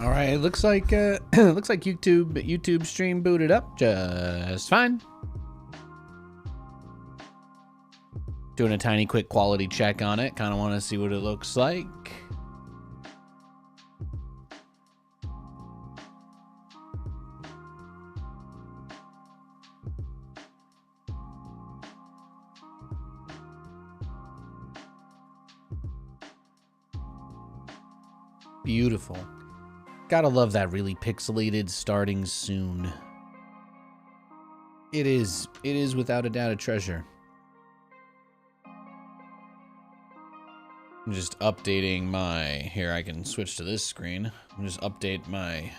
All right, it looks like looks like YouTube stream booted up just fine. Doing a tiny quick quality check on it. Kind of want to see what it looks like. Beautiful. Gotta love that really pixelated starting soon. It is without a doubt a treasure. I'm just updating my, here I can switch to this screen. I'm just update my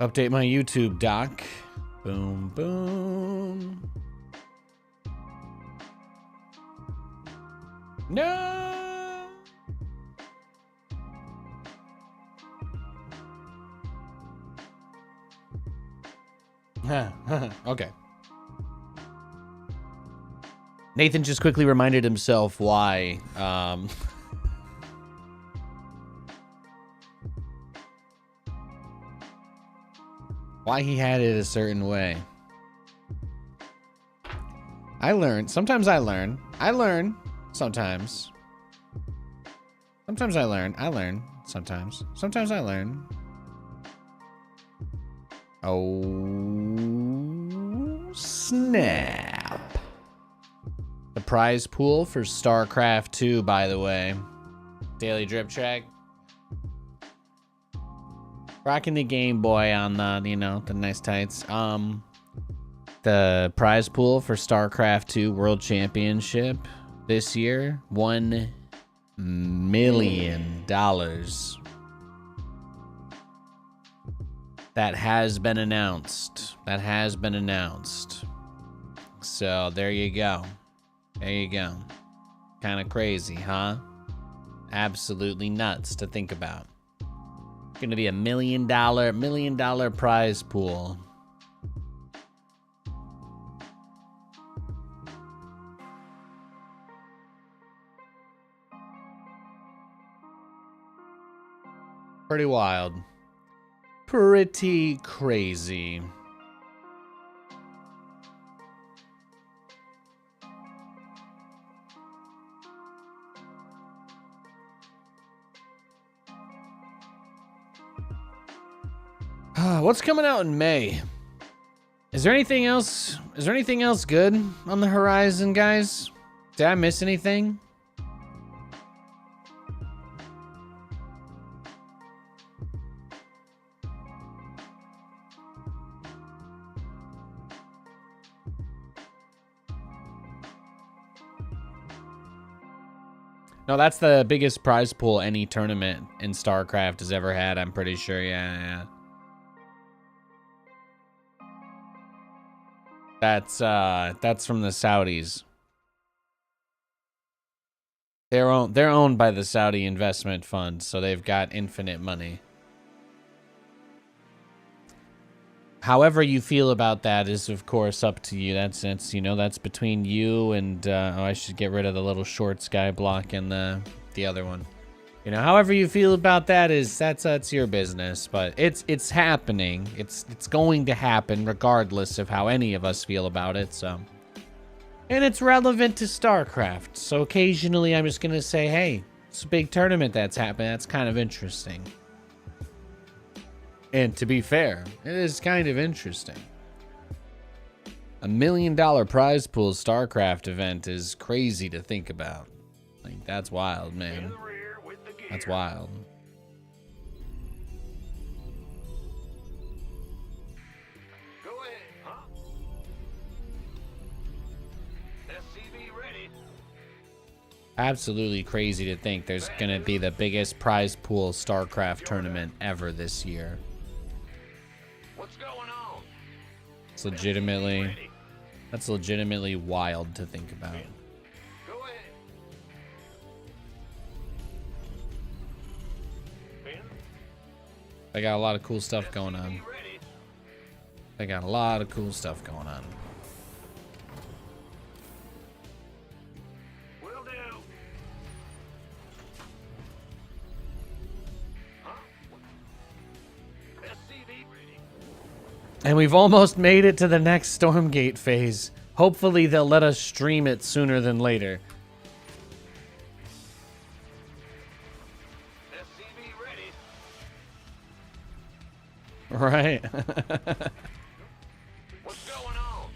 YouTube doc. Boom, boom. No. Okay. Nathan just quickly reminded himself why why he had it a certain way. I learned. Sometimes I learn. I learn. Sometimes. Sometimes I learn. I learn. Sometimes. Sometimes I learn. Oh, snap. The prize pool for StarCraft 2, by the way. Daily drip track. Rocking the Game Boy on the, you know, the nice tights. The prize pool for StarCraft 2 World Championship this year, $1 million. That has been announced. That has been announced. So there you go. There you go. Kind of crazy, huh? Absolutely nuts to think about. Gonna be $1 million prize pool. Pretty wild. Pretty crazy. What's coming out in May? Is there anything else? Is there anything else good on the horizon, guys? Did I miss anything? No, that's the biggest prize pool any tournament in StarCraft has ever had, I'm pretty sure. Yeah. That's from the Saudis. They're owned by the Saudi investment fund, so they've got infinite money. However you feel about that is, of course, up to you. That's between you and I should get rid of the little short sky block and the other one. You know, however you feel about that that's your business, but it's happening. It's going to happen regardless of how any of us feel about it, so. And it's relevant to StarCraft. So occasionally I'm just going to say, "Hey, it's a big tournament that's happening. That's kind of interesting." And to be fair, it is kind of interesting. $1 million prize pool StarCraft event is crazy to think about. Like, that's wild, man. That's wild. Go ahead, huh? SCV ready. Absolutely crazy to think there's gonna be the biggest prize pool StarCraft tournament ever this year. What's going on? It's that's legitimately wild to think about. Go ahead. They got a lot of cool stuff going on. They got a lot of cool stuff going on. Will do. And we've almost made it to the next Stormgate phase. Hopefully they'll let us stream it sooner than later. SCV ready. Right. What's going on?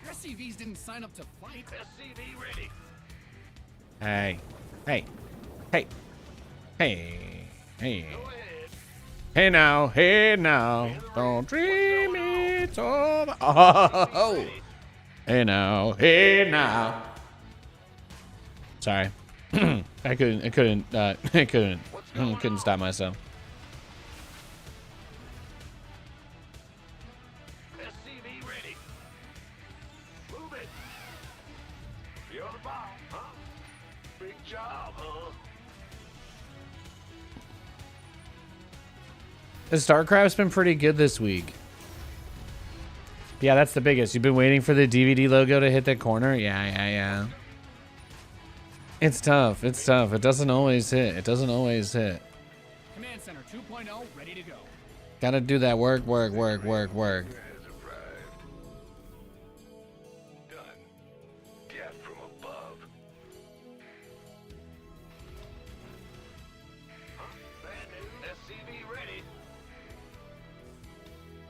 SCVs didn't sign up to fight. SCV ready. Hey. Hey. Hey. Hey. Hey. Go ahead. Hey now. Hey now. Don't dream it's over. Oh. Hey now. Hey now. Sorry. I couldn't stop myself. SCV ready. Move it. You're the bomb, huh? Big job, huh? The StarCraft's been pretty good this week. Yeah, that's the biggest. You've been waiting for the DVD logo to hit the corner? Yeah. It's tough. It's tough. It doesn't always hit. It doesn't always hit. Command Center 2.0 ready to go. Gotta do that work. Has arrived. Done. Death from above. Huh? Bad news. SCV ready.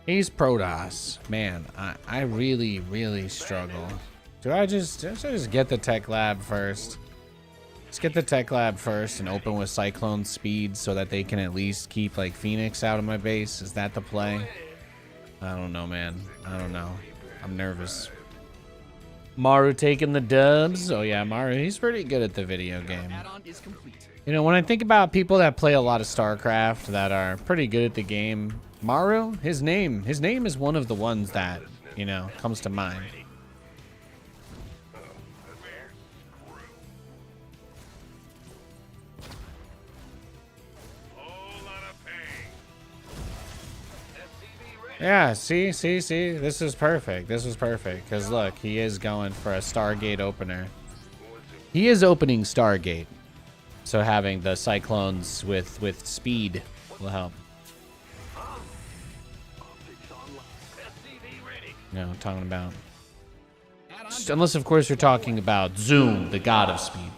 He's Protoss. Man, I really, really struggle. Should I just get the tech lab first? Let's get the tech lab first and open with Cyclone speed so that they can at least keep like Phoenix out of my base. Is that the play? I don't know, man. I don't know. I'm nervous. Maru taking the dubs. Oh yeah, Maru, he's pretty good at the video game. Add-on is complete. You know, when I think about people that play a lot of StarCraft that are pretty good at the game, Maru, his name is one of the ones that, you know, comes to mind. Yeah, see, this is perfect. This is perfect, because look, he is going for a Stargate opener. He is opening Stargate, so having the Cyclones with speed will help. You know, talking about, unless of course you're talking about Zoom, the god of speed.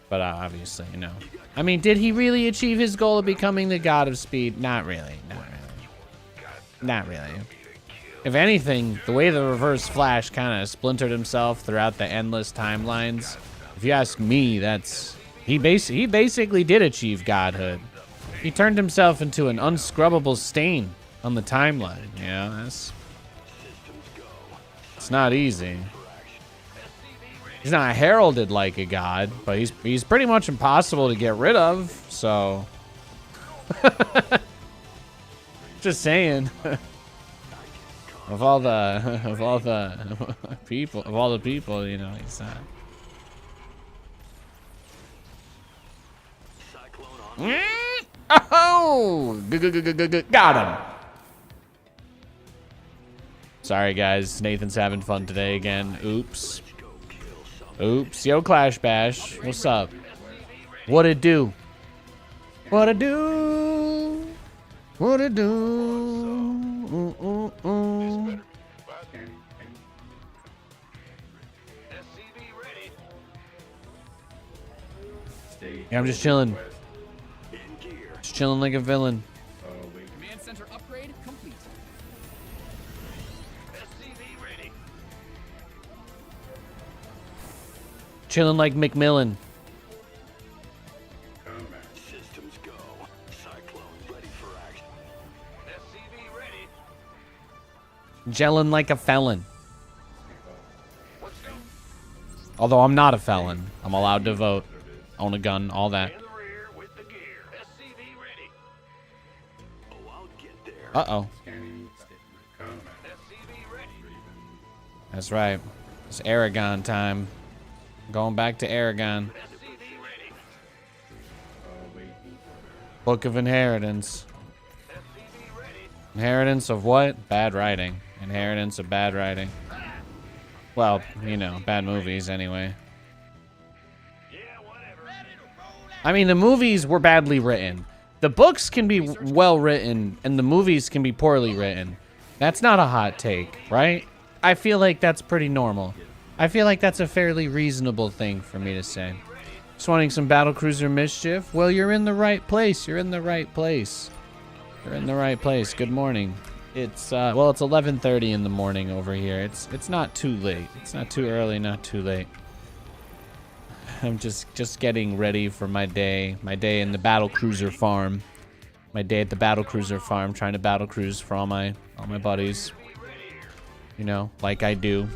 But obviously, you know. I mean, did he really achieve his goal of becoming the god of speed? Not really. Not really. If anything, the way the Reverse Flash kind of splintered himself throughout the endless timelines, if you ask me, he basically did achieve godhood. He turned himself into an unscrubbable stain on the timeline. You know, it's not easy. He's not heralded like a god, but he's pretty much impossible to get rid of. So, just saying. of all the people, you know, he's oh, got him. Sorry guys, Nathan's having fun today again. Oops. Yo, Clash Bash, what's up? What it do? What it do? What it do? Yeah, I'm just chilling. Just chilling like a villain. Command Center upgrade complete. Chilling like Macmillan. Systems go. Cyclone ready for action. SCV ready. Gelling like a felon. Let's go. Although I'm not a felon. I'm allowed to vote. Own a gun, all that. In the rear with the gear. SCV ready. Oh, I'll get there. Uh-oh. SCV ready. That's right. It's Aragon time. Going back to Aragon. SCV ready. Book of Inheritance. SCV ready. Inheritance of what? Bad writing. Inheritance of bad writing. Well, you know, bad movies anyway. Yeah, whatever. I mean, the movies were badly written. The books can be well written and the movies can be poorly written. That's not a hot take, right? I feel like that's pretty normal. I feel like that's a fairly reasonable thing for me to say. Just wanting some battlecruiser mischief? Well, you're in the right place. You're in the right place. You're in the right place. Good morning. It's well, it's 11:30 in the morning over here. It's not too late. It's not too early, not too late. I'm just getting ready for my day. My day in the battlecruiser farm. My day at the battlecruiser farm, trying to battlecruise for all my buddies. You know, like I do,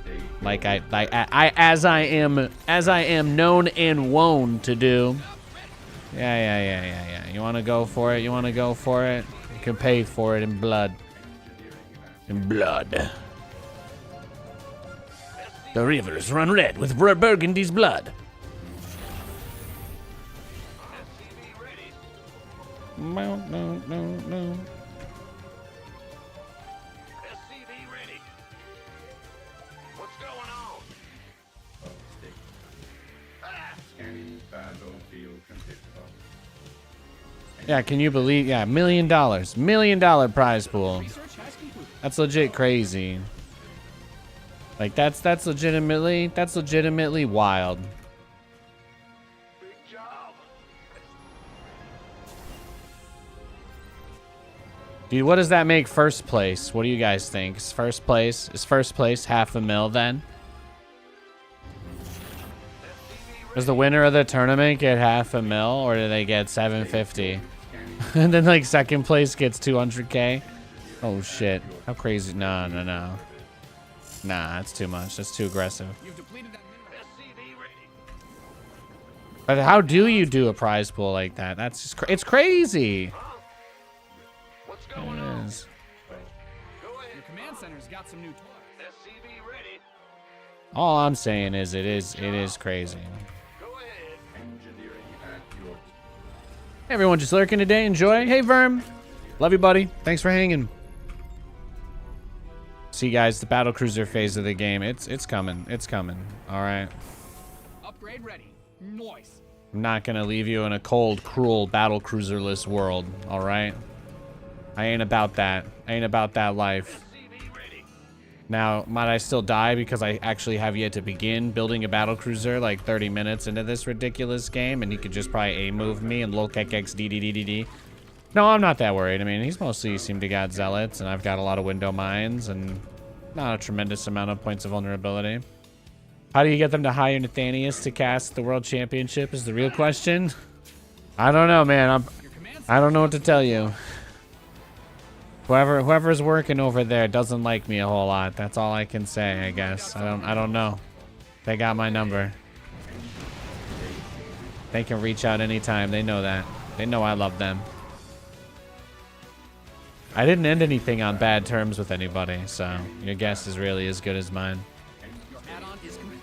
like I as I am known and wont to do. Yeah. You want to go for it? You want to go for it? You can pay for it in blood. In blood. The rivers run red with Burgundy's blood. No. SCV ready. What's going on? Yeah, can you believe? Yeah, $1 million. $1 million prize pool. That's legit crazy. Like that's legitimately wild. Big job. Dude, what does that make first place? What do you guys think? Is first place $500,000 then? Does the winner of the tournament get $500,000 or do they get 750? And then like second place gets 200K? Oh shit. How crazy? No. Nah, that's too much. That's too aggressive. You've depleted that mineral. SCV ready. But how do you do a prize pool like that? That's just it's crazy. What's It going on? is. Go ahead. Your command center's got some new toys. SCV ready. All I'm saying is it is crazy. Go ahead. Hey, everyone just lurking today. Enjoy. Hey, Verm. Love you, buddy. Thanks for hanging. See, guys, the battlecruiser phase of the game. It's coming. It's coming. All right. Upgrade ready. Nice. I'm not gonna leave you in a cold, cruel battlecruiserless world. All right. I ain't about that. I ain't about that life. SCV ready. Now, might I still die because I actually have yet to begin building a battlecruiser like 30 minutes into this ridiculous game, and he could just probably A-move me and lolkekxdddd. No, I'm not that worried. I mean, he's mostly seemed to got zealots, and I've got a lot of window mines, and not a tremendous amount of points of vulnerability. How do you get them to hire Nathanias to cast the World Championship is the real question. I don't know, man. I don't know what to tell you. Whoever's working over there doesn't like me a whole lot. That's all I can say, I guess. I don't know. They got my number. They can reach out anytime. They know that. They know I love them. I didn't end anything on bad terms with anybody, so your guess is really as good as mine. Your add-on is complete.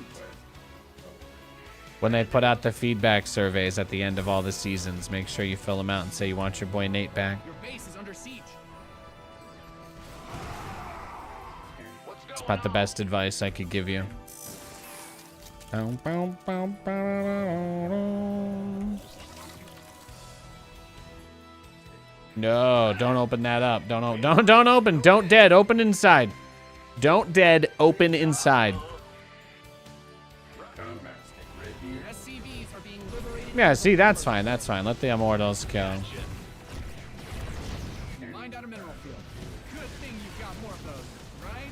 When they put out the feedback surveys at the end of all the seasons, make sure you fill them out and say you want your boy Nate back. Your base is under siege. It's about the best advice I could give you. No, don't open that up. Don't open. Don't dead. Open inside. Don't dead. Open inside. Your SCVs are being liberated. Yeah, see, that's fine. That's fine. Let the immortals kill. Mined out a mineral field. Good thing you've got more of those, right?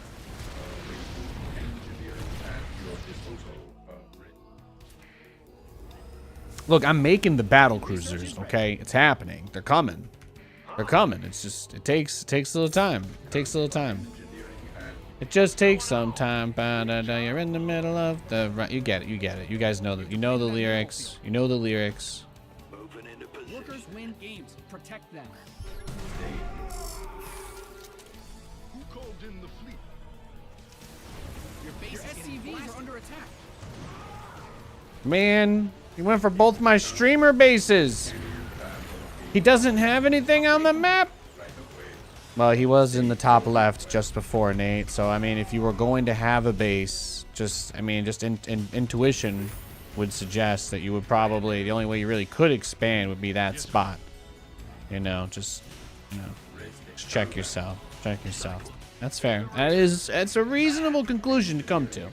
Look, I'm making the battle cruisers, okay? It's happening. They're coming. They're coming. It's just, it takes a little time. It takes a little time. It just takes some time. You're in the middle of the right. You get it. You get it. You guys know that. You know the lyrics. You know the lyrics. Moving into position. Workers win games. Protect them. Who called in the fleet? Your base SCVs are under attack. Man, he went for both my streamer bases. He doesn't have anything on the map. Well, he was in the top left just before, Nate. So, I mean, if you were going to have a base, just intuition would suggest that you would probably, the only way you really could expand would be that spot. You know, just check yourself. Check yourself. That's fair. That's a reasonable conclusion to come to.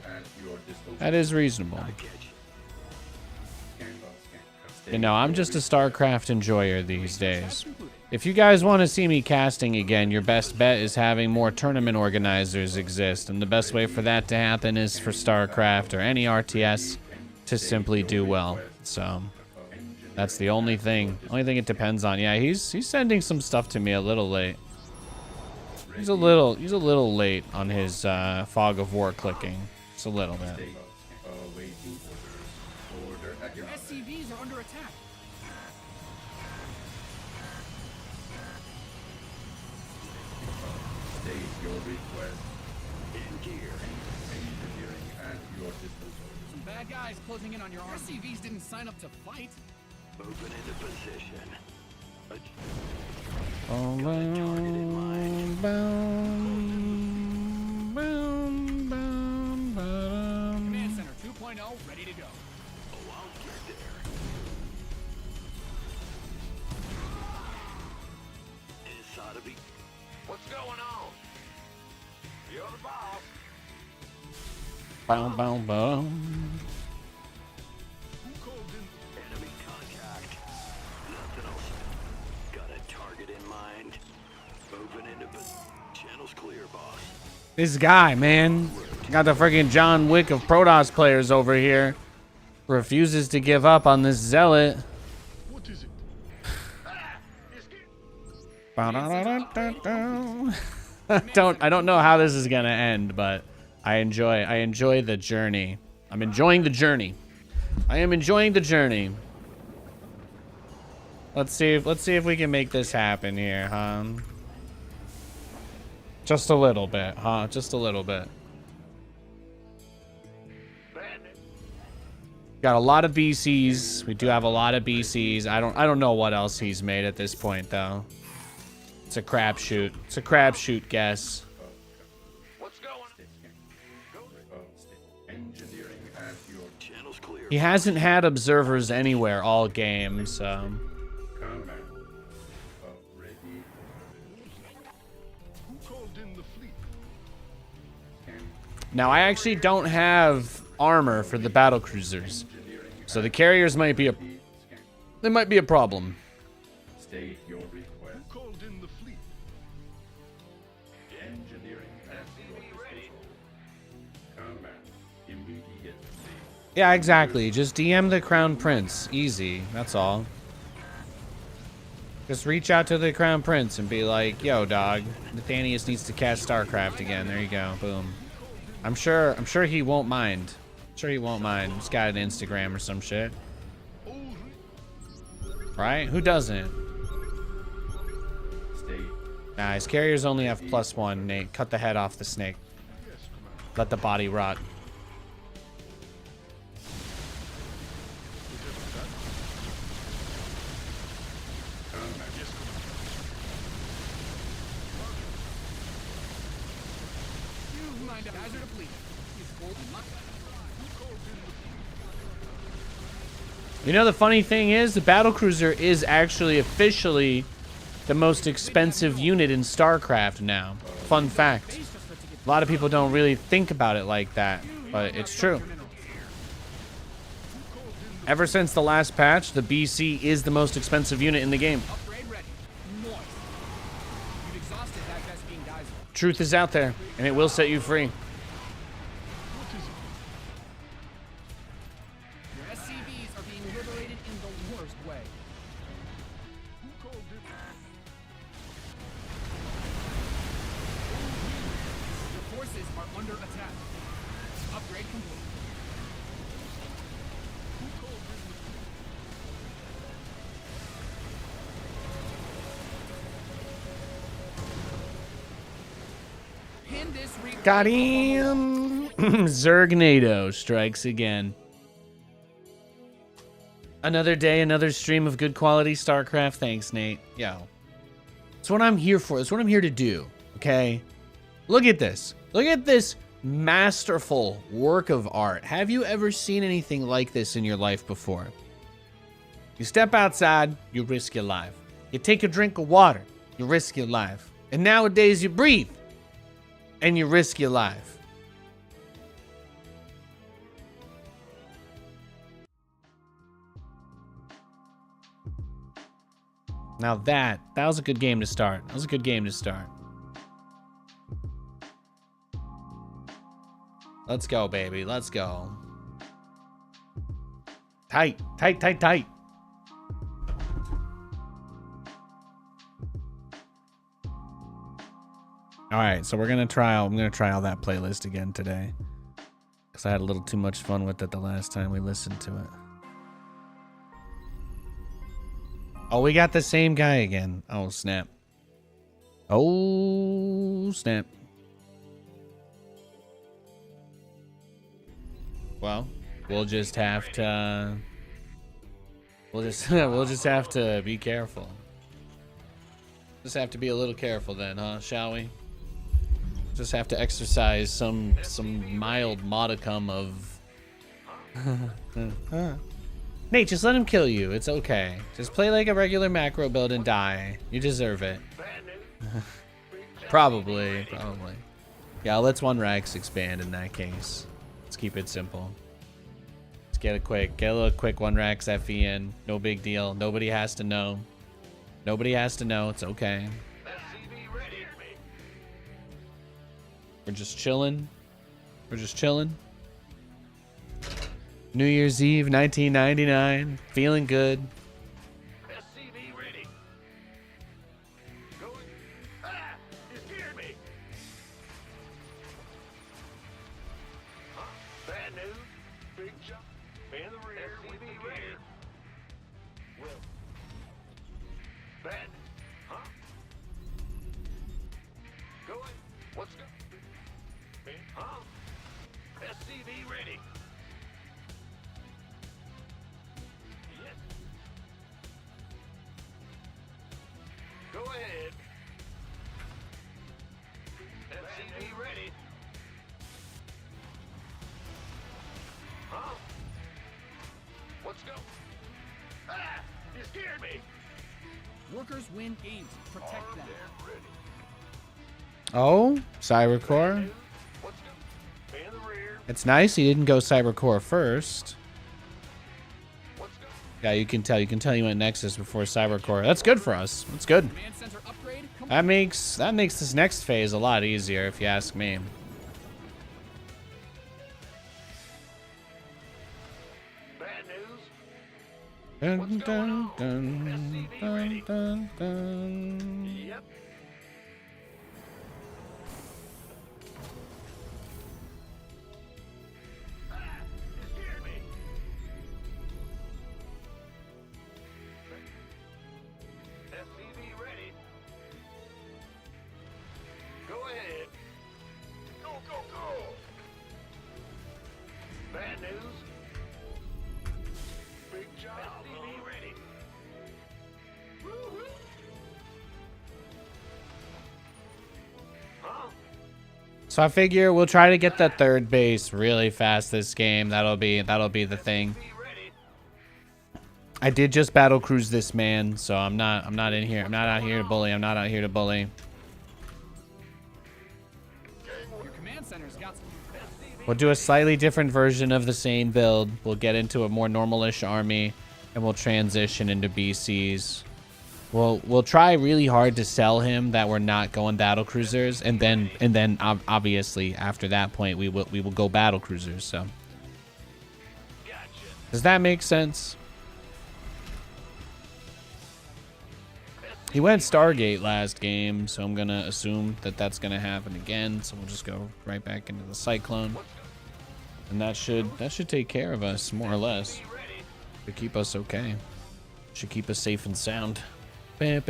That is reasonable. You know, I'm just a StarCraft enjoyer these days. If you guys want to see me casting again, your best bet is having more tournament organizers exist. And the best way for that to happen is for StarCraft or any RTS to simply do well. So that's the only thing it depends on. Yeah, he's sending some stuff to me a little late. He's a little late on his Fog of War clicking. Just a little bit. Your SCVs are under attack. State your request. In gear. Engineering at your disposal. Some bad guys closing in on your army. SCVs didn't sign up to fight. Moving into position. Command Center 2.0 ready to go. Oh, I'll get there. This ought to be. What's going on? You're the boss. Boom, boom, boom. Enemy contact. Nothing else. Got a target in mind. Moving into channels clear, boss. This guy, man, got the freaking John Wick of Protoss players over here. Refuses to give up on this zealot. What is it? I don't know how this is gonna end, but I enjoy the journey. I'm enjoying the journey. I am enjoying the journey. Let's see if we can make this happen here, huh? Just a little bit, huh? Just a little bit. Got a lot of BCs. We do have a lot of BCs. I don't know what else he's made at this point, though. It's a crapshoot. It's a crapshoot guess. What's going on? Engineering at your channels clear. He hasn't had observers anywhere all game, so. Command. Ready. Who called in the fleet? Now I actually don't have armor for the battle cruisers, so the carriers might be a problem. State your request. Who called in the fleet? Engineering at your disposal. Command. Immediately. Yeah, exactly. Just DM the Crown Prince. Easy. That's all. Just reach out to the Crown Prince and be like, "Yo, dog, Nathanias needs to cast StarCraft again." There you go. Boom. I'm sure he won't mind. Sure he won't mind. He's got an Instagram or some shit. Right? Who doesn't? Nah, his carriers only have +1, Nate. Cut the head off the snake. Let the body rot. You mind a hazard of fleet. He's cold and lucky. You know, the funny thing is, the battlecruiser is actually officially the most expensive unit in StarCraft now. Fun fact. A lot of people don't really think about it like that, but it's true. Ever since the last patch, the BC is the most expensive unit in the game. Upgrade ready. Moist. You've exhausted that Vespine geyser. Truth is out there, and it will set you free. Your SCVs are being liberated in the worst way. Your forces are under attack. Upgrade complete. Pin this replay. Got him! Zergnado strikes again. Another day, another stream of good quality StarCraft. Thanks, Nate. Yo. That's what I'm here for. That's what I'm here to do. Okay? Look at this. Look at this masterful work of art. Have you ever seen anything like this in your life before? You step outside, you risk your life. You take a drink of water, you risk your life. And nowadays you breathe and you risk your life. Now that was a good game to start. That was a good game to start. Let's go, baby. Let's go. Tight, tight, tight, tight. All right, so I'm gonna try out that playlist again today, because I had a little too much fun with it the last time we listened to it. Oh, we got the same guy again. Oh, snap. Oh, snap. Well, we'll just have to we'll just have to be careful. Just have to be a little careful then, huh? Shall we? Just have to exercise some mild modicum of Nate, just let him kill you. It's okay. Just play like a regular macro build and die. You deserve it. Probably. Yeah, let's 1-Rax expand in that case. Let's keep it simple. Let's get a little quick 1-Rax FE in. No big deal. Nobody has to know. Nobody has to know. It's okay. We're just chilling. We're just chilling. New Year's Eve, 1999. Feeling good. SCV ready. Going. Ah! You scared me. Huh? Bad news. Big jump. In the rear. SCV ready. Well. Bad. Huh? Going. What's go? Huh? SCV ready. Yes. Go ahead. SCV ready. Huh? Let's go. Ah! You scared me. Workers win games. Protect them. Ready. Oh, Cybercore. Let's go. In the rear. It's nice he didn't go Cybercore first. Let's go. Yeah, you can tell. You can tell you went Nexus before Cybercore. That's good for us. That's good. Command center upgrade. That makes this next phase a lot easier, if you ask me. Bad news. Dun, dun, dun, dun, dun, dun. Yep. Ah! You scared me. SCV ready. Go ahead. Go, go, go. Bad news. Big job. SCV ready. Woo-hoo. Huh? So I figure we'll try to get the third base really fast this game. That'll be the thing. Be ready. I did just battle cruise this man, so I'm not in here. I'm not out here to bully. I'm not out here to bully. Your command center's got some. We'll do a slightly different version of the same build. We'll get into a more normalish army, and we'll transition into BCs. We'll try really hard to sell him that we're not going battle cruisers, and then obviously after that point we will go battle cruisers. So Gotcha. does that make sense? He went Stargate last game, so I'm gonna assume that that's gonna happen again. So we'll just go right back into the Cyclone, and that should take care of us more or less. Be ready. Should keep us okay. Should keep us safe and sound. SCV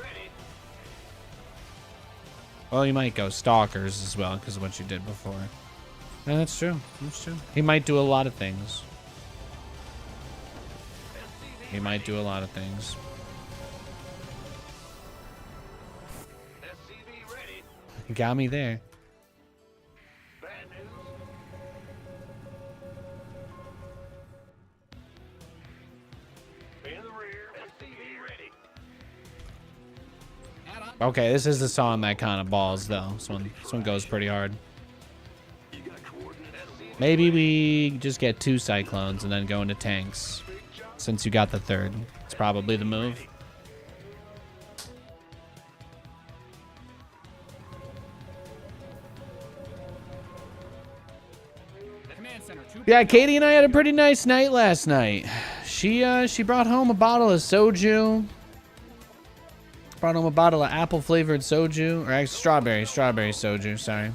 ready. Well, you might go Stalkers as well because of what you did before. No, that's true. That's true. He might do a lot of things. He might do a lot of things. You got me there. Bad news. In the rear. SCV ready. Add on. Okay, this is the song that kind of balls, though. This one goes pretty hard. You got coordinate SCV. Maybe we just get 2 cyclones and then go into tanks. Since you got the 3rd. It's probably the move. Command center. Yeah, Katie and I had a pretty nice night last night. She brought home a bottle of soju. Brought home a bottle of apple flavored soju, or actually strawberry soju. Sorry.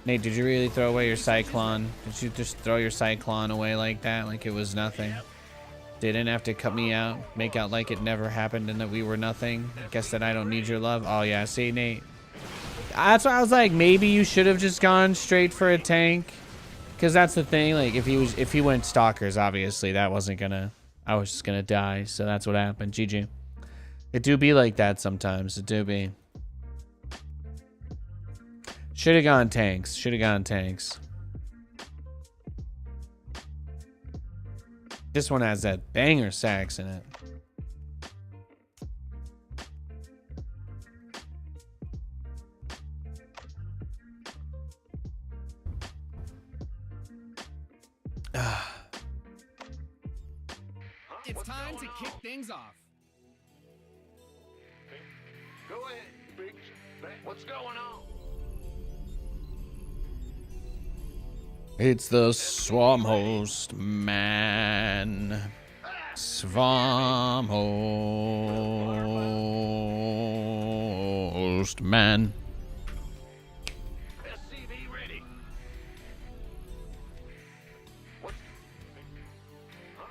Nate, did you really throw away your cyclone? Did you just throw your cyclone away like that, like it was nothing? Didn't have to cut me out, make out like it never happened and that we were nothing. Guess that I don't need your love. Oh yeah, see, Nate. That's why I was like, maybe you should have just gone straight for a tank, because that's the thing. Like, if he went stalkers, obviously that wasn't gonna. I was just gonna die. So that's what happened. GG. It do be like that sometimes. It do be. Should have gone tanks. Should have gone tanks. This one has that banger sax in it. It's time to kick things off. Go ahead, big. What's going on? It's the Swarm Host Man. Swarm Host Man. SCV ready. What's... Huh?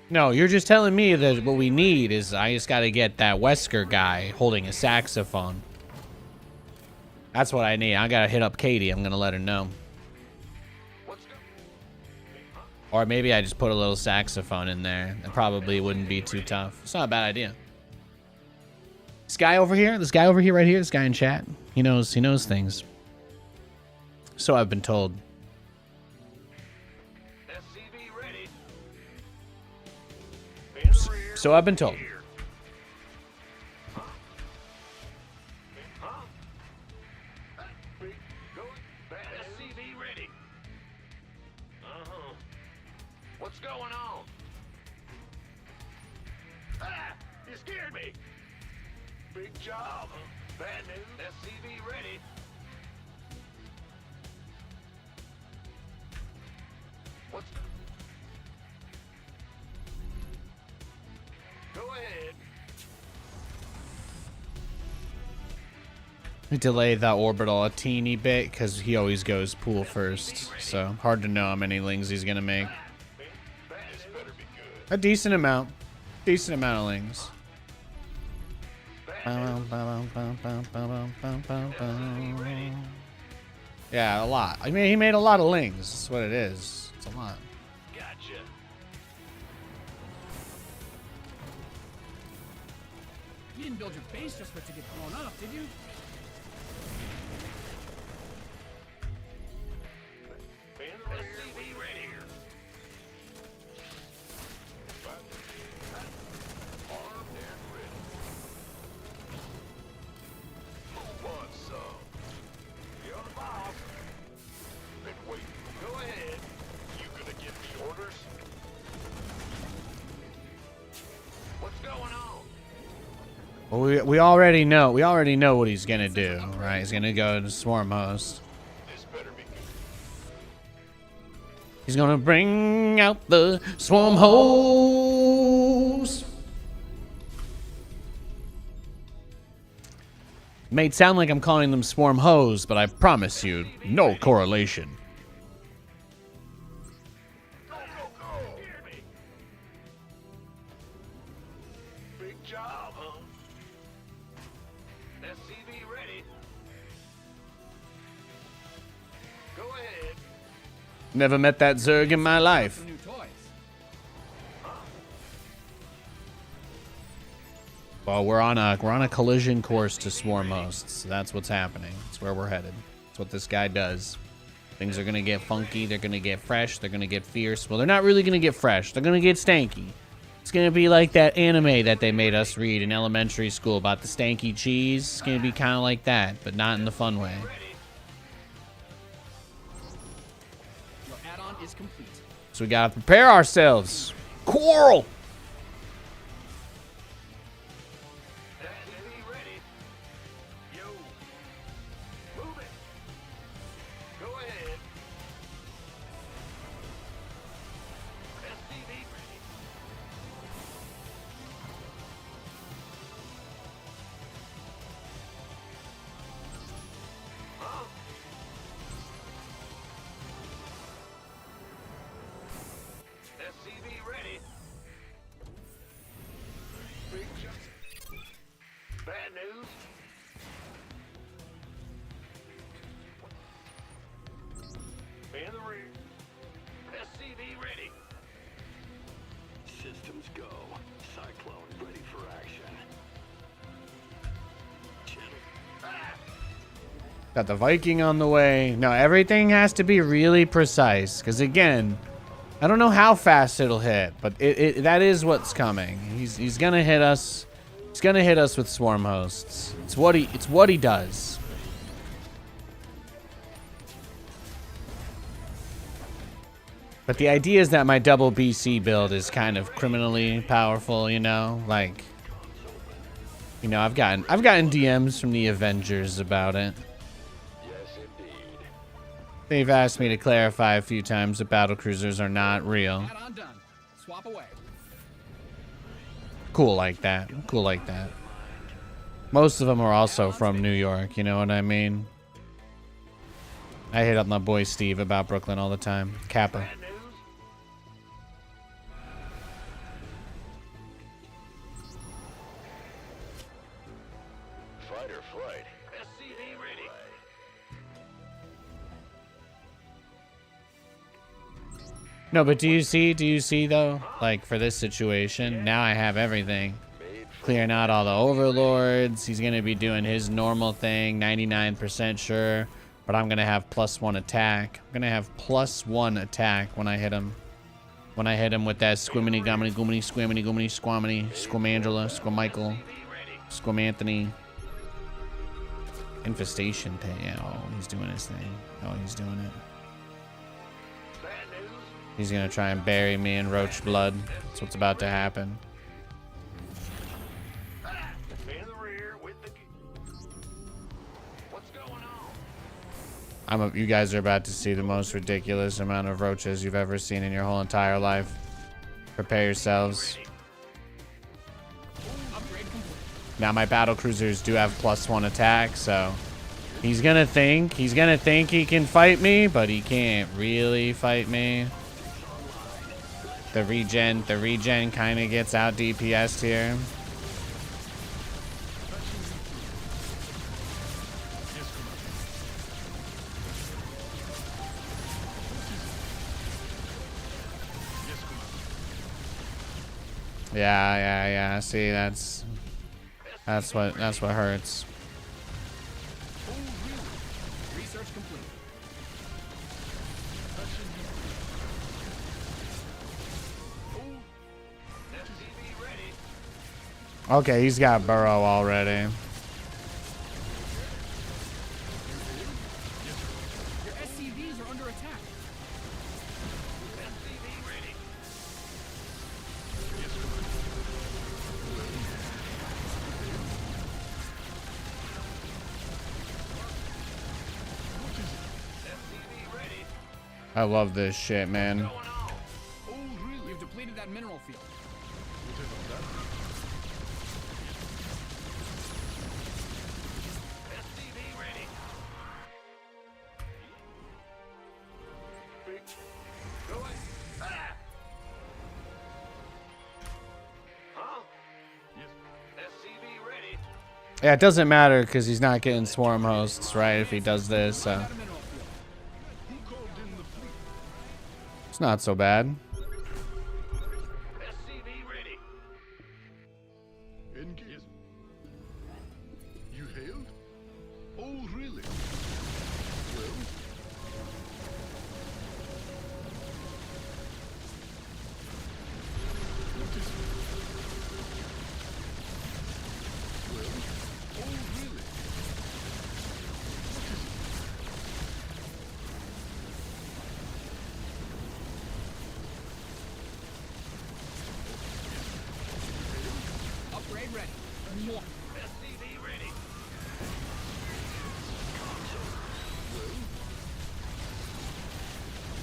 No, you're just telling me that what we need is I just got to get that Wesker guy holding a saxophone. That's what I need. I got to hit up Katie. I'm going to let her know. What's going... Or maybe I just put a little saxophone in there. It probably wouldn't be too tough. It's not a bad idea. This guy over here, right here, this guy in chat, he knows things. So I've been told. SCV ready. In the rear. So I've been told. Huh? Big. Go. SCV ready. Uh-huh. What's going on? Ah! You scared me. Big job. Bad news. SCV ready. What's... Go ahead. We delay that orbital a teeny bit because he always goes pool first. So hard to know how many lings he's going to make. This better be good. A decent amount. Decent amount of lings. Yeah, a lot. I mean, he made a lot of lings. That's what it is. It's a lot. Gotcha. You didn't build your base just for it to get blown up, did you? SCV ready. Armed and ready. Who wants some? You're the boss. Then wait. Go ahead. You gonna give me orders? What's going on? Well, we already know. We already know what he's gonna do, right? He's gonna go to Swarm Host. This better be good. He's gonna bring out the Swarm Host. May sound like I'm calling them Swarm Hose, but I promise you, no correlation. Go, go, go. Hear me. Big job, huh? SCV ready. Go ahead. Never met that Zerg in my life. Some new toys. Well, we're on a collision course to swarm hosts. That's what's happening. That's where we're headed. That's what this guy does. Things are gonna get funky. They're gonna get fresh. They're gonna get fierce. Well, they're not really gonna get fresh. They're gonna get stanky. It's gonna be like that anime that they made us read in elementary school about the stanky cheese. It's gonna be kind of like that, but not in the fun way. Your add-on is complete. So we gotta prepare ourselves. Quarrel. SCV ready. Yo. Move it. Go ahead. SCV ready. Huh? SCV ready. Big jump. Bad news. In the rear. SCV ready. Systems go. Cyclone ready for action. Channel. Ah! Got the Viking on the way. No, everything has to be really precise. Because again, I don't know how fast it'll hit, but that is what's coming. He's gonna hit us. He's gonna hit us with swarm hosts. It's what he does. But the idea is that my double BC build is kind of criminally powerful, you know? Like, you know, I've gotten DMs from the Avengers about it. Yes, indeed. They've asked me to clarify a few times that battle cruisers are not real. Add-on done. Swap away. Cool like that. Cool like that. Most of them are also from New York, you know what I mean? I hit up my boy Steve about Brooklyn all the time. Kappa. Bad news. Fight or flight. SCV ready. No, but do you see though? Like for this situation, now I have everything. Clearing out all the overlords. He's gonna be doing his normal thing, 99% sure. But I'm gonna have +1 attack. I'm gonna have +1 attack when I hit him. When I hit him with that squiminy, gumminy, goominy, squiminy, goominy, squaminy, squamangela, squamichael, squamanthony. Infestation pay. Oh, he's doing his thing. Oh, he's doing it. Bad news. He's gonna try and bury me in roach blood. That's what's about to happen. In the rear with the. What's going on? You guys are about to see the most ridiculous amount of roaches you've ever seen in your whole entire life. Prepare yourselves. Upgrade complete. Now my battle cruisers do have +1 attack, so he's gonna think he can fight me, but he can't really fight me. The regen kind of gets out DPS'd here. Yeah. See, that's what hurts. Research complete. SCV ready. Okay, he's got burrow already. Your SCVs are under attack. SCV ready. SCV ready. I love this shit, man. Going on. You've depleted that mineral field. SCV ready. Big. Go ahead. Ah! Huh? Yes. SCV ready. Yeah, it doesn't matter because he's not getting swarm hosts, right? If he does this, so Got a mineral field. Who called in the fleet? it's not so bad. SCV ready. Engage. Upgrade ready. More. SCV ready.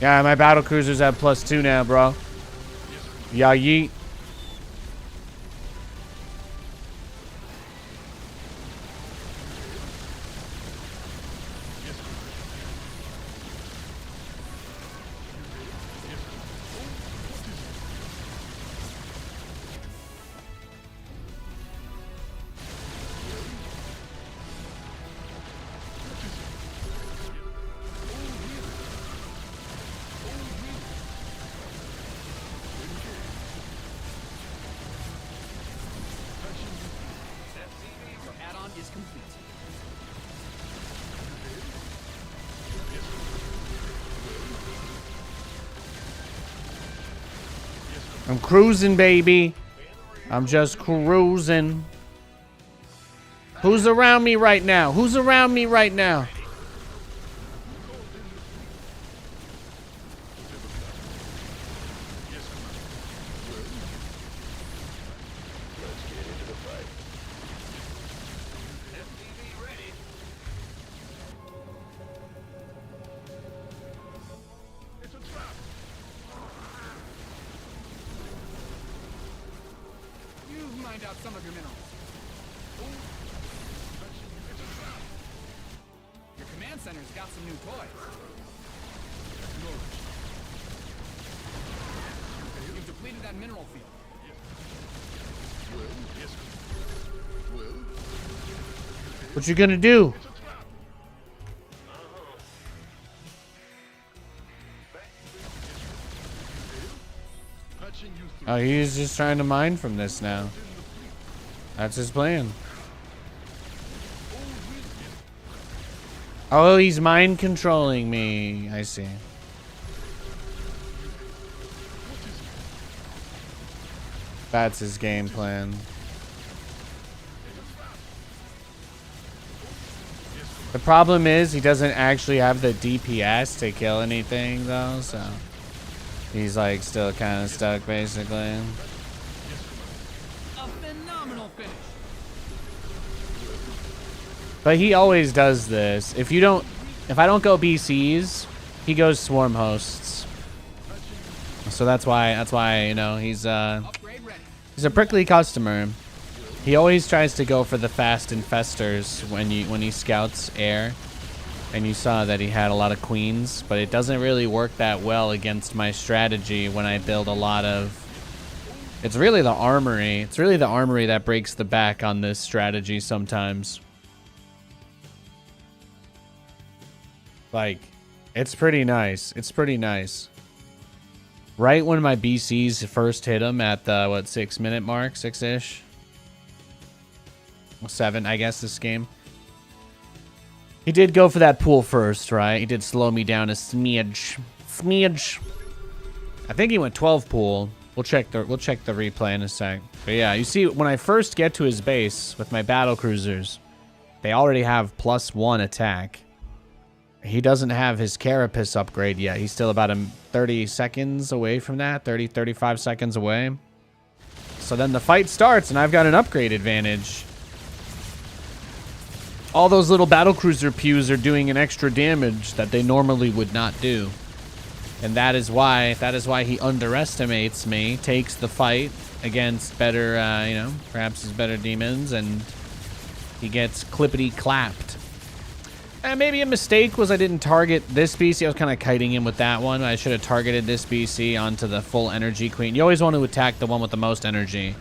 Yeah, my battle cruiser's at +2 now, bro. Yeah, yeet. Your add-on is complete. I'm cruising, baby. I'm just cruising. Who's around me right now? Who's around me right now? SCV ready. It's a trap. You've mined out some of your minerals. It's a trap. Your command center's got some new toys. You've depleted that mineral field. What you gonna do? Oh, he's just trying to mine from this now. That's his plan. Oh, he's mind controlling me. I see. That's his game plan. The problem is he doesn't actually have the DPS to kill anything though, so he's like still kind of stuck basically. A phenomenal finish. But he always does this. If I don't go BCs, he goes swarm hosts. So that's why you know he's Upgrade ready. a prickly customer. He always tries to go for the fast infestors when he scouts air. And you saw that he had a lot of queens, but it doesn't really work that well against my strategy when I build a lot of... It's really the armory. It's really the armory that breaks the back on this strategy sometimes. Like, it's pretty nice. It's pretty nice. Right when my BCs first hit him at the, what, 6-minute mark? 6-ish? 7, I guess, this game. He did go for that pool first, right? He did slow me down a smidge. Smidge. I think he went 12 pool. We'll check the replay in a sec. But yeah, you see, when I first get to his base with my battle cruisers, they already have +1 attack. He doesn't have his carapace upgrade yet. He's still about 30 seconds away from that. 30, 35 seconds away. So then the fight starts, and I've got an upgrade advantage. All those little battlecruiser pews are doing an extra damage that they normally would not do. And that is why he underestimates me, takes the fight against better, you know, perhaps his better demons, and he gets clippity clapped. And maybe a mistake was I didn't target this BC. I was kind of kiting him with that one. I should have targeted this BC onto the full energy queen. You always want to attack the one with the most energy.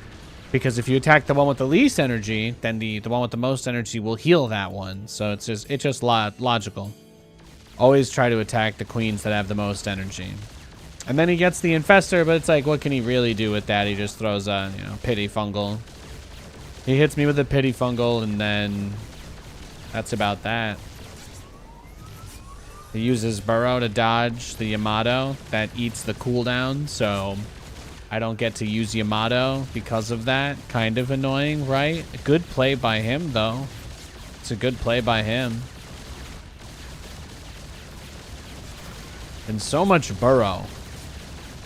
Because if you attack the one with the least energy, then the one with the most energy will heal that one. So it's just logical. Always try to attack the queens that have the most energy. And then he gets the infestor, but it's like, what can he really do with that? He just throws a, you know, pity fungal. He hits me with a pity fungal, and then that's about that. He uses Burrow to dodge the Yamato that eats the cooldown, so I don't get to use Yamato because of that. Kind of annoying, right? A good play by him, though. It's a good play by him. And so much Burrow.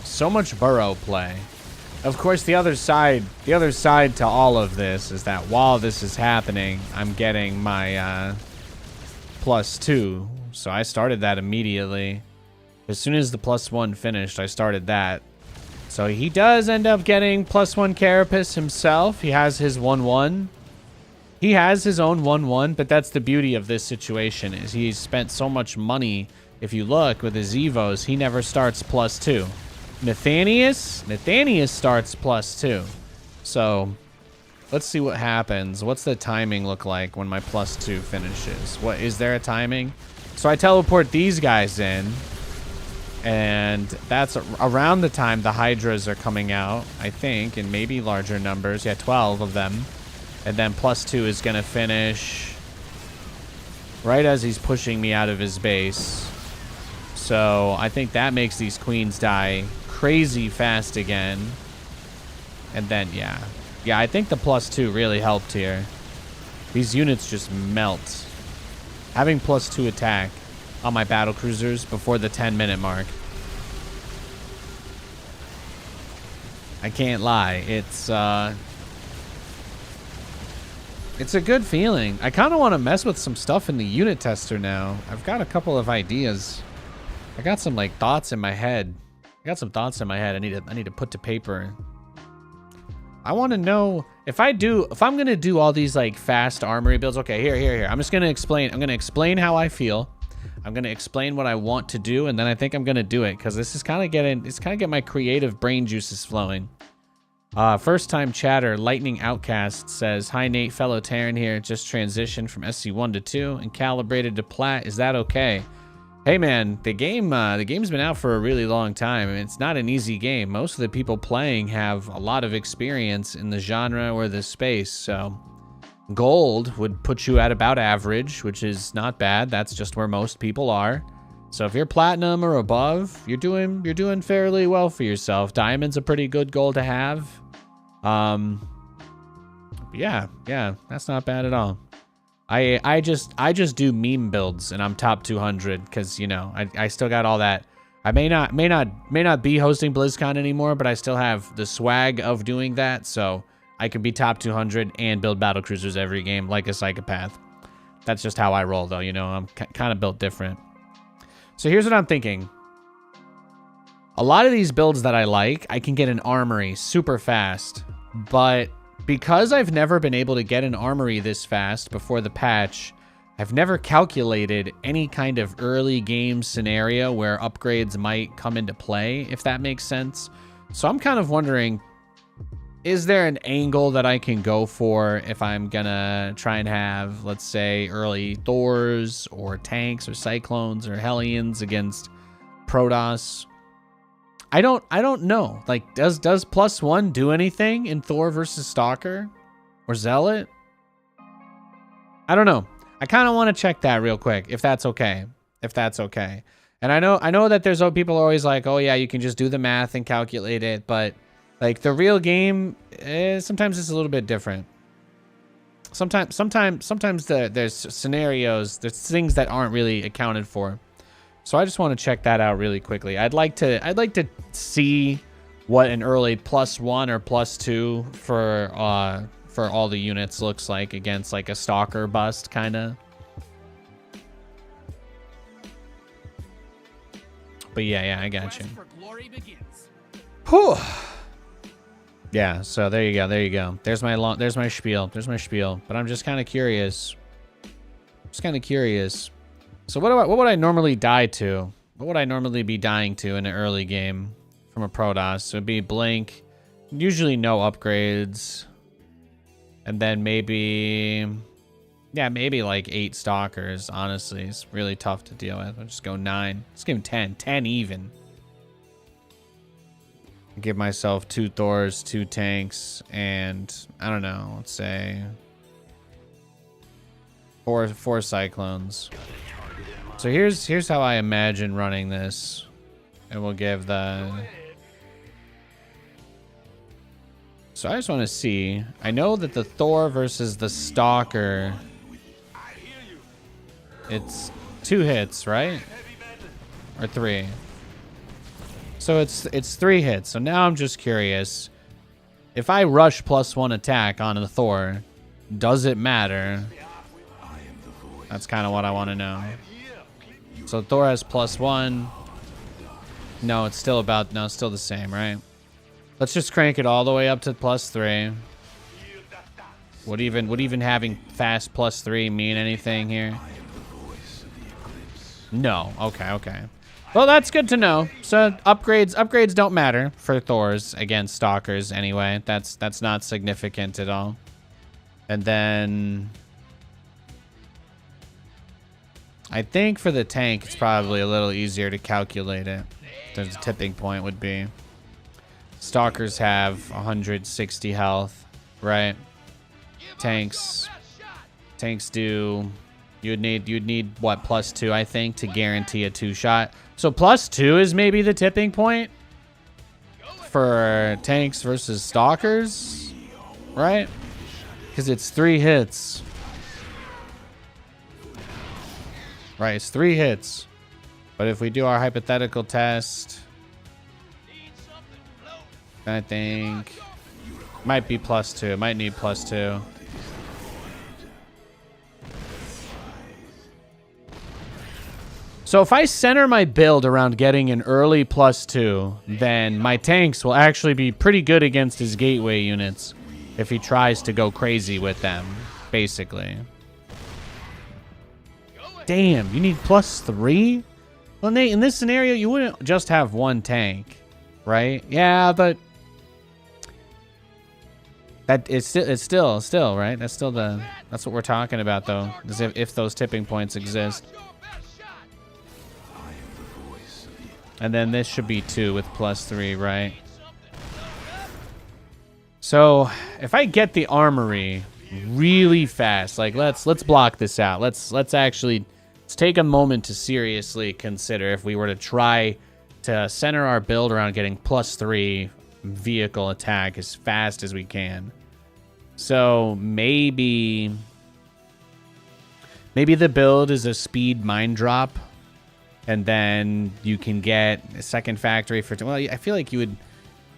So much Burrow play. Of course, the other side to all of this is that while this is happening, I'm getting my +2. So I started that immediately. As soon as the +1 finished, I started that. So he does end up getting +1 carapace himself. He has his 1/1. He has his own 1/1, but that's the beauty of this situation is he's spent so much money. If you look with his Evos, he never starts +2. Nathanias starts +2. So let's see what happens. What's the timing look like when my +2 finishes? What is there a timing? So I teleport these guys in, and that's around the time the Hydras are coming out, I think, in maybe larger numbers. Yeah, 12 of them. And then +2 is gonna finish right as he's pushing me out of his base. So I think that makes these queens die crazy fast again. And then, yeah, I think the +2 really helped here. These units just melt. Having +2 attack on my battle cruisers before the 10-minute mark. I can't lie. It's a good feeling. I kind of want to mess with some stuff in the unit tester now. I've got a couple of ideas. I got some like thoughts in my head. I need to put to paper. I want to know if I'm gonna do all these like fast armory builds. Okay, here. I'm just gonna explain. I'm gonna explain how I feel. I'm gonna explain what I want to do, and then I think I'm gonna do it because this is kind of getting my creative brain juices flowing. First time chatter, Lightning Outcast says, "Hi Nate, fellow Terran here. Just transitioned from SC1 to 2 and calibrated to plat. Is that okay?" Hey man, the game's been out for a really long time. It's not an easy game. Most of the people playing have a lot of experience in the genre or the space, so gold would put you at about average, which is not bad. That's just where most people are. So if you're platinum or above, you're doing fairly well for yourself. Diamond's a pretty good goal to have. Yeah, that's not bad at all. I just do meme builds and I'm top 200 because, you know, I still got all that. I may not be hosting BlizzCon anymore, but I still have the swag of doing that, so I could be top 200 and build battle cruisers every game like a psychopath. That's just how I roll, though. You know, I'm kind of built different. So here's what I'm thinking. A lot of these builds that I like, I can get an armory super fast, but because I've never been able to get an armory this fast before the patch, I've never calculated any kind of early game scenario where upgrades might come into play, if that makes sense. So I'm kind of wondering, is there an angle that I can go for if I'm gonna try and have, let's say, early Thors or tanks or Cyclones or Hellions against Protoss? I don't know. Like, does +1 do anything in Thor versus Stalker or Zealot? I don't know. I kind of want to check that real quick, if that's okay. And I know that there's people are always like, oh yeah, you can just do the math and calculate it, but like the real game, sometimes it's a little bit different. Sometimes there's scenarios, there's things that aren't really accounted for. So I just want to check that out really quickly. I'd like to see what an early +1 or +2 for all the units looks like against like a Stalker bust kind of. But yeah, I got you. Whew. Yeah, so there you go. There's my spiel. But I'm just kind of curious. So what would I normally die to? What would I normally be dying to in an early game from a Protoss? It would be Blink, usually no upgrades, and then maybe like 8 Stalkers. Honestly, it's really tough to deal with. I'll just go 9. Let's give him 10 even. Give myself 2 Thors, 2 tanks, and I don't know, let's say 4 Cyclones. So here's how I imagine running this, and we'll give the. So I just want to see. I know that the Thor versus the Stalker, it's 2 hits, right? Or 3. So it's 3 hits. So now I'm just curious. If I rush +1 attack on the Thor, does it matter? That's kind of what I want to know. So Thor has +1. No, it's still about, no, it's still the same, right? Let's just crank it all the way up to +3. Would even having fast +3 mean anything here? No. Okay. Well, that's good to know. So upgrades don't matter for Thors against Stalkers anyway. That's not significant at all. And then I think for the tank, it's probably a little easier to calculate it. The tipping point would be. Stalkers have 160 health, right? Tanks do. You'd need what, +2, I think, to guarantee a 2-shot. So +2 is maybe the tipping point for tanks versus Stalkers, right? Because it's 3 hits. Right, it's 3 hits. But if we do our hypothetical test, I think it might be +2. It might need +2. So if I center my build around getting an early +2, then my tanks will actually be pretty good against his gateway units if he tries to go crazy with them, basically. Damn, you need +3? Well, Nate, in this scenario, you wouldn't just have 1 tank, right? Yeah, but it's still right. That's what we're talking about, though. Is if those tipping points exist. And then this should be 2 with +3, right? So if I get the armory really fast, like let's block this out. Let's take a moment to seriously consider if we were to try to center our build around getting +3 vehicle attack as fast as we can. So maybe the build is a speed mine drop. And then you can get a second factory for... Well, I feel like you would...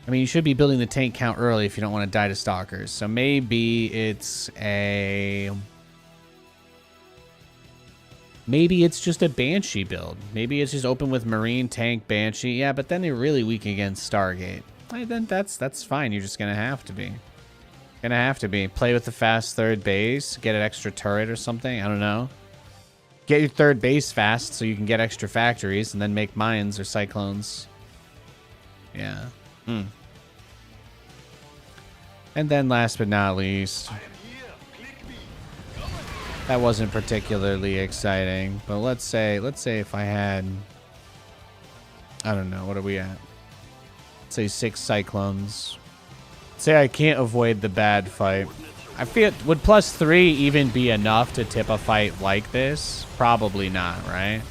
I mean, you should be building the tank count early if you don't want to die to Stalkers. So maybe it's a... Maybe it's just a Banshee build. Maybe it's just open with Marine, Tank, Banshee. Yeah, but then they're really weak against Stargate. Then that's fine. You're just going to have to be. Play with the fast third base. Get an extra turret or something. I don't know. Get your third base fast so you can get extra factories and then make mines or cyclones. Yeah. And then last but not least, that wasn't particularly exciting, but let's say if I had, I don't know, what are we at? Let's say 6 cyclones. Say I can't avoid the bad fight. I feel, would +3 even be enough to tip a fight like this? Probably not, right?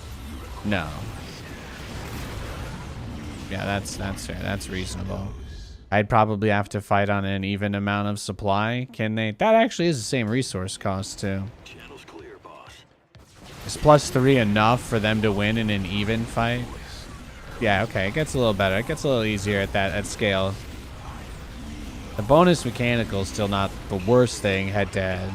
No. Yeah, that's fair. That's reasonable. I'd probably have to fight on an even amount of supply. Can they? That actually is the same resource cost, too. Channel's clear, boss. Is +3 enough for them to win in an even fight? Yeah, okay. It gets a little better. It gets a little easier at scale. The bonus mechanical is still not the worst thing head-to-head.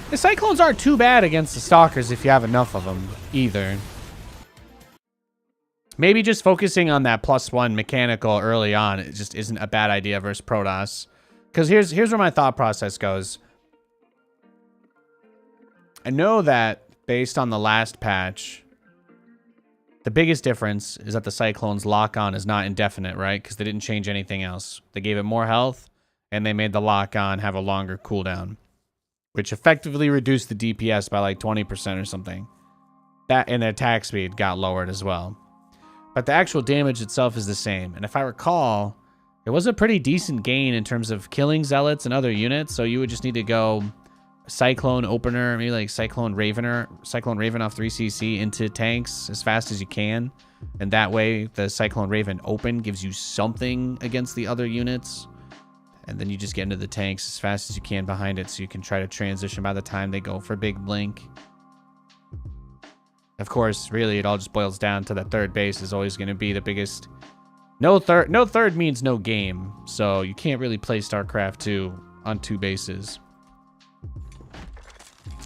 The Cyclones aren't too bad against the Stalkers if you have enough of them, either. Maybe just focusing on that +1 mechanical early on, it just isn't a bad idea versus Protoss. Because here's where my thought process goes. I know that based on the last patch, the biggest difference is that the Cyclone's lock-on is not indefinite, right? Because they didn't change anything else. They gave it more health, and they made the lock-on have a longer cooldown, which effectively reduced the DPS by like 20% or something. That and the attack speed got lowered as well. But the actual damage itself is the same. And if I recall, it was a pretty decent gain in terms of killing zealots and other units. So you would just need to go Cyclone Opener, maybe like Cyclone Raven off 3cc into tanks as fast as you can. And that way, the Cyclone Raven open gives you something against the other units. And then you just get into the tanks as fast as you can behind it so you can try to transition by the time they go for big blink. Of course, really, it all just boils down to that third base is always going to be the biggest. No third means no game, so you can't really play StarCraft 2 on 2 bases.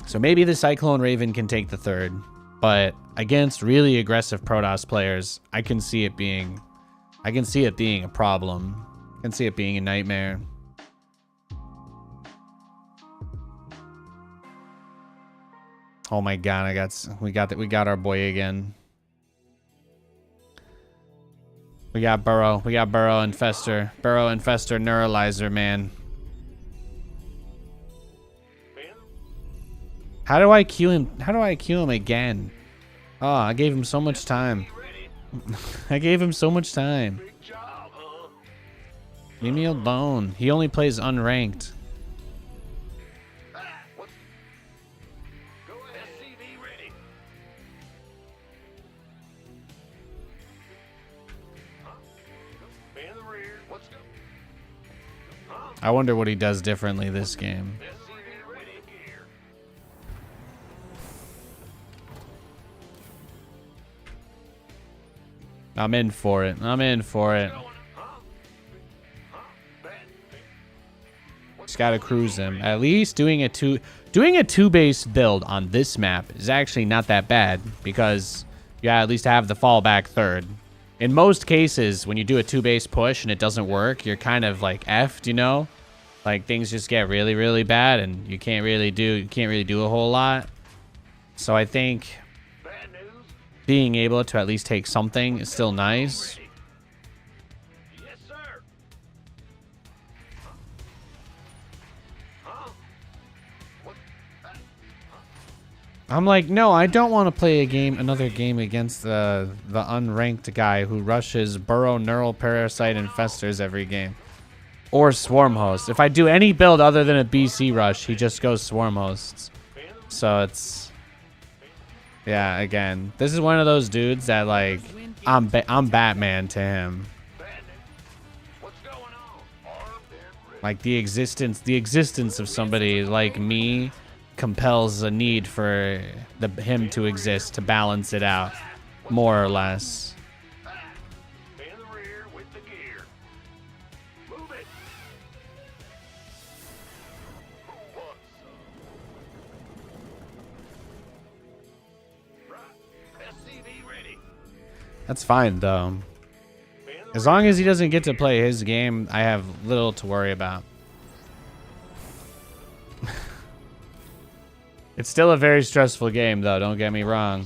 So maybe the Cyclone Raven can take the third, but against really aggressive Protoss players, I can see it being a problem. I can see it being a nightmare. Oh my god, we got our boy again. We got Burrow Infester. Burrow Infester Neuralizer, man. How do I queue him again? Oh, I gave him so much time. I gave him so much time. Leave me alone. He only plays unranked. I wonder what he does differently this game. I'm in for it. I'm in for it. Just gotta cruise him. At least doing a two base build on this map is actually not that bad because you at least have the fallback third. In most cases, when you do a 2-base push and it doesn't work, you're kind of like effed, you know? Like things just get really, really bad and you can't really do a whole lot. So I think being able to at least take something is still nice. Yes, sir. I'm like, no, I don't want to play another game against the unranked guy who rushes Burrow Neural Parasite Infestors every game. Or Swarm Host. If I do any build other than a BC rush, he just goes Swarm Hosts. So it's... Yeah, again, this is one of those dudes that, like, I'm Batman to him. Like, the existence of somebody like me compels a need for him to exist to balance it out, more or less. That's fine, though. As long as he doesn't get to play his game, I have little to worry about. It's still a very stressful game, though. Don't get me wrong.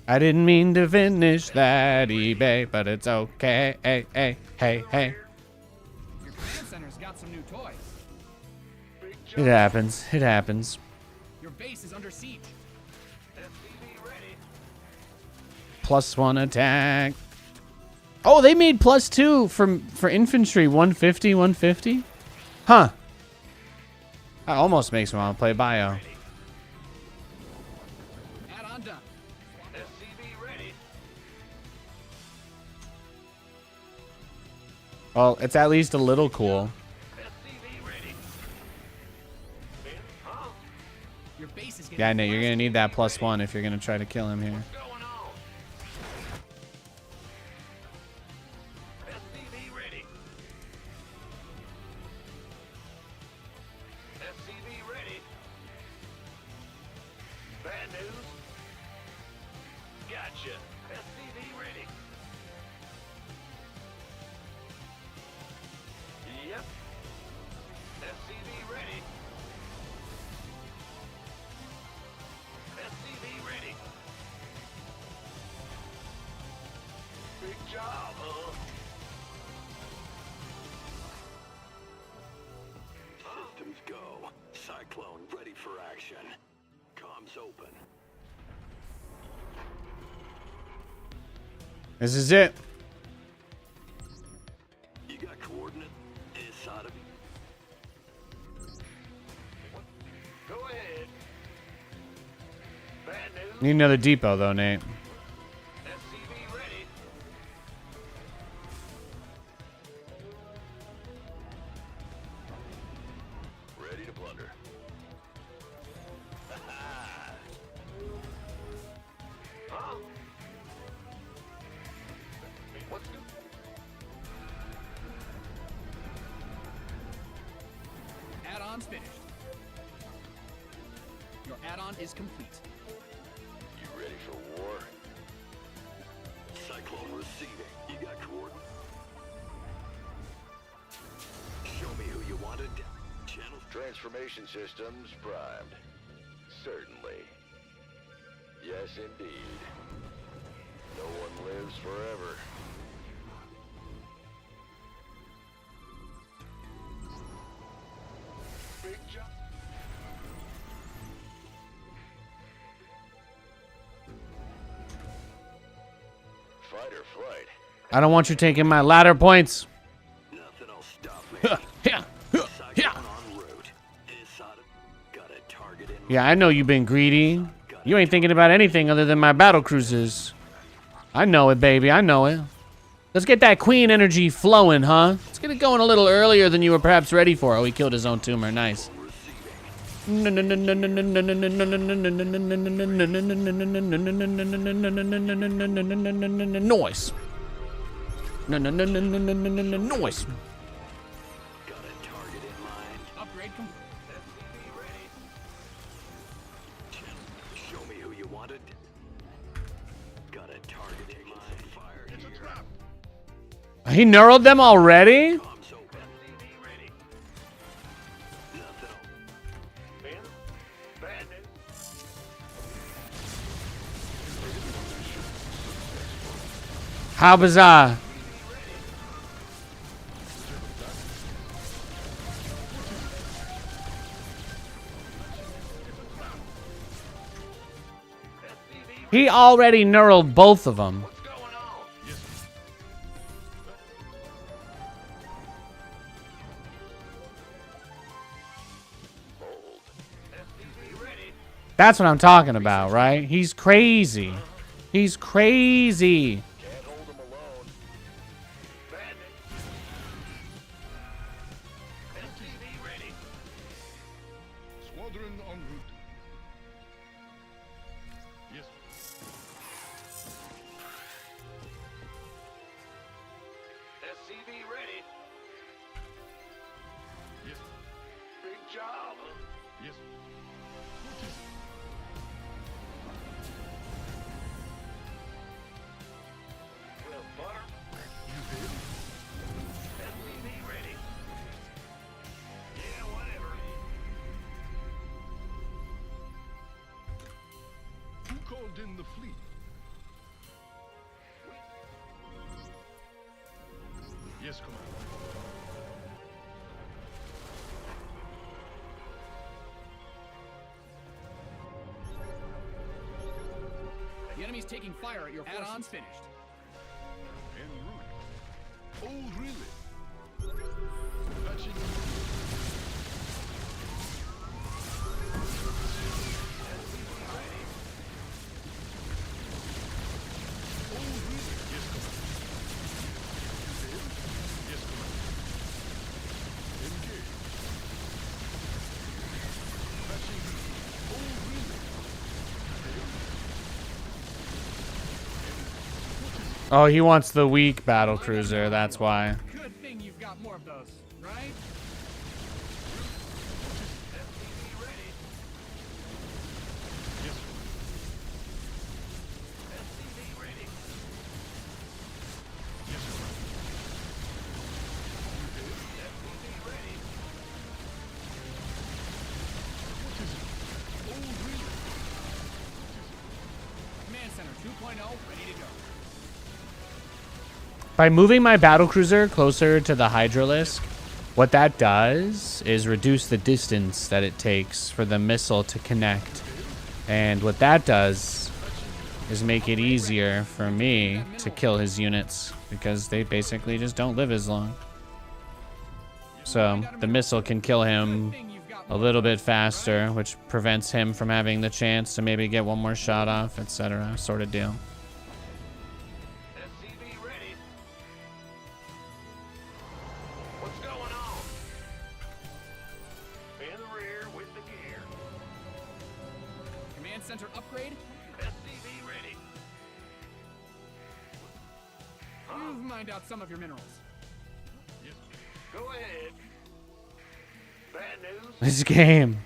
I didn't mean to finish that eBay, but it's okay. Hey, hey, hey, hey. Your command center's got some new toys. It happens. It happens. Your base is under siege. +1 attack. Oh, they made +2 for infantry. 150, 150. Huh. That almost makes me want to play bio. Add-on done. Well, it's at least a little cool. Your base is getting Yeah, Nate, you're gonna need that +1 if you're gonna try to kill him here. Systems go. Cyclone ready for action. Comms open. This is it. You got coordinates inside of you. Go ahead. Bad news. Need another depot, though, Nate. SCV ready. Ready to plunder. Huh? What's new? Add-on's finished. Your add-on is complete. You ready for war? Cyclone receiving. You got coordinates? Show me who you wanted. Channel transformation systems primed. Certainly. Yes, indeed. No one lives forever. Big jump. Fight or flight. I don't want you taking my ladder points. Nothing will stop me. Yeah. Cyclone en route. Inside of got a target in Yeah, I know you've been greedy. You ain't thinking about anything other than my battle cruisers. I know it, baby. I know it. Let's get that queen energy flowing, huh? Let's get it going a little earlier than you were perhaps ready for. Oh, he killed his own tumor. Nice. Noise. Noise. got a target in mind. Upgrade complete. SCV ready. Show me who you wanted. Got a target in mind. Fire here. It's a trap. He knurled them already? Comms open. SCV ready. Nothing. Ben? Bad news. How bizarre. He already knurled both of them. What's going on? Hold. SCV ready. That's what I'm talking about, right? He's crazy. He's crazy. Can't hold him alone. Bad news. SCV ready. Squadron en route. Yes. SCV ready. Yes. Big job. Yes. What is it? Well, butter. You there? SCV ready. Yeah, whatever. Who called in the fleet? Yes, Commander. The enemy's taking fire at your forces. Add-on's finished. En route. Oh, really? Patching. Oh, really? Yes, Commander. You there? Yes, Commander. Engage. Patching. Oh, really? Oh, he wants the weak battle cruiser. That's why. Good thing you've got more of those, right? SCV ready. Yes, SCV ready. yes, Commander. You there? SCV ready. What is it? Oh, really? Command Center 2.0 ready to go. By moving my battlecruiser closer to the Hydralisk, what that does is reduce the distance that it takes for the missile to connect. And what that does is make it easier for me to kill his units because they basically just don't live as long. So the missile can kill him a little bit faster, which prevents him from having the chance to maybe get one more shot off, etc. sort of deal. SCV ready. What's going on? In the rear with the gear. Command center upgrade. SCV ready. You've mined out some of your minerals. Go ahead. Bad news. This game.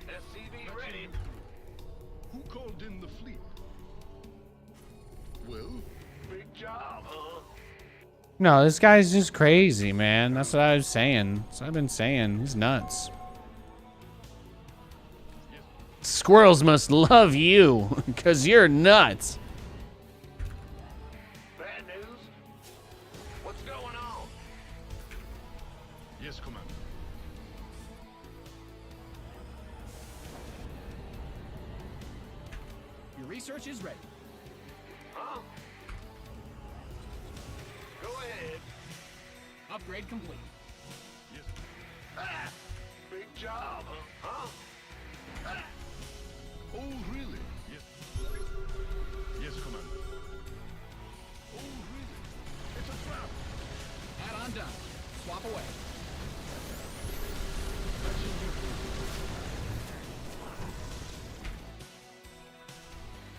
SCV ready. Who called in the fleet? Well, Big job, huh? No, this guy's just crazy, man. That's what I was saying. That's what I've been saying. He's nuts. Squirrels must love you because you're nuts. Bad news. What's going on? yes, Commander. Your research is ready. Huh? Go ahead. Upgrade complete. Yes. Ah, big job, huh? Ah, Oh, really? Yes. Yes, Commander. Oh, really? It's a trap. Add-on done. Swap away.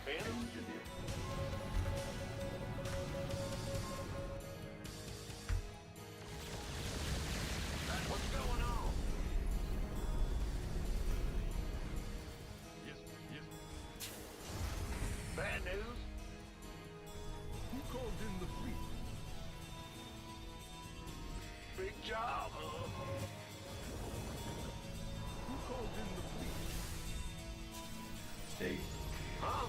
engineer. What's going on? Yes, yes. Bad news. Who called in the fleet? Big job, huh? Who called in the fleet? State Huh?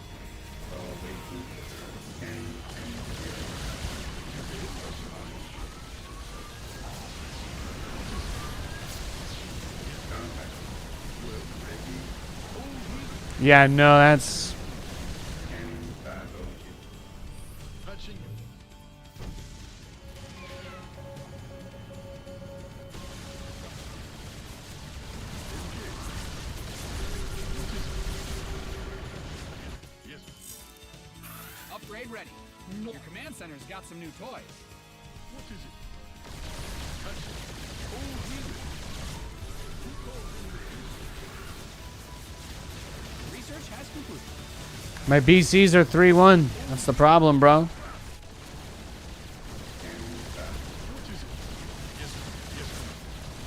Yeah, no, that's... Patching you. Yes. Upgrade ready. Your command center's got some new toys. What is it? Patching. Oh, really? Who called in the fleet? Research has concluded. My BCs are 3-1. That's the problem, bro. What is it? Yes, yes.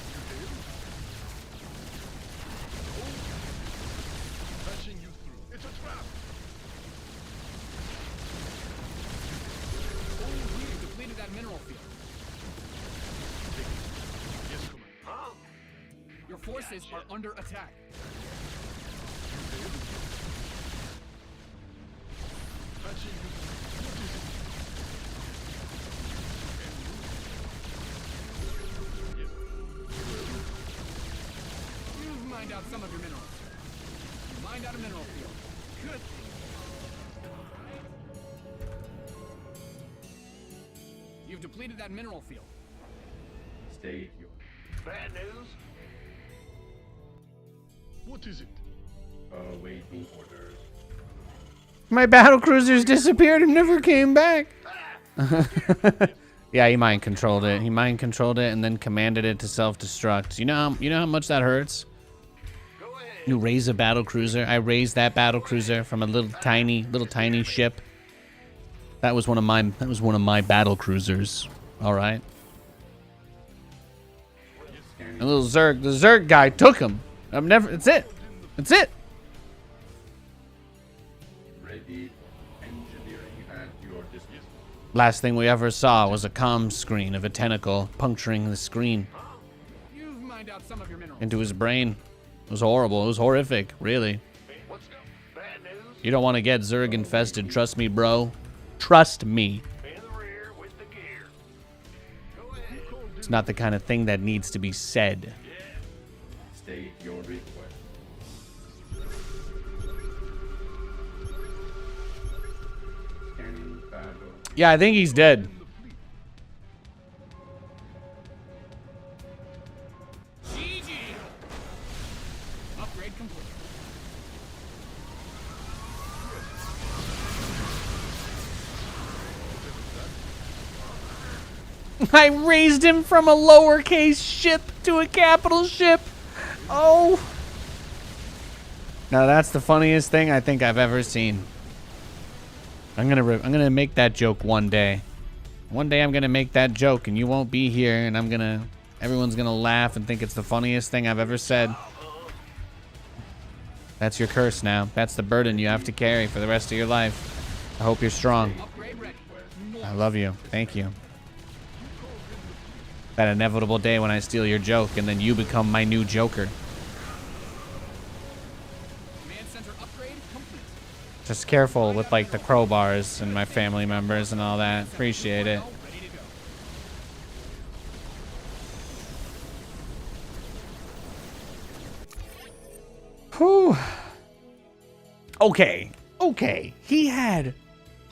You did? Oh, patching you through. It's a trap. Oh, we depleted that mineral field. Yes, Commander. Huh? Your forces are under attack. Patching you through. What is it? Yes. You've mined out some of your minerals. You mined out a mineral field. Good. You've depleted that mineral field. State your Bad news. What is it? awaiting orders. My battle cruisers disappeared and never came back. Yeah, he mind controlled it. He mind controlled it and then commanded it to self-destruct. You know how much that hurts? Go ahead. You raise a battle cruiser. I raised that battle cruiser from a little tiny ship. That was one of my battle cruisers. All right. And little Zerg, the Zerg guy took him. That's it. That's it. Ready for engineering at your disposal. Last thing we ever saw was a comm screen of a tentacle puncturing the screen You've mined out some of your minerals. into his brain. It was horrible. It was horrific, really. What's go? Bad news. You don't want to get Zerg infested. Trust me, bro. Trust me. In the rear with the gear. Go ahead. It's not the kind of thing that needs to be said. State your request. Yeah, I think he's dead. GG. Upgrade complete. I raised him from a lowercase ship to a capital ship. Oh. Now that's the funniest thing I think I've ever seen. I'm gonna make that joke one day. One day I'm gonna make that joke and you won't be here and everyone's gonna laugh and think it's the funniest thing I've ever said. That's your curse now. That's the burden you have to carry for the rest of your life. I hope you're strong. Upgrade ready. I love you. Thank you. That inevitable day when I steal your joke and then you become my new Joker. Command center upgrade complete. Just careful with like the crowbars and my family members and all that. Appreciate it. Ready to go. Whew. Okay. He had...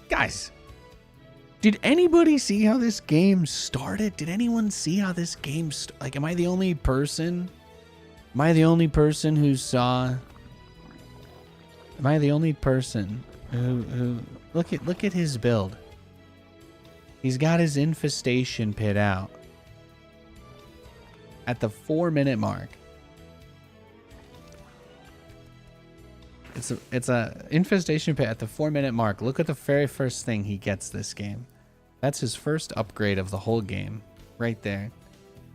Guys, did anybody see how this game started? Did anyone see how this game... Like, am I the only person? Am I the only person who saw... Am I the only person who... Look at his build. He's got his infestation pit out. At the 4-minute mark. It's a infestation pit at the 4-minute mark. Look at the very first thing he gets this game. That's his first upgrade of the whole game. Right there.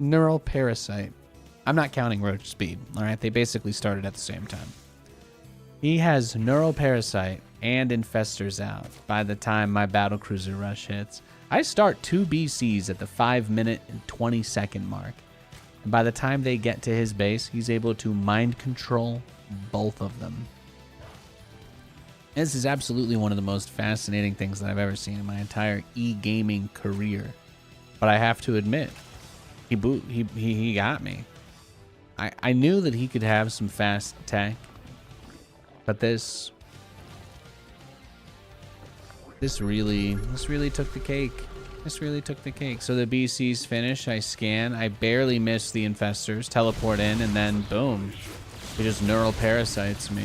Neural Parasite. I'm not counting Roach Speed. Alright, they basically started at the same time. He has Neural Parasite and Infestors out by the time my Battlecruiser Rush hits. I start 2 BCs at the 5-minute and 20-second mark. And by the time they get to his base, he's able to mind control both of them. This is absolutely one of the most fascinating things that I've ever seen in my entire e-gaming career. But I have to admit, he got me. I knew that he could have some fast tech, but this really took the cake. This really took the cake. So the BC's finish, I scan, I barely miss the infestors, teleport in, and then boom. He just neural parasites me.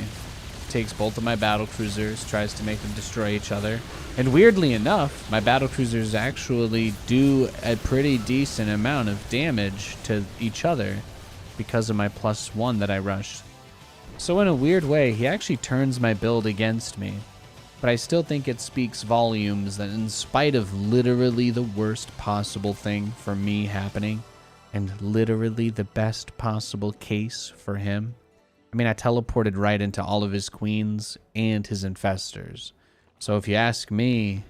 Takes both of my battlecruisers, tries to make them destroy each other. And weirdly enough, my battlecruisers actually do a pretty decent amount of damage to each other because of my +1 that I rushed. So in a weird way, he actually turns my build against me. But I still think it speaks volumes that in spite of literally the worst possible thing for me happening, and literally the best possible case for him, I mean, I teleported right into all of his queens and his infestors. So if you ask me,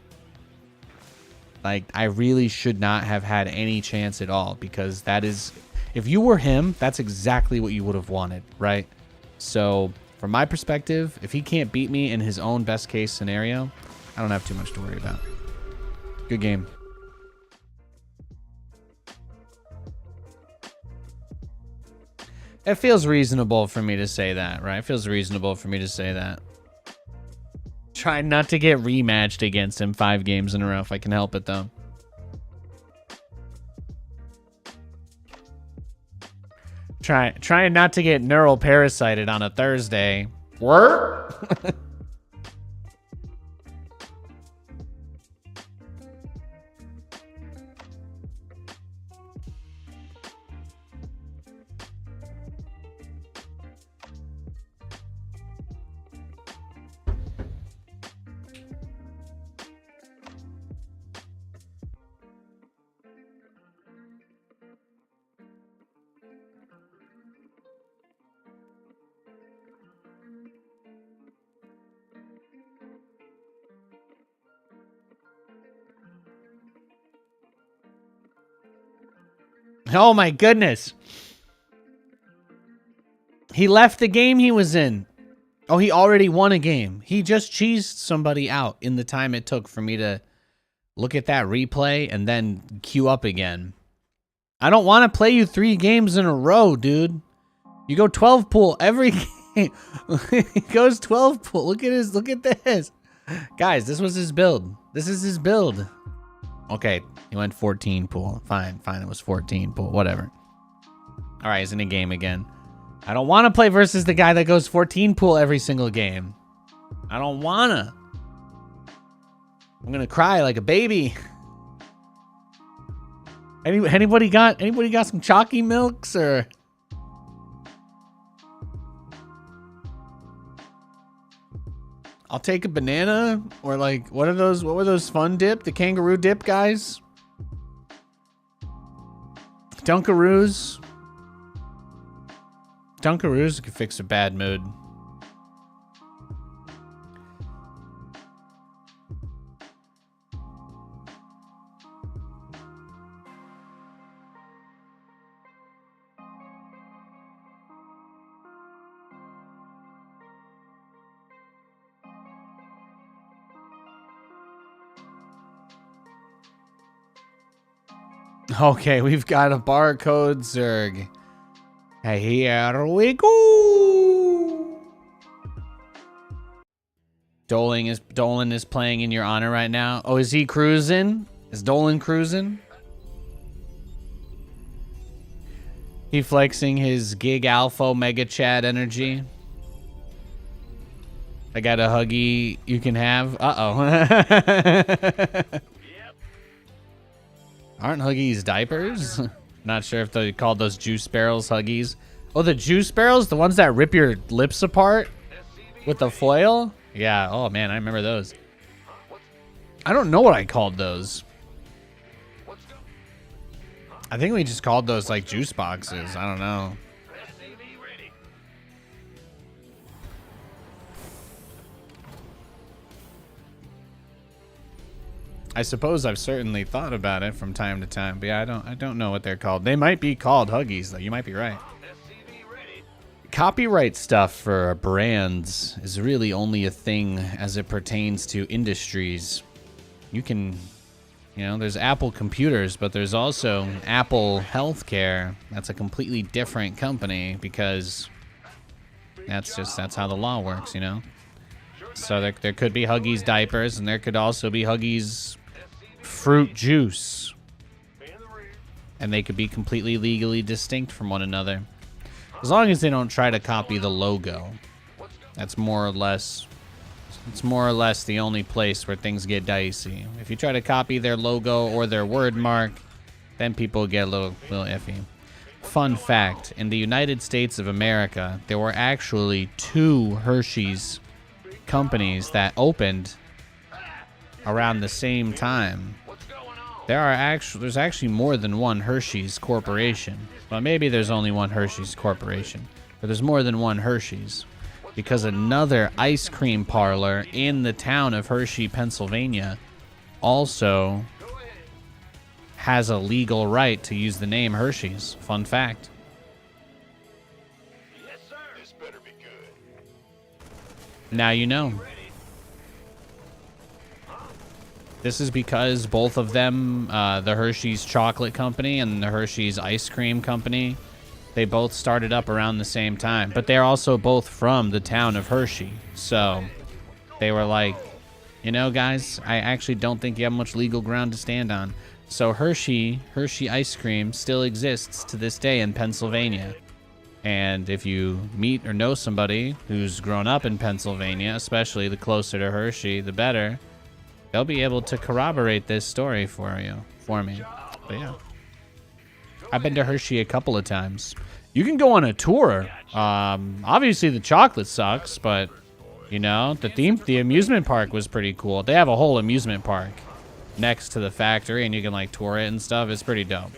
like, I really should not have had any chance at all, because that is, if you were him, that's exactly what you would have wanted, right? So from my perspective, if he can't beat me in his own best case scenario, I don't have too much to worry about. Good game. It feels reasonable for me to say that, right? It feels reasonable for me to say that. Try not to get rematched against him 5 games in a row if I can help it, though. Trying not to get neural parasited on a Thursday. What? Oh my goodness. He left the game he was in. Oh, he already won a game. He just cheesed somebody out in the time it took for me to look at that replay and then queue up again. I don't want to play you 3 games in a row, dude. You go 12 pool every game. He goes 12 pool. Look at this. Guys, this was his build. This is his build. Okay, he went 14 pool. Fine, it was 14 pool. Whatever. All right, he's in a game again. I don't want to play versus the guy that goes 14 pool every single game. I don't wanna. I'm gonna cry like a baby. Anybody got some chalky milks or? I'll take a banana or like what were those fun dip? The kangaroo dip guys? Dunkaroos. Dunkaroos could fix a bad mood. Okay, we've got a barcode Zerg. Here we go. Dolan is playing in your honor right now. Oh, is he cruising? Is Dolan cruising? He flexing his gig alpha mega chat energy. I got a huggy you can have. Uh-oh. Aren't Huggies diapers? Not sure if they called those juice barrels Huggies. Oh, the juice barrels? The ones that rip your lips apart with the foil? Yeah, oh man, I remember those. I don't know what I called those. I think we just called those like juice boxes. I don't know. I suppose I've certainly thought about it from time to time, but yeah, I don't know what they're called. They might be called Huggies, though. You might be right. Copyright stuff for brands is really only a thing as it pertains to industries. You can, there's Apple Computers, but there's also Apple Healthcare. That's a completely different company because that's how the law works, So there could be Huggies diapers, and there could also be Huggies fruit juice, and they could be completely legally distinct from one another as long as they don't try to copy the logo. That's more or less the only place where things get dicey. If you try to copy their logo or their word mark, then people get a little iffy. Fun fact, in the United States of America, there were actually 2 Hershey's companies that opened around the same time. There's actually more than one Hershey's corporation. Well, maybe there's only one Hershey's corporation, but there's more than one Hershey's because another ice cream parlor in the town of Hershey, Pennsylvania also has a legal right to use the name Hershey's. Fun fact. Yes, sir. This better be good. Now you know. This is because both of them, the Hershey's Chocolate Company and the Hershey's Ice Cream Company, they both started up around the same time. But they're also both from the town of Hershey. So they were like, guys, I actually don't think you have much legal ground to stand on. So Hershey Ice Cream still exists to this day in Pennsylvania. And if you meet or know somebody who's grown up in Pennsylvania, especially the closer to Hershey, the better, they'll be able to corroborate this story for me. But yeah, I've been to Hershey a couple of times. You can go on a tour. Obviously the chocolate sucks, but the amusement park was pretty cool. They have a whole amusement park next to the factory, and you can like tour it and stuff. It's pretty dope.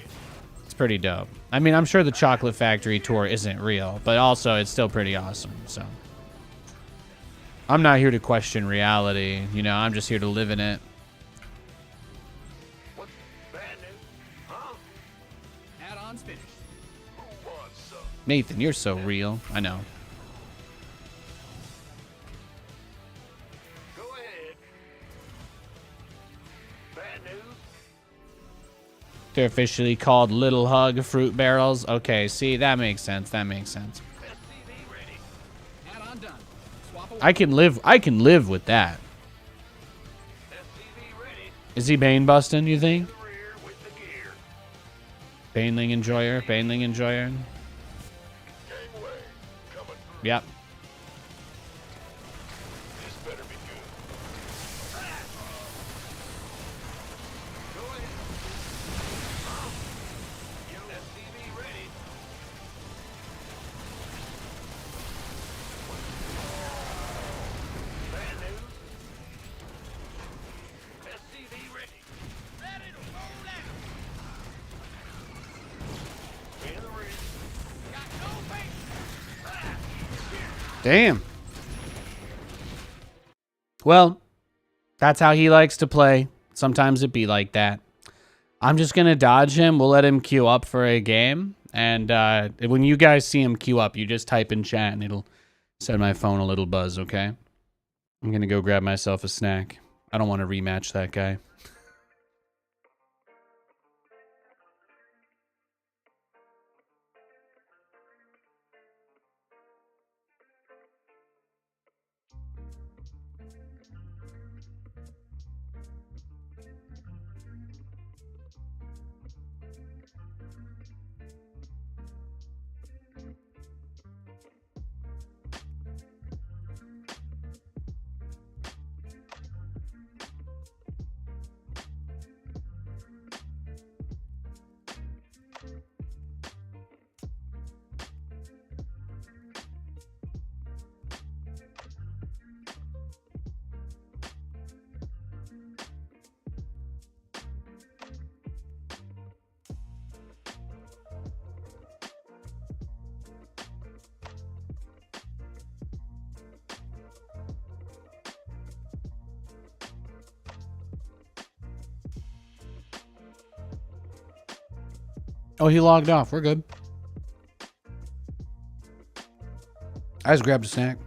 I mean, I'm sure the chocolate factory tour isn't real, but also it's still pretty awesome. So I'm not here to question reality. I'm just here to live in it. What's bad news? Huh? Add-ons finished. Who wants some? Nathan, you're so real. I know. Go ahead. Bad news? They're officially called Little Hug Fruit Barrels. Okay, see, that makes sense. SCV ready. Add-on done. Swap away. I can live with that. SCV ready. Is he Bane busting, you think? Rear with the gear. Baneling enjoyer, Baneling enjoyer. Gangway. Coming through. Yep. This better be good. Go ahead. SCV ready. Bad news. SCV ready. Ready to roll out. In the rear. Got no bait. Damn. Well, that's how he likes to play. Sometimes it be like that. I'm just going to dodge him. We'll let him queue up for a game. And when you guys see him queue up, you just type in chat and it'll send my phone a little buzz, okay? I'm going to go grab myself a snack. I don't want to rematch that guy. Oh, he logged off. We're good. I just grabbed a snack.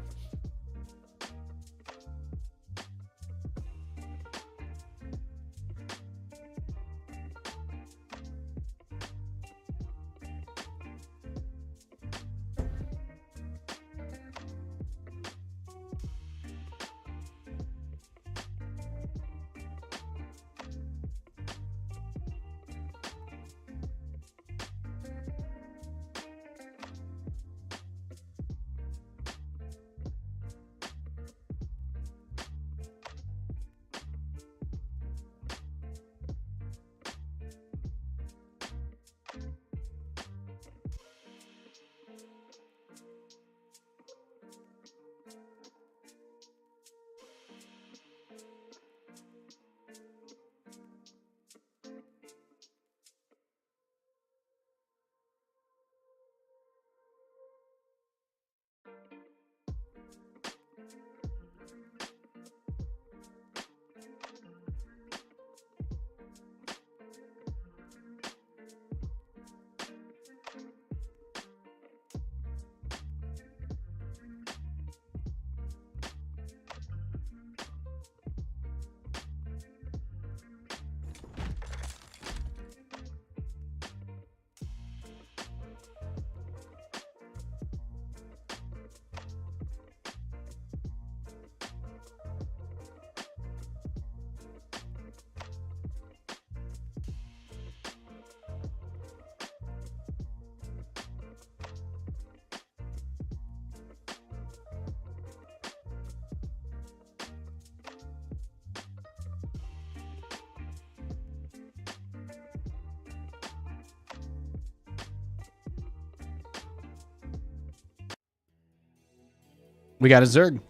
We got a Zerg.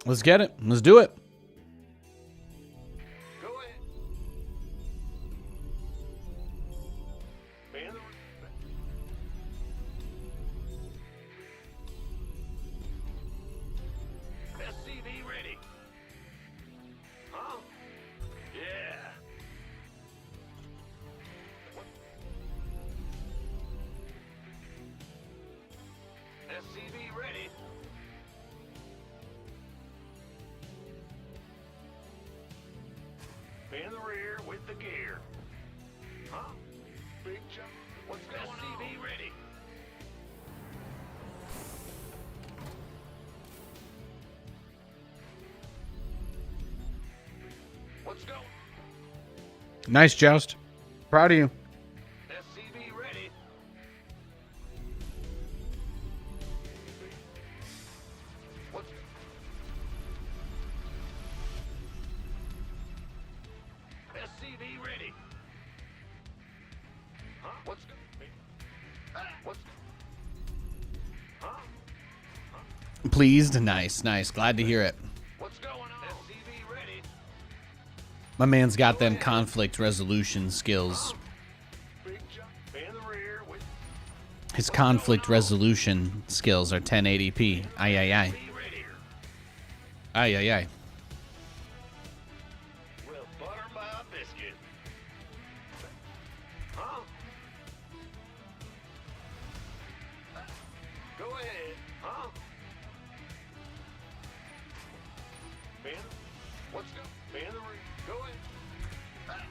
Let's get it. Let's do it. Go ahead. Man, SCV ready. Huh? Yeah. SCV ready. In the rear with the gear. Huh? Big jump. What's going on? SCV ready. What's going? Nice joust. Proud of you. SCV ready. What's SCV ready? Huh? What's huh? Pleased? Nice, nice. Glad to hear it. What's going on? SCV ready. My man's got them conflict resolution skills. Big jump in the rear with His conflict resolution skills are 1080p. Aye, aye, aye. SCV ready. Aye, aye, aye. Well, butter my biscuit. Huh? Go ahead. Huh? Ben? What's go? Ben the ring. Go ahead.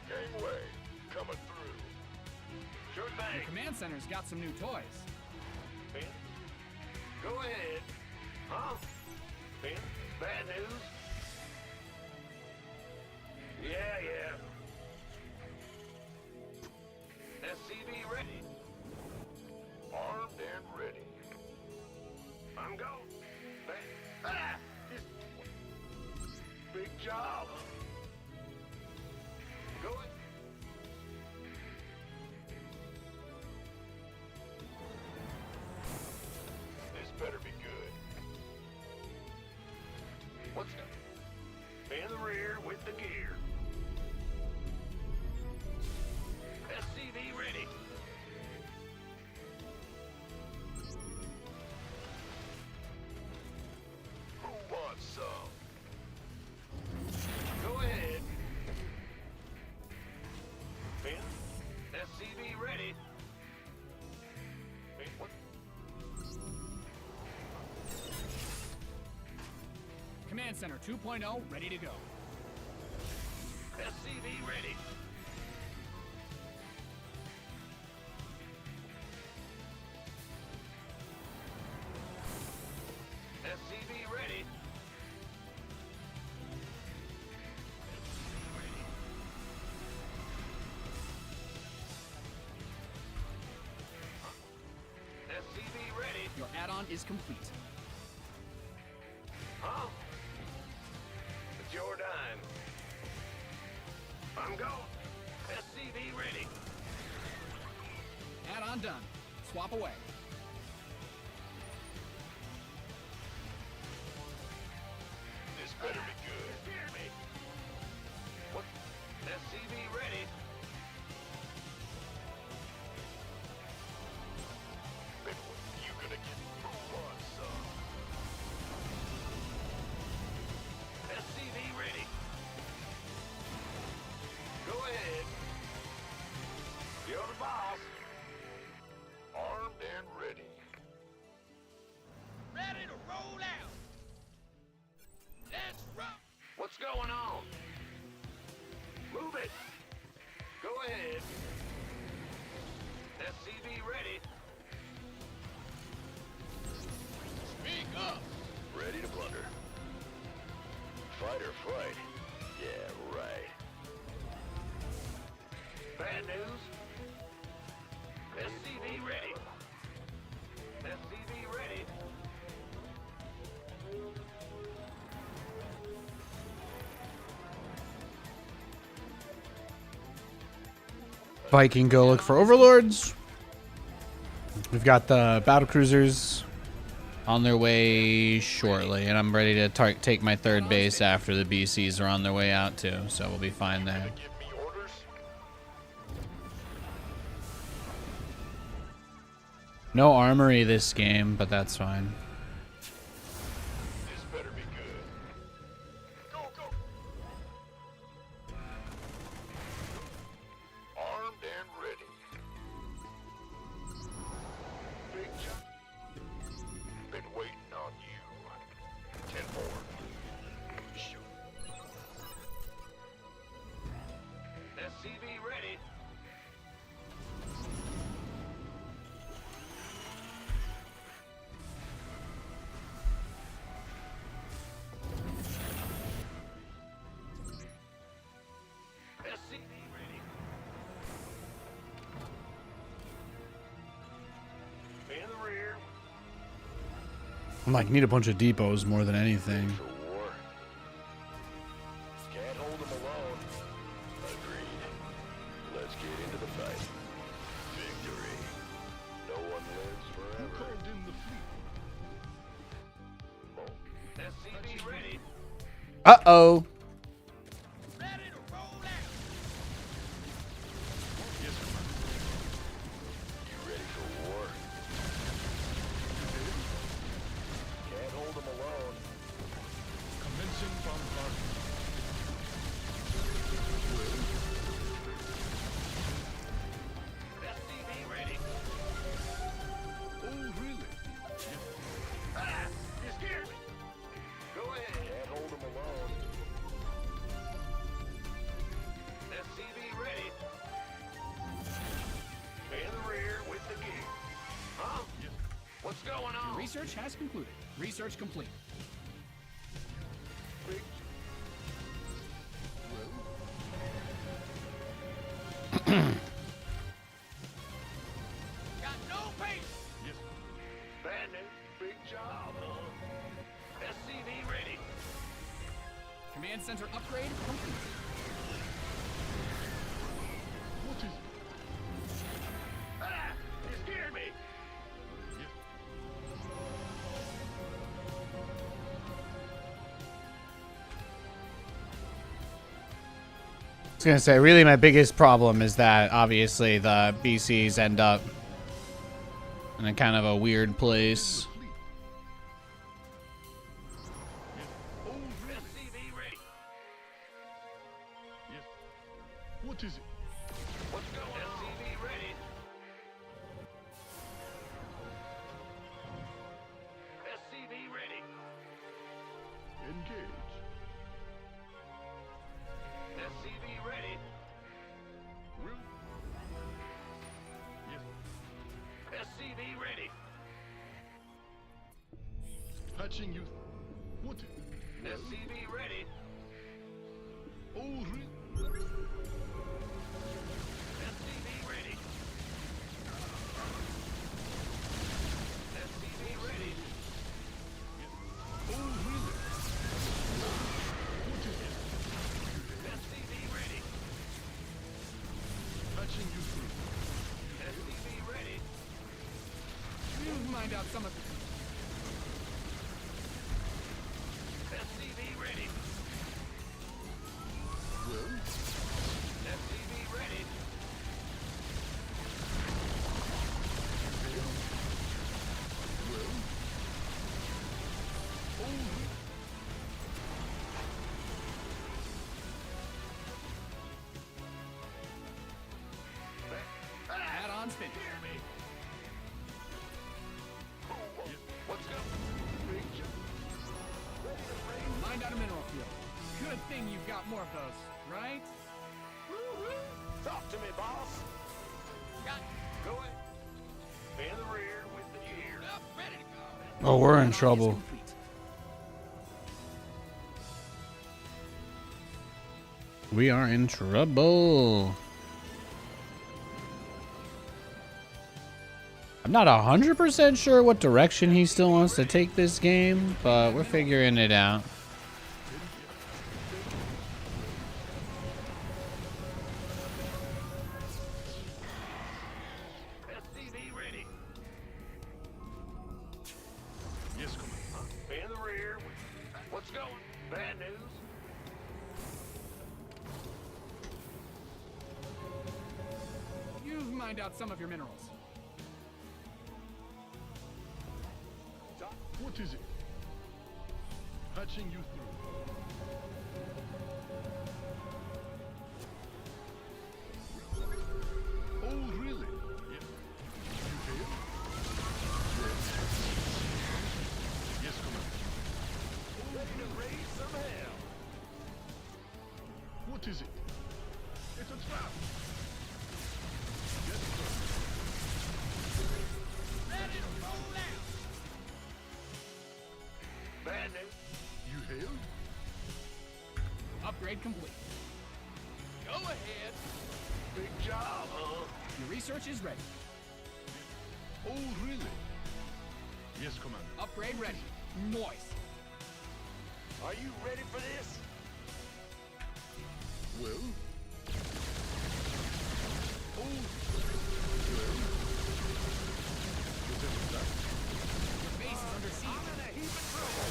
Gangway. Coming through. Sure The thing. command center's got some new toys. Ben? Go ahead. Huh? Ben? Bad news? Yeah. SCV ready. Armed and ready. I'm going. This big job. Go ahead. This better be good. What's that? In the rear with the gear. SCV ready. Who wants some? Go ahead. Ben? SCV ready. Ben, what? Command center 2.0 ready to go. SCV ready. SCV ready. SCV ready. Your add-on is complete. Huh? It's your dime. I'm going. SCV ready. Add-on done. Swap away. This better be good. Hear me. What? SCV ready. But you gonna get who wants some? SCV ready. Go ahead. You're the boss. Armed and ready. Ready to roll out. Let's rock. What's going on? Move it. Go ahead. SCV ready. Speak up. Ready to plunder. Fight or flight. Yeah, right. Bad news. SCV ready. SCV ready. Viking, go look for overlords. We've got the battle cruisers on their way shortly, and I'm ready to take my third base after the BCs are on their way out too, so we'll be fine there. Give me orders. No armory this game, but that's fine. This better be good. Go, go. Armed and ready. Big jump. Been waiting on you. 10 more. Shoot. SCV ready. I'm like, need a bunch of depots more than anything. For war. Can't hold them alone. Agreed. Let's get into the fight. Victory. No one lives Who forever. called in the fleet? SCV ready. Uh-oh. Ready to roll out. Yes, Commander. You ready for war? Can't hold them alone. Commencing bombardment. SCV ready. Oh, really? Ah! You scared me. Go ahead. Can't hold them alone. SCV ready. In the rear with the gear. Huh? Yes. What's going on? Research has concluded. Research complete. Big Got no pace. Yes. Bad news. Big job, huh? SCV ready. Command center upgrade complete. What is it? Ah! You scared me. Yes. I was gonna say, really my biggest problem is that obviously the BCs end up in a kind of a weird place. Fleet. Yes. Oh, really? SCV ready. Yes. What is it? What's going on? SCV ready. SCV ready. Engage. SCV ready. Will. Yes. SCV ready. Patching you. What? SCV ready. Oh, really? SCV ready. SCV ready. Oh, really? What is it? SCV ready. Patching you through. SCV ready. You mind out some of it. SCV ready. Well, SCV ready. well. Oh, really? Add-ons finished. What's going on? Big jump. Ready to rain. Mind out a mineral field. Good thing you've got more of those, right? Talk to me, boss. Got Go ahead. In the rear with the gear. Up, ready to go. Oh, we're in Add-on is trouble. complete. We are in trouble. I'm not 100% sure what direction he still wants to take this game, but we're figuring it out. SCV ready. Yes, Commander. In the rear. What's going? Bad news. You mind out some of your minerals. What is it? Patching you through. Oh, really? Yes. You fail? Yes. Yes, Commander. Ready to raise some hell. What is it? It's a trap. Yes, sir. Ready to roll out. Bad news. You hailed? Upgrade complete. Go ahead. Big job, huh? Your research is ready. Oh, really? Yes, Yes, Commander. Upgrade ready. Moist. Are you ready for this? Well? Oh, well? Whatever that. Your base is under siege. I'm in a heap of trouble.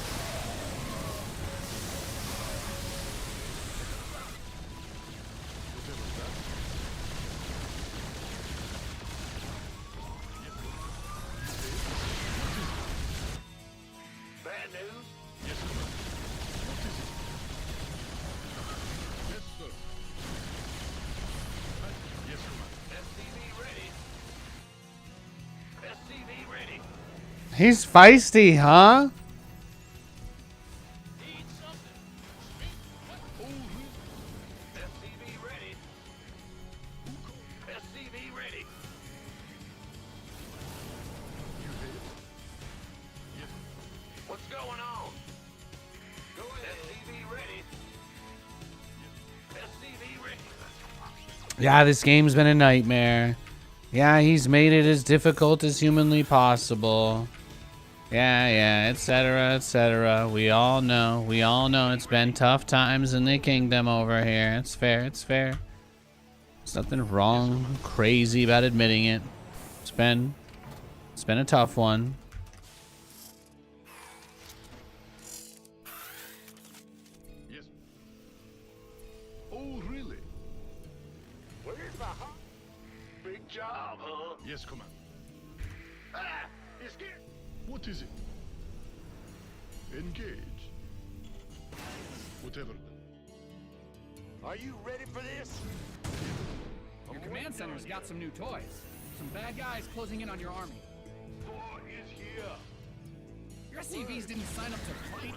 Whatever that. Bad news? Yes, Commander. What is it? Yes, sir. Yes, Commander. SCV ready. SCV ready. He's feisty, huh? Need something. SCV ready. SCV ready. You hear? Yes. What's going on? Go ahead. SCV ready. SCV ready. Yeah, this game's been a nightmare. Yeah, he's made it as difficult as humanly possible. Yeah, etc., etc. We all know it's been tough times in the kingdom over here. It's fair, it's fair. There's nothing wrong, crazy about admitting it. It's been a tough one. Yes. Oh, really? Where's the hot? Big job, huh? Yes, Commander. Ah! You scared? What is it? Engage. Whatever then. Are you ready for this? Your command center's got some new toys. Some bad guys closing in on your army. War is here. Your SCVs didn't sign up to fight.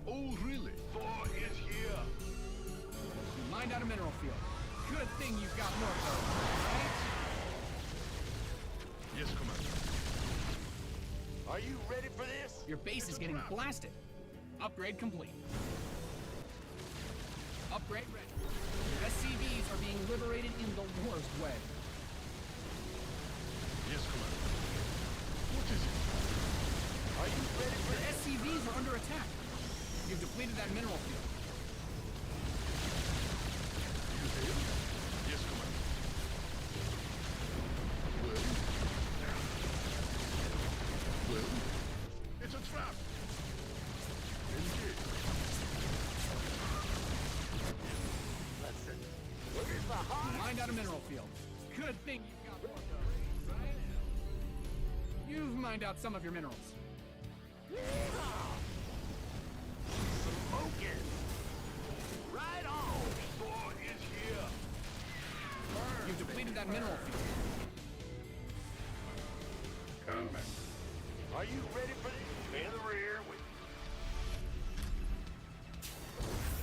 Oh, really? War is here. You mined out a mineral field. Good thing you've got more of those, right? Yes, Commander. Are you ready for this? Your base is getting blasted. Upgrade complete. Upgrade ready. Your SCVs are being liberated in the worst way. Yes, Commander. What is it? Are you ready for Your SCVs are under attack. You've depleted that mineral field. You hear? Yes, Commander. Well, it's a trap. Engage. Where's the hot? You mined out a mineral field. Good thing you've got more of those, right? You've mined out some of your minerals. Smoking. Right on. War is here. You've depleted that mineral field. Combat. Are you ready for this? In the rear with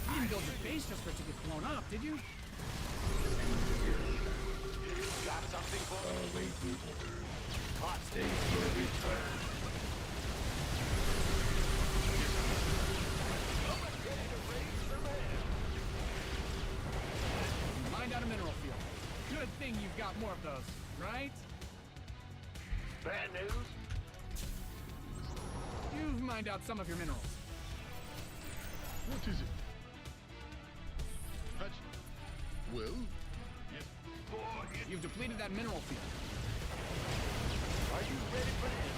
You didn't build your base just for it to get blown up, did you? got something for me. Await the order. Hot Take your return. You mined out a mineral field. Good thing you've got more of those, right? Bad news? You've mined out some of your minerals. What is it? Hatch. Well? Yes. War is... You've depleted that mineral field. Are you ready for this?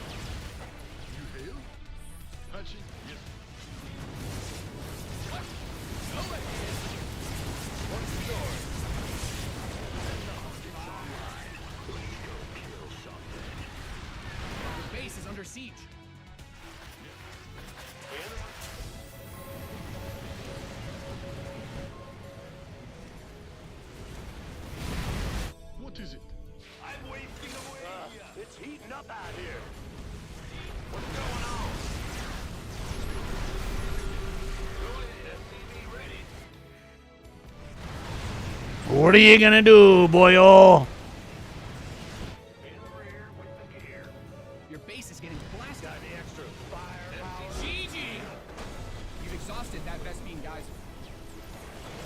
You hail? Hatching. Yes. What's yours? Your base is under siege. What is it? I'm wasting away. It's heating up out here. What's going on? Go ahead, SCV ready. What are you gonna do, boyo? In the rear with the gear. Your base is getting blasted. Got any extra firepower? GG! You've exhausted that Vespine geyser.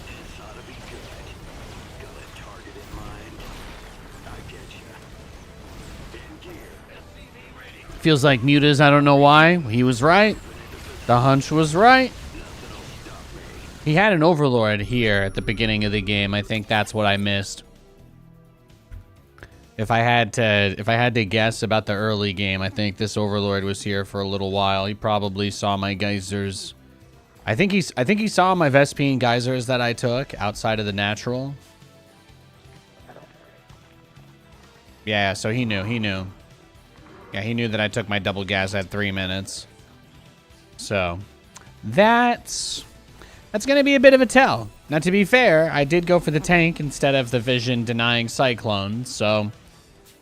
This ought to be good. Got a target in mind. I get ya. In gear. SCV ready. Feels like mutas, I don't know why. He was right. The hunch was right. He had an overlord here at the beginning of the game. I think that's what I missed. If I had to guess about the early game, I think this overlord was here for a little while. He probably saw my geysers. I think he saw my Vespine geysers that I took outside of the natural. Yeah, so he knew. Yeah, he knew that I took my double gas at 3 minutes. So, that's going to be a bit of a tell. Now, to be fair, I did go for the tank instead of the vision denying cyclone. So,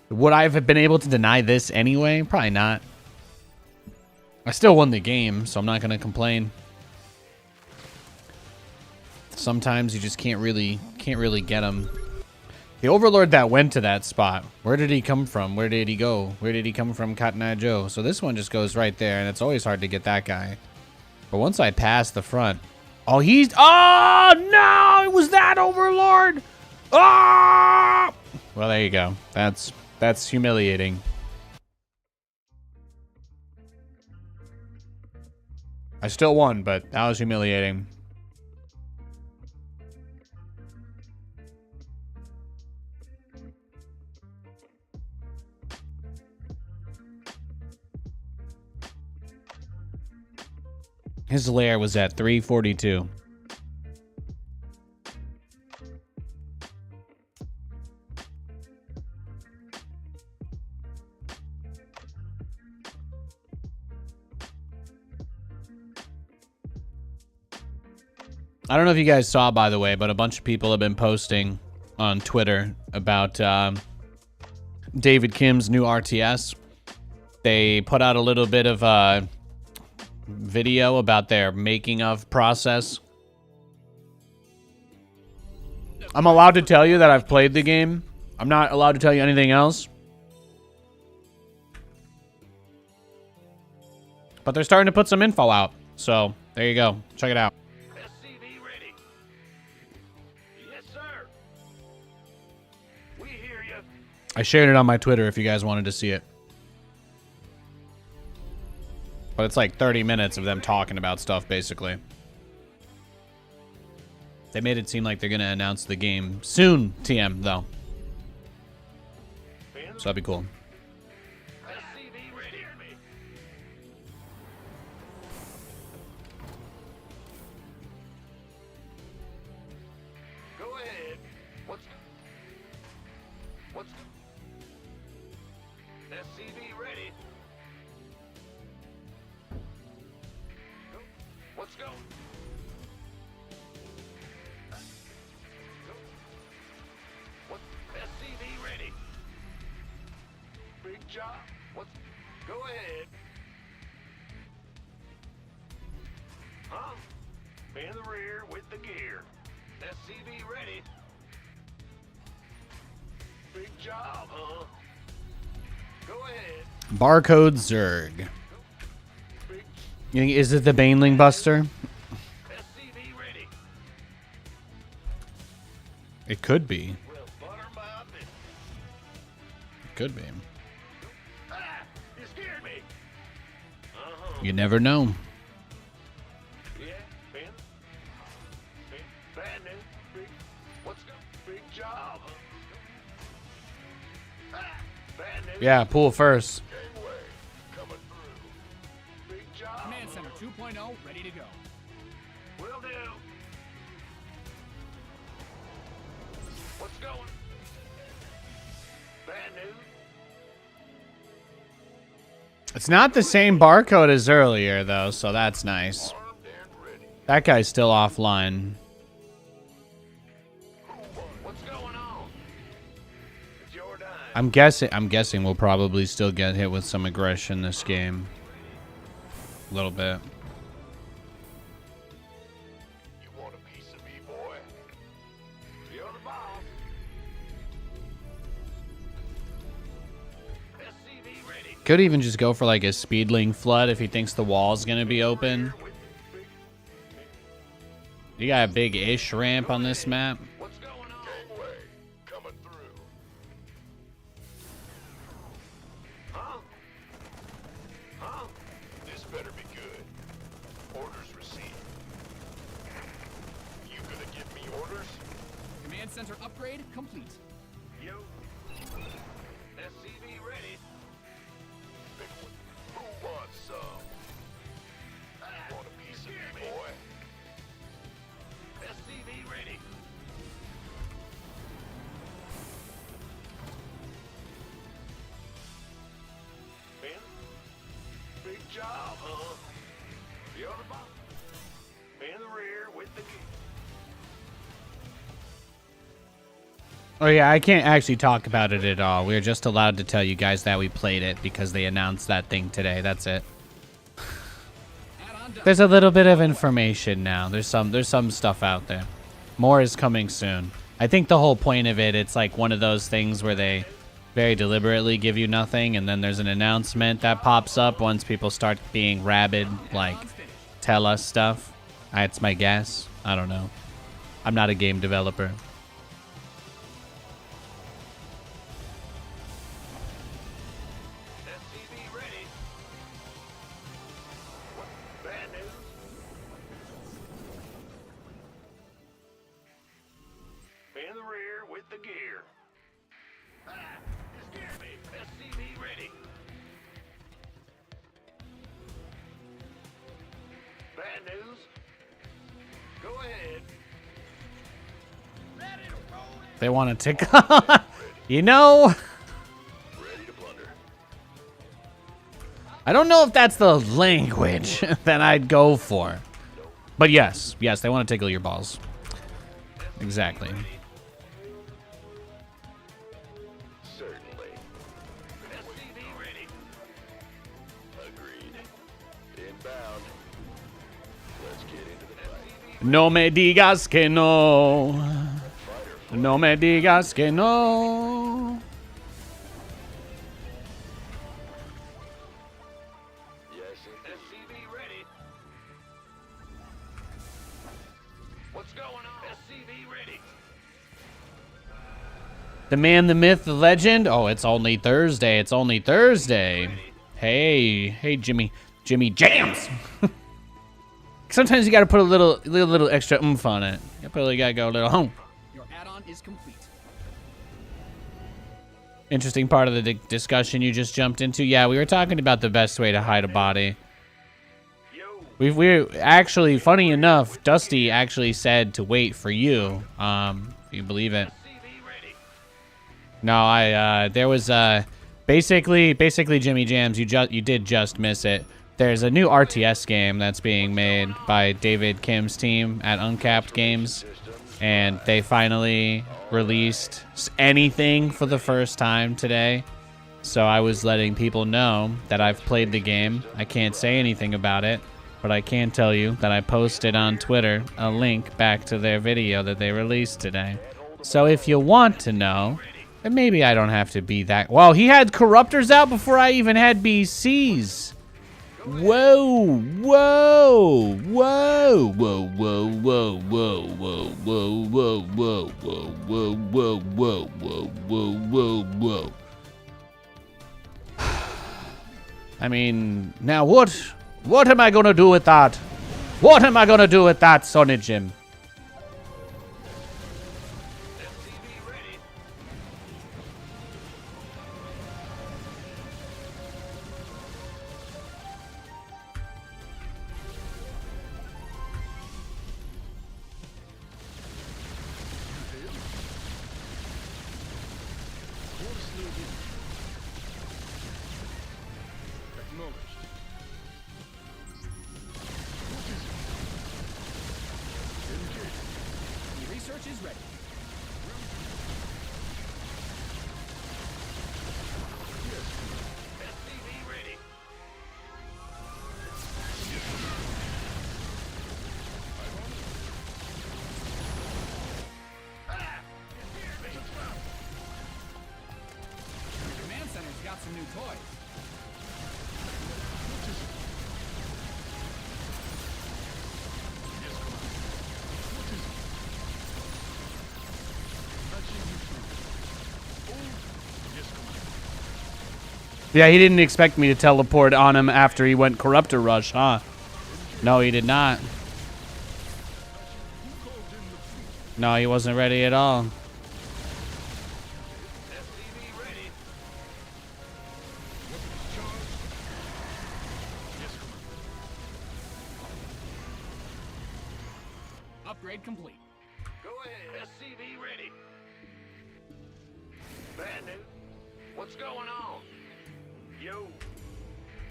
would I have been able to deny this anyway? Probably not. I still won the game, so I'm not going to complain. Sometimes you just can't really get them. The overlord that went to that spot, where did he come from? Where did he go? Where did he come from, Cotton Eye Joe? So this one just goes right there, and it's always hard to get that guy. But once I pass the front... Oh, he's... Oh, no! It was that overlord! Ah! Well, there you go. That's humiliating. I still won, but that was humiliating. His lair was at 342. I don't know if you guys saw, by the way, but a bunch of people have been posting on Twitter about David Kim's new RTS. They put out a little bit of video about their making of process. I'm allowed to tell you that I've played the game. I'm not allowed to tell you anything else. But they're starting to put some info out. So, there you go. Check it out. SCV ready. Yes, sir. We hear you. I shared it on my Twitter if you guys wanted to see it. But it's like 30 minutes of them talking about stuff, basically. They made it seem like they're going to announce the game soon, TM, though. So that'd be cool. SCV ready. Go ahead. What's SCV ready? Let's go. What? SCV ready. Big job. What's... Go ahead. Huh? In the rear with the gear. SCV ready. Big job, huh? Go ahead. Barcode Zerg. You think, is it the Baneling Buster? SCV ready. It could be. Well, butter my biscuit. It could be. Ah! You scared me. You never know. Yeah, Ben. Bad news. Big. What's go? Big job. Ah! Bad news. Yeah, pool first. Gangway coming through. Big job. Command Center 2.0 ready to go. Will do. What's going? Bad news. It's not the same barcode as earlier, though, so that's nice. Armed and ready. That guy's still offline. What's going on? It's your dime. I'm guessing we'll probably still get hit with some aggression this game. A little bit. You want a piece of me, boy? You're the boss. SCV ready. Could even just go for like a speedling flood if he thinks the wall's gonna be open. You got a big-ish ramp on this map. What's going on? Gangway coming through. Huh? center upgrade complete. Yo. SCV ready. Who wants some? Want a piece of me, boy? SCV ready. Ben? Big job, huh? The other box. In the rear with the gear. Oh yeah, I can't actually talk about it at all. We're just allowed to tell you guys that we played it because they announced that thing today. That's it. Add-on done. There's a little bit of information now. There's some stuff out there. More is coming soon. I think the whole point of it, it's like one of those things where they very deliberately give you nothing, and then there's an announcement that pops up once people start being rabid, like, tell us stuff. That's my guess. I don't know. I'm not a game developer. SCV ready. Bad news. In the rear with the gear. Ah, you scared me. SCV ready. Bad news. Go ahead. Ready to roll it. They want to tick. You know, Ready to plunder. I don't know if that's the language that I'd go for. But yes, they want to tickle your balls. Exactly. Certainly. SCV ready. Agreed. Inbound. Let's get into the fight. No me digas que no. No me digas que no. Yes, SCV ready. What's going on? SCV ready. The man, the myth, the legend. Oh, it's only Thursday. It's only Thursday. Hey, Jimmy Jams. Sometimes you got to put a little extra oomph on it. You probably got to go a little home. Your add-on is complete. Interesting part of the discussion you just jumped into. Yeah, we were talking about the best way to hide a body. Yo. We're actually, funny enough, Dusty actually said to wait for you. If you believe it. SCV ready. No, there was basically Jimmy Jams. You did just miss it. There's a new RTS game that's being made by David Kim's team at Uncapped Games, and they finally released anything for the first time today. So I was letting people know that I've played the game. I can't say anything about it, but I can tell you that I posted on Twitter a link back to their video that they released today. So if you want to know, then maybe I don't have to be that. Well, he had Corruptors out before I even had BCs. Whoa, whoa, whoa, whoa, whoa, whoa, whoa, whoa, whoa, whoa, whoa, whoa, whoa, whoa, whoa, whoa, whoa. I mean, now what am I gonna do with that? What am I gonna do with that, Sonny Jim? SCV ready. Acknowledged. The research is ready. SCV ready. Your command center's got some new toys. Yeah, he didn't expect me to teleport on him after he went Corruptor Rush, huh? No, he did not. No, he wasn't ready at all. Upgrade complete. Go ahead. SCV ready. Bad news. What's going on? Yo.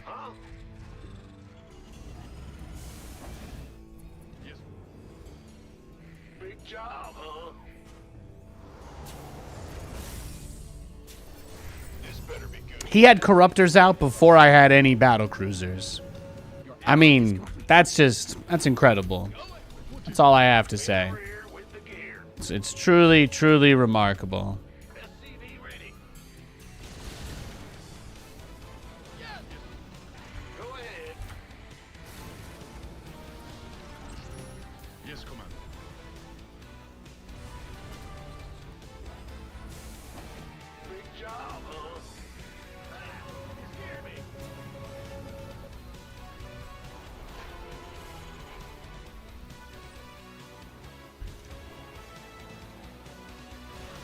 Huh? Yes. Big job, huh? This better be good. He had corruptors out before I had any battle cruisers. I mean, that's incredible. That's all I have to say. Rear with the gear. It's truly, truly remarkable. SCV ready. Go ahead. Yes, Commander. Big job, huh? You scared me.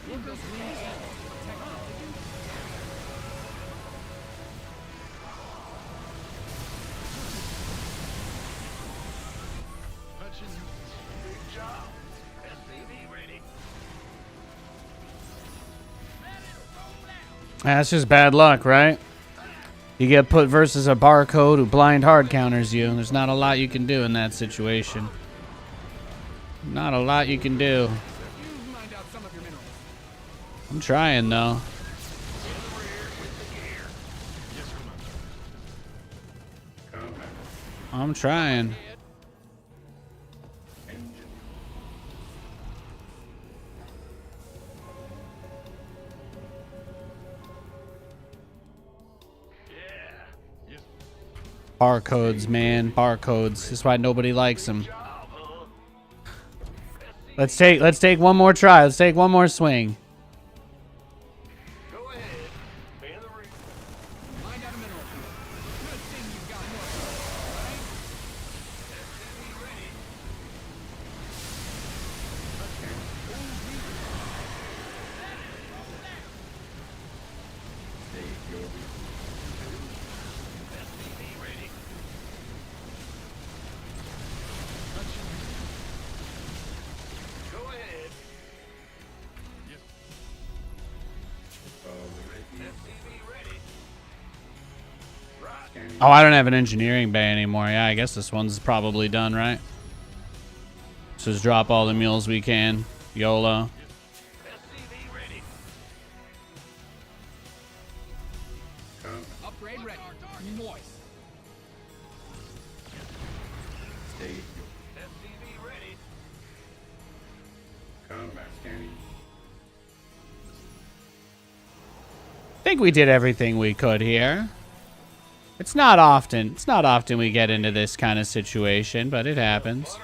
Look those wings and technology. Patching you. Big job. SCV ready. That's just bad luck, right? You get put versus a barcode who blind hard counters you. There's not a lot you can do in that situation. Not a lot you can do. You've mined out some of your minerals. I'm trying, though. In the rear with the gear. Yes, Commander. Combat. I'm trying. Engine. Yeah. Yes. Barcodes, man. Barcodes. This is why nobody likes them. Job, huh? Let's take one more try. Let's take one more swing. Go ahead. In the rear. Mined out a mineral field. Good thing you've got more of those, right? SCV ready. State your SCV ready. Go ahead. Yes. already SCV ready. Right. scanning. Oh, I don't have an engineering bay anymore. Yeah, I guess this one's probably done, right? So just drop all the mules we can. YOLO. SCV ready. Combat. Upgrade ready. Moist. State your SCV ready. combat scanning. I think we did everything we could here. It's not often we get into this kind of situation, but it happens. Waterbound.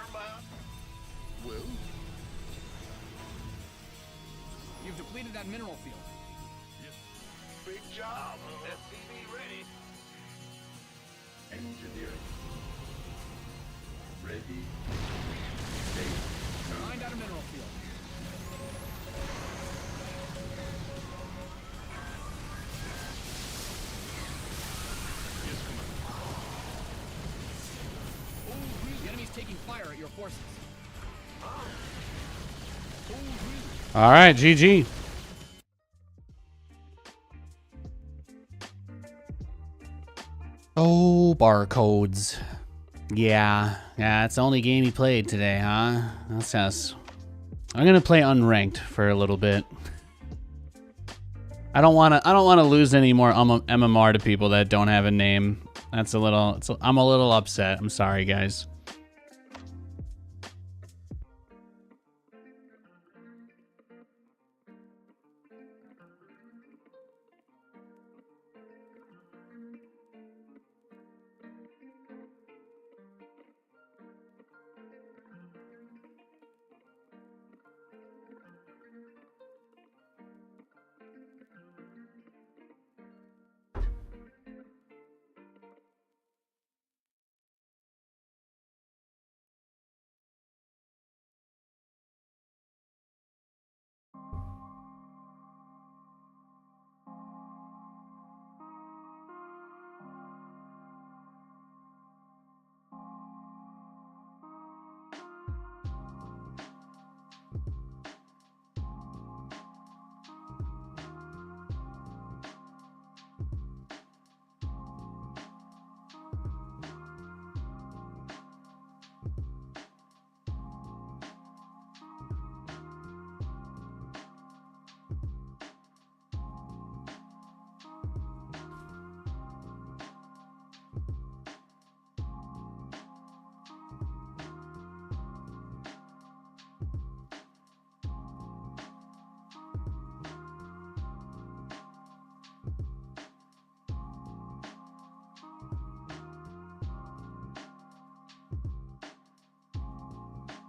Well, You've depleted that mineral field. Big job. SCV ready. Engineering. Ready. State. Mined out a mineral field. yes, Commander. The enemy's taking fire at your forces. All right, GG. Oh, barcodes. Yeah, it's the only game he played today, huh? That's us. I'm gonna play unranked for a little bit. I don't wanna lose any more MMR to people that don't have a name. I'm a little upset. I'm sorry, guys.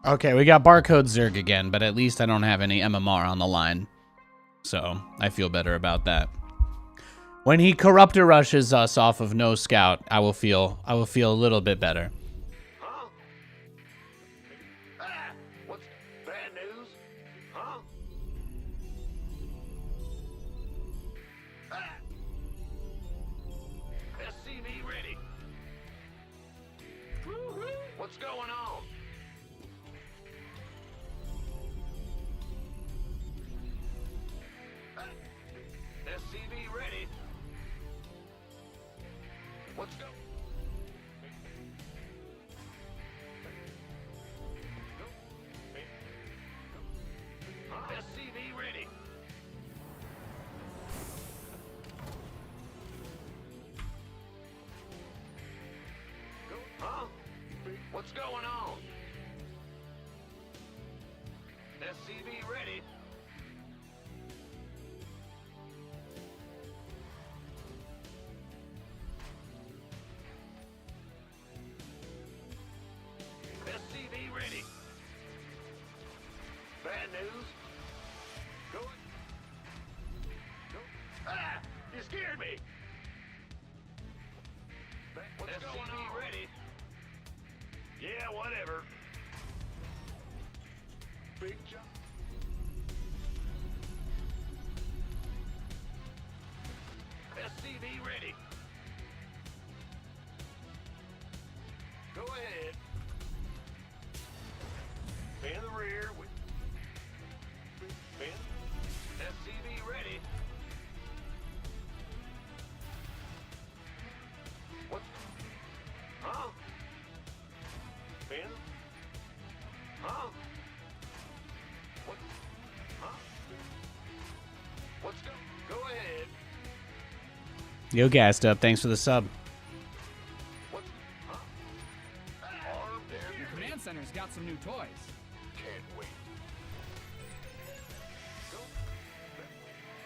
Okay, we got barcode Zerg again, but at least I don't have any MMR on the line. So I feel better about that. When he corruptor rushes us off of no scout, I will feel a little bit better. Huh? Ah, what's bad news? Huh? Ah. SCV ready. What's going on? Ah. SCV ready. What's going? SCV ready. Huh? What's going on? SCV ready. SCV ready. Bad news. Go. Go. Ah! You scared me. What's going on? Ready. Yeah, whatever. Big jump. SCV ready. Go ahead. In the rear with Ben. SCV ready. What? Huh? Ben? Huh? What? Huh? What's go ahead. Yo, gassed up. Thanks for the sub. What's huh? Armed and Your command center's got some new toys. can't wait.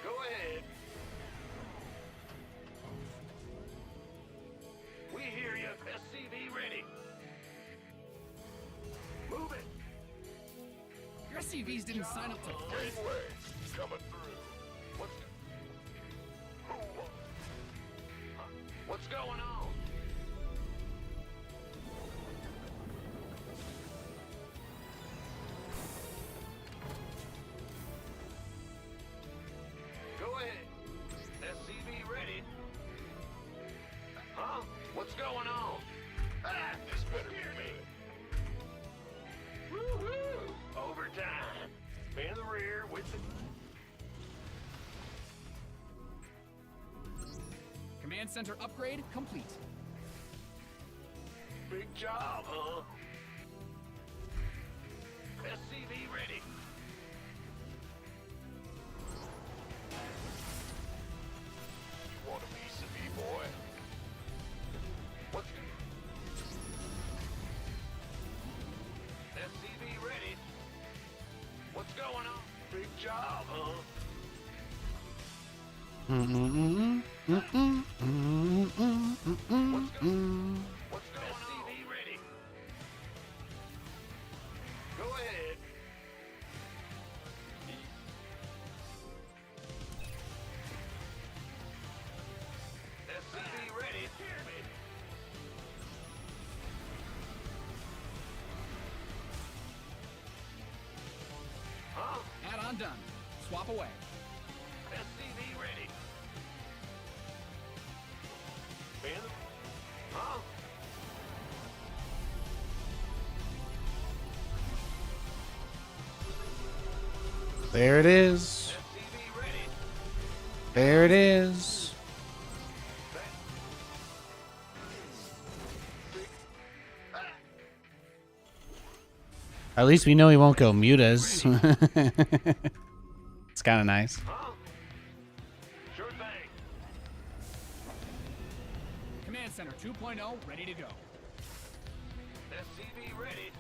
Go ahead. We hear you. SCV ready. Move it. Your CVs didn't sign up to Greenway coming through. What's going on? Go ahead. SCV ready. Huh? What's going on? Ah, this better be me. Woo-hoo! Overtime. In the rear with the... command center upgrade complete. Big job, huh? SCV ready. You want a piece of me, boy? What's SCV ready. What's going on? Big job, huh? What's going on? SCV ready. Go ahead. SCV ready. Huh? Add-on done. Swap away. SCV ready. Ben? Huh? There it is. SCV ready. There it is. At least we know he won't go mute us. It's kind of nice. Huh? Sure thing. Command center 2.0 ready to go. SCV ready.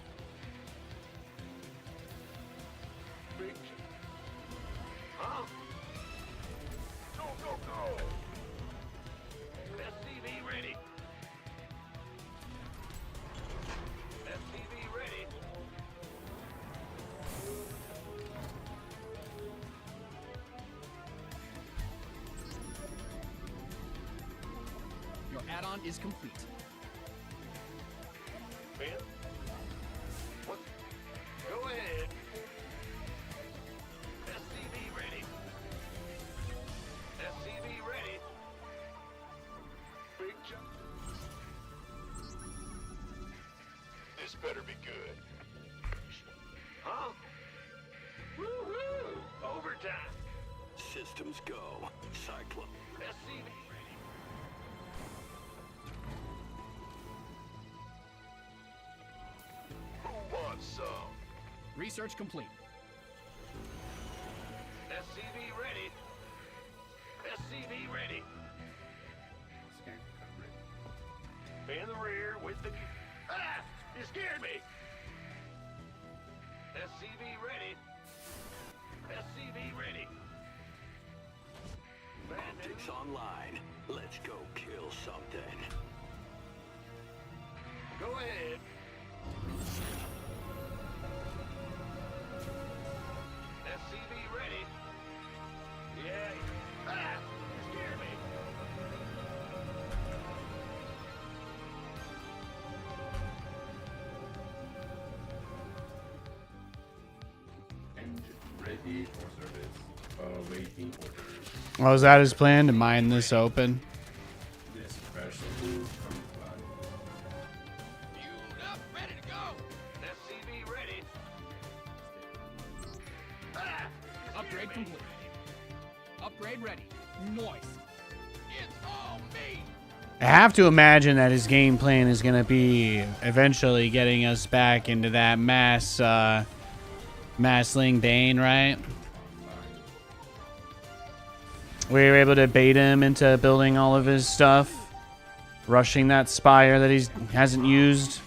Big. Huh? Go, go, go. SCV ready. SCV ready. add-on is complete. Man? What? Go ahead. SCV ready. SCV ready. Big jump. This better be good. Huh? Woohoo! Overtime. Systems go. Cyclone. SCV ready. Who wants some? Research complete. SCV ready. SCV ready. Scan coverage. In the rear with the... Ah! You scared me! SCV ready. SCV ready. Optics online. Let's go kill something. Go ahead. SCV ready. Yeah. Ah! You scared me. Engine ready for service. Waiting orders. Oh, is that his plan, to mine this open? This special move from flag. Fueled up, ready to go. SCV ready. Ah! You Upgrade scared me. complete. Upgrade ready. Noise. It's all me. I have to imagine that his game plan is going to be eventually getting us back into that Massling Bane, right? We were able to bait him into building all of his stuff, rushing that spire that he hasn't used.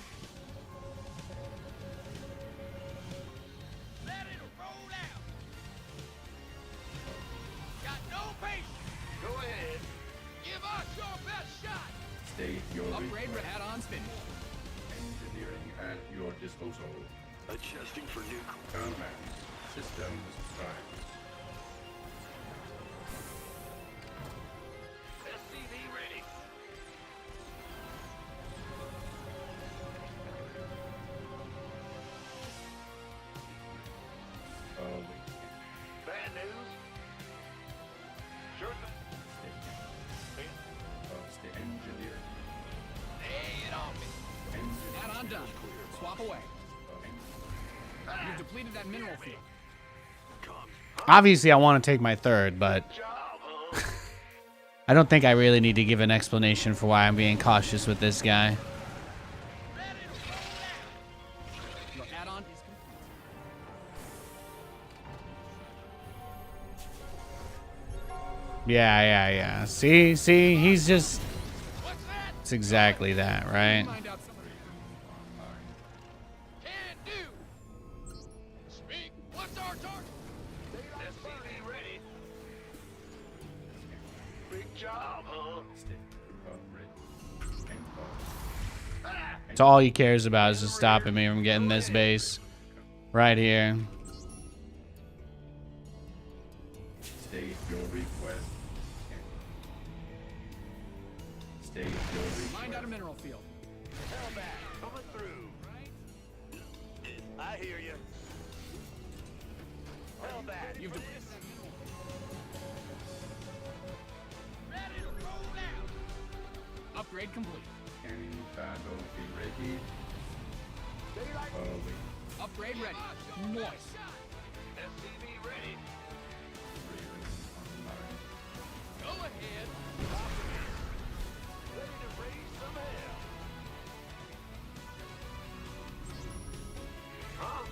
Let it roll out. Got no patience. Go ahead. Give us your best shot. State your Upgrade request. add-ons finished. Engineering at your disposal. Adjusting for new... Command. Systems prime. SCV ready. Bad news. Sure. The engineer. Lay it on me. Add-on done. Swap away. You've depleted that mineral field. Obviously, I want to take my third, but Job, huh? I don't think I really need to give an explanation for why I'm being cautious with this guy. Your add-on is complete. Yeah. See, he's just... What's that? It's exactly that, right? Find out some of it. Can do. Speak. What's our target? SCV ready. Big job, huh? So all he cares about is just stopping me from getting this base right here. State your request. State your Find out a request. mineral field. Hell back. Coming through. I hear you. Hell back. You've de- Upgrade complete. Scanning battle be ready. Wait. Upgrade ready. Noise. SCV ready. Online. Go ahead. Ready to raise some hell. Huh?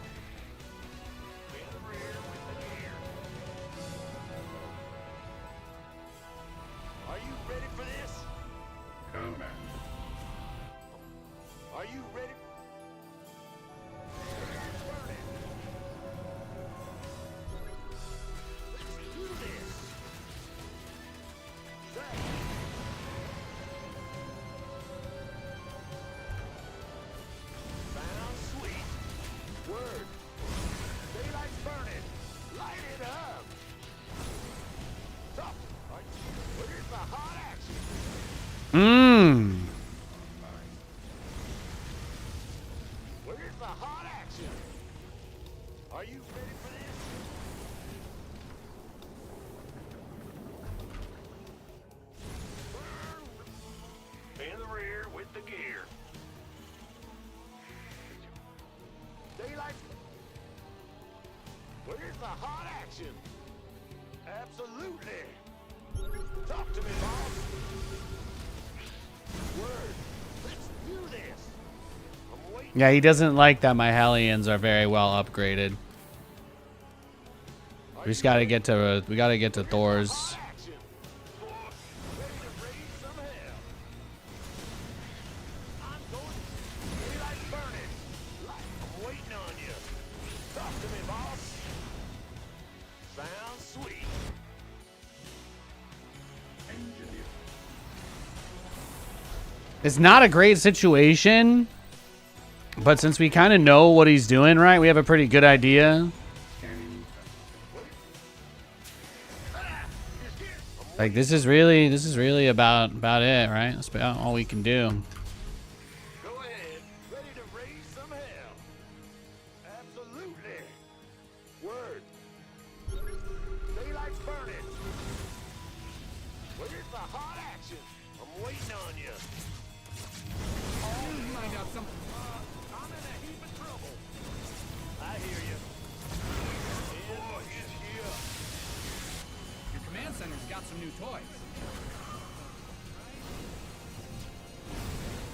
In the rear with the gear. Are you ready for this? Command. Are you ready? Let's do this. Sounds sweet. Word. Daylight's burning. Light it up. Tough. Where's the hot action? Mmm. Where's the hot action? Are you ready for this? In the rear with the gear. Daylight. Where's the hot action? Absolutely. Talk to me, boss. Word. Let's do this. I'm waiting. Yeah, he doesn't like that my Hellions are very well upgraded. We just gotta get to Thor's. Action. Ready to raise some hell. I'm going. Daylight burning. I'm waiting on you. Talk to me, boss. Sounds sweet. Engineer. It's not a great situation, but since we kind of know what he's doing, right, we have a pretty good idea. Scanning. Like this is really about it, right? That's about all we can do. Go ahead. Ready to raise some hell. Absolutely. Word. Daylight's burning. Where's the hot action? I'm waiting on you. Find out something. I'm in a heap of trouble. I hear you. Boy is here. Your command center's got some new toys.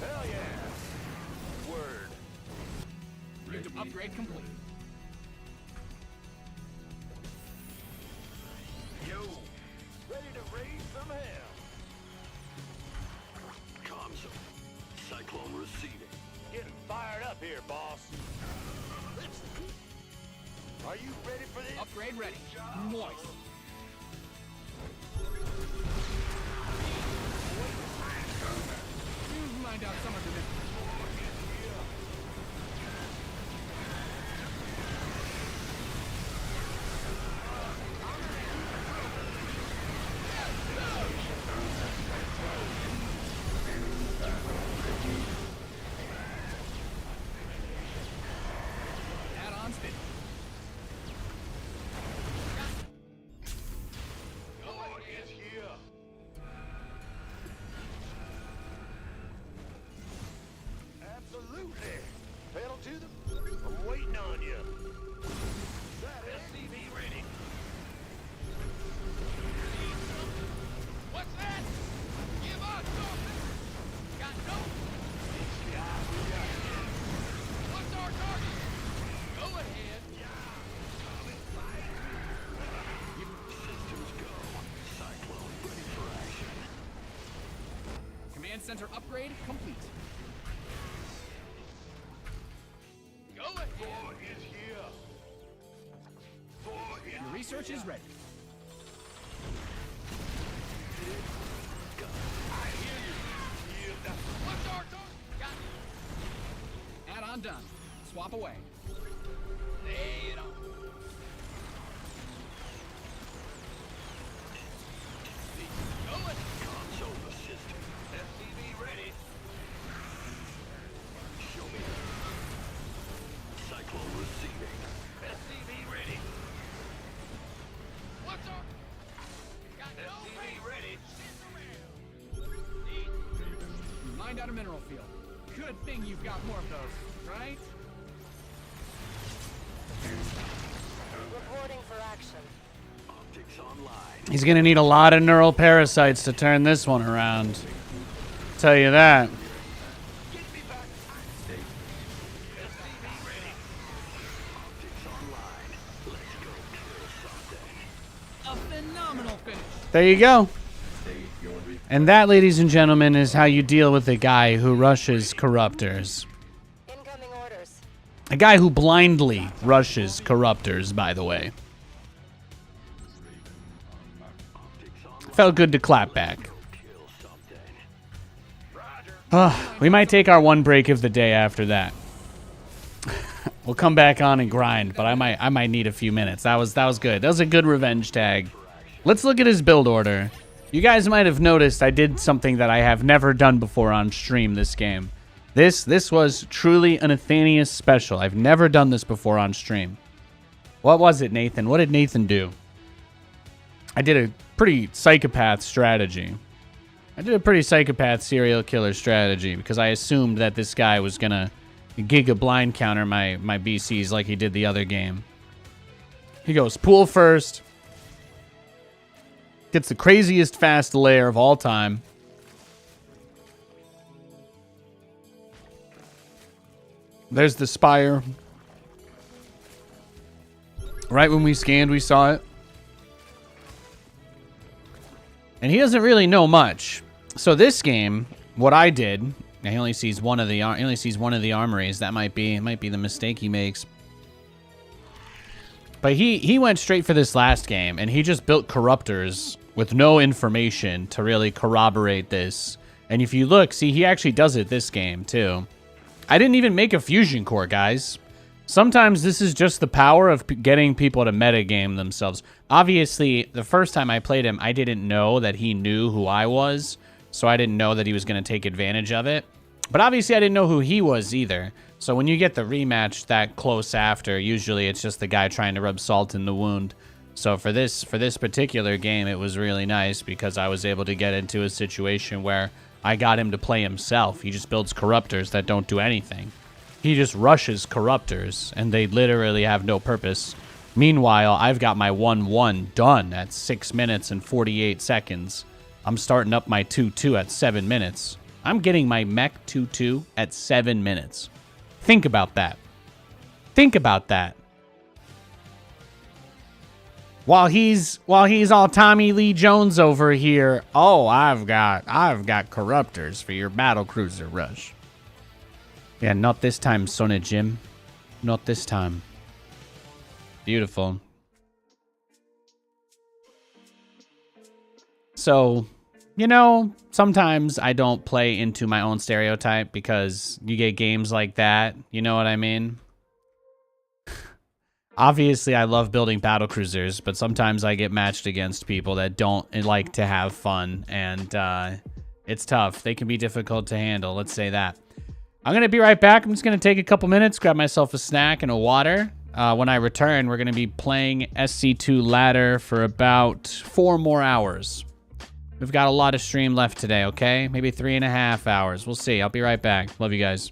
Hell yeah. Word. Your upgrade complete. Yo. Ready to raise some hell. Comms. Cyclone receiving. Getting fired up here, boss. Are you ready for this? Upgrade ready. Moist. Find out some of the add-ons fit. Boy is here. Absolutely. Pedal to the. I'm waiting on you. That SCV ready. What's that? Give us something. Got no. What's our target? Go ahead. Systems go. Cyclone ready for action. Command center upgrade complete. Go ahead. Boy is here. Boy is Your research is ready. What's our target? Got it. Add-on done. Swap away. Lay it on. Go ahead. console system. SCV ready. Show me. Cyclone receiving. SCV ready. What's our? Got no SCV ready. Mined out a mineral field. Good thing you've got more of those, right? Reporting for action. Optics online. He's gonna need a lot of neural parasites to turn this one around. Tell you that. Get me back. SCV ready. Optics online. Let's go kill something. A phenomenal finish. There you go. State your re- And that, ladies and gentlemen, is how you deal with a guy who rushes corruptors. Incoming orders. A guy who blindly rushes corruptors, by the way. Felt good to clap back. Kill something. We might take our one break of the day after that. We'll come back on and grind, but I might need a few minutes. That was good. That was a good revenge tag. Let's look at his build order. You guys might have noticed I did something that I have never done before on stream this game. This was truly a Nathanias special. I've never done this before on stream. What was it, Nathan? What did Nathan do? I did a pretty psychopath strategy. I did a pretty psychopath serial killer strategy because I assumed that this guy was going to giga blind counter my BCs like he did the other game. He goes pool first. Gets the craziest fast lair of all time. There's the spire. Right when we scanned, we saw it. And he doesn't really know much. So this game, what I did, he only sees one of the armories. That might be the mistake he makes. But he went straight for this last game, and he just built corruptors with no information to really corroborate this. And if you look, see, he actually does it this game too. I didn't even make a fusion core, guys. Sometimes this is just the power of getting people to metagame themselves. Obviously, the first time I played him, I didn't know that he knew who I was, so I didn't know that he was going to take advantage of it. But obviously, I didn't know who he was either. So when you get the rematch that close after, usually it's just the guy trying to rub salt in the wound. So for this particular game, it was really nice because I was able to get into a situation where I got him to play himself. He just builds corruptors that don't do anything. He just rushes corruptors, and they literally have no purpose. Meanwhile, I've got my 1-1 done at 6 minutes and 48 seconds. I'm starting up my 2-2 at 7 minutes. I'm getting my mech 2-2 at 7 minutes. Think about that. Think about that. While he's all Tommy Lee Jones over here, oh, I've got corruptors for your battle cruiser rush. Yeah, not this time, Sonny Jim. Not this time. Beautiful. So, you know, sometimes I don't play into my own stereotype because you get games like that. You know what I mean? Obviously, I love building battle cruisers, but sometimes I get matched against people that don't like to have fun, and it's tough. They can be difficult to handle, let's say that. I'm going to be right back. I'm just going to take a couple minutes, grab myself a snack and a water. When I return, we're going to be playing SC2 ladder for about 4 more hours. We've got a lot of stream left today, okay? Maybe 3.5 hours. We'll see. I'll be right back. Love you guys.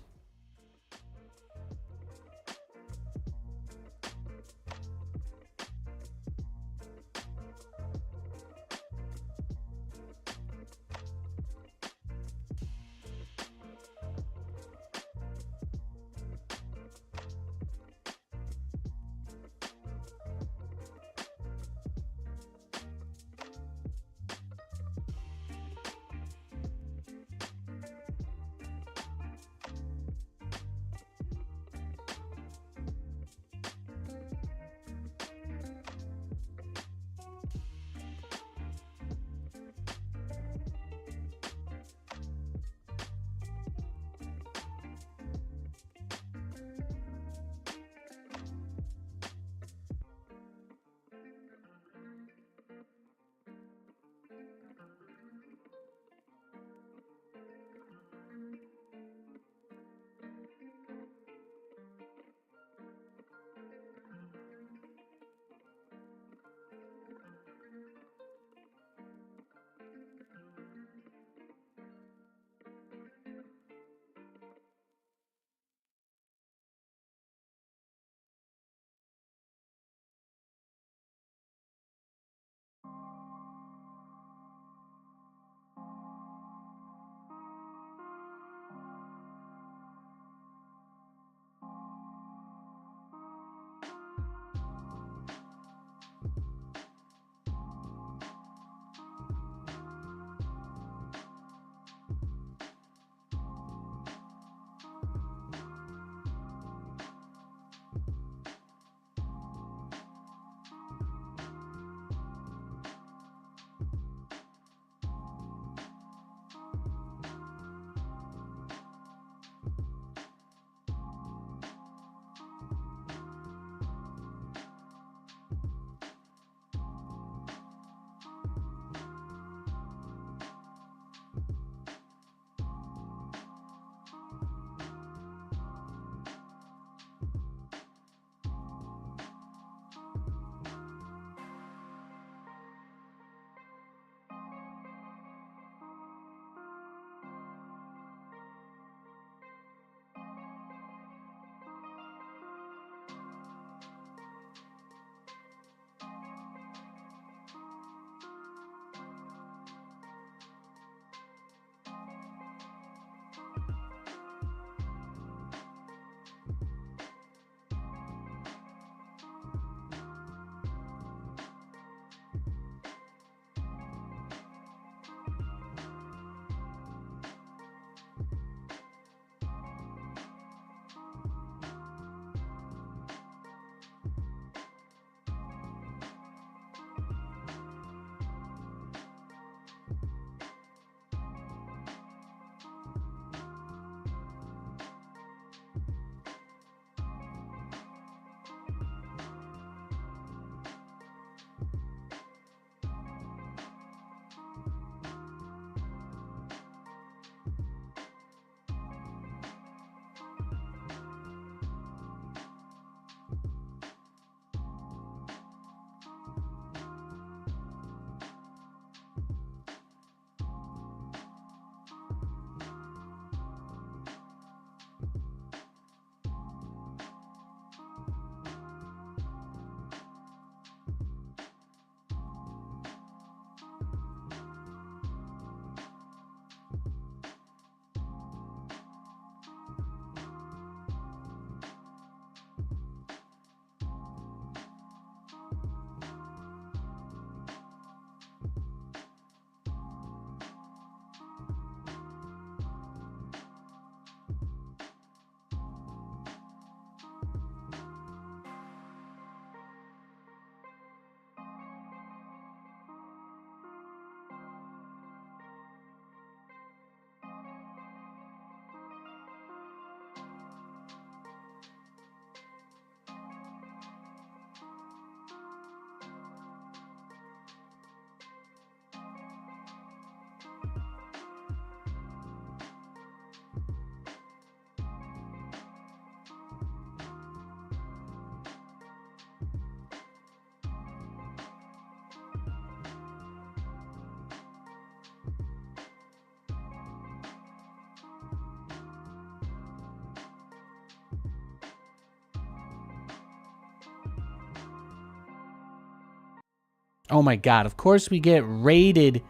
Oh my god, of course we get raided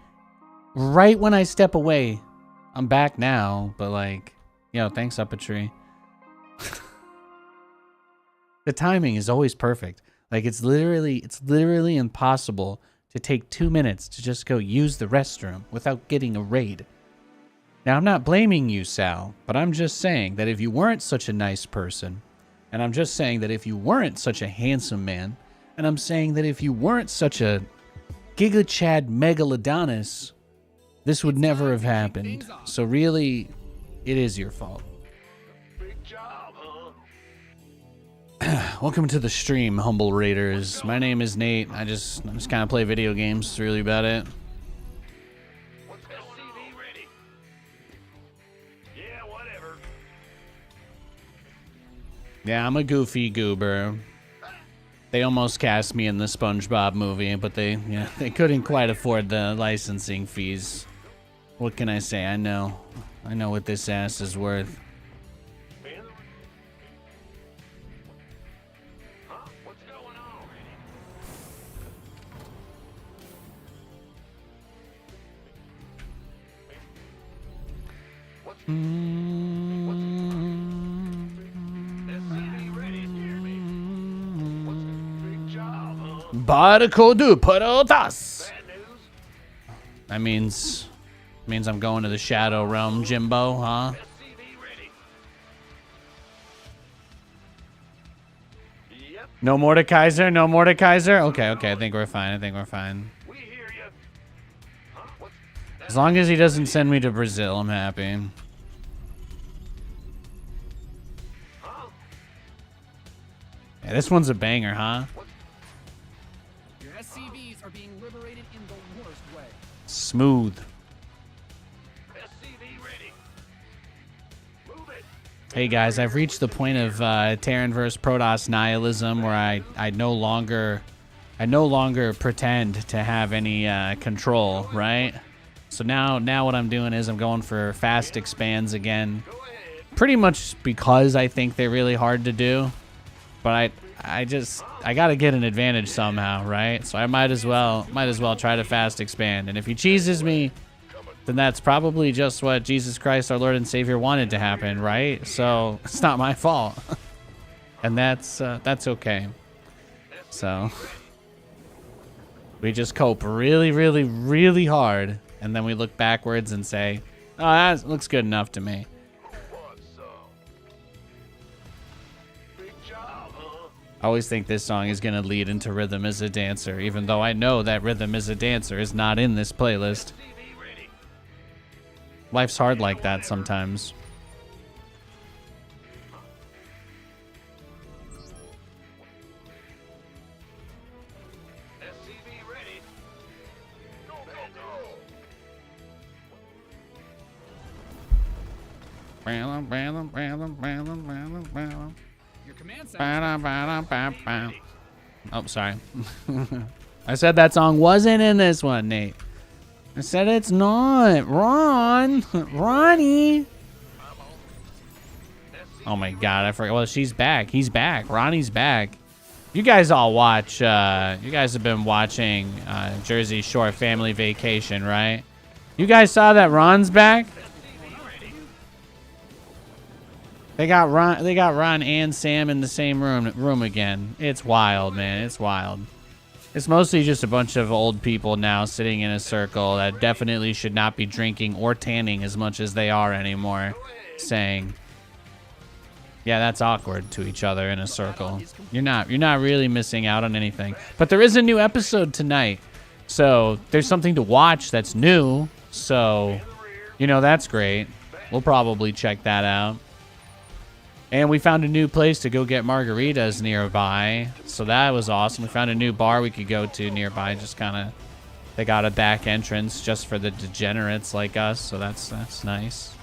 right when I step away. I'm back now, but like, yo, thanks up a tree. The timing is always perfect. Like it's literally impossible to take 2 minutes to just go use the restroom without getting a raid. Now, I'm not blaming you, Sal, but I'm just saying that if you weren't such a nice person, and I'm just saying that if you weren't such a handsome man, and I'm saying that if you weren't such a Giga Chad Megalodonus, this would never have happened. So really, it is your fault. Big job, huh? Welcome to the stream, humble raiders. My name is Nate. I just kind of play video games. That's really about it. What's going on? Ready? Yeah, whatever. Yeah, I'm a goofy goober. They almost cast me in the SpongeBob movie, but they couldn't quite afford the licensing fees. What can I say? I know what this ass is worth. Huh? What's going on? What's SCV ready? Hear me? What's big job, huh? Barcode parotas. Bad news? That means I'm going to the Shadow Realm, Jimbo, huh? SCV ready. Yep, No Mordekaiser, no Mordekaiser. Okay, I think we're fine. we hear you. Huh? What's As long as he doesn't send me to Brazil, I'm happy. huh? Yeah, this one's a banger, huh? Your SCVs are being liberated in the worst way. Smooth. SCV ready. Move it. Hey guys, I've reached the point of Terran vs. Protoss nihilism where I no longer pretend to have any control, right? So now what I'm doing is I'm going for fast expands again. Go ahead. Pretty much because I think they're really hard to do. But I gotta get an advantage somehow, right? So I might as well try to fast expand. And if he cheeses me, then that's probably just what Jesus Christ, our Lord and Savior, wanted to happen, right? So it's not my fault. And that's okay. So we just cope really, really, really hard, and then we look backwards and say, oh, that looks good enough to me. What's big job, huh? I always think this song is going to lead into Rhythm as a Dancer, even though I know that Rhythm as a Dancer is not in this playlist. SCV ready. Life's hard like that sometimes. SCV ready. Go, go, go. Your command center. Oh, sorry. I said that song wasn't in this one, Nate. I said it's not. Ronnie. Oh my God, I forgot. Well, she's back. He's back. Ronnie's back. You guys all watch. You guys have been watching Jersey Shore Family Vacation, right? You guys saw that Ron's back. They got Ron and Sam in the same room again. It's wild, man. It's wild. It's mostly just a bunch of old people now sitting in a circle that definitely should not be drinking or tanning as much as they are anymore, saying, yeah, that's awkward to each other in a circle. You're not really missing out on anything. But there is a new episode tonight. So there's something to watch that's new. So, that's great. We'll probably check that out. And we found a new place to go get margaritas nearby. So that was awesome. We found a new bar we could go to nearby. Just kind of, they got a back entrance just for the degenerates like us. So that's nice.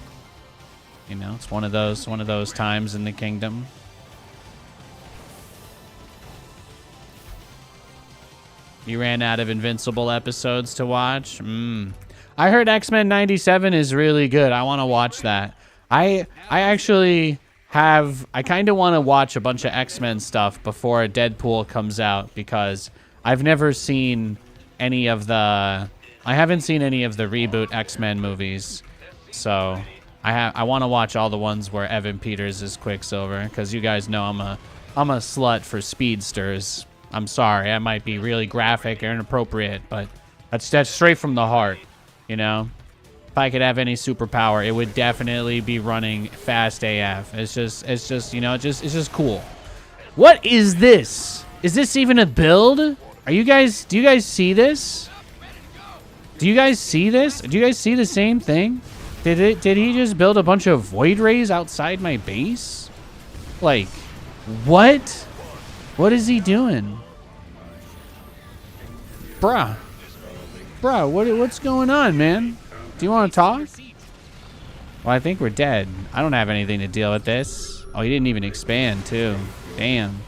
It's one of those times in the kingdom. You ran out of Invincible episodes to watch? I heard X-Men 97 is really good. I want to watch that. I kind of want to watch a bunch of X-Men stuff before Deadpool comes out because I've never seen any of the reboot X-Men movies. So I want to watch all the ones where Evan Peters is Quicksilver, because you guys know I'm a slut for speedsters. I'm sorry, I might be really graphic or inappropriate, but that's straight from the heart, you know. If I could have any superpower, it would definitely be running fast AF. It's just you know, it's just cool. What is this? Is this even a build? Do you guys see this? Do you guys see this? Do you guys see the same thing? Did he just build a bunch of void rays outside my base? Like, what? What is he doing? Bruh, what's going on, man? Do you want to talk? Well, I think we're dead. I don't have anything to deal with this. Oh, he didn't even expand, too. Damn.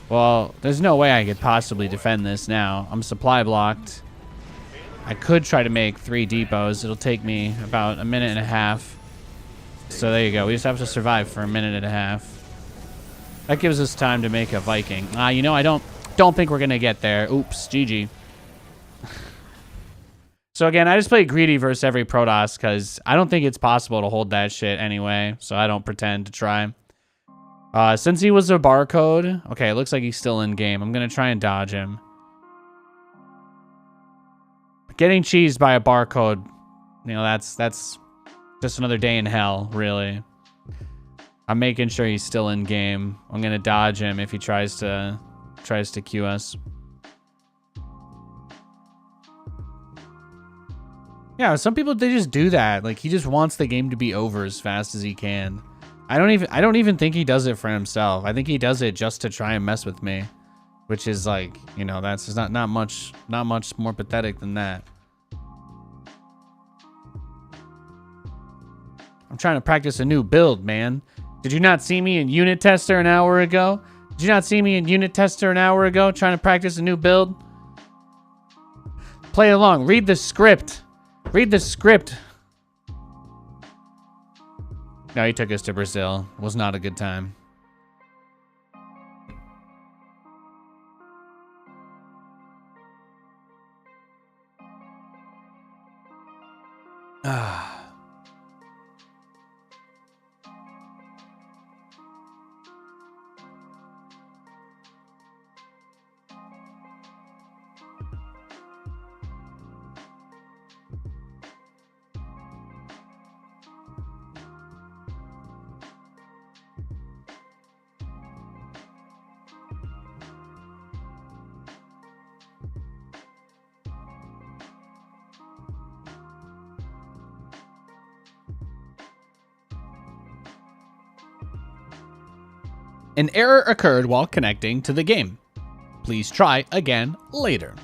Well, there's no way I could possibly defend this now. I'm supply blocked. I could try to make 3 depots. It'll take me about a minute and a half. So there you go. We just have to survive for a minute and a half. That gives us time to make a Viking. You know, I don't think we're gonna get there. Oops, GG. So again, I just play greedy versus every Protoss because I don't think it's possible to hold that shit anyway. So I don't pretend to try. Since he was a barcode, okay, it looks like he's still in game. I'm gonna try and dodge him. Getting cheesed by a barcode, you know, that's just another day in hell, really. I'm making sure he's still in game. I'm gonna dodge him if he tries to Q us. Yeah, some people, they just do that. Like, he just wants the game to be over as fast as he can. I don't even think he does it for himself. I think he does it just to try and mess with me, which is like, you know, that's just not much more pathetic than that. I'm trying to practice a new build, man. Did you not see me in Unit Tester an hour ago? Did you not see me in Unit Tester an hour ago trying to practice a new build? Play along. Read the script. Read the script. No, he took us to Brazil. It was not a good time. An error occurred while connecting to the game. Please try again later.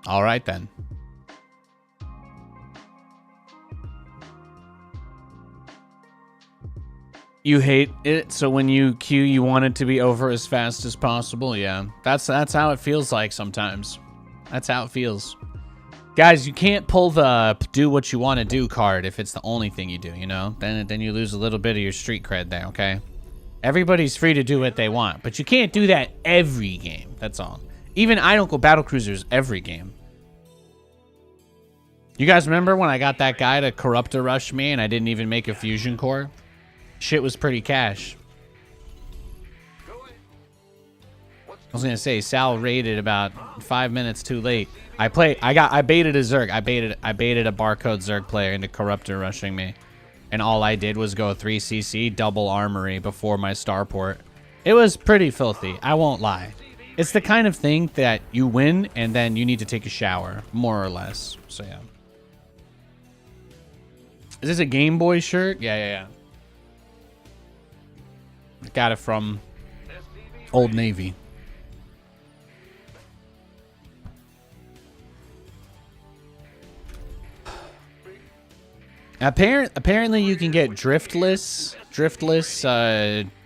All right then. You hate it, so when you queue, you want it to be over as fast as possible. Yeah, that's how it feels like sometimes. That's how it feels. Guys, you can't pull the do what you want to do card if it's the only thing you do, you know? Then you lose a little bit of your street cred there, okay? Everybody's free to do what they want, but you can't do that every game. That's all. Even I don't go battle cruisers every game. You guys remember when I got that guy to corruptor rush me and I didn't even make a fusion core? Shit was pretty cash. I was gonna say Sal raided about 5 minutes too late. I baited a Zerg. I baited a barcode Zerg player into corruptor rushing me. And all I did was go 3cc double armory before my starport. It was pretty filthy, I won't lie. It's the kind of thing that you win and then you need to take a shower, more or less. So yeah. Is this a Game Boy shirt? Yeah. Got it from Old Navy. Apparently you can get driftless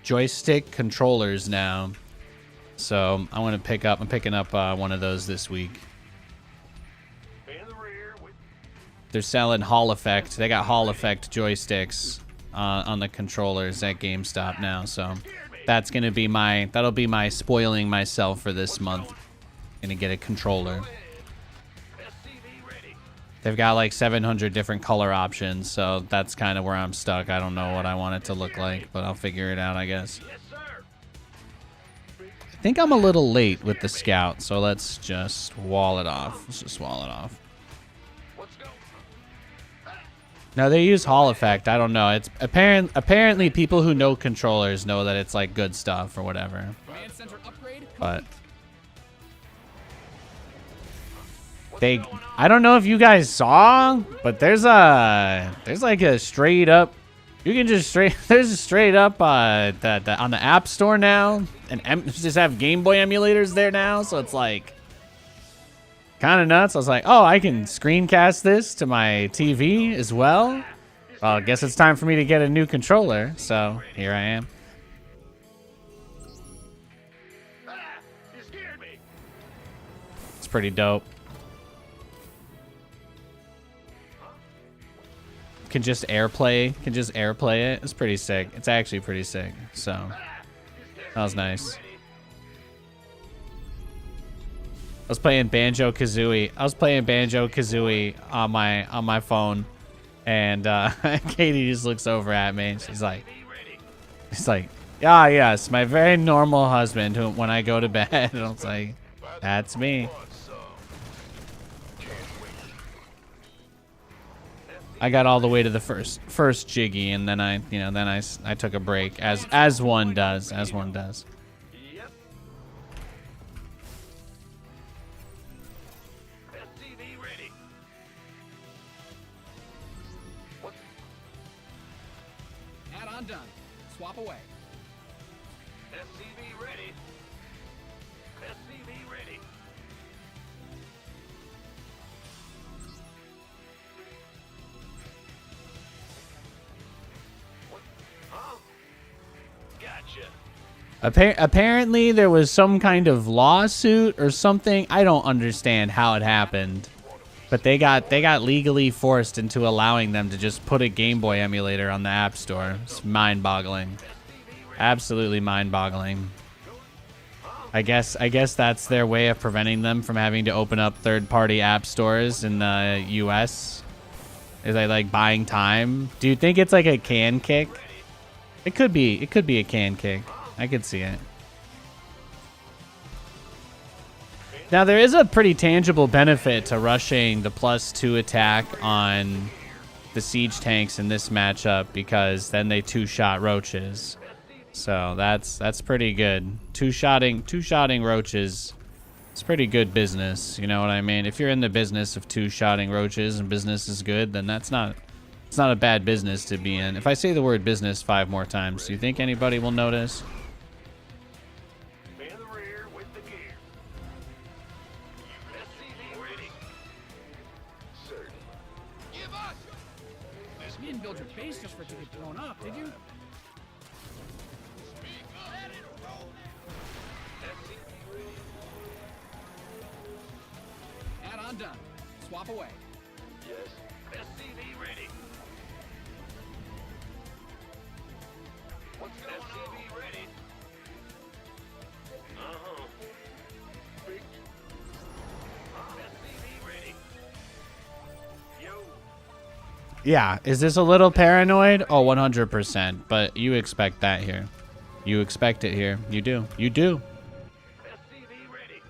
joystick controllers now. So I'm picking up one of those this week. They're selling Hall Effect. They got Hall Effect joysticks on the controllers at GameStop now. So that'll be my spoiling myself for this month gonna get a controller. SCV ready. They've got like 700 different color options, so that's kind of where I'm stuck. I don't know what I want it to look like, but I'll figure it out, I guess. Yes, sir. I think I'm a little late with the scout, so let's just wall it off. Let's just wall it off. Let's go. No, they use Hall effect. I don't know. It's apparently people who know controllers know that it's like good stuff or whatever. Command center upgrade. But I don't know if you guys saw, but there's like a straight up, you can just there's a straight up on the App Store now, and just have Game Boy emulators there now, so it's like kind of nuts. I was like, oh, I can screencast this to my TV as well. Well, I guess it's time for me to get a new controller, so here I am. You scared me. It's pretty dope. Can just airplay it. It's pretty sick. It's actually pretty sick. So that was nice. I was playing Banjo-Kazooie. on my phone, and Katie just looks over at me and she's like, "Ah, yes, my very normal husband who when I go to bed." And I was like, "That's me." I got all the way to the first jiggy, and then I took a break, as one does. Yep. SCV ready. Add-on done. Swap away. SCV ready. SCV ready. What? Huh? Gotcha. Apparently there was some kind of lawsuit or something. I don't understand how it happened, but they got legally forced into allowing them to just put a Game Boy emulator on the App Store. It's mind-boggling. Absolutely mind-boggling. I guess that's their way of preventing them from having to open up third-party app stores in the US. Is they like buying time? Do you think it's like a can kick? It could be a can kick. I could see it. Now, there is a pretty tangible benefit to rushing the +2 attack on the siege tanks in this matchup, because then they two-shot roaches. So that's pretty good. Two-shotting roaches, it's pretty good business. You know what I mean? If you're in the business of two-shotting roaches and business is good, then it's not a bad business to be in. If I say the word business 5 more times, do you think anybody will notice? In the rear with the gear. SCV ready. Certain. Give us. You didn't build your base just for it to get blown up, did you? Add-on done. Swap away. Yes. SCV ready. What's going SCV ready. Uh-huh. Big. SCV ready. Yo. Yeah, is this a little paranoid? Oh, 100%. But you expect that here. You expect it here. You do. You do. SCV ready.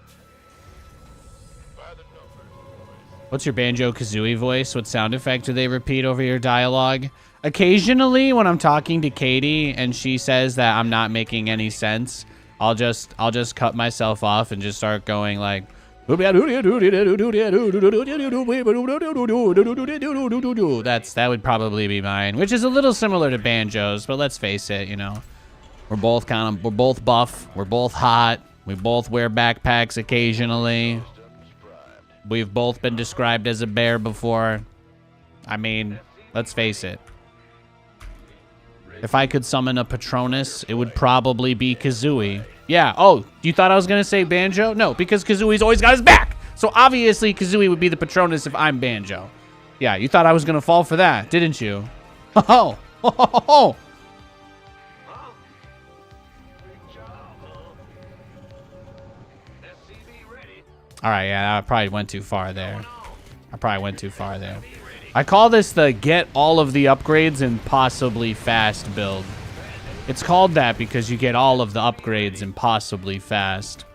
What's your Banjo-Kazooie voice? What sound effect do they repeat over your dialogue? Occasionally, when I'm talking to Katie and she says that I'm not making any sense, I'll just cut myself off and just start going like, that would probably be mine, which is a little similar to Banjo's, but let's face it, you know, we're both buff, we're both hot, we both wear backpacks occasionally. We've both been described as a bear before. I mean, let's face it. If I could summon a Patronus, it would probably be Kazooie. Yeah, oh, you thought I was going to say Banjo? No, because Kazooie's always got his back. So obviously Kazooie would be the Patronus if I'm Banjo. Yeah, you thought I was going to fall for that, didn't you? Oh, oh. Big job, huh? SCV ready. All right, yeah, I probably went too far there. I call this the get all of the upgrades impossibly fast build. It's called that because you get all of the upgrades impossibly fast.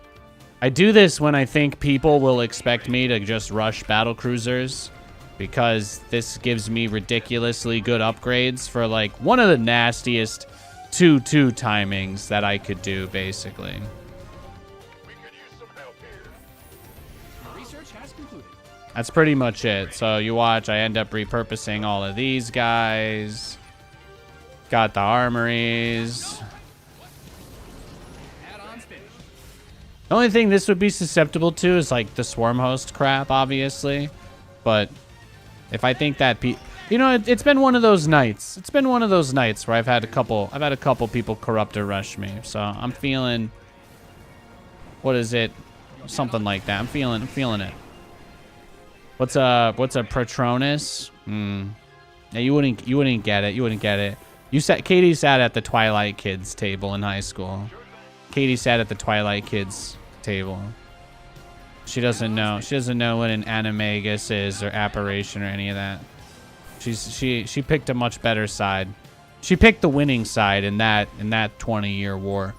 I do this when I think people will expect me to just rush battle cruisers, because this gives me ridiculously good upgrades for like one of the nastiest 2-2 timings that I could do, basically. We could use some help here. Research has concluded. That's pretty much it. So you watch, I end up repurposing all of these guys. Got the armories. Add-ons finished. The only thing this would be susceptible to is like the swarm host crap, obviously. But if I think that you know, it's been one of those nights. It's been one of those nights where I've had a couple people corrupt or rush me. So I'm feeling, what is it? Something like that. I'm feeling it. What's a Patronus? Yeah, you wouldn't get it. You wouldn't get it. Katie sat at the Twilight Kids table in high school. Katie sat at the Twilight Kids table. She doesn't know. She doesn't know what an animagus is or apparition or any of that. She picked a much better side. She picked the winning side in that 20-year war.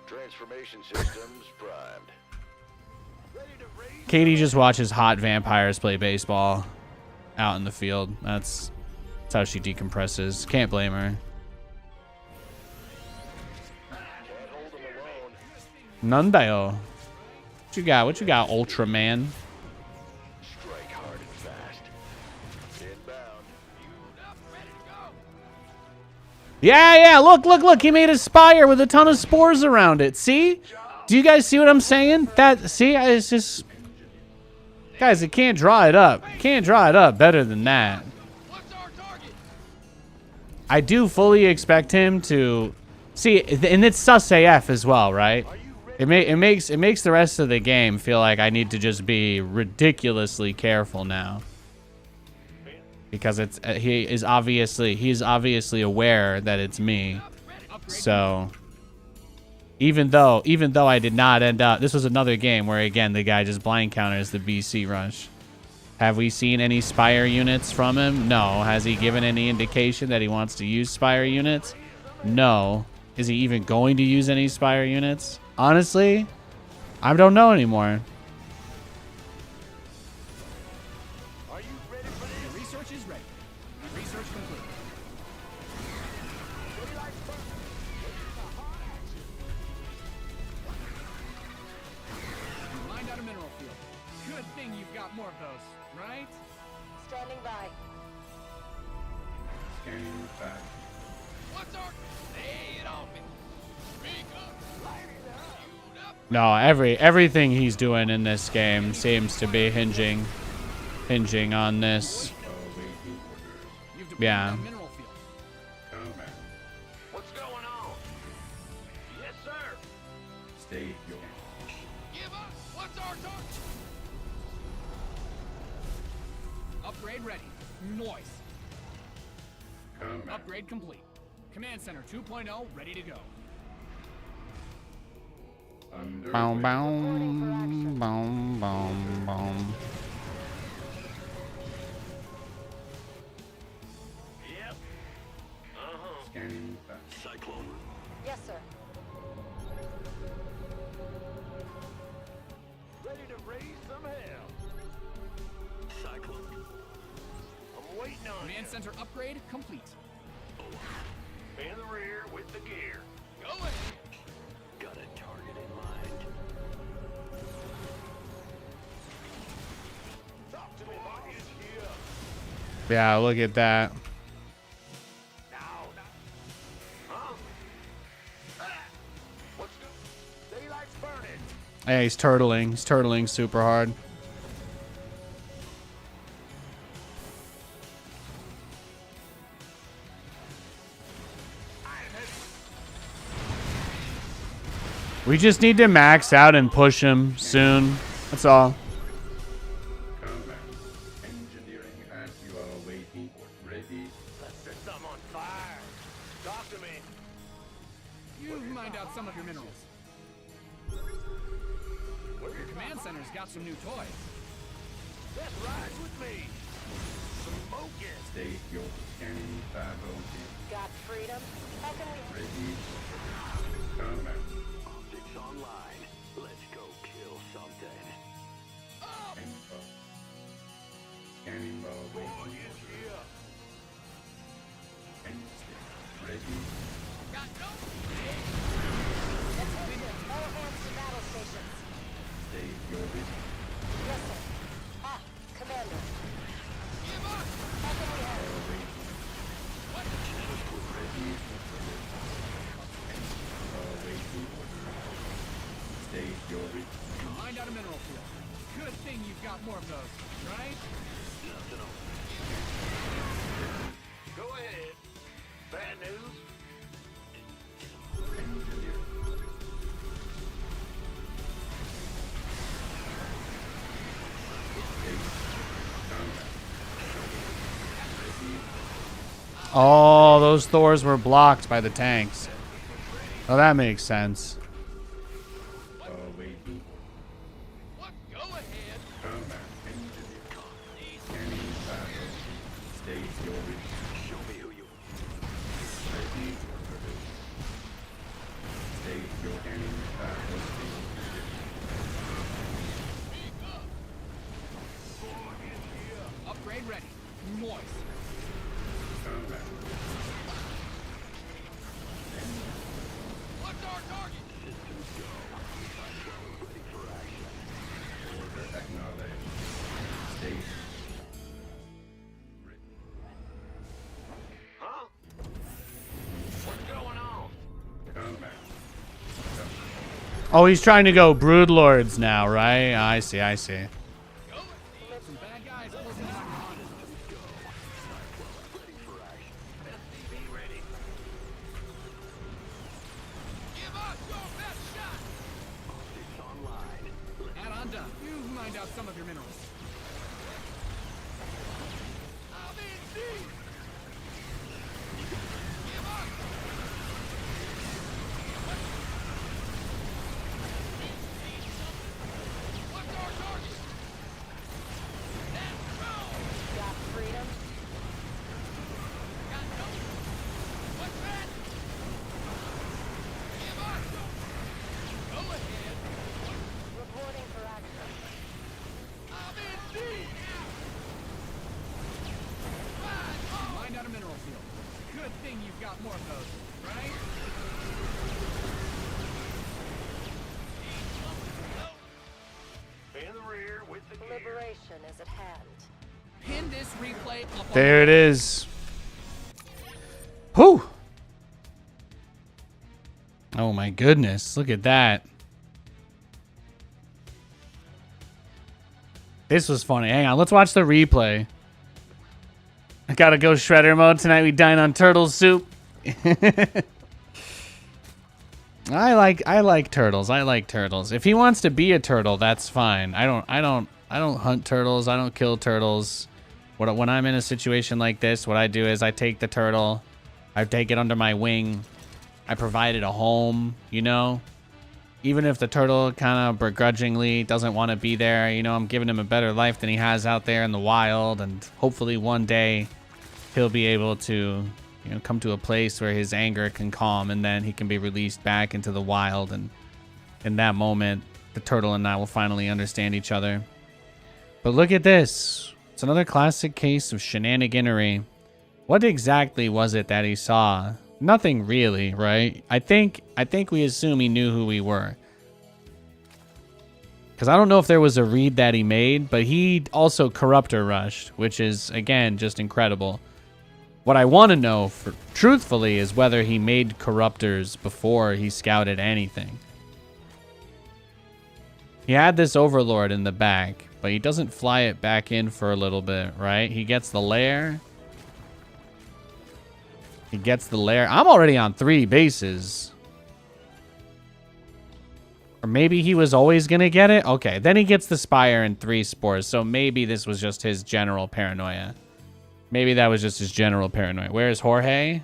Transformation systems primed. Katie just watches hot vampires play baseball out in the field. That's how she decompresses. Can't blame her. Nundayo. What you got, Ultraman? Strike hard and fast. Inbound. Yeah, look. He made a spire with a ton of spores around it. See? Do you guys see what I'm saying? It's just... Guys, it can't draw it up. Can't draw it up better than that. I do fully expect him to... See, and it's sus AF as well, right? It makes the rest of the game feel like I need to just be ridiculously careful now, because he's obviously aware that it's me. So even though I did not end up, this was another game where again the guy just blind counters the BC rush. Have we seen any Spire units from him? No. Has he given any indication that he wants to use Spire units? No. Is he even going to use any Spire units? Honestly, I don't know anymore. Are you ready for this? Your research is ready. Research complete. You mined out a mineral field. Good thing you've got more of those, right? Standing by. Scanning back. What's our... Lay it on me. Speak up. No, everything he's doing in this game seems to be hinging on this. Awaiting orders. You've depleted Yeah. that mineral field. Combat. What's going on? Yes, sir. State your... Give up. What's our target? Upgrade ready. Noise. Combat. Upgrade complete. Command Center 2.0 ready to go. Under Boom, way. boom, boom, boom, boom. Yep. Uh-huh. Scanning back. Cyclone. Yes, sir. Ready to raise some hell. Cyclone. I'm waiting on Command Center upgrade complete. you. In the rear with the gear. Go ahead. Got a target in mind. Talk to me, boss. Here. Yeah, look at that. Now. Huh? What's good? Daylight's burning. Hey, he's turtling. He's turtling super hard. We just need to max out and push him soon. That's all. Combat. Engineering as you are awaiting orders. Ready. Let's set some on fire. Talk to me. You've mined out some of your minerals. Your command center's got some new toys. That rides with me. Smoke it. State your scanning 502. Got freedom? How can we... Ready. Combat. Optics online. Let's go kill something. Info. Scanning mode. Waiting. Ready. Got no. Attention! All hands to battle stations. State your vision. Yes, sir. Ah, Commander. Give up. How can we help? Waiting order. State your vision. Find out a mineral field. Good thing you've got more of those, right? Nothing on. Go ahead. Bad news. Engineer. Oh, those Thors were blocked by the tanks. Oh, that makes sense. Waiting. What? Go ahead. Combat. Engineer. Scanning 502. State your vision. Show me who you. Ready for vision. State your scanning 502. Upgrade ready. Moist. Combat. What's our target? Order acknowledged. State. Huh? What's going on? Combat. Oh, he's trying to go Broodlords now, right? I see, I see. Some bad guys closing in on us. Give us your best shot. Optics online. And I'm done. You mined out some of your minerals. I'm in deep. Give us. What's our target? Let's go. Got freedom? Got no. What's that? Give us. Go ahead. Reporting for action. I'm in deep. Find out a mineral field. Good thing you've got more of those, right? In the rear with the gear. Liberation is at hand. Pin this replay up on There it is. Whew. Oh my goodness, look at that. This was funny. Hang on, let's watch the replay. I gotta go shredder mode tonight. We dine on turtle soup. I like turtles. I like turtles. If he wants to be a turtle, that's fine. I don't hunt turtles. I don't kill turtles. When I'm in a situation like this, what I do is I take the turtle, I take it under my wing, I provide it a home, you know? Even if the turtle kind of begrudgingly doesn't want to be there, you know, I'm giving him a better life than he has out there in the wild, and hopefully one day he'll be able to, you know, come to a place where his anger can calm, and then he can be released back into the wild, and in that moment, the turtle and I will finally understand each other. But look at this. It's another classic case of shenaniganery. What exactly was it that he saw? Nothing really, right? I think we assume he knew who we were. Because I don't know if there was a read that he made, but he also corruptor rushed, which is, again, just incredible. What I want to know, truthfully, is whether he made corruptors before he scouted anything. He had this overlord in the back, but he doesn't fly it back in for a little bit, right? He gets the lair. He gets the lair. I'm already on 3 bases. Or maybe he was always going to get it? Okay, then he gets the spire and 3 spores, so maybe this was just his general paranoia. Maybe that was just his general paranoia. Where's Jorge?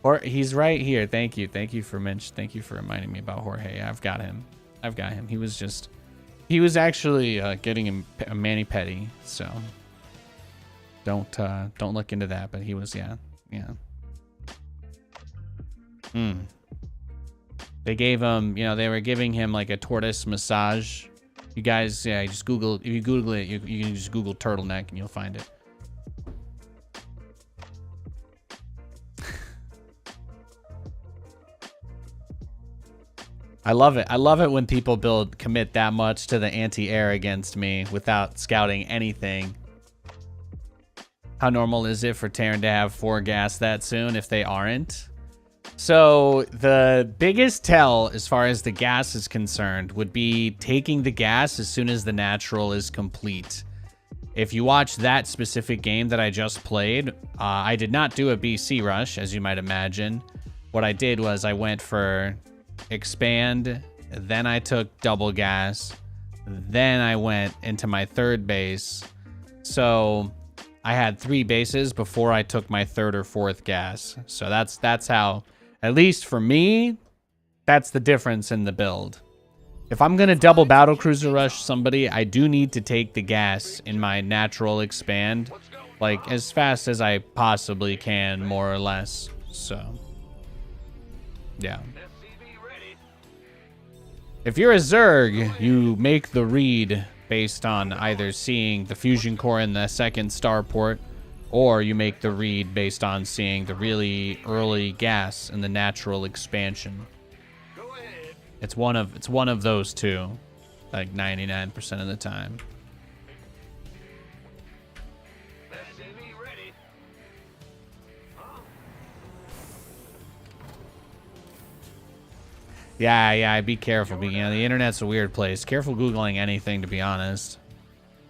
Or he's right here. Thank you. Thank you for Thank you for reminding me about Jorge. I've got him. I've got him. He was actually getting a mani-pedi. So don't look into that. But he was, yeah. They gave him, they were giving him like a tortoise massage. You guys, yeah, just Google. If you Google it, you can just Google turtleneck and you'll find it. I love it. I love it when people commit that much to the anti-air against me without scouting anything. How normal is it for Terran to have 4 gas that soon if they aren't? So the biggest tell as far as the gas is concerned would be taking the gas as soon as the natural is complete. If you watch that specific game that I just played, I did not do a BC rush, as you might imagine. What I did was I went for expand, then I took double gas, then I went into my 3rd base. So I had 3 bases before I took my 3rd or 4th gas. So that's how, at least for me, that's the difference in the build. If I'm gonna double battle cruiser rush somebody, I do need to take the gas in my natural expand, like as fast as I possibly can, more or less. So yeah. If you're a Zerg, you make the read based on either seeing the fusion core in the 2nd starport, or you make the read based on seeing the really early gas in the natural expansion. It's one of those two, like 99% of the time. Yeah, be careful. The internet's a weird place. Careful Googling anything, to be honest.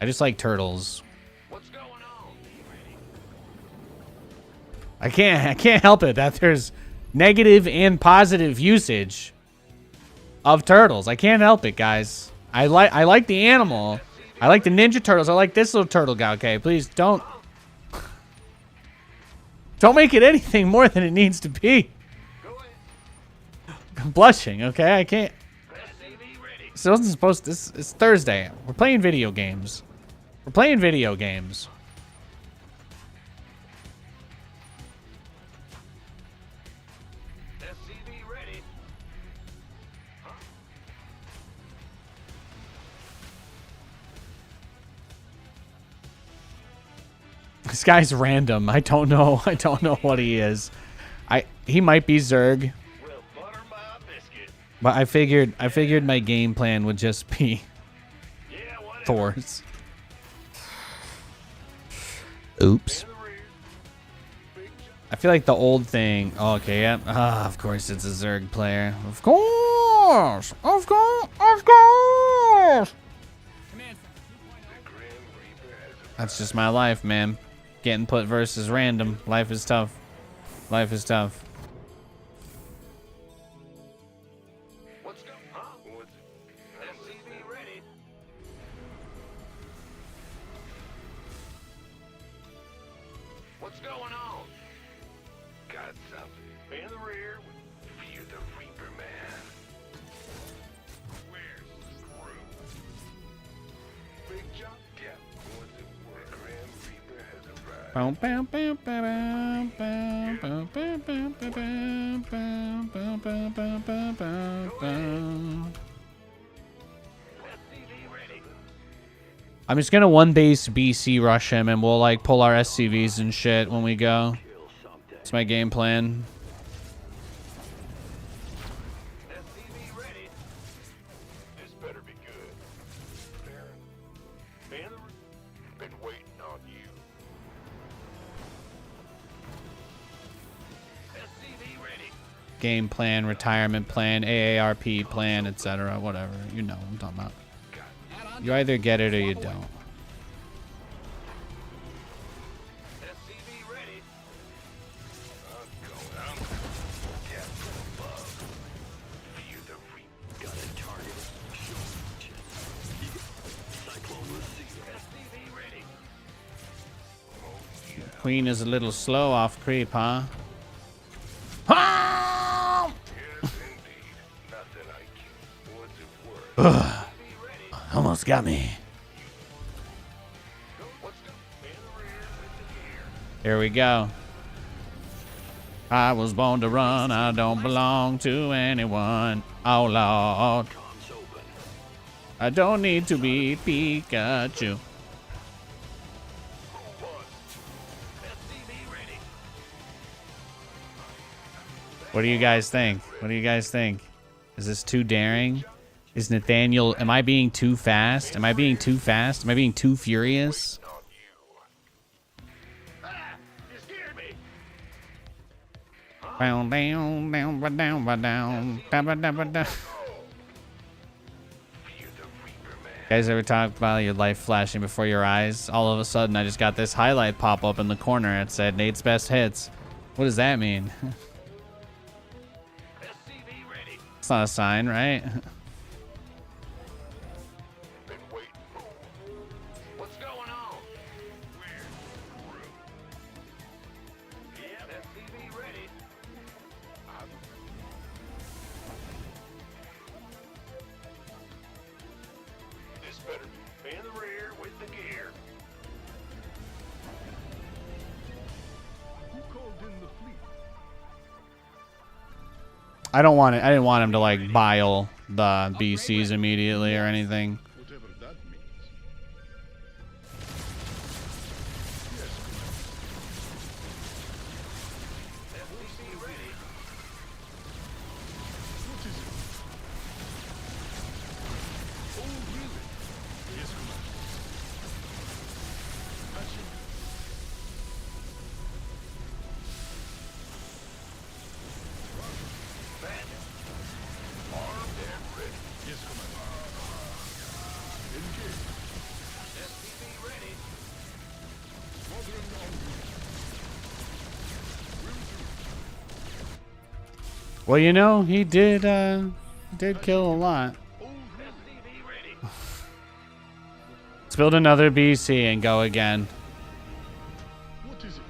I just like turtles. What's going on? I can't help it that there's negative and positive usage of turtles. I can't help it, guys. I like the animal. I like the Ninja Turtles. I like this little turtle guy. Okay, please don't make it anything more than it needs to be. I'm blushing, okay? I can't. This wasn't supposed to. It's Thursday. We're playing video games. We're playing video games. SCV ready. This guy's random. I don't know. I don't know what he is. He might be Zerg. Well, butter my biscuit. But I figured my game plan would just be Yeah, whatever. Thor's. Oops. I feel like the old thing. Oh, okay, yeah. Of course it's a Zerg player. Of course. Of course. Of course. Command That's just my life, man. Getting put versus random. Life is tough. Life is tough. What's going on? What's SCV ready. What's going on? Got something. In the rear. View the Reaper Man. Where's the crew? Big jump? Yeah. What's it worth? The Grim Reaper has arrived. Bow, bow, bow, bow, bow, bow, bow, bow, bow, bow, bow, bow, bow, bow, bow, bow. SCV ready. I'm just gonna 1-base BC rush him, and we'll like pull our SCVs and shit when we go. That's my game plan. SCV ready. This better be good. Baron, been waiting on you. SCV ready. Game plan, retirement plan, AARP plan, etc. Whatever. You know what I'm talking about. You either get it or you don't. SCV ready. I'm going. Get above. View the Reaper. Got a target. Cyclone receiver. SCV ready. Queen is a little slow off creep, huh? Huh! Ugh. Almost got me. Here we go. I was born to run. I don't belong to anyone. Oh, Lord. I don't need to be Pikachu. What do you guys think? What do you guys think? Is this too daring? Is Nathaniel... Am I being too fast? Am I being too fast? Am I being too furious? Down, down, down, down, down, down, down, down, down. Guys ever talk about your life flashing before your eyes? All of a sudden, I just got this highlight pop up in the corner. It said Nate's best hits. What does that mean? It's not a sign, right? What's going on? Yeah, SCV ready. This better be in the rear with the gear. Who called in the fleet? I don't want it. I didn't want him to like bile the BCs immediately or anything. Whatever that means. SCV ready. What is it? Oh, really? Yes, Commander. Patching. Bandit. Armed and ready. Yes, Commander. Engage. SCV ready. Squadron on route. Will do. Well, you know, he did kill a lot. Oh, SCV ready. Let's build another BC and go again. What is it?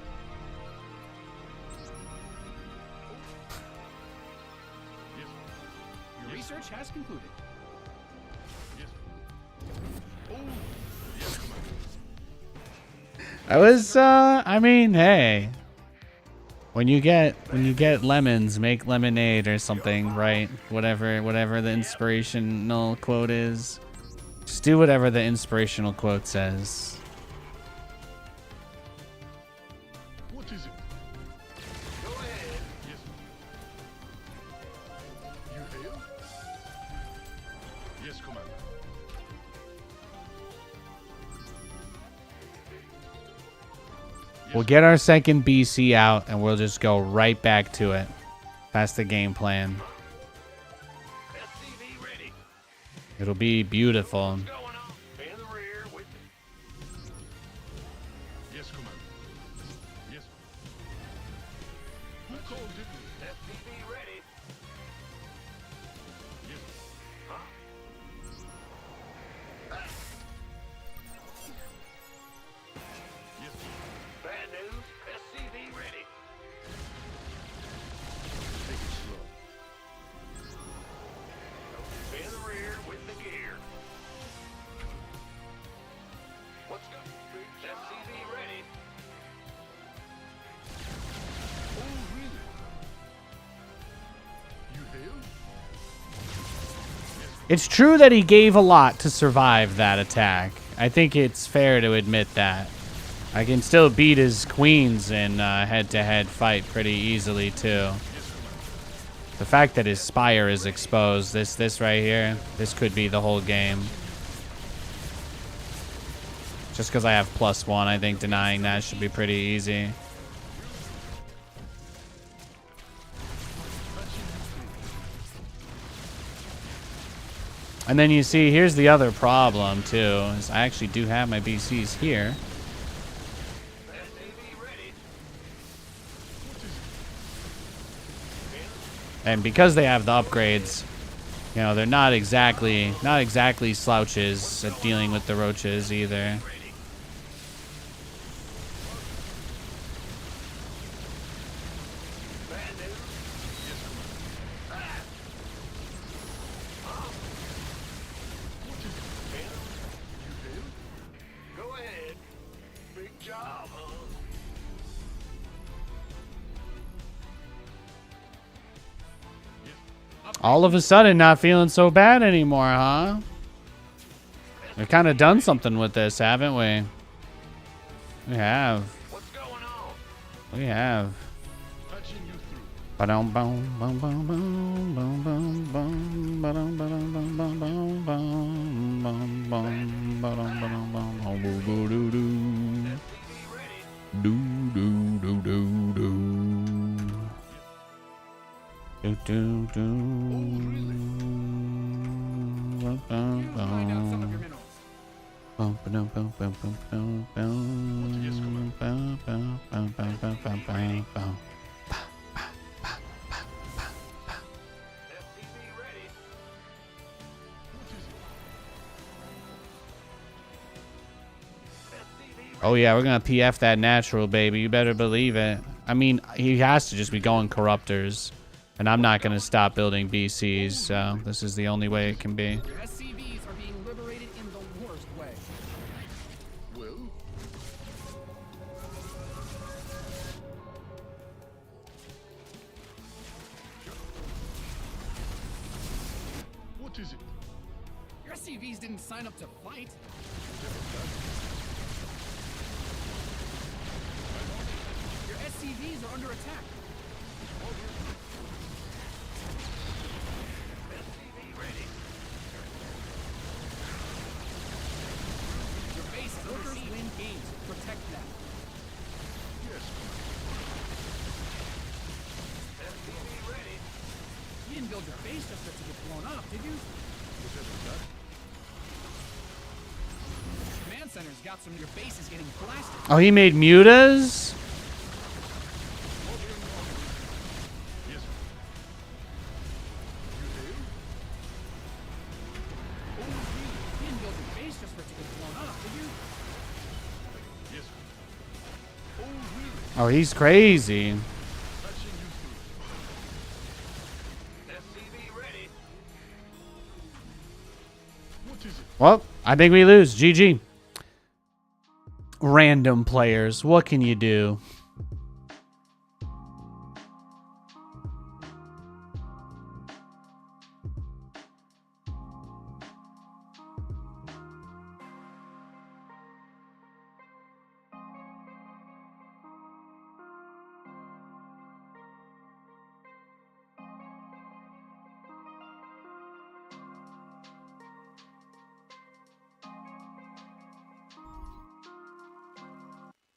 Yes. Your research has concluded. Yes. Oh, yes, Commander. I was I mean, hey. When you get lemons, make lemonade or something, right? Whatever the inspirational quote is. Just do whatever the inspirational quote says. What is it? Go ahead. Yes. You hail? Yes, Commander. We'll get our second BC out and we'll just go right back to it. That's the game plan. SCV ready. It'll be beautiful. Going on. In the rear with Yes, Commander. Yes. Who called it? SCV ready. Yes. Huh? Yes. Bad news. SCV ready. Take it slow. In the rear with the gear. What's going on? SCV ready. Oh, really? You hail? It's true that he gave a lot to survive that attack. I think it's fair to admit that. I can still beat his queens in a head-to-head fight pretty easily too. The fact that his spire is exposed, this right here, this could be the whole game. Just because I have +1, I think denying that should be pretty easy. And then you see, here's the other problem too, is I actually do have my BCs here. And because they have the upgrades, you know, they're not exactly slouches at dealing with the roaches either. All of a sudden, not feeling so bad anymore, huh? We've kind of done something with this, haven't we? We have. What's going on? We have. Touching you through. Ba-dum, bum, bum, bum, bum, bum, bum, bum, ba-dum, ba-dum, bum, bum, bum, bum, bum, bum, ba-dum, ba-dum, bum, bum, boo, boo, doo, doo. Do, do, do, do, do. Do, do, do. Find out some of your minerals. Bum, ba-dum, bum, bum, bum, bum, bum, bum, bum, bum, bum, bum, bum, bum, bum. SCV ready. Oh yeah, we're gonna PF that natural, baby. You better believe it. I mean, he has to just be going corruptors. And I'm not gonna stop building BCs, so this is the only way it can be. Your SCVs are being liberated in the worst way. Well, what is it? Your SCVs didn't sign up to fight. Your SCVs are under attack. SCV ready. Your base is under siege. Win games. Protect them. Yes. SCV ready. You didn't build your base just for it to get blown up, did you? Command center's got some of your bases getting blasted. Oh, he made mutas? Yes. You didn't build your base just for it to get blown up, did you? Yes. Oh, he's crazy. Touching you through. SCV ready. What is it? Well, I think we lose. GG. Random players. What can you do?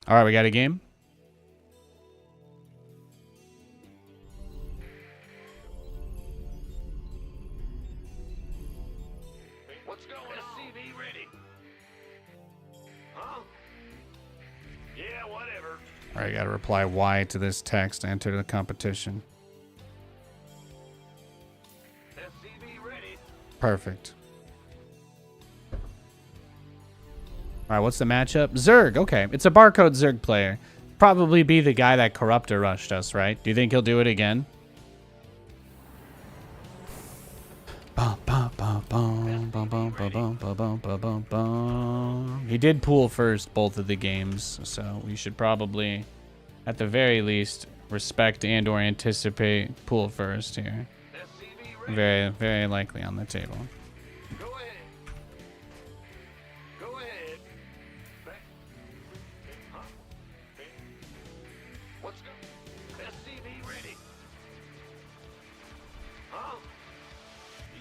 All right, we got a game. What's going on? SCV ready. Huh? Yeah, whatever. All right, got to reply Y to this text. Enter the competition. SCV ready. Perfect. All right, what's the matchup? Zerg. Okay, it's a barcode Zerg player. Probably be the guy that Corruptor rushed us, right? Do you think he'll do it again? He did pool first both of the games, so we should probably, at the very least, respect and or anticipate pool first here. SCV ready. Very, very likely on the table. Go ahead. Go ahead. Huh? What's go? SCV ready. Huh?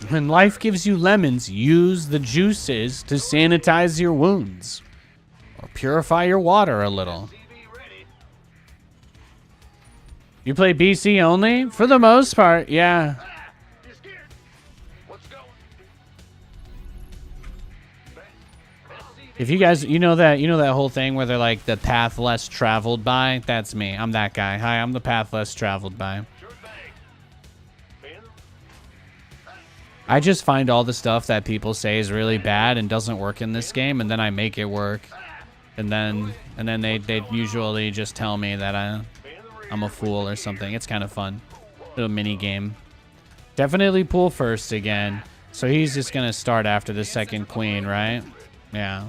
When life gives you lemons, use the juices to sanitize your wounds. Or purify your water a little. SCV ready. You play BC only? For the most part, yeah. Ah! You scared? What's going? SCV If you guys, you know that whole thing where they're like the path less traveled by? That's me. I'm that guy. Hi, I'm the path less traveled by. sure thing. Man, I just find all the stuff that people say is really bad and doesn't work in this game, and then I make it work. And then they usually just tell me that I'm a fool or something. It's kind of fun. Little mini game. Definitely pool first again. So he's just gonna start after the second queen, right? Yeah.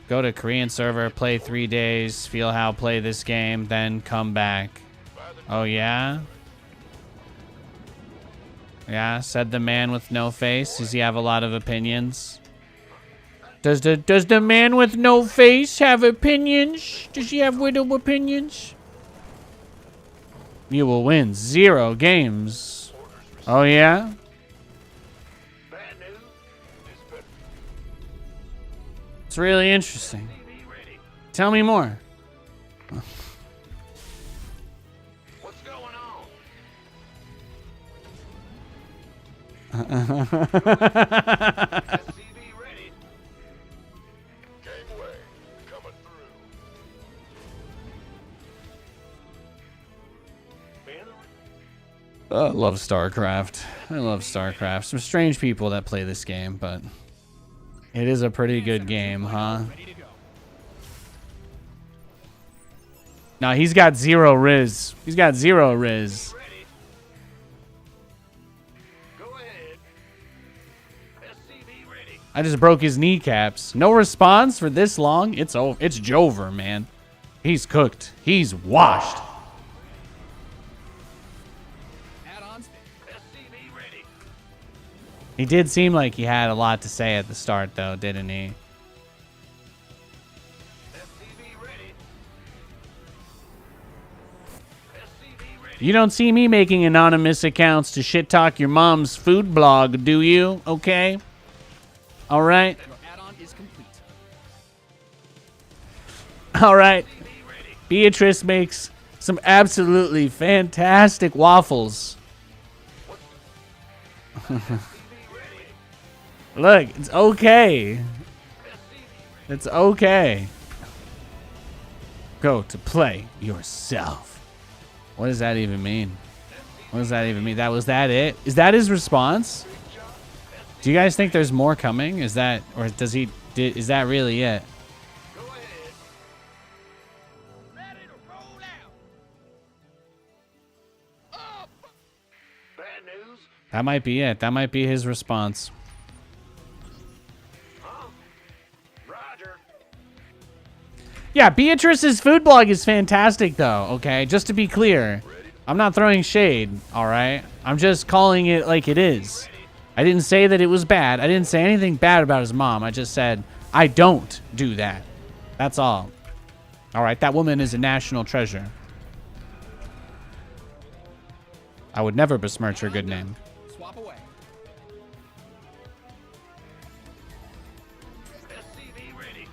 Go to Korean server, play 3 days, feel how play this game, then come back. Oh yeah? Yeah, said the man with no face. Does he have a lot of opinions? Does the man with no face have opinions? Does he have widow opinions? You will win 0 games. Oh yeah? Bad news is better. It's really interesting. SCV ready. Tell me more. What's going on? SCV ready. Gangway coming through. I love StarCraft. I love StarCraft. Some strange people that play this game, but it is a pretty good game, huh? Ready to go. No, he's got 0 Riz. He's got 0 Riz. Ready. Go ahead. SCV ready. I just broke his kneecaps. No response for this long. It's over. It's Jover, man. He's cooked. He's washed. Add-ons. SCV ready. He did seem like he had a lot to say at the start, though, didn't he? SCV ready. SCV ready. You don't see me making anonymous accounts to shit talk your mom's food blog, do you? Okay? All right. Your add-on is complete. All right. SCV ready. Beatrice makes some absolutely fantastic waffles. SCV ready. Look, it's okay. SCV It's okay. Go to play yourself. What does that even mean? What does that even mean? Was that it? Is that his response? Do you guys think there's more coming? Is that, or does he, is that really it? Go ahead. Ready to roll out. Bad news. That might be it. That might be his response. Huh? Roger. Yeah, Beatrice's food blog is fantastic, though, okay? Just to be clear, I'm not throwing shade, all right? I'm just calling it like it is. I didn't say that it was bad. I didn't say anything bad about his mom. I just said, I don't do that. That's all. All right, that woman is a national treasure. I would never besmirch her good name. Swap away. SCV ready.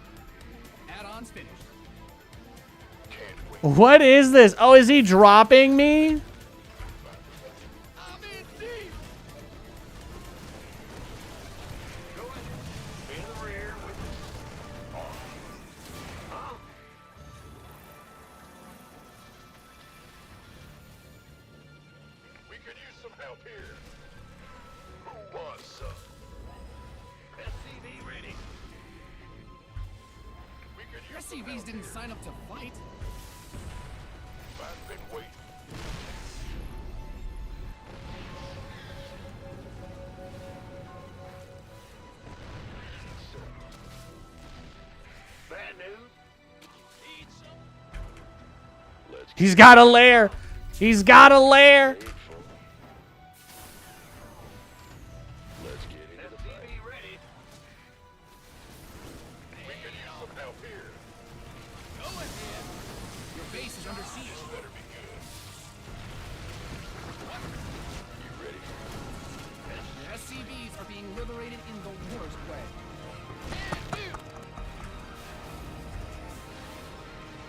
Add-ons finished. Can't wait. What is this? Oh, is he dropping me? I'm in deep. Go ahead. In the rear with this. Huh? We could use some help here. Who wants some? SCV ready. We could Your use some SCVs help didn't here. sign up to fight. I've been waiting. Bad news? Need some? Let's He's got a lair. He's got a lair. get Let's get into the fight. Ready. We could use some help here. Go ahead. Your base is under siege. Better be good. You ready? Your SCVs are being liberated in the worst way.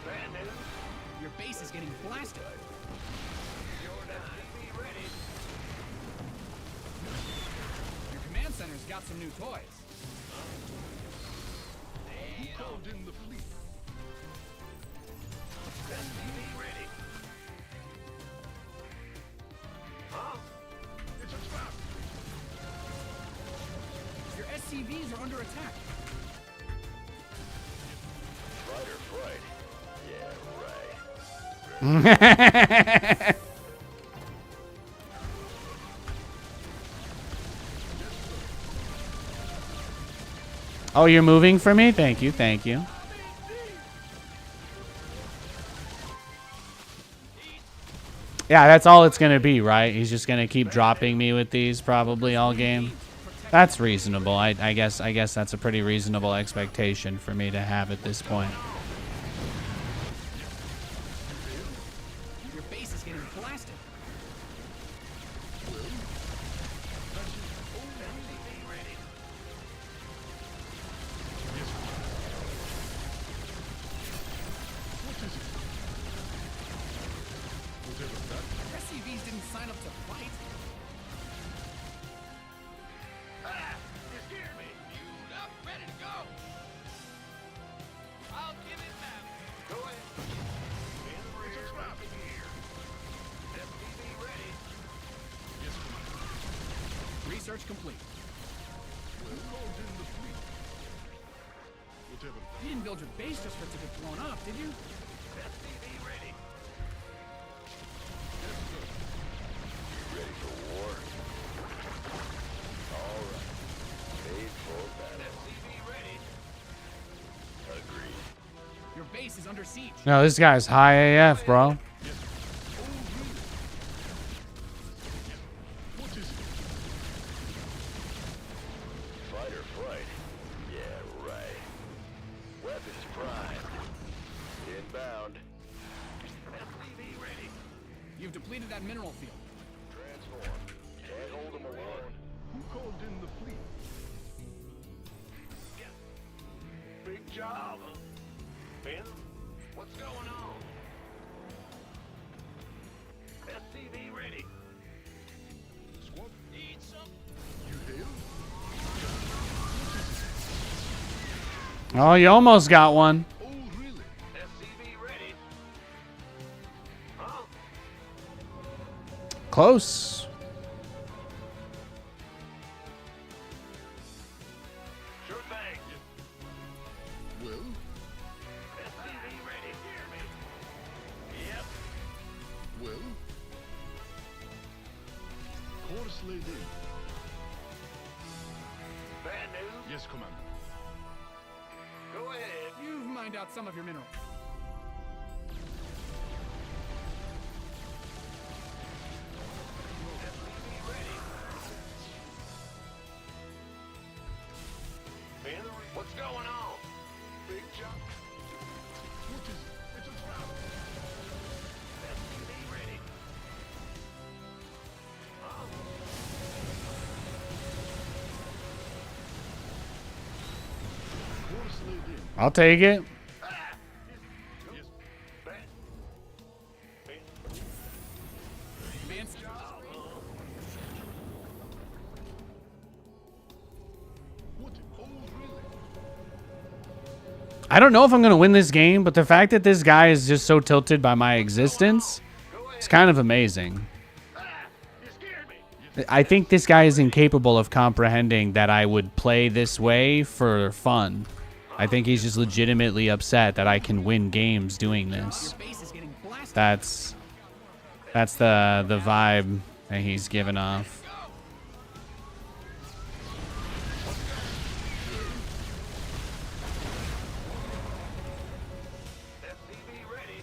Bad news? Your base is getting blasted. You're not. Be ready. Your command center's got some new toys. Who called in the fleet? SCV ready. Huh? It's a trap. Your SCVs are under attack. Fight or flight? Yeah, right. Oh, you're moving for me? Thank you, thank you. Yeah, that's all it's gonna be, right? He's just gonna keep dropping me with these probably all game. That's reasonable. I guess that's a pretty reasonable expectation for me to have at this point. Your base is getting blasted. SCVs didn't sign up to fight. You scared me. Queued up, ready to go. I'll give it back. Go ahead. In the rear. It's a trap here. SCV ready. Yes, Commander. Research complete. Well, called in the fleet. Whatever. You didn't build your base just for it to get blown up, did you? SCV ready. Yes, sir. Ready for war? All right. Made for battle. SCV ready. Agreed. Your base is under siege. No, this guy's high AF, bro. What is it? Fight or flight? Yeah, right. Weapons prime. Inbound. SCV ready. You've depleted that mineral field. Transform. Can't hold them alone. Who called in the fleet? Big job. Ben, what's going on? SCV ready. Squad? Need some? You hail? Oh, you almost got one. Oh, really? SCV ready. Huh? Close. Sure thing. Well, SCV ready. Hear me. Yep. well. Course laid in. Bad news. Yes, Commander. Go ahead. You've mined out some of your minerals. SCV ready. Ben, what's going on? Big jump. What is it? It's a trap. SCV ready. Huh? Course laid in. I'll take it. Yes. Ben. Ben. Advance. What? Oh, really? I don't know if I'm gonna win this game, but the fact that this guy is just so tilted by my existence, it's kind of amazing. You scared me. I think this guy is incapable of comprehending that I would play this way for fun. I think he's just legitimately upset that I can win games doing this. Your base is getting blasted. That's the vibe that he's giving off. SCV ready.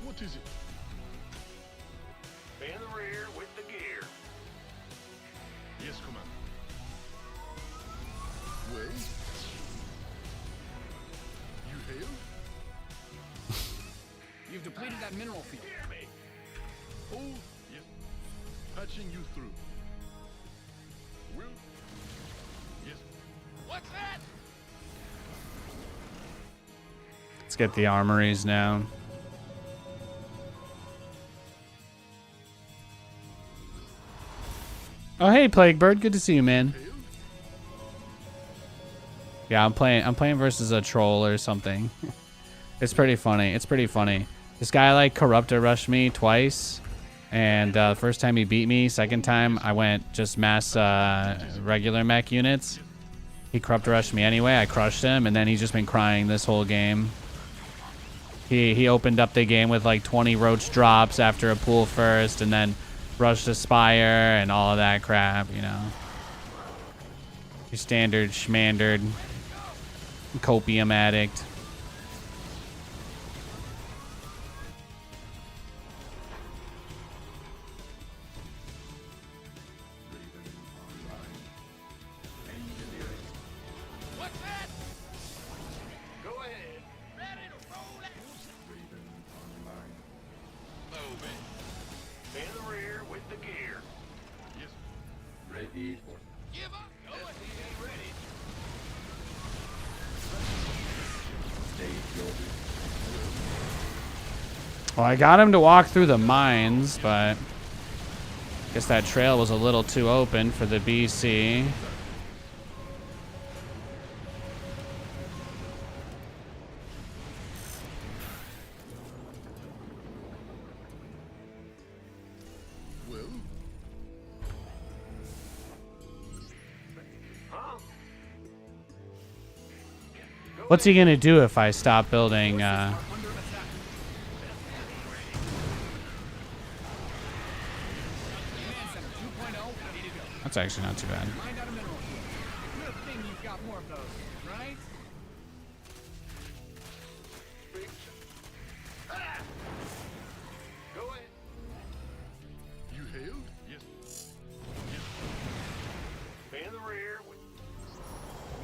What is it? In the rear with the gear. Yes, Commander. Well? You hail? You've depleted that mineral field. Hear me. Oh, yes. Patching you through. Will? Yes. What's that? Let's get the armories now. Oh hey Plaguebird, good to see you, man. Hail? Yeah, I'm playing versus a troll or something. It's pretty funny. It's pretty funny. This guy like corruptor rushed me twice, and first time he beat me, second time I went just mass regular mech units. He corruptor rushed me anyway. I crushed him, and then he's just been crying this whole game. He opened up the game with like 20 roach drops after a pool first, and then rushed Aspire and all of that crap, you know. Your standard schmandered copium addict. What's that? Go ahead. Ready to roll out. Move it. In the rear with the gear. Yes. Ready for Give up. Go ahead. SCV ready. state your Well, I got him to walk through the mines, but I guess that trail was a little too open for the BC. Huh? What's he gonna do if I stop building? Under attack. Command Center 2.0 ready to go. That's actually not too bad. Find out a mineral field. Good thing you've got more of those, right? Big ah! Go ahead. You hailed? Yes. In the rear with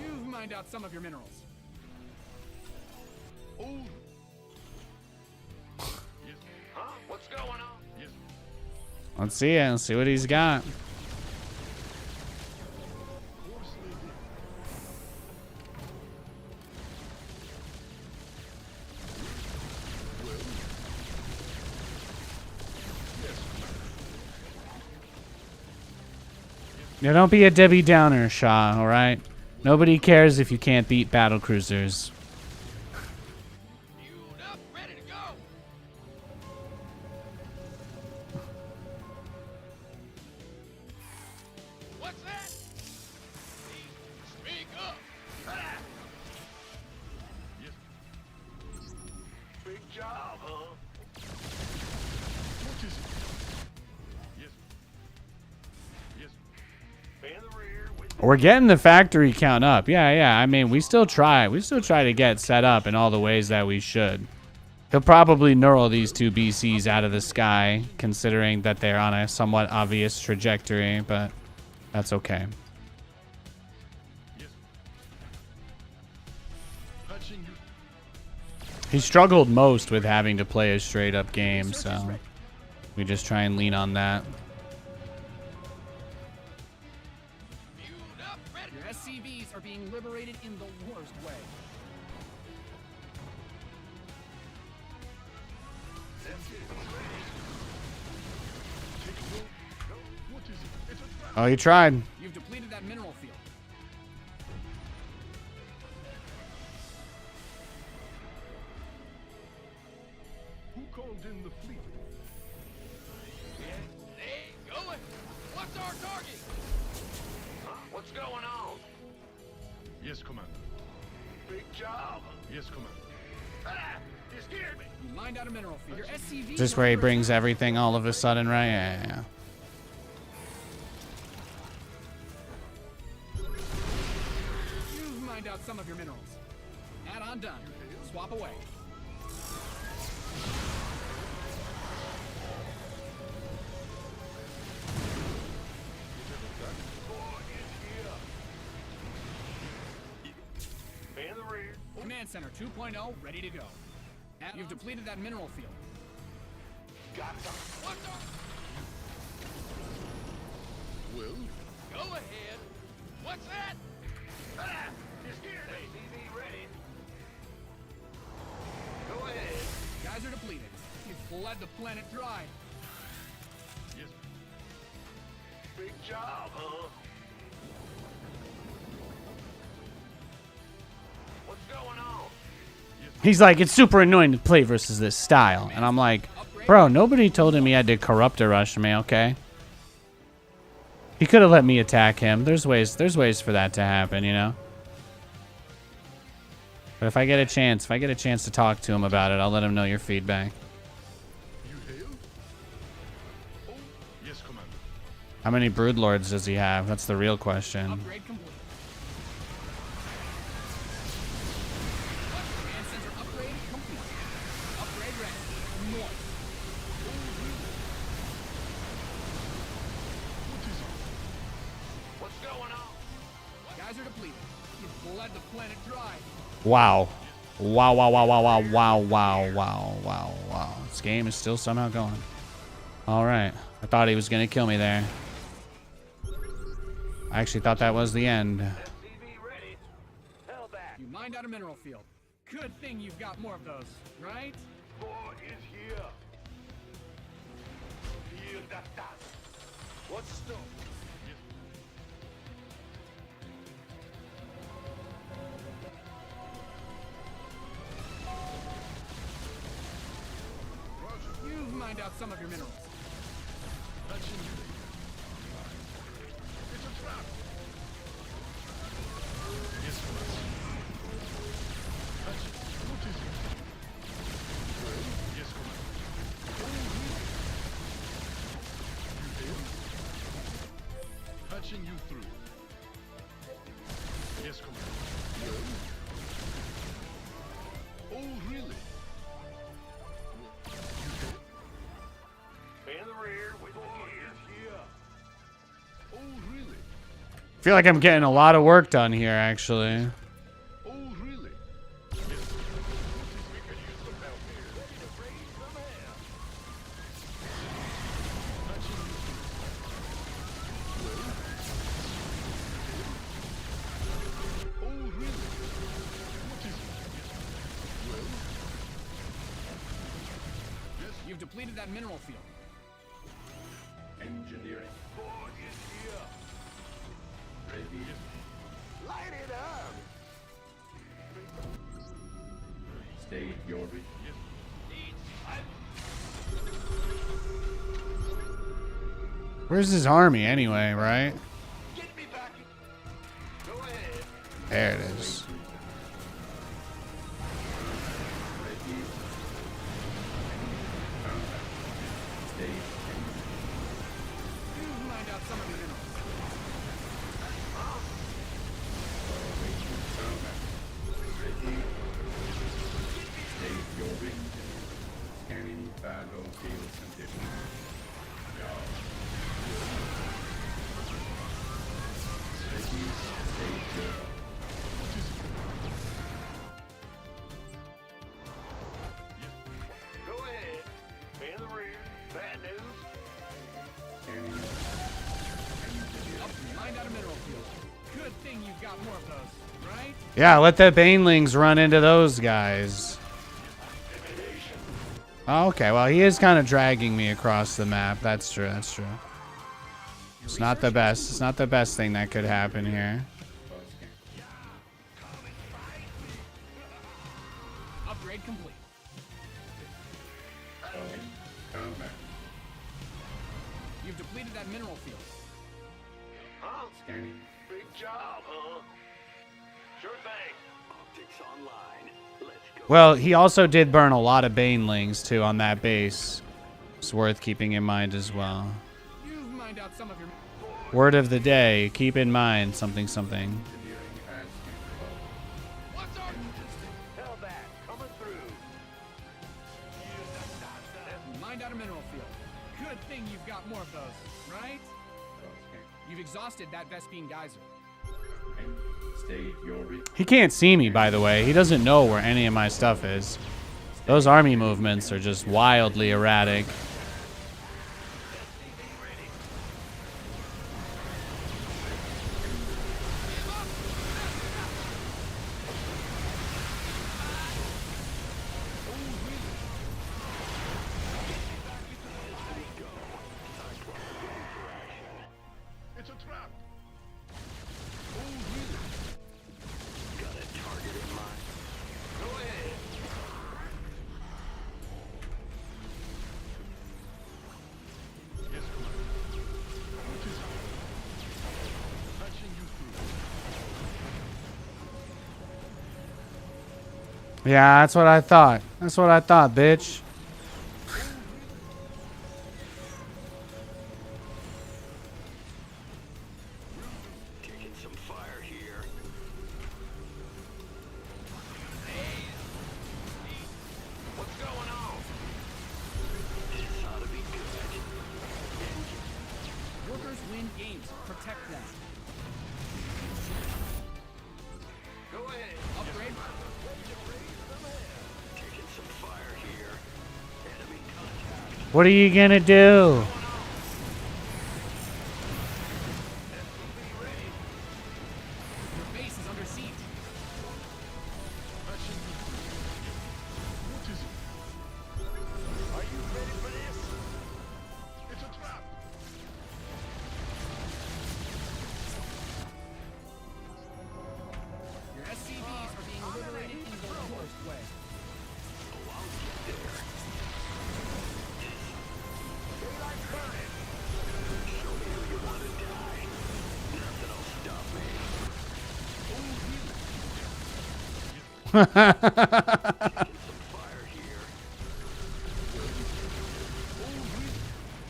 You've mined out some of your minerals. Oh. Yes. huh? What's going on? Yes. Let's see it. Let's see what he's got. Of course they did. Well. Yes. Yeah, don't be a Debbie Downer, Shaw, all right? Nobody cares if you can't beat battle cruisers. Fueled up, ready to go. What's that? Speak up. Ah! Yes. Big job, huh? What is it? Yes. Yes. In the rear with We're getting the factory count up. Yeah. I mean, we still try. We still try to get set up in all the ways that we should. He'll probably neural these two BCs out of the sky, considering that they're on a somewhat obvious trajectory, but that's okay. Yes. Patching you. He struggled most with having to play a straight up game, so we just try and lean on that. Fueled up, ready. Your SCVs are being liberated in the worst way. Take a look. No. What is it? It's a trap. Oh, he tried. You've depleted that mineral field. Who called in the fleet? Hey, going. What's our target? huh? What's going on? Yes, Commander. Big job. Yes, Commander. Ah! You scared me. You mined out a mineral field. Your SCVs Is this are where he under brings attack. everything all of a sudden, right? Yeah. You've mined out some of your minerals. Add-on done. Swap away. In the rear. Command Center 2.0 ready to go. You've depleted that mineral field. Got some. What's our... Well. Go ahead. What's that? Ah! You scared me. SCV ready. Go ahead. Guys are depleted. You've bled the planet dry. Yes. Big job, huh? What's going on? He's like, it's super annoying to play versus this style. And I'm like, bro, nobody told him he had to corruptor rush me, okay? He could have let me attack him. There's ways for that to happen, you know? But if I get a chance to talk to him about it, I'll let him know your feedback. You hailed? Oh, yes, Commander. How many broodlords does he have? That's the real question. Upgrade complete. geyser depleted. You've bled the planet dry. Wow. Wow, wow, wow, wow, wow, wow, wow, wow, wow, wow. This game is still somehow going. All right. I thought he was going to kill me there. I actually thought that was the end. SCV ready. Hell back. You mined out a mineral field. Good thing you've got more of those, right? More is here. Feel that dust. What's stone? You've mined out some of your minerals. It's a trap. Patching you through. Yes, Commander. Oh, really? In the rear with the gears here. Oh, really? I feel like I'm getting a lot of work done here, actually. Oh, really? We could use some help here. Ready to raise some hell. Patching you through. Oh, really? What is it? Well? Yes, You've depleted that mineral field. engineering. More is here. Ready. Light it up. State your ready. Where's his army anyway, right? Get me back. Go ahead. There it is. Ready. State. You've mined out some of your minerals. Ready. State your ready. Scanning battlefield conditions. Go. Ready. State your. Go ahead. In the rear. Bad news. Scanning. Up, you mined out a mineral field. Good thing you've got more of those, right? Yeah, let the Banelings run into those guys. Oh, okay, well, he is kind of dragging me across the map. That's true, that's true. It's not the best. It's not the best thing that could happen here. Upgrade complete. Combat. You've depleted that mineral field. Huh? Scanning. Big job, huh? Sure thing. Optics online. Let's go. Well, he also did burn a lot of Banelings, too, on that base. It's worth keeping in mind as well. You've mined out some of your... Word of the day, keep in mind something something. Engineering as usual. What's our... Hell back. Coming through. You mined out a mineral field. Good thing you've got more of those, right? You've exhausted that Vespine geyser. State your ready. He can't see me, by the way. He doesn't know where any of my stuff is. Those army movements are just wildly erratic. It's a trap. Got a target in mind. Go ahead. Yes, Commander. What is it? Patching you through. Yeah, that's what I thought. That's what I thought, bitch. Taking some fire here. What's going on? This ought to be good. Workers win games. Protect them. What are you gonna do? Your base is under siege. Are you ready for this? It's a trap. Your SCVs are being liberated in the worst way. Daylight burning. Show me who you want to die. Nothing will stop me. Some fire here.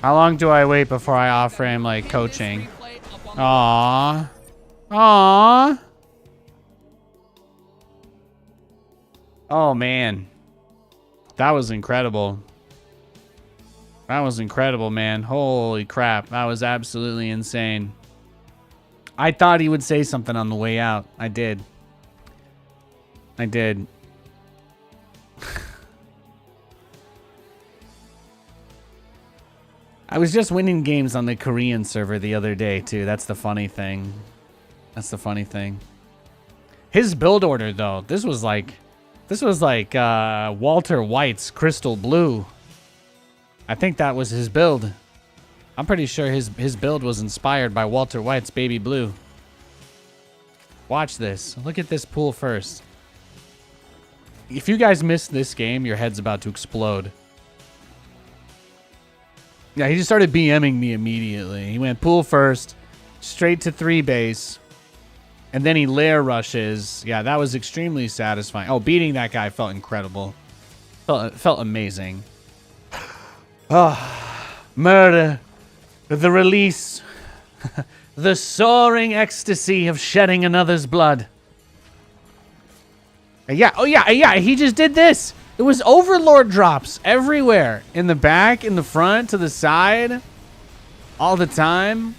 How long do I wait before I offer him like coaching? Replay up on the Aww. Aww. Oh man. That was incredible. That was incredible, man. Holy crap. That was absolutely insane. I thought he would say something on the way out. I did. I did. I was just winning games on the Korean server the other day, too. That's the funny thing. That's the funny thing. His build order, though, this was like Walter White's Crystal Blue. I think that was his build. I'm pretty sure his build was inspired by Walter White's Baby Blue. Watch this. Look at this pool first. If you guys missed this game, your head's about to explode. Yeah, he just started BMing me immediately. He went pool first, straight to 3 base, and then he lair rushes. Yeah, that was extremely satisfying. Oh, beating that guy felt incredible. Felt amazing. Oh, murder. The release. The soaring ecstasy of shedding another's blood. Yeah, oh yeah, he just did this. It was Overlord drops everywhere. In the back, in the front, to the side. All the time.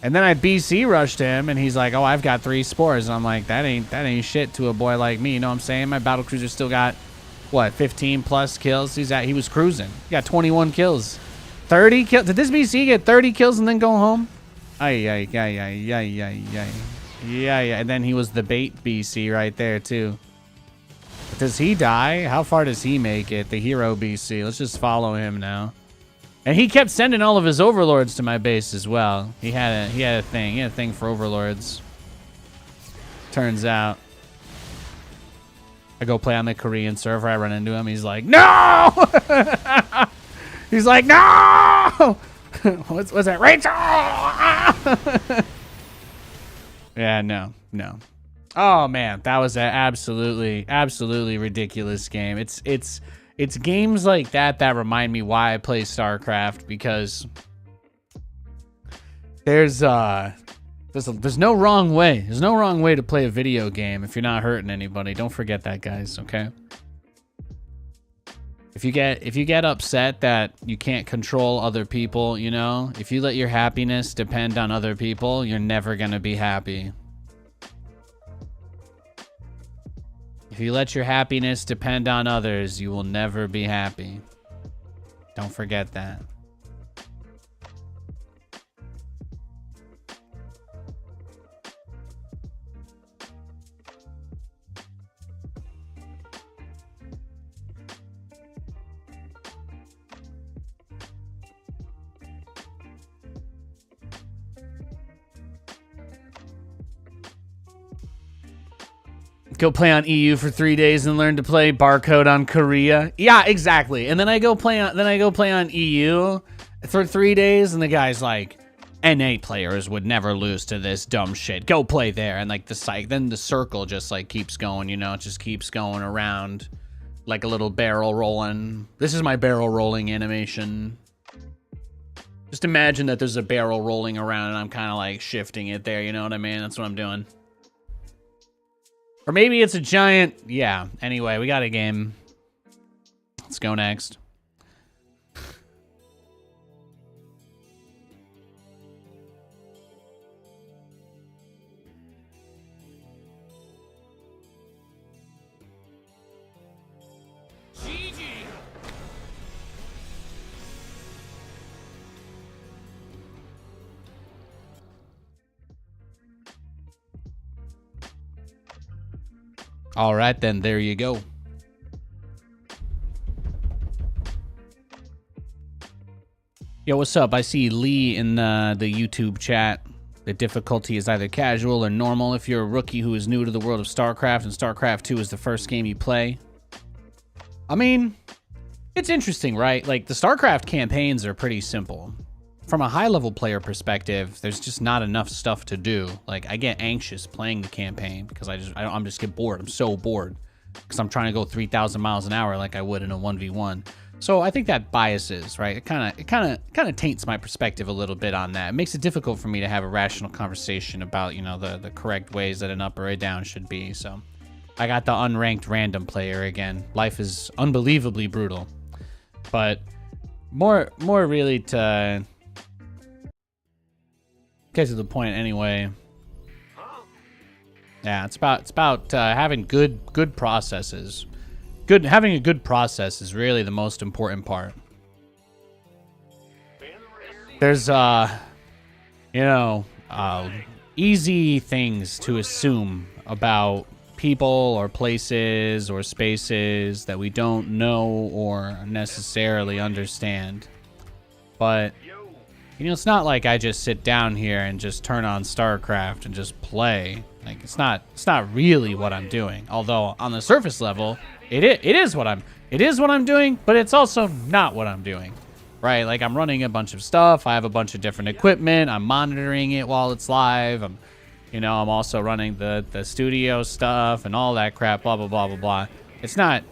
And then I BC rushed him, and he's like, oh, I've got 3 spores. And I'm like, that ain't shit to a boy like me. You know what I'm saying? My battlecruiser still got, what, 15 plus kills? He was cruising. He got 21 kills. 30 kills. Did this BC get 30 kills and then go home? Yeah. And then he was the bait BC right there, too. Does he die? How far does he make it? The hero BC. Let's just follow him now. And he kept sending all of his overlords to my base as well. He had a thing. He had a thing for overlords. Turns out. I go play on the Korean server. I run into him. He's like, no! He's like, no! What's that? Rachel! Yeah, no. Oh man, that was an absolutely ridiculous game. It's games like that remind me why I play StarCraft, because there's no wrong way. There's no wrong way to play a video game if you're not hurting anybody. Don't forget that, guys, okay? If you get upset that you can't control other people, you know, if you let your happiness depend on other people, you're never going to be happy. If you let your happiness depend on others, you will never be happy. Don't forget that. Go play on EU for 3 days and learn to play barcode on Korea. Yeah, exactly. And then I go play on EU for 3 days, and the guy's like, NA players would never lose to this dumb shit. Go play there. And like then the circle just like keeps going, you know, it just keeps going around like a little barrel rolling. This is my barrel rolling animation. Just imagine that there's a barrel rolling around and I'm kind of like shifting it there, you know what I mean? That's what I'm doing. Or maybe it's a giant... Yeah, anyway, we got a game. Let's go next. GG. All right, then. There you go. Yo, what's up? I see Lee in the YouTube chat. The difficulty is either casual or normal if you're a rookie who is new to the world of StarCraft and StarCraft 2 is the first game you play. I mean, it's interesting, right? Like, the StarCraft campaigns are pretty simple. From a high-level player perspective, there's just not enough stuff to do. Like, I get anxious playing the campaign because I'm just get bored. I'm so bored because I'm trying to go 3,000 miles an hour like I would in a 1v1. So I think that biases, right? It kind of taints my perspective a little bit on that. It makes it difficult for me to have a rational conversation about, you know, the correct ways that an up or a down should be. So I got the unranked random player again. Life is unbelievably brutal. But more really to get to the point anyway. Yeah, it's about having good processes. Having a good process is really the most important part. There's easy things to assume about people or places or spaces that we don't know or necessarily understand. But you know, it's not like I just sit down here and just turn on StarCraft and just play. Like, it's not really what I'm doing. Although on the surface level, it is what I'm doing, but it's also not what I'm doing. Right? Like, I'm running a bunch of stuff. I have a bunch of different equipment. I'm monitoring it while it's live. I'm also running the studio stuff and all that crap, blah blah blah blah blah. It's not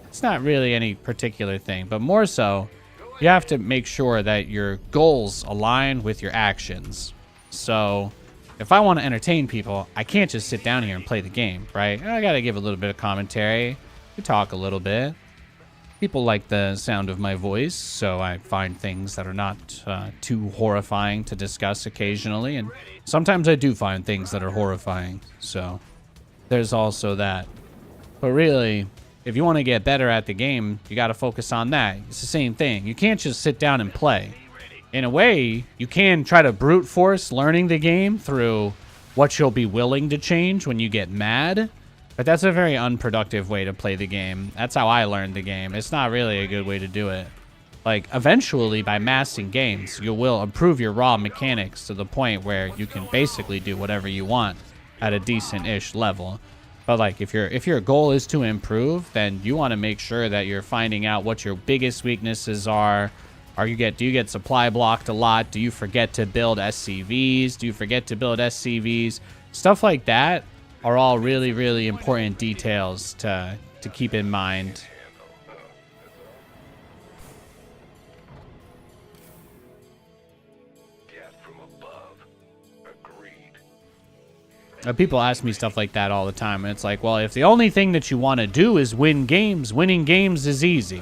really any particular thing, but more so, you have to make sure that your goals align with your actions. So if I want to entertain people, I can't just sit down here and play the game, right? I got to give a little bit of commentary. We talk a little bit. People like the sound of my voice, so I find things that are not too horrifying to discuss occasionally. And sometimes I do find things that are horrifying. So there's also that. But really, if you want to get better at the game, you got to focus on that. It's the same thing. You can't just sit down and play. In a way, you can try to brute force learning the game through what you'll be willing to change when you get mad. But that's a very unproductive way to play the game. That's how I learned the game. It's not really a good way to do it. Like, eventually, by mastering games, you will improve your raw mechanics to the point where you can basically do whatever you want at a decent-ish level. But like, if your goal is to improve, then you want to make sure that you're finding out what your biggest weaknesses are. Do you get supply blocked a lot? Do you forget to build SCVs? Do you forget to build SCVs? Stuff like that are all really, really important details to keep in mind. People ask me stuff like that all the time, and it's like, well, if the only thing that you want to do is win games, winning games is easy.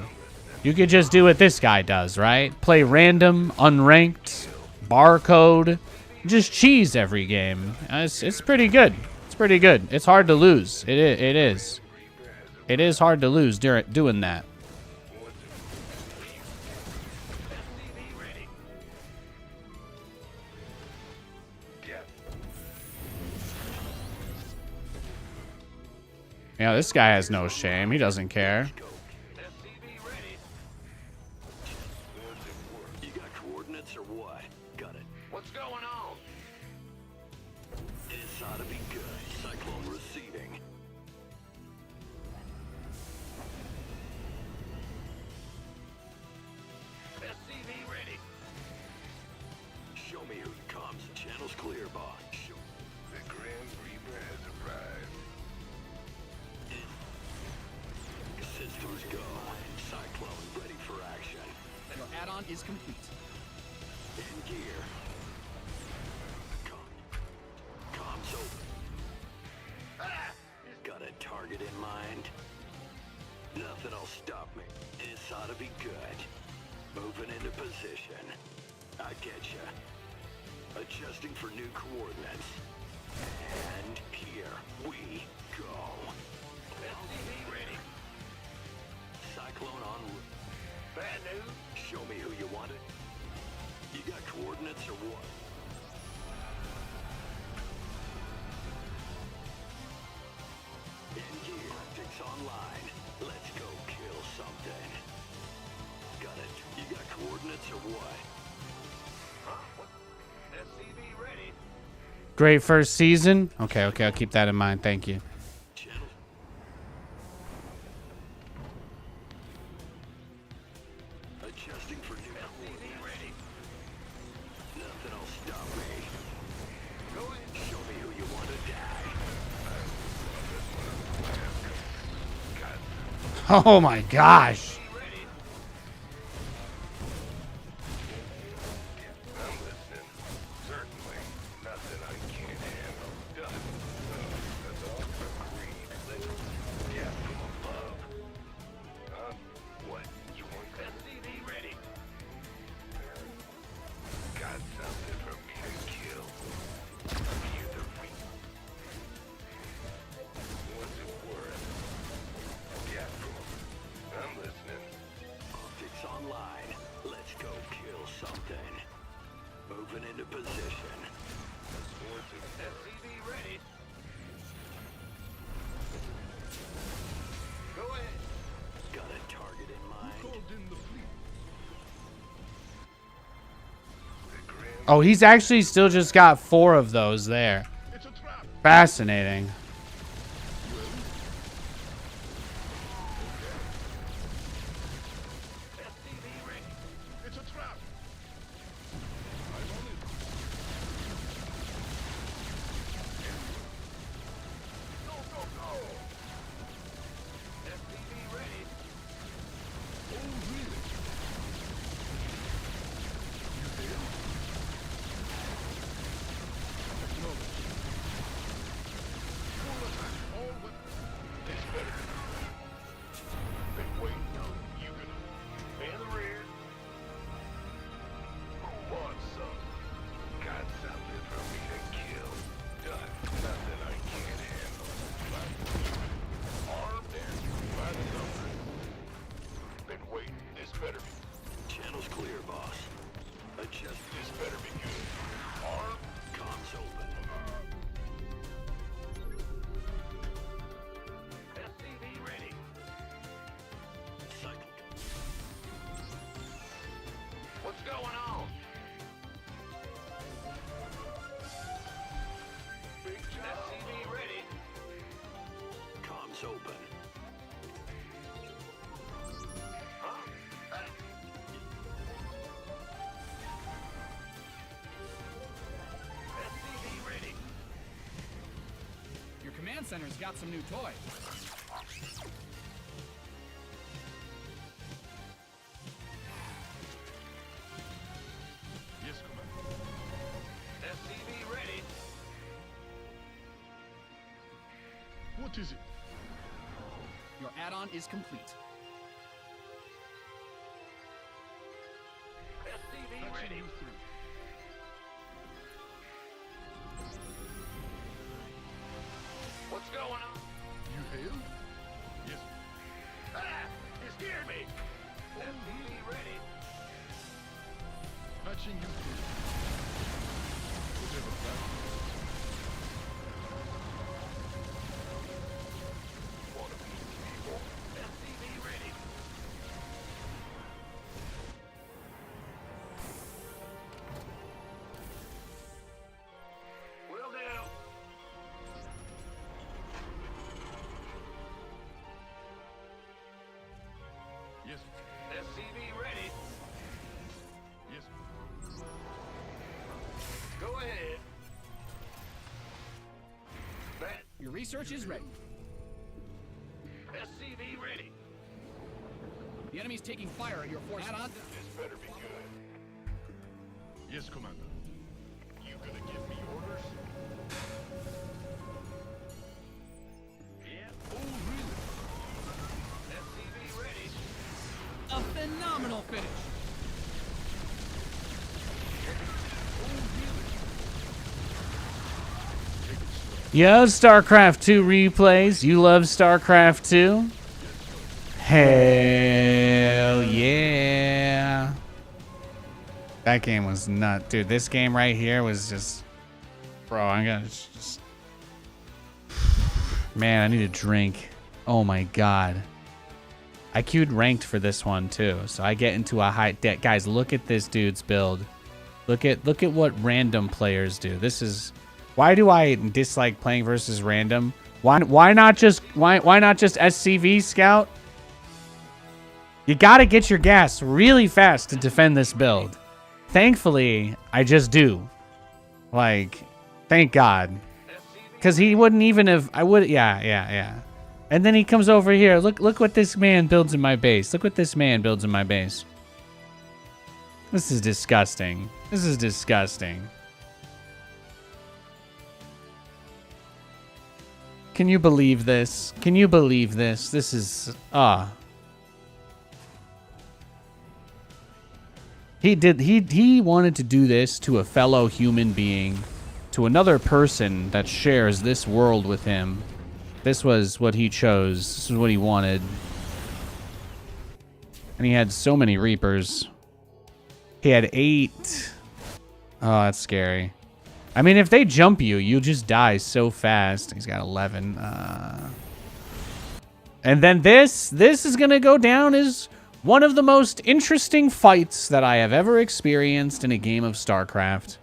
You could just do what this guy does, right? Play random, unranked, barcode, just cheese every game. It's pretty good. It's pretty good. It's hard to lose. It is. It is hard to lose doing that. Yeah, this guy has no shame. He doesn't care. You got coordinates or what? Got it. What's going on? This ought to be good. Cyclone receiving. SCV ready. Show me who comes. Channel's clear, boss. The Grim Reaper has arrived. Systems go. Cyclone ready for action. Your add-on is complete. In gear. Comms open. Got a target in mind? Nothing'll stop me. This ought to be good. Moving into position. I get ya. Adjusting for new coordinates. And here we go. SCV ready. Cyclone en route. Bad news? Show me who you wanted. You got coordinates or what? In gear. Optics online. Let's go kill something. Got it. You got coordinates or what? Huh? What? SCV ready. Great first season. Okay, okay, I'll keep that in mind. Thank you. Channel. Adjusting for new coordinates. Ready. Nothing'll stop me. Go ahead. Show me who you want to die. Oh my gosh. Ready. I'm listening. Certainly. Nothing I can't handle. Done. That's all. Agreed. Let's get from above. What? You want SCV ready? Got something for me to kill. Hear the ring. What's it worth? Yeah, I'm listening. Optics online. Let's go kill something. Moving into position. SCV ready. Go ahead. Got a target in mind. Oh, he's actually still just got 4 of those there. It's a trap. Fascinating. SCV ready. It's a trap. Go, go, go. SCV ready. Oh, really? You did? Full attack. All weapons. This better. Been waiting. You gonna man the rear? Who wants some? Got something for me to kill. Done. Nothing I can't handle. Armed and by the numbers. Been waiting. This better be. Channel's clear, boss. Adjust. This better be good. Armed. Comms open. SCV ready. Cycle. What's going on? Big job. SCV ready. Comms open. Huh? SCV ready. Your command center's got some new toys. Yes, Commander. SCV ready. What is it? Your add-on is complete. SCV ready. What's going on? You hailed? Yes. Ah! You scared me! SCV ready. Patching you through. Whatever that One of these people. SCV ready. Will do. Yes. SCV ready. Yes. Go ahead. That Your research is ready. SCV ready. The enemy's taking fire at your force. Add-on. This better be good. Yes, Commander. You gonna give me orders? Yeah. Oh, really? SCV ready. A phenomenal finish. You love StarCraft 2 replays? You love StarCraft 2? Hell yeah. That game was nuts. Dude, this game right here was just... Bro, I gotta just... Man, I need a drink. Oh my god. I queued ranked for this one too, so I get into a high debt. Guys, look at this dude's build. Look at what random players do. This is why do I dislike playing versus random? Why not just SCV scout? You gotta get your gas really fast to defend this build. Thankfully, I just do. Like, thank God. Because he wouldn't even have... Yeah. And then he comes over here. Look what this man builds in my base. Look what this man builds in my base. This is disgusting. This is disgusting. Can you believe this? Can you believe this? This is... He wanted to do this to a fellow human being, to another person that shares this world with him. This was what he chose. This is what he wanted. And he had so many Reapers. He had 8. Oh, that's scary. I mean, if they jump you, you just die so fast. He's got 11. And then this is going to go down as one of the most interesting fights that I have ever experienced in a game of StarCraft.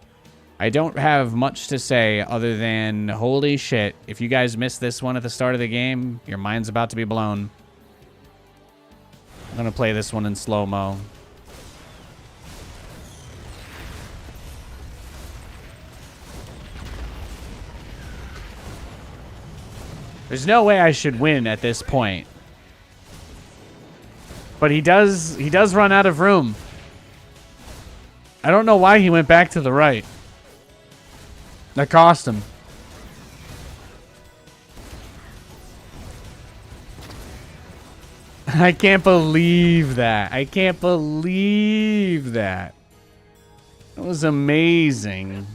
I don't have much to say other than, holy shit, if you guys missed this one at the start of the game, your mind's about to be blown. I'm gonna play this one in slow-mo. There's no way I should win at this point. But he does run out of room. I don't know why he went back to the right. That cost him. I can't believe that. I can't believe that. That was amazing.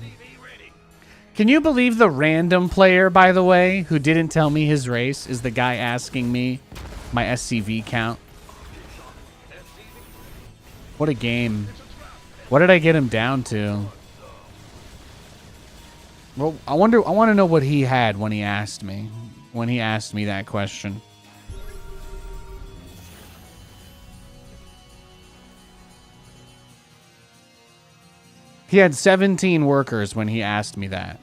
Can you believe the random player, by the way, who didn't tell me his race, is the guy asking me my SCV count? What a game. What did I get him down to? Well, I want to know what he had when he asked me. When he asked me that question. He had 17 workers when he asked me that.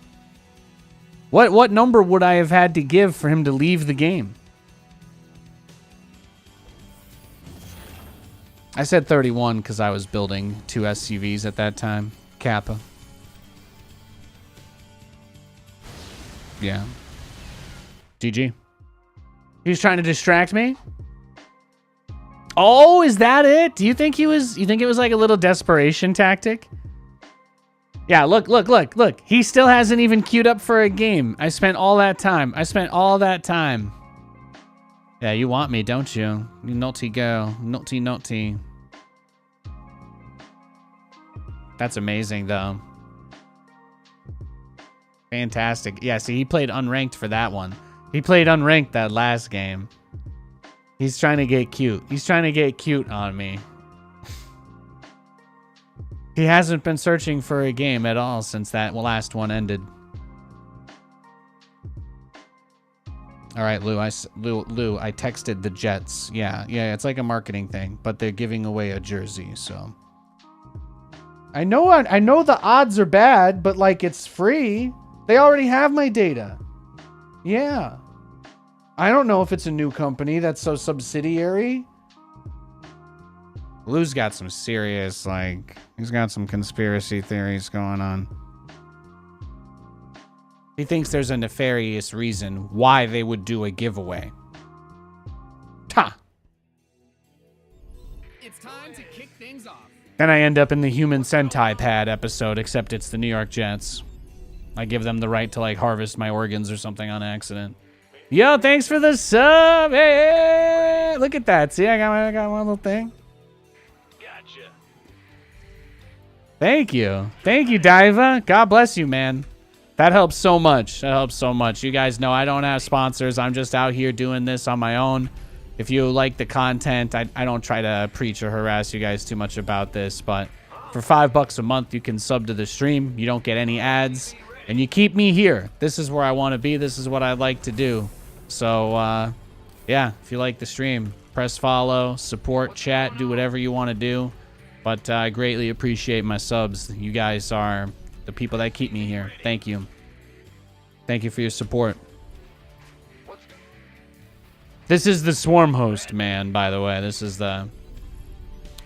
What number would I have had to give for him to leave the game? I said 31 because I was building 2 SCVs at that time. Kappa. Yeah. GG. He was trying to distract me? Oh, is that it? Do you think he was... You think it was like a little desperation tactic? Yeah, look. He still hasn't even queued up for a game. I spent all that time. Yeah, you want me, don't you? You naughty girl. Naughty. That's amazing, though. Fantastic. Yeah, see, he played unranked for that one. He played unranked that last game. He's trying to get cute. He's trying to get cute on me. He hasn't been searching for a game at all since that last one ended. All right, Lou, I texted the Jets. Yeah, it's like a marketing thing, but they're giving away a jersey, so. I know the odds are bad, but like it's free. They already have my data. Yeah. I don't know if it's a new company that's so subsidiary. Lou's got some serious, like, he's got some conspiracy theories going on. He thinks there's a nefarious reason why they would do a giveaway. Ta! It's time to kick things off. Then I end up in the Human Sentai Pad episode, except it's the New York Jets. I give them the right to, like, harvest my organs or something on accident. Yo, thanks for the sub! Hey! Look at that. See, I got one little thing. Gotcha. Thank you, Diva. God bless you, man. That helps so much. You guys know I don't have sponsors. I'm just out here doing this on my own. If you like the content, I don't try to preach or harass you guys too much about this, but for $5 a month, you can sub to the stream. You don't get any ads, and you keep me here. This is where I want to be. This is what I like to do. So, yeah, if you like the stream, press follow, support, chat, do whatever you want to do. But I greatly appreciate my subs. You guys are the people that keep me here. Thank you. Thank you for your support. This is the swarm host, man, by the way. This is the...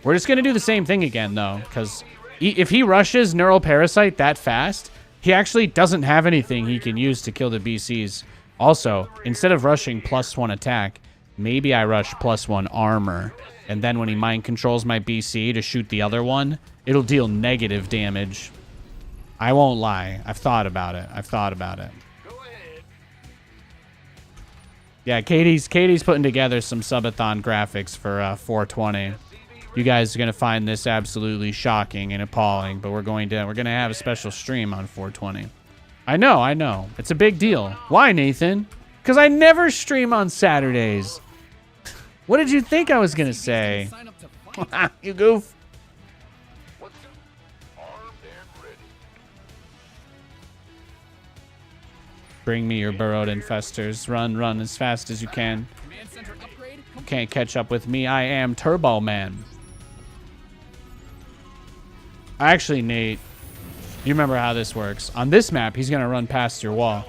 We're just going to do the same thing again, though, because if he rushes Neural Parasite that fast, he actually doesn't have anything he can use to kill the BCs. Also, instead of rushing +1 attack, maybe I rush +1 armor. And then when he mind controls my BC to shoot the other one, it'll deal negative damage. I won't lie. I've thought about it. Yeah, Katie's putting together some subathon graphics for 420. You guys are gonna find this absolutely shocking and appalling, but we're gonna have a special stream on 420. I know. It's a big deal. Why, Nathan? Because I never stream on Saturdays. What did you think I was gonna say? Sign up to fight. You goof. Bring me your burrowed infestors. Run as fast as you can. Command center upgrade complete. Can't catch up with me. I am Turbo Man. Actually, Nate, you remember how this works. On this map, he's going to run past your wall.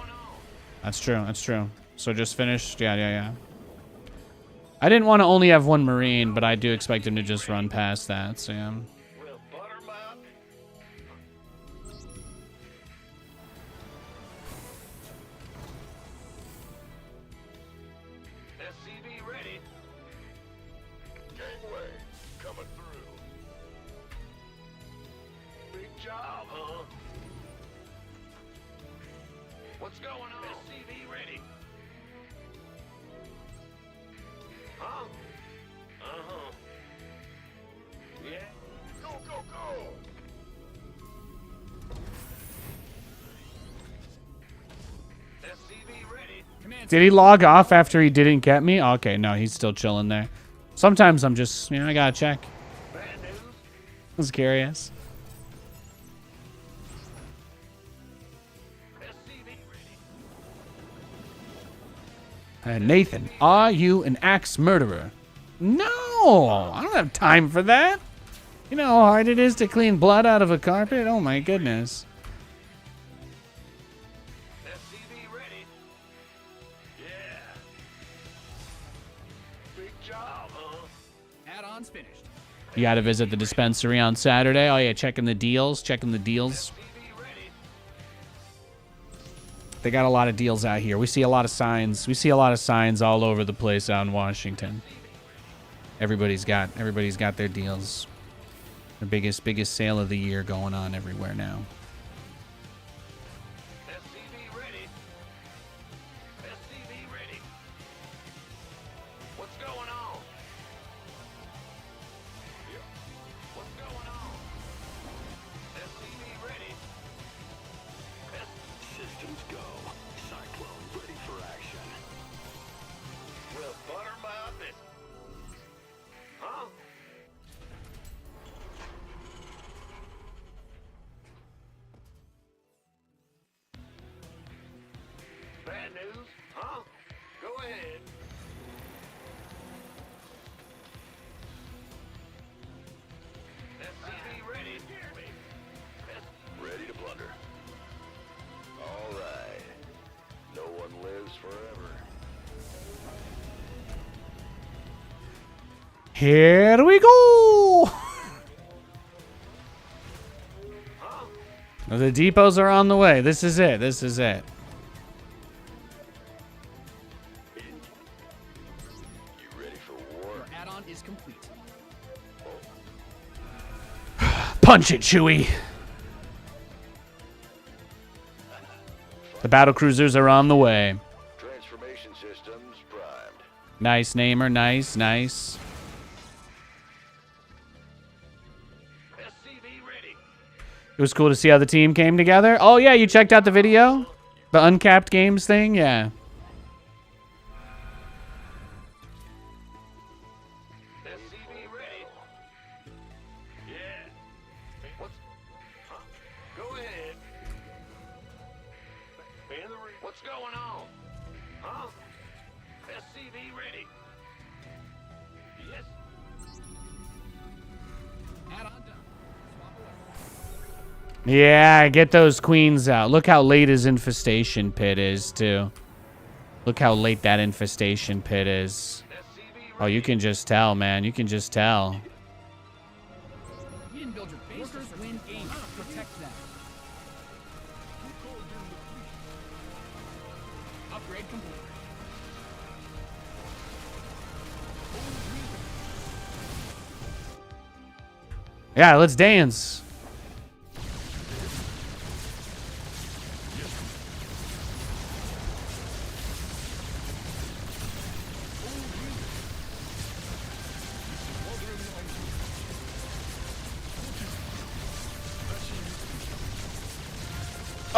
That's true. So just finish. Yeah. I didn't want to only have one Marine, but I do expect him to just run past that, so yeah. Well, Buttermouth. SCV ready. Gangway coming through. Big job, huh? What's going on? SCV ready. Huh? Uh-huh. Yeah. Go. SCV ready. Command Did he log off after he didn't get me? Okay, no, he's still chilling there. Sometimes I'm just, I gotta check. Bad news. I was curious. SCV ready. Nathan, are you an axe murderer? No, I don't have time for that. You know how hard it is to clean blood out of a carpet? Oh my goodness. SCV ready. Yeah. Big job, huh? add-ons finished. You gotta visit the dispensary on Saturday. Oh yeah, checking the deals. SCV ready. They got a lot of deals out here. We see a lot of signs all over the place out in Washington. Everybody's got their deals. The biggest sale of the year going on everywhere now. SCV ready. SCV ready. What's going on? Yep. What's going on? SCV ready. Systems go. Cyclone ready for action. Well, Buttermouth is... Huh? Bad news? Huh? Go ahead. SCV ready. Ready to plunder. All right. No one lives forever. Here we go. The depots are on the way. This is it. You ready for war? Your add-on is complete. Punch it, Chewie. The battle cruisers are on the way. Transformation systems primed. Nice, Namer. Nice. SCV ready. It was cool to see how the team came together. Oh, yeah, you checked out the video? The Uncapped Games thing? Yeah. SCV ready. Yeah. What's... Huh? Go ahead. What's going on? Huh? SCV SCV ready. Yes. Add-on done. Swap away. Yeah, get those queens out. Look how late his infestation pit is, too. Look how late that infestation pit is. Oh, you can just tell, man. You can just tell. You didn't build your base. Workers win games. Protect them. Upgrade complete. Yeah, let's dance.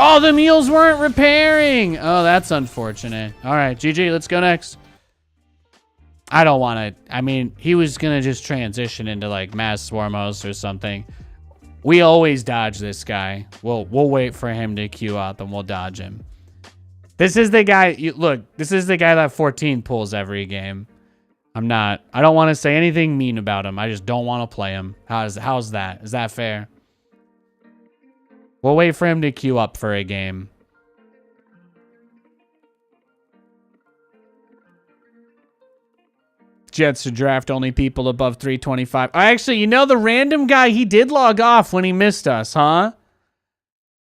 Oh, the mules weren't repairing. Oh, that's unfortunate. All right, GG, let's go next. I don't want to. I mean, he was going to just transition into like Mass Swarmos or something. We always dodge this guy. We'll wait for him to queue up and we'll dodge him. This is the guy. Look, this is the guy that 14 pulls every game. I don't want to say anything mean about him. I just don't want to play him. How's that? Is that fair? We'll wait for him to queue up for a game. Jets to draft only people above 325. Actually, you know, the random guy, he did log off when he missed us, huh?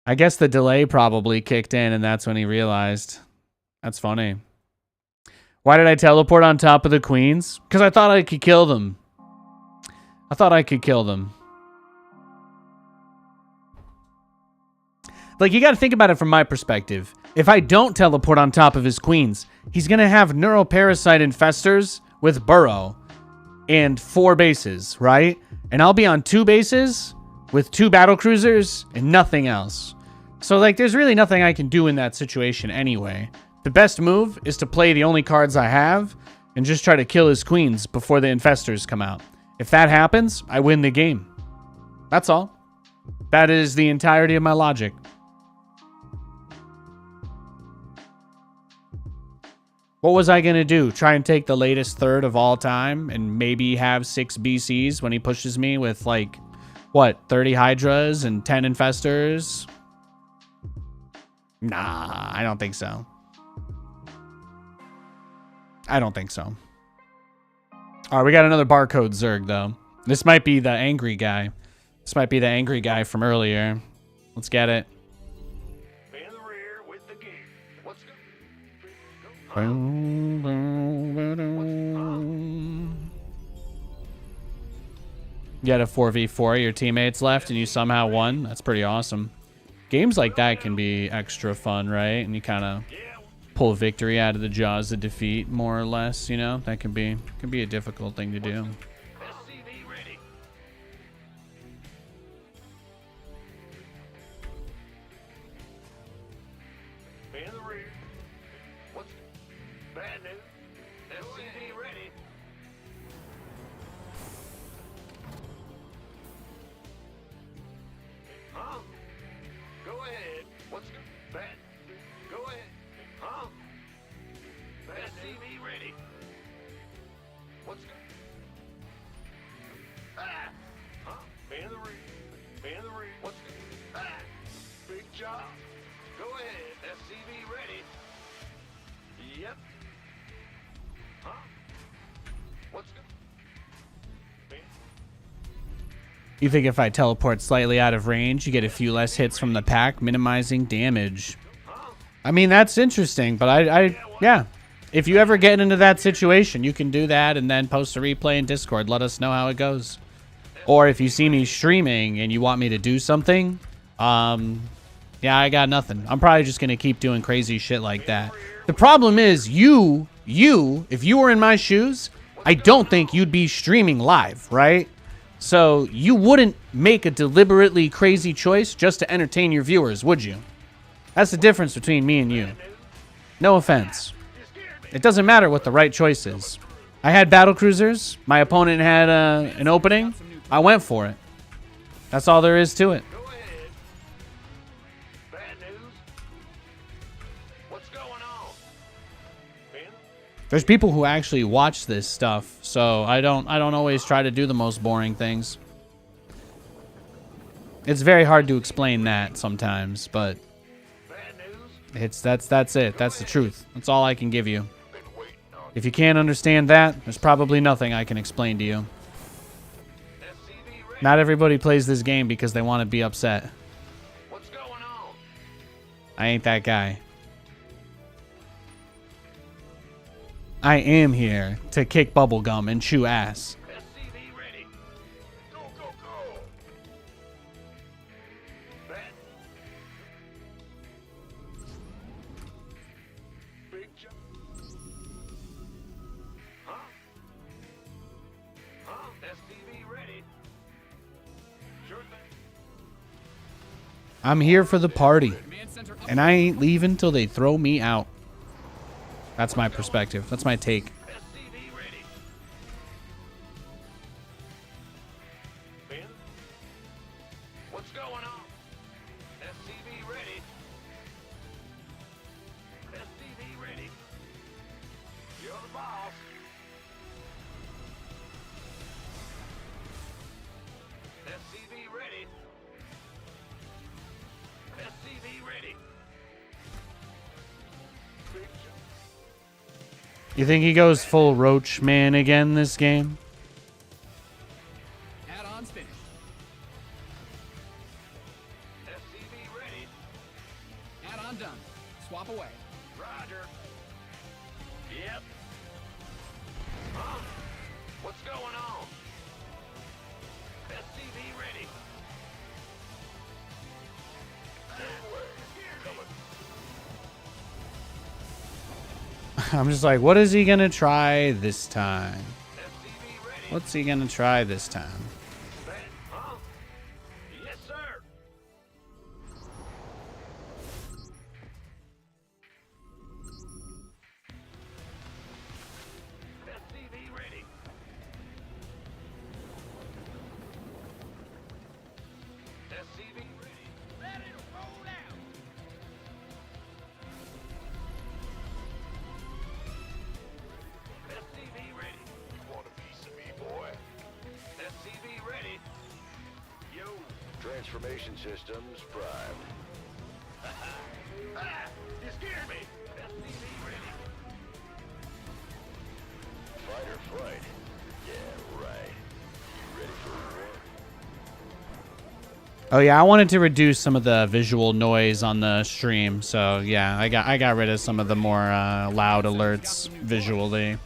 I guess the delay probably kicked in and that's when he realized. That's funny. Why did I teleport on top of the queens? Because I thought I could kill them. Like, you got to think about it from my perspective. If I don't teleport on top of his queens, he's going to have neuroparasite infestors with burrow and 4 bases, right? And I'll be on 2 bases with 2 battle cruisers and nothing else. So, like, there's really nothing I can do in that situation anyway. The best move is to play the only cards I have and just try to kill his queens before the infestors come out. If that happens, I win the game. That's all. That is the entirety of my logic. What was I going to do? Try and take the latest third of all time and maybe have 6 BCs when he pushes me with, like, what, 30 Hydras and 10 Infestors? Nah, I don't think so. All right, we got another barcode Zerg, though. This might be the angry guy. From earlier. Let's get it. In the rear with the gear. Let's go. You had a 4v4, your teammates left, and you somehow won. That's pretty awesome. Games like that can be extra fun, right? And you kind of pull victory out of the jaws of defeat, more or less. You know, that can be a difficult thing to do. SCV ready. In the rear. What's bad news? SCV ready. Huh? Go ahead. What's bad? Go ahead. Huh? SCV ready. What's ah? Huh? In the rear. In the rear. What's ah? Big job. Go ahead. SCV ready. Yep. Huh? What's You think if I teleport slightly out of range, you get a few less hits from the pack, minimizing damage? I mean, that's interesting, but yeah. If you ever get into that situation, you can do that and then post a replay in Discord. Let us know how it goes. Or if you see me streaming and you want me to do something, yeah, I got nothing. I'm probably just going to keep doing crazy shit like that. The problem is you, if you were in my shoes, I don't think you'd be streaming live, right? So you wouldn't make a deliberately crazy choice just to entertain your viewers, would you? That's the difference between me and you. No offense. It doesn't matter what the right choice is. I had battle cruisers. My opponent had an opening. I went for it. That's all there is to it. Go ahead. Bad news. What's going on? Ben? There's people who actually watch this stuff, so I don't always try to do the most boring things. It's very hard to explain that sometimes, but that's it. That's the truth. That's all I can give you. If you can't understand that, there's probably nothing I can explain to you. Not everybody plays this game because they want to be upset. What's going on? I ain't that guy. I am here to kick bubblegum and chew ass. SCV ready. Go, go, go. That. Big jump. Huh? Huh? SCV ready. Sure thing. I'm here for the party, Command center up. and I ain't leaving till they throw me out. That's my perspective. That's my take. SCV ready. Ben? What's going on? SCV ready. SCV ready. You're the boss. SCV ready. SCV ready. Big jump. You think he goes full Roach Man again this game? Add-ons finished. SCV ready. Add-on done. Swap away. Roger. Yep. Huh? What's going on? SCV ready. I'm just like, what is he gonna try this time? SCV ready. What's he gonna try this time? Huh? Yes, sir. SCV ready. SCV ready. Ready to roll out. SCV ready. Want a piece of me, boy? SCV ready. Yo. Transformation systems primed. Ah! You scared me. SCV ready. Fight or flight? Yeah, right. You ready for war? Oh yeah, I wanted to reduce some of the visual noise on the stream, so yeah, I got rid of some of the more loud alerts visually.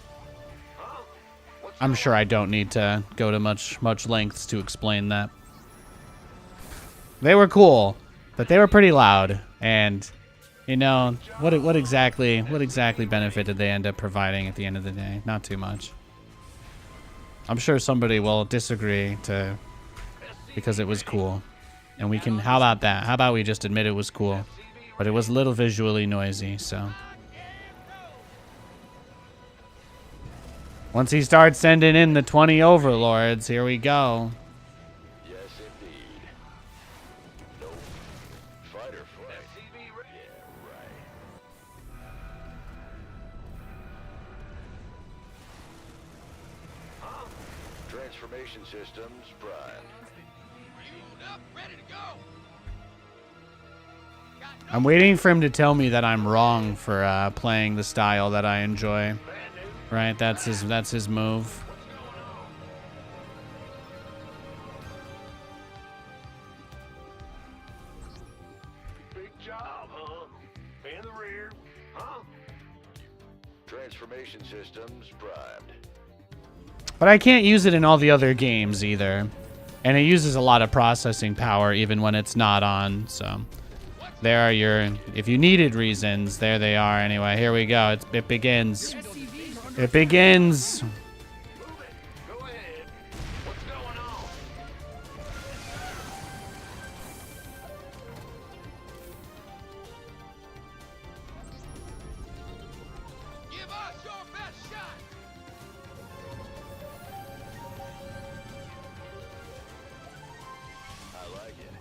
I'm sure I don't need to go to much lengths to explain that. They were cool, but they were pretty loud, and you know what exactly benefit did they end up providing at the end of the day? Not too much. I'm sure somebody will disagree because it was cool. And we can, how about that? How about we just admit it was cool? But it was a little visually noisy, so. Once he starts sending in the 20 overlords, here we go. Yes, indeed. No. Fight or flight? SCV ready. Yeah, right. Transformation systems primed. Fueled up, ready to go. I'm waiting for him to tell me that I'm wrong for playing the style that I enjoy. Right, that's his move. Big job, huh? In the rear, huh? Transformation systems primed. But I can't use it in all the other games either. And it uses a lot of processing power even when it's not on, so. There are your, if you needed reasons, there they are. Anyway, here we go. It begins. It begins. Move it. Go ahead. What's going on? Give us your best shot. I like it.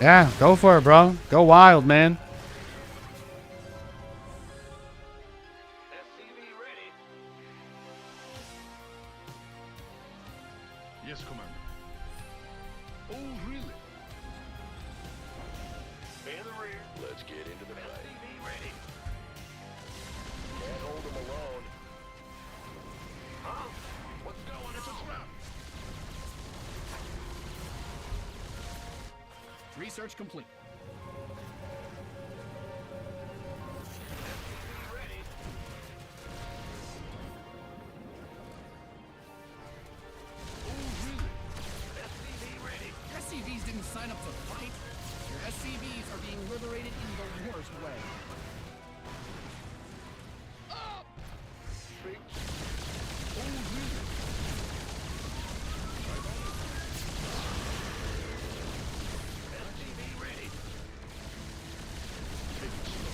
Yeah, go for it, bro. Go wild, man. SCV ready. Yes, Commander. Oh, really? In the rear. Let's get into the fight. SCV ready. Can't hold them alone. Huh? What's going on? It's a trap. Research complete. SCV ready. Oh, really? SCV ready. Your SCVs didn't sign up to fight. Your SCVs are being liberated in the worst way. Big. Oh, really? SCV ready. Take it slow.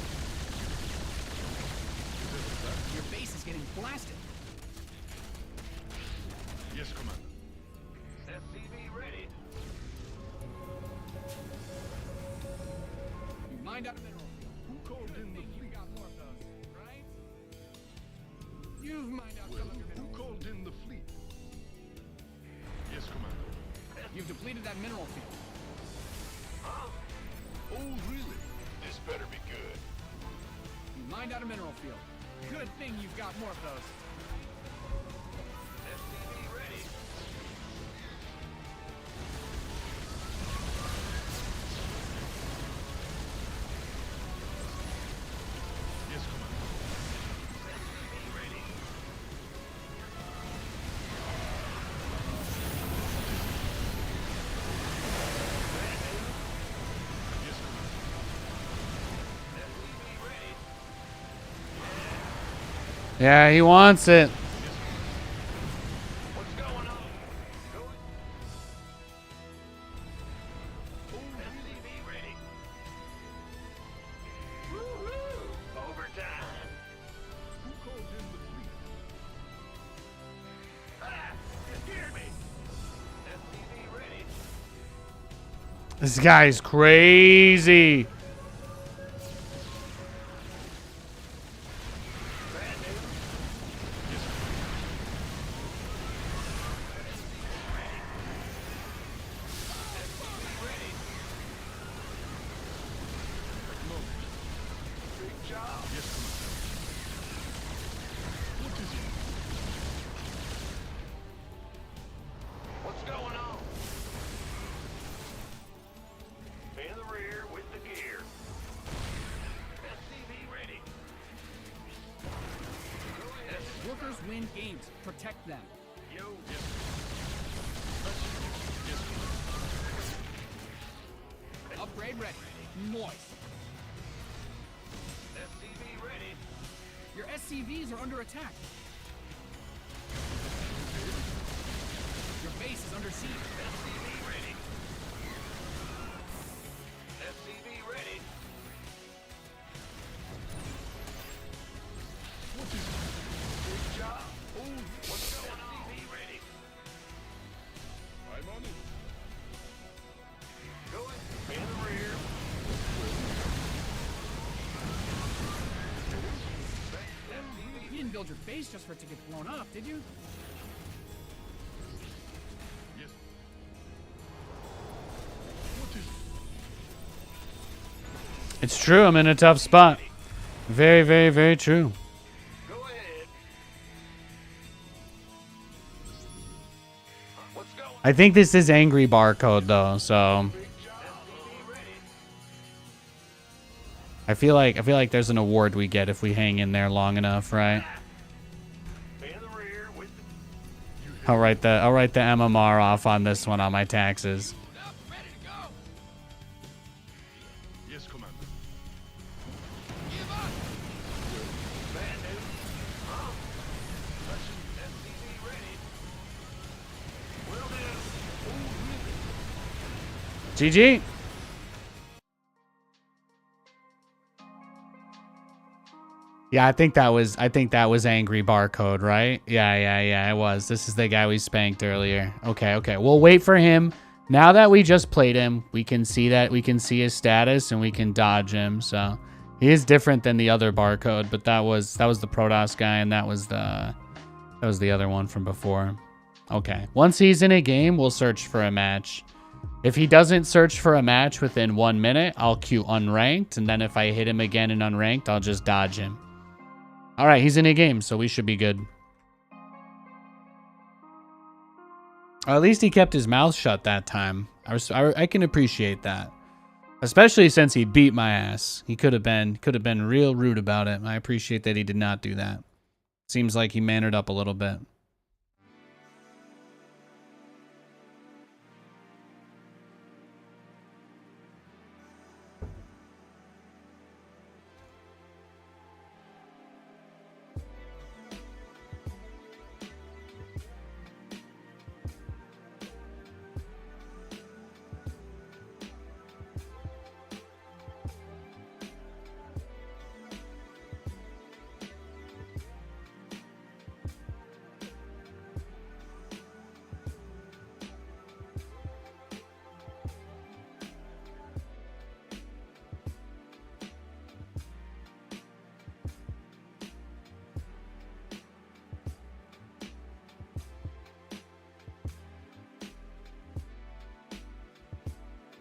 Is it that? Your base is getting blasted. Yes, Commander. SCV ready. You mined out a mineral field. Who called in the You fleet? got more of those, right? You've mined out Well, some of your who minerals. called in the fleet? Yes, Commander. You've depleted that mineral field. Huh? Oh, really? This better be good. You mined out a mineral field. Good thing you've got more of those. SCV ready. Yes, Commander. SCV ready. Yes, Commander. SCV ready. Yeah, he wants it. What's going on? Going. SCV ready. Woo-hoo! Overtime. Who called in the fleet? Ah! You scared me. SCV ready. This guy's crazy. Bad news. Yes, SCV ready. Acknowledged. Big job. Yes, Commander. What is it? What's going on? In the rear with the gear. SCV ready. Go ahead. Workers win games. Protect them. Yo. Yes. Yes, Commander. Upgrade ready. Moist. SCV ready. Your SCVs are under attack. Your base is under siege. SCV ready. SCV ready. What is it? Big job. Oh, what's going on? SCV ready. I'm on it. Going in the rear. SCV. You didn't build your base just for it to get blown up, did you? Yes. What is it? It's true. I'm in a tough spot. Very, very, very true. Go ahead. What's going on? I think this is angry barcode though, so Big job. SCV ready. I feel like there's an award we get if we hang in there long enough, right? In the rear with I'll write the MMR off on this one on my taxes. Up, ready to go. Yes, Commander. Give up. Bad news. Huh? Touching SCV ready. Will do. GG. Yeah, I think that was angry barcode, right? Yeah, it was. This is the guy we spanked earlier. Okay. We'll wait for him Now that we just played him, we can see his status and we can dodge him. So he is different than the other barcode, but that was the Protoss guy, and that was the other one from before. Okay. Once he's in a game, we'll search for a match. If he doesn't search for a match within 1 minute, I'll queue unranked, and then if I hit him again in unranked, I'll just dodge him. All right, he's in a game, so we should be good. Or at least he kept his mouth shut that time. I can appreciate that, especially since he beat my ass. He could have been real rude about it. I appreciate that he did not do that. Seems like he mannered up a little bit.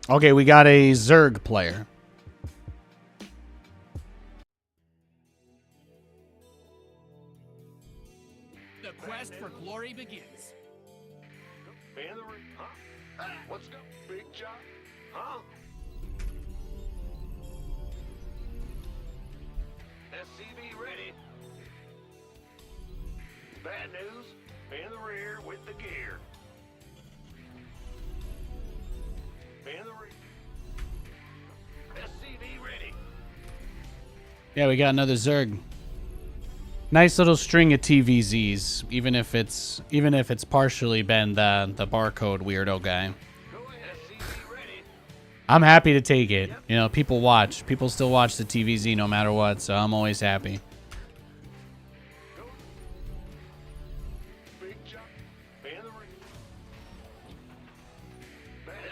Okay, we got a Zerg player. The quest for glory begins. Man, huh? What's go? Big job? Huh? SCV ready. Bad news. In the rear with the gear. In the rear. SCV ready. Yeah, we got another Zerg. Nice little string of TVZs, even if it's partially been the barcode weirdo guy. Go ahead. SCV ready. I'm happy to take it. You know, people watch. People still watch the TVZ no matter what, so I'm always happy. Big jump. In the rear.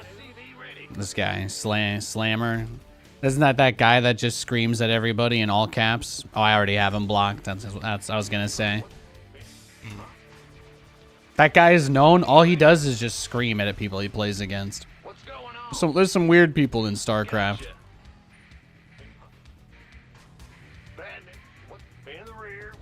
SCV ready. This guy, Slammer. Isn't that guy that just screams at everybody in all caps? Oh, I already have him blocked. That's I was gonna say. That guy is known. All he does is just scream at people he plays against. What's going on? So there's some weird people in StarCraft. Bad news. In the rear.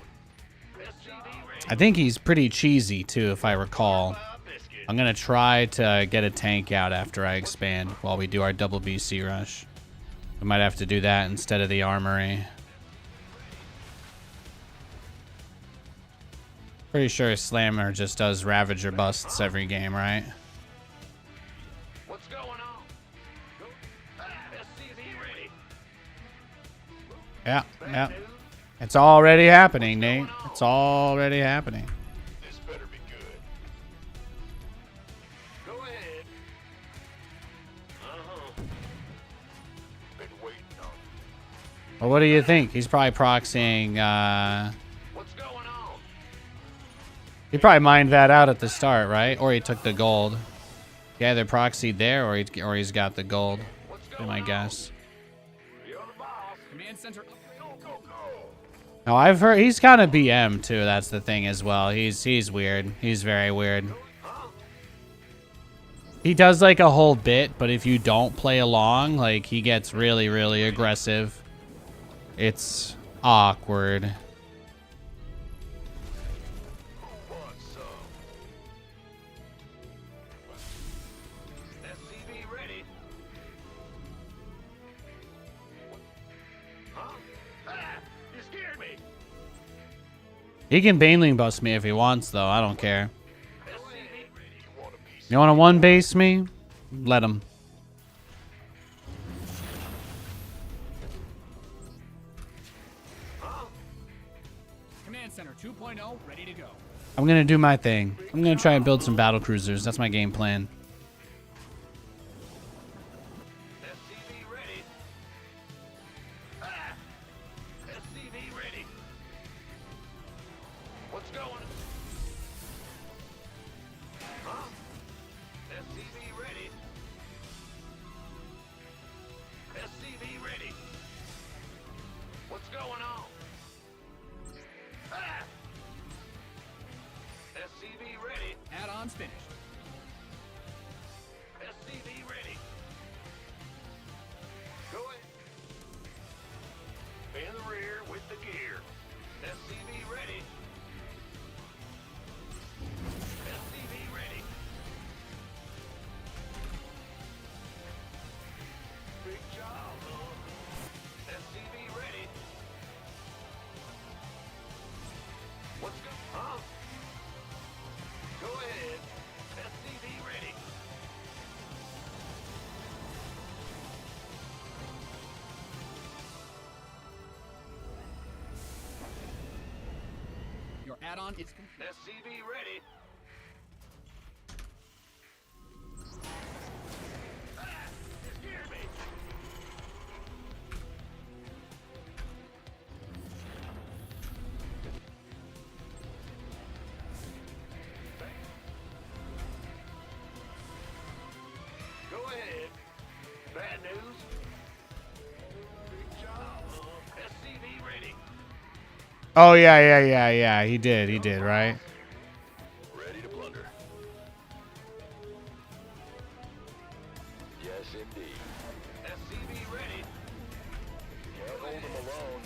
SCV ready. I think he's pretty cheesy too, if I recall. Biscuit. I'm gonna try to get a tank out after I expand while we do our double BC rush. We might have to do that instead of the armory. Pretty sure Slammer just does Ravager busts every game, right? What's going on? SCV ready. Yeah. It's already happening, Nate. It's already happening. This better be good. Go ahead. Been waiting on you. Well, what do you think? He's probably proxying, What's going on? he probably mined that out at the start, right? Or he took the gold. He either proxied there or he's got the gold. What's Be going my on? guess. You're the boss. Command center up. Go, go, go. No, I've heard he's kind of BM too. That's the thing as well. He's weird. He's very weird. He does like a whole bit, but if you don't play along, like he gets really, really aggressive. It's awkward. Who wants some? SCV ready. Huh? Ah, you scared me. He can Baneling bust me if he wants, though. I don't care. SCV ready. You want a piece? You want to one base me? Let him. Command center 2.0 ready to go. I'm going to do my thing. I'm going to try and build some battle cruisers. That's my game plan. SCV ready. Ah! SCV ready. What's going on? Huh? SCV ready. Add-on is complete. SCV ready. Ah, it scared me. Go ahead. Bad news. Big job. SCV ready. Oh, yeah. He did, right? Ready to plunder. Yes, indeed. SCV ready. Can't hold them alone.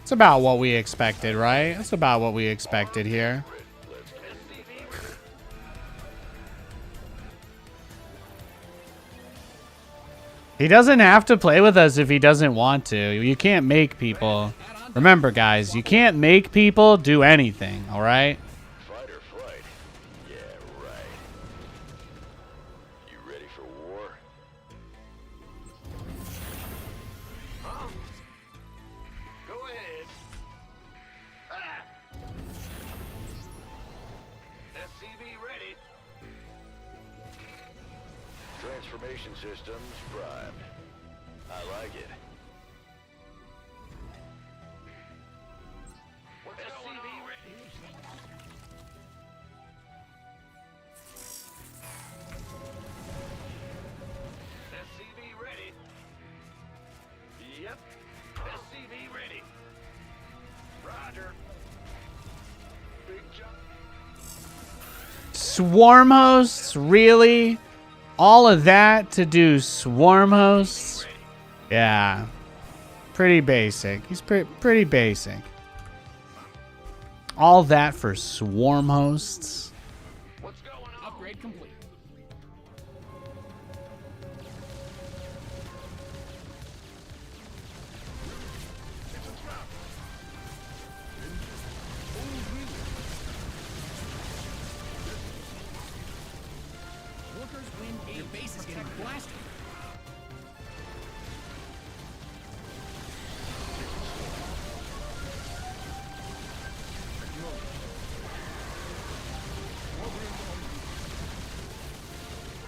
It's about what we expected, right? It's about what we expected here. Let's go. SCV ready. He doesn't have to play with us if he doesn't want to. You can't make people. Remember, guys, you can't make people do anything, all right? Fight or flight. Yeah, right. You ready for war? Huh? Go ahead. Ah! SCV ready. Transformation systems primed. I like it. What's going on? Ready. SCV ready. Yep. SCV ready. Roger. Big jump. Swarm hosts? Really? All of that to do swarm hosts? Yeah. Pretty basic. He's pretty basic. All that for swarm hosts? What's going on? Upgrade complete. Workers win. Your base is getting blasted.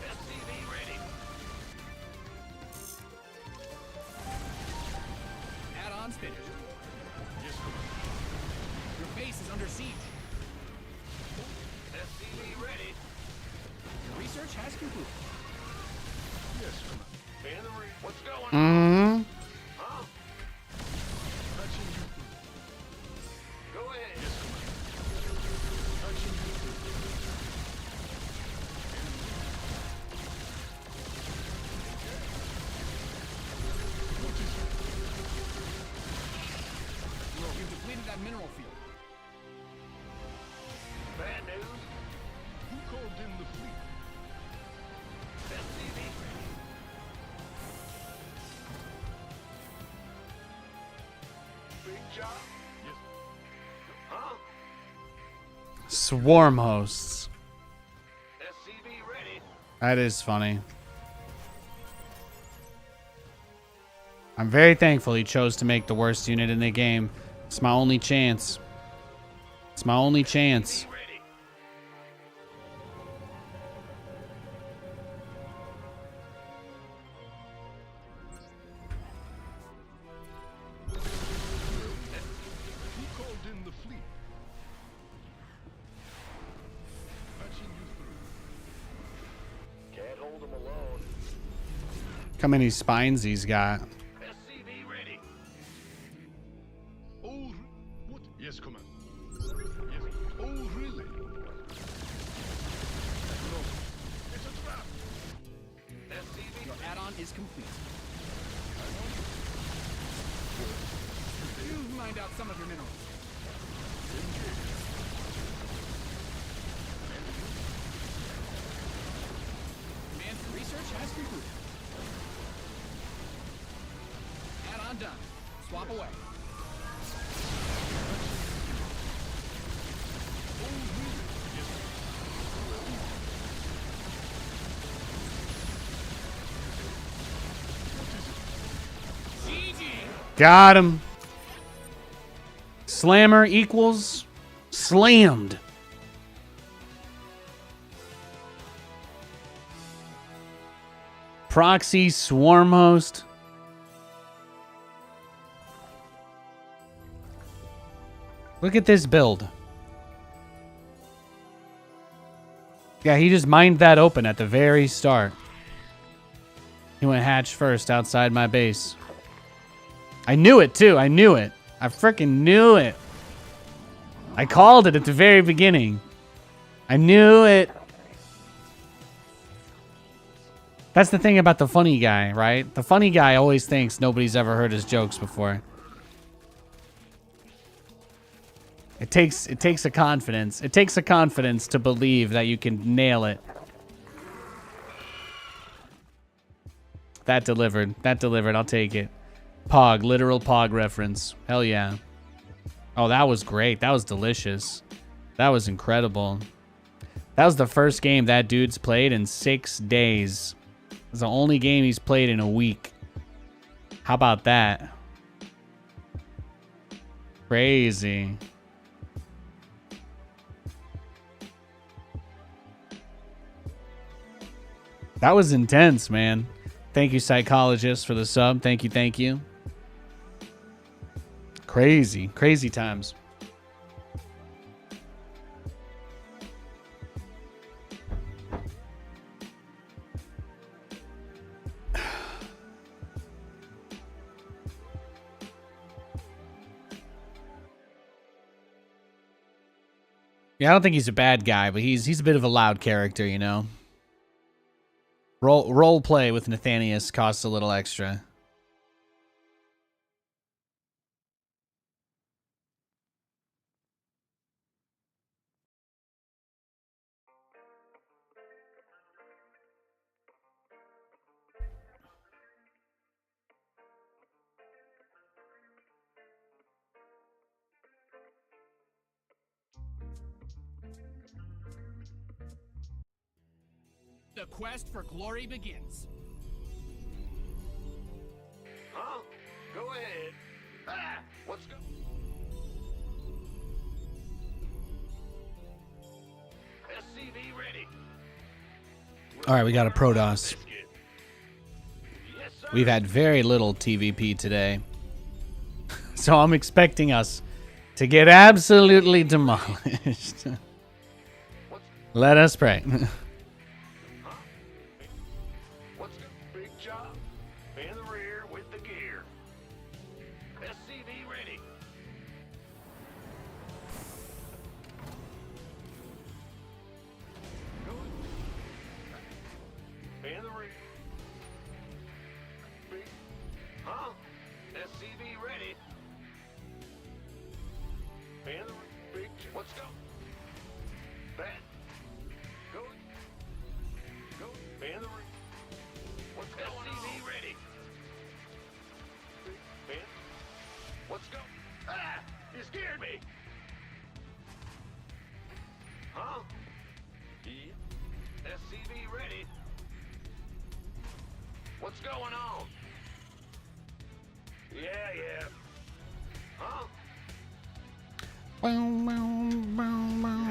SCV ready. Add-ons finished. Your base is under siege. SCV ready. Your research has concluded. Yes, come on. Man the ring. What's going on? Mm-hmm. Huh? Go ahead. You've depleted that mineral field. Bad news. Who called in the fleet? SCV. Big job. Yes. Huh? Swarm hosts. SCV ready. That is funny. I'm very thankful he chose to make the worst unit in the game. It's my only chance. It's my only chance. Ready. Who called in the fleet? Patching you through. Can't hold them alone. Look how many spines he's got. SCV ready. Oh, what? Yes, command. Yes. Oh, really? No. It's a trap. SCV. Your add-on is complete. You've mined out some of your minerals. Command for research has concluded. Add-on done. Swap away. GG. Got him. Slammer equals Slammed. Proxy swarm host. Look at this build. Yeah, he just mined that open at the very start. He went hatch first outside my base. I knew it too. I knew it. I freaking knew it. I called it at the very beginning. I knew it. That's the thing about the funny guy, right? The funny guy always thinks nobody's ever heard his jokes before. It takes a confidence. It takes a confidence to believe that you can nail it. That delivered. That delivered. I'll take it. Pog, literal Pog reference. Hell yeah. Oh, that was great. That was delicious. That was incredible. That was the first game that dude's played in 6 days. It's the only game he's played in a week. How about that? Crazy. That was intense, man. Thank you, psychologist, for the sub. Thank you, thank you. Crazy, crazy times. Yeah, I don't think he's a bad guy, but he's a bit of a loud character, you know. Role play with Nathanias costs a little extra. The quest for glory begins. Huh? Go ahead. Ah! What's go? SCV ready. All right, we got a Protoss. Yes, sir. We've had very little TVP today. So I'm expecting us to get absolutely demolished. Let us pray. What's go? Big job. In the rear with the gear. SCV ready. In the rear. Big. Huh? SCV ready. In the big. Let's go. Bat. Go. Go. In the rear. What's going SCV ready. Big. Let's go. Ah! You scared me. Huh? Yeah. SCV ready. What's going on? Yeah. Huh?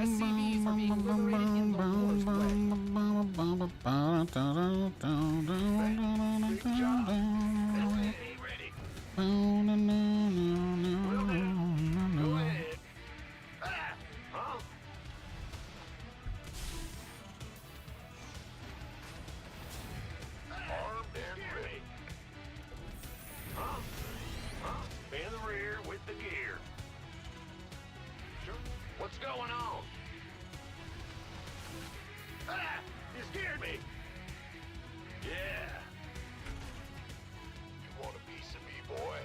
SCVs are being liberated in the Lord's way. Big job. SCV ready. Go ahead. Ah! Huh? Armed and ready. Huh? Huh? In the rear with the gear. Sure. What's going on? Ah! You scared me. Yeah. You want a piece of me, boy?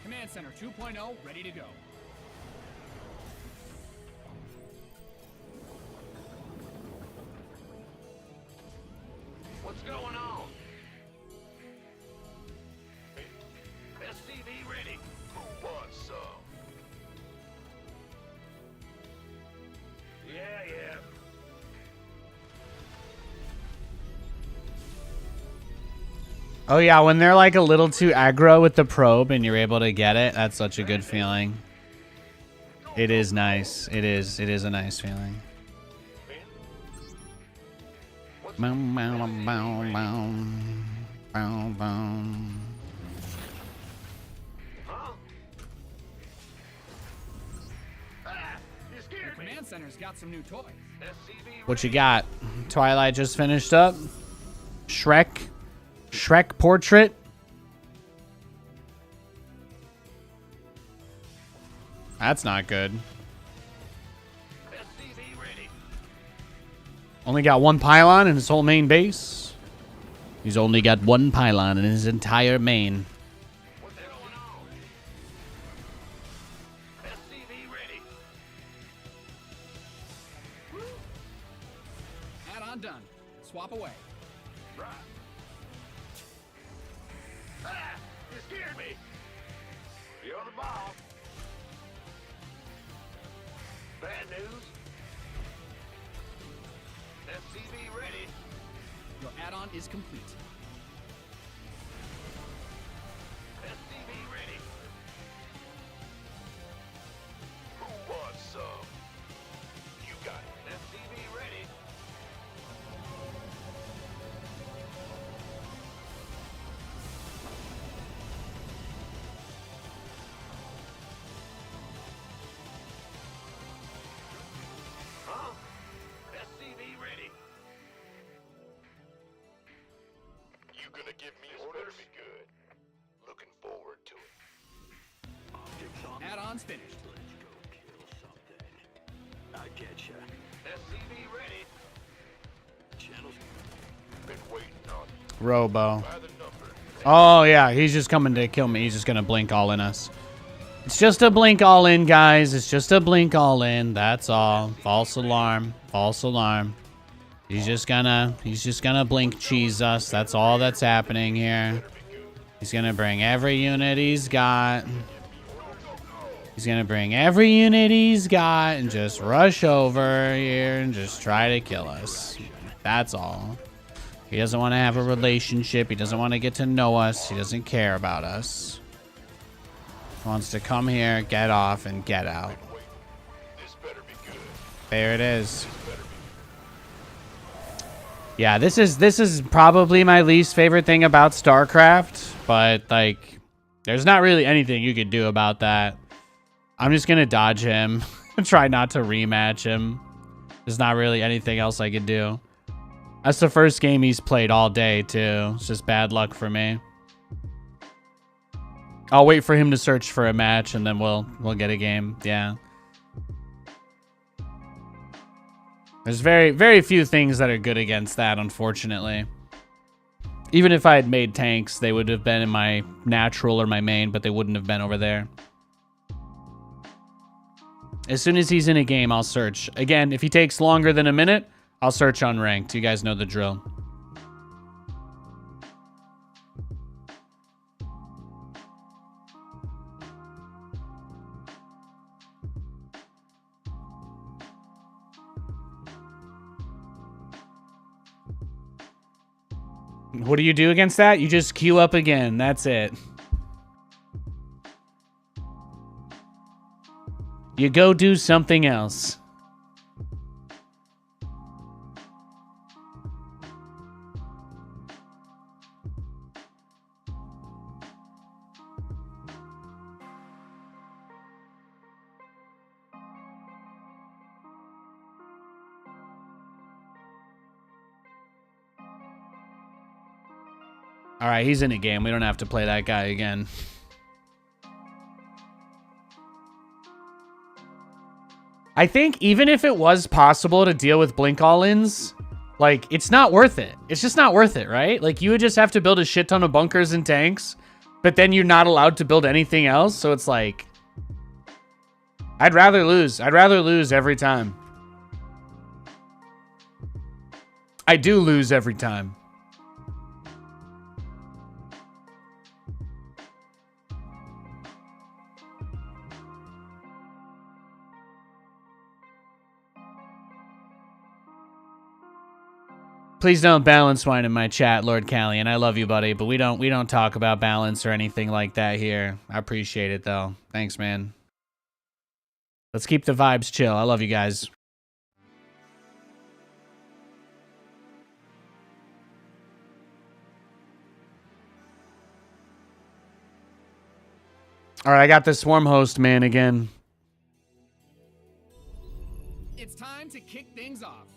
Command Center 2.0 ready to go. What's going on? SCV ready. Who wants some? Yeah. Oh yeah, when they're like a little too aggro with the probe and you're able to get it, that's such a good feeling. Go It is nice. It is a nice feeling. Bow, bow, bow, bow. Bow, bow. The command center's got some new toys. What you got? Twilight just finished up. Shrek portrait. That's not good. Only got one pylon in his whole main base. He's only got one pylon in his entire main. What's going on? SCV ready. Add-on done. Swap away. Right. Ah! You scared me. You're the boss. Bad news. SCV ready. Your add-on is complete. SCV ready. Who wants some? You got it. SCV ready. Huh? SCV ready. You gonna give me orders? Better be good. Looking forward to it. Optics on. Add-on's finished. Let's go kill something. I get ya. SCV ready. Channels. Been waiting on Robo. by the number. Oh, yeah. He's just coming to kill me. He's just going to blink all in us. It's just a blink all in, guys. It's just a blink all in. That's all. False alarm. False alarm. He's just gonna blink cheese us. That's all that's happening here. He's gonna bring every unit he's got. He's gonna bring every unit he's got and just rush over here and just try to kill us. That's all. He doesn't want to have a relationship. He doesn't want to get to know us. He doesn't care about us. He wants to come here, get off, and get out. This better be good. There it is. Yeah, this is probably my least favorite thing about StarCraft, but like there's not really anything you could do about that. I'm just going to dodge him. Try not to rematch him. There's not really anything else I could do. That's the first game he's played all day too. It's just bad luck for me. I'll wait for him to search for a match and then we'll get a game. Yeah. There's very, very few things that are good against that, unfortunately. Even if I had made tanks, they would have been in my natural or my main, but they wouldn't have been over there. As soon as he's in a game, I'll search. Again, if he takes longer than a minute, I'll search unranked. You guys know the drill. What do you do against that? You just queue up again. That's it. You go do something else. All right, he's in a game. We don't have to play that guy again. I think even if it was possible to deal with blink all-ins, like, it's not worth it. It's just not worth it, right? Like, you would just have to build a shit ton of bunkers and tanks, but then you're not allowed to build anything else, so it's like... I'd rather lose. I'd rather lose every time. I do lose every time. Please don't balance wine in my chat, Lord Callian. I love you, buddy, but we don't talk about balance or anything like that here. I appreciate it though. Thanks, man. Let's keep the vibes chill. I love you guys. All right, I got this swarm host man again. It's time to kick things off.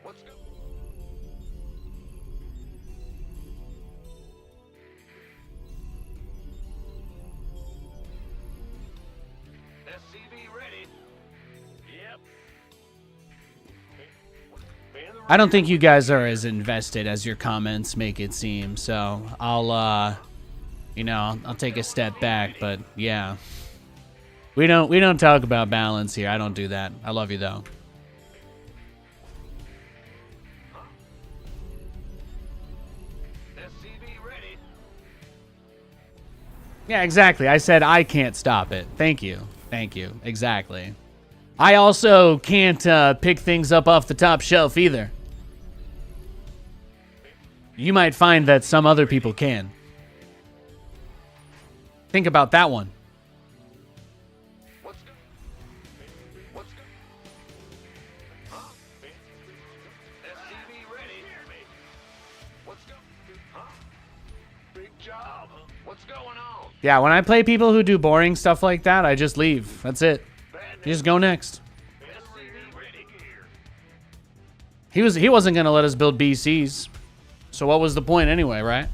Let's go. SCV ready. Yep. I don't think you guys are as invested as your comments make it seem, so I'll take a step back, but yeah. We don't talk about balance here. I don't do that. I love you though. SCV ready. Yeah, exactly. I said I can't stop it. Thank you. Thank you. Exactly. I also can't pick things up off the top shelf either. You might find that some other people can. Think about that one. Let's go. Let's go. Huh? SCV ready. Let's go. Huh? Big job. What's going on? Yeah, when I play people who do boring stuff like that, I just leave. That's it. You just go next. SCV ready. He wasn't gonna let us build BCs. So what was the point anyway, right?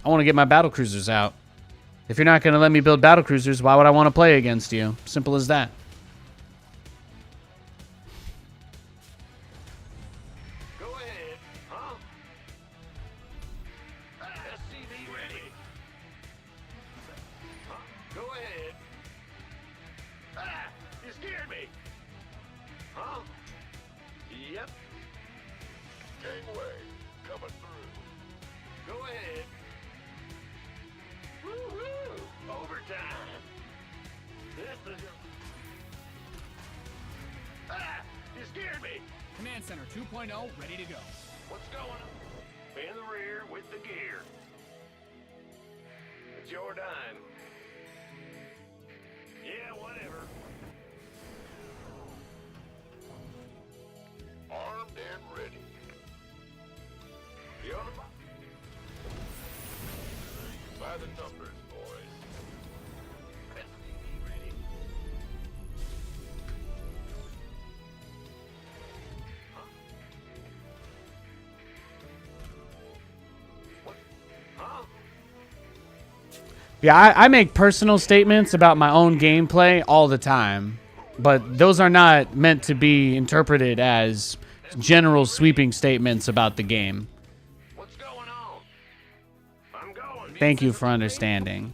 I want to get my battle cruisers out. If you're not gonna let me build battle cruisers, why would I want to play against you? Simple as that. Go ahead. Huh? SCV ready. Huh? Go ahead. Ah! You scared me. Huh? Yep. Gangway coming through. Go ahead. Woo-hoo! Overtime. This is your... Ah! You scared me. Command Center 2.0 ready to go. What's going on? In the rear with the gear. It's your dime. Yeah, whatever. Armed and ready. You're by the numbers, boys. SCV ready. Huh? What? Huh? Yeah, I make personal statements about my own gameplay all the time, but those are not meant to be interpreted as general sweeping statements about the game. What's going on? I'm going. Thank you for understanding.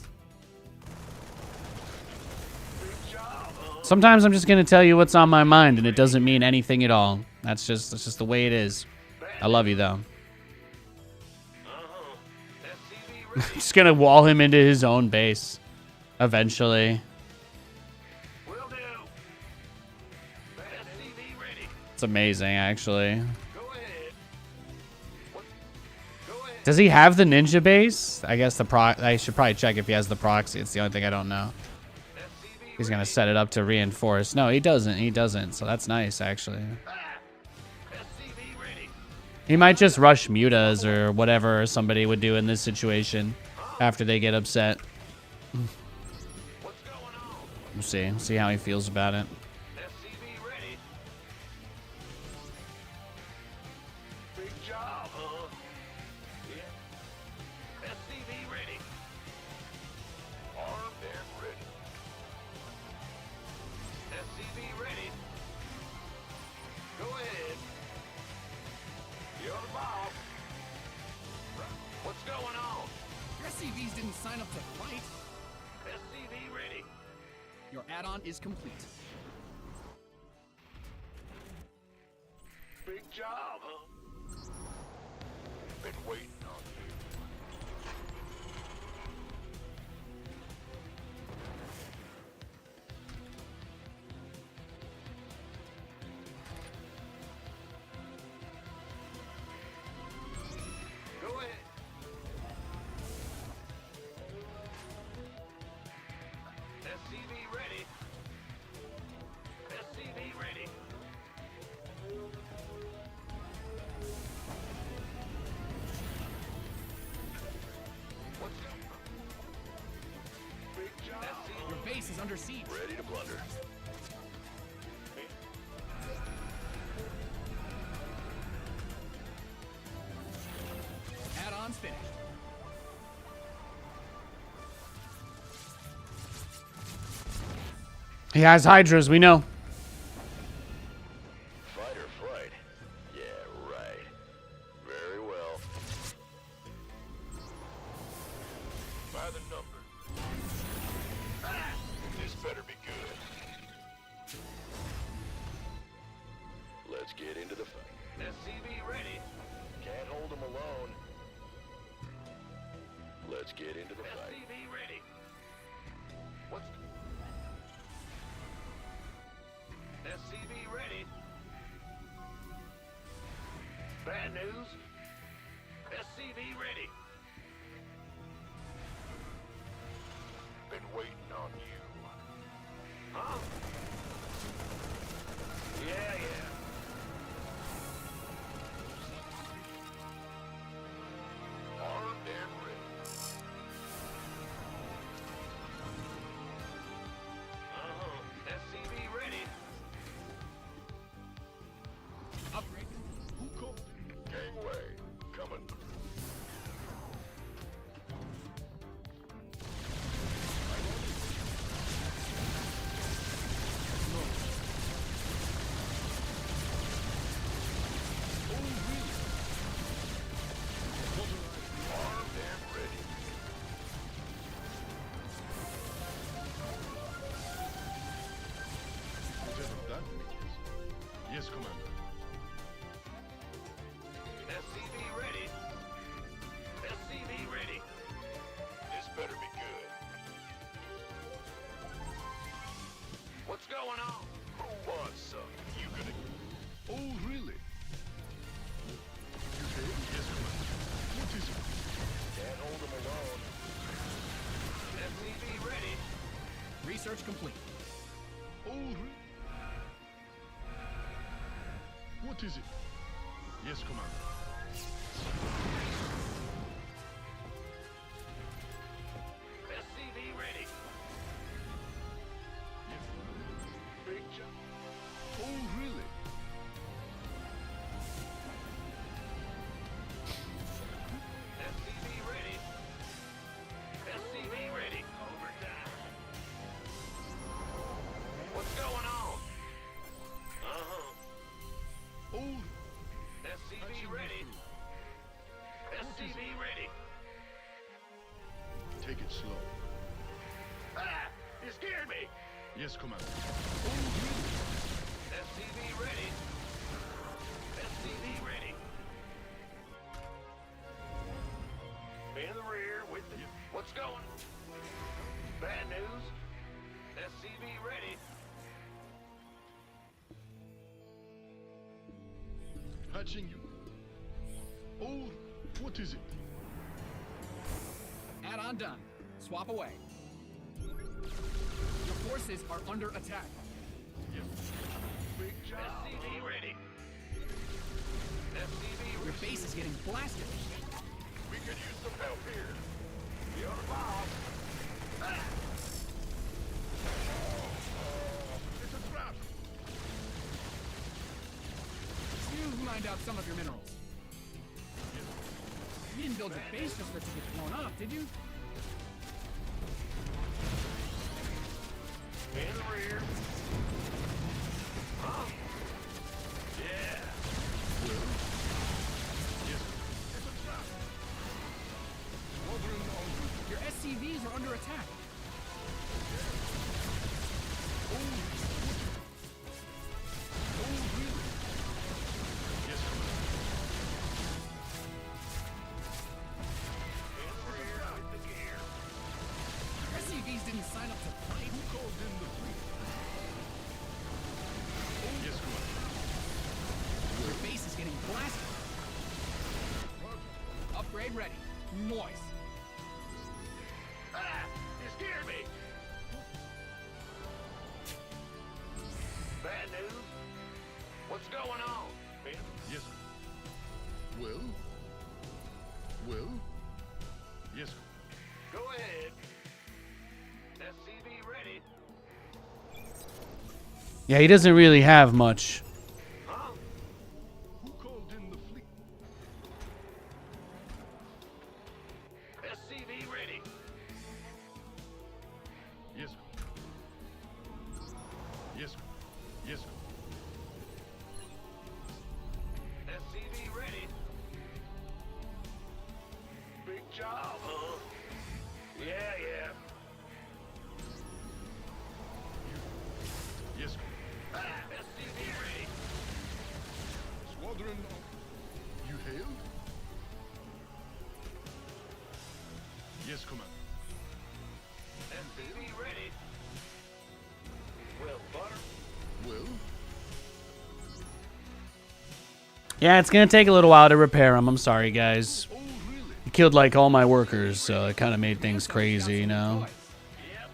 Big job. Sometimes I'm just gonna tell you what's on my mind, and it doesn't mean anything at all. That's just the way it is. I love you though. SCV ready. Just gonna wall him into his own base, eventually. Will do. SCV ready. It's amazing, actually. Go ahead. What? Go ahead. Does he have the ninja base? I guess I should probably check if he has the proxy. It's the only thing I don't know. SCV He's gonna set it up to reinforce. No, he doesn't. He doesn't. So that's nice, actually. SCV ready. He might just rush mutas or whatever somebody would do in this situation after they get upset. What's going on? We'll see. See how he feels about it. SCV ready. Big job, huh? Yeah. SCV ready. Armed and ready. SCV ready. Go ahead. You're the boss. What's going on? Your SCVs didn't sign up to fight. SCV ready. Your add-on is complete. Big job, huh? Been waiting on you. Go ahead. SCV ready. under siege. Ready to plunder. Add-ons finished. He has Hydras, we know. Fight or flight? Yeah, right. Very well. By the number. This better be good. Let's get into the fight. SCV ready. Can't hold them alone. Let's get into the fight. SCV ready. What's... SCV ready. Bad news. SCV ready. Been waiting on you. Huh? Yeah. Armed and ready. SCV ready. Upgrade. Gangway, coming. Armed and ready. Whatever that means. Yes, Commander. SCV ready. SCV ready. This better be good. What's going on? Who wants some? You gonna... Oh, really? You say yes, Commander. What is it? Can't hold them alone. SCV ready. Research complete. Oh, really? What is it? Yes, Commander. SCV ready. Yes. Big jump. Oh, really? SCV ready. SCV ready. Overtime. What's going on? Oh, SCV ready. SCV ready. take it slow. Ah! You scared me! Yes, Commander. SCV ready. SCV ready. In the rear with the... What's going? Bad news. SCV ready. Patching you. Oh, what is it? Add-on done. Swap away. Your forces are under attack. Yes. Big job. SCV ready. SCV Your ready. base is getting blasted. We could use some help here. Be on the ball. Ah! It's a trap. You mined out some of your minerals. You didn't build your base just for it to get blown up, did you? In the rear. Huh? Yeah. Yes. It's a trap. Squadron on route. Your SCVs are under attack. Oh, really? Yes, Commander. In the rear with the gear. Your SCVs didn't sign up to fight. Who called in the fleet? Yes, Commander. Your base is getting blasted. Upgrade ready. Moist. Ah! You scared me! Bad news? What's going on? Yes. Well? Well? Yes. Go ahead. SCV ready. Yeah, he doesn't really have much. Huh? Who called in the fleet? SCV ready. Yes, sir. Yes, sir. Yes, sir. SCV ready. Big job, huh? Yeah, yeah. Yes, sir. SCV ready. Squadron, you hailed? Yes, Commander. SCV ready. Well, butter. Well, Yeah, it's gonna take a little while to repair him. I'm sorry, guys. oh, really? He killed like all my workers, so it kind of made things crazy, you know. Yep.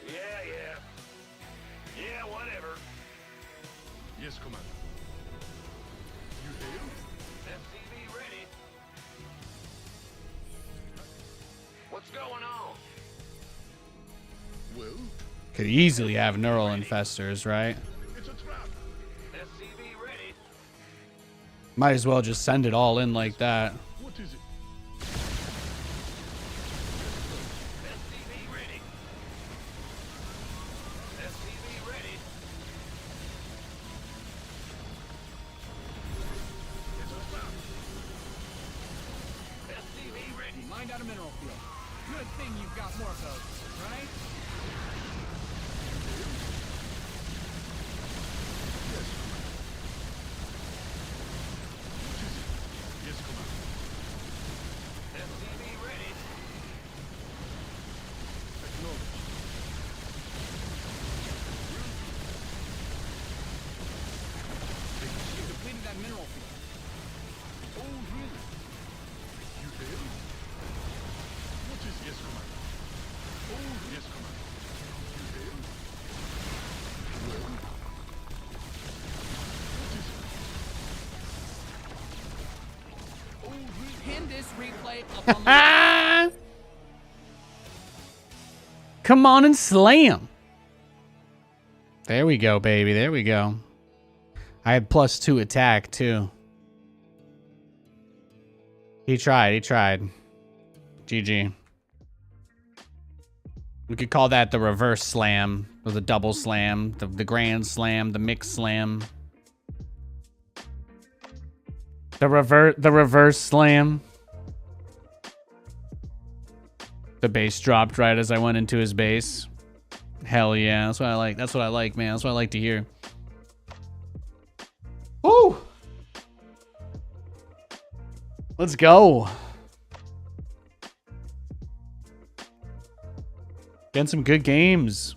Yeah, yeah. Yeah, whatever. Yes, Commander. You hailed? SCV ready. What's going on? Well, Could easily have neural infestors, right? it's a trap. SCV ready. Might as well just send it all in like that. What is it? SCV ready. SCV ready. It's a trap. SCV ready. Mined out a mineral field. Good thing you've got more of those, right? Yes, Commander. SCV ready. Acknowledged. You depleted that mineral field. Oh, really? You failed? What is yes, Commander? Oh, yes, Commander. You failed? Well, what is it? Oh, really? Pin this replay up on the Ah! Come on and slam. There we go, baby. There we go. I had +2 attack, too. He tried. He tried. GG. We could call that the reverse slam, or the double slam, the grand slam, the mix slam. The reverse slam. The base dropped right as I went into his base. Hell yeah, that's what I like. That's what I like, man. That's what I like to hear. Woo! Let's go. Getting some good games.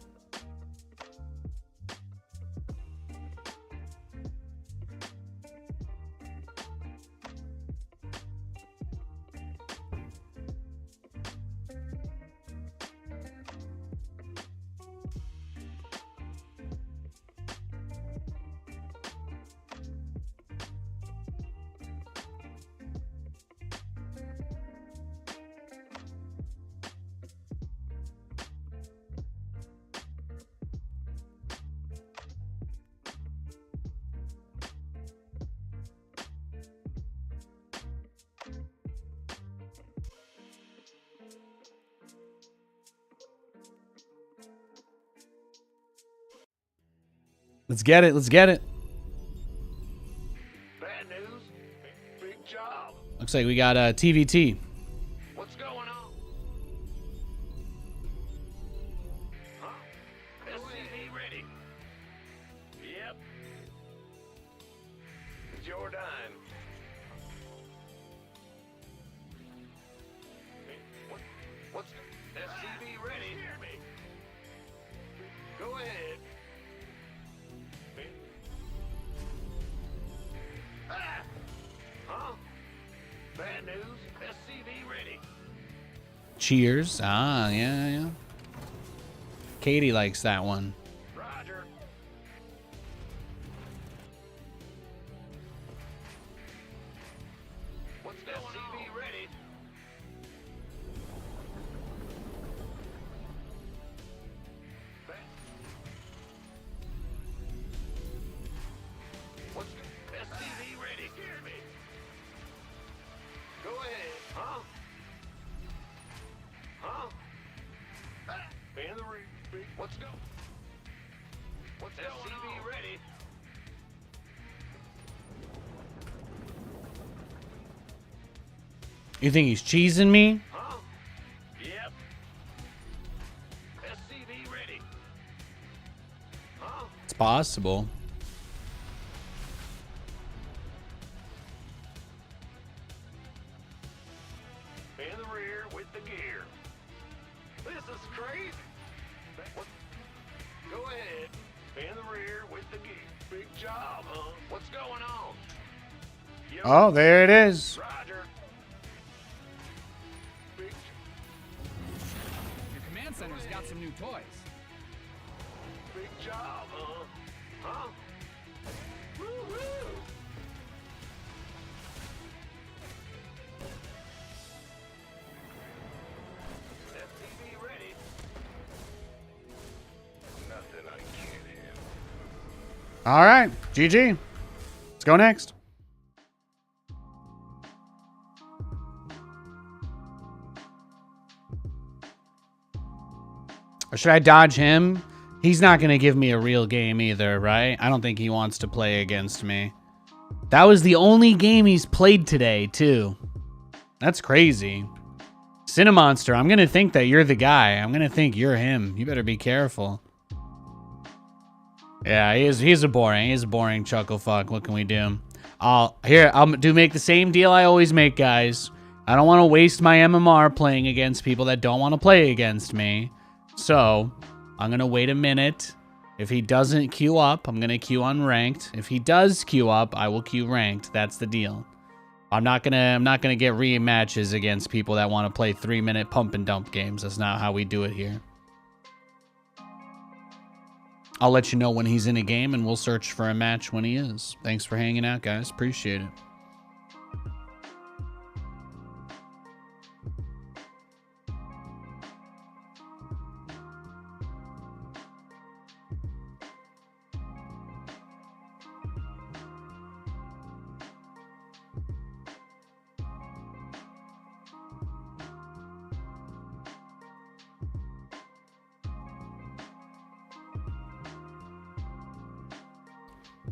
Let's get it. Let's get it. Bad news? Big job. Looks like we got TVT. What's going on? Huh? SCV ready. Yep. It's your dime. What's SCV ready? Hear me. Go ahead. Ah! Huh? Bad news. SCV ready. Cheers. Ah, yeah, yeah. Katie likes that one. Roger. What's going on? SCV ready. go. What's going on? Ready. You think he's cheesing me? Huh? Yep. SCV ready. Huh? It's possible. In the rear with the gear. This is crazy. What? Go ahead. In the rear with the gear. Big job, huh? What's going on? Yo, Oh, there it is. Roger. Big. Your command center's got some new toys. Big job, huh? Huh? Woo-hoo! FTV ready. Nothing I can't handle. All right, GG. Let's go next. Or should I dodge him? He's not going to give me a real game either, right? I don't think he wants to play against me. That was the only game he's played today, too. That's crazy. Cinemonster, I'm going to think that you're the guy. I'm going to think you're him. You better be careful. Yeah, he's a boring chuckle fuck. What can we do? I'll make the same deal I always make, guys. I don't want to waste my MMR playing against people that don't want to play against me. So, I'm going to wait a minute. If he doesn't queue up, I'm going to queue unranked. If he does queue up, I will queue ranked. That's the deal. I'm not going to get rematches against people that want to play 3-minute pump and dump games. That's not how we do it here. I'll let you know when he's in a game and we'll search for a match when he is. Thanks for hanging out, guys. Appreciate it.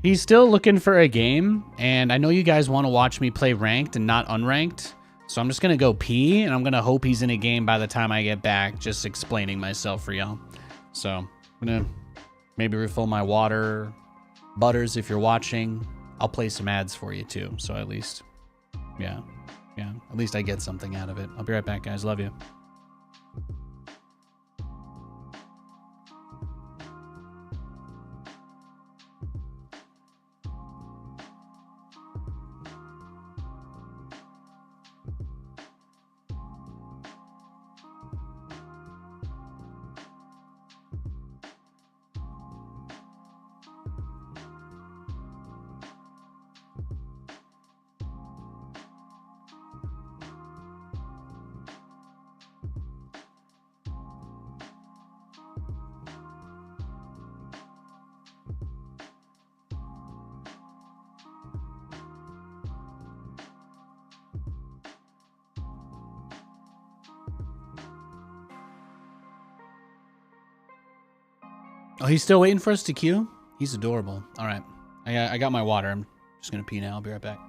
He's still looking for a game, and I know you guys want to watch me play ranked and not unranked, so I'm just going to go pee, and I'm going to hope he's in a game by the time I get back, just explaining myself for y'all. So, I'm going to maybe refill my water. Butters, if you're watching, I'll play some ads for you too, so at least, yeah, at least I get something out of it. I'll be right back, guys. Love you. Oh, he's still waiting for us to queue? He's adorable. All right. I got my water. I'm just going to pee now. I'll be right back.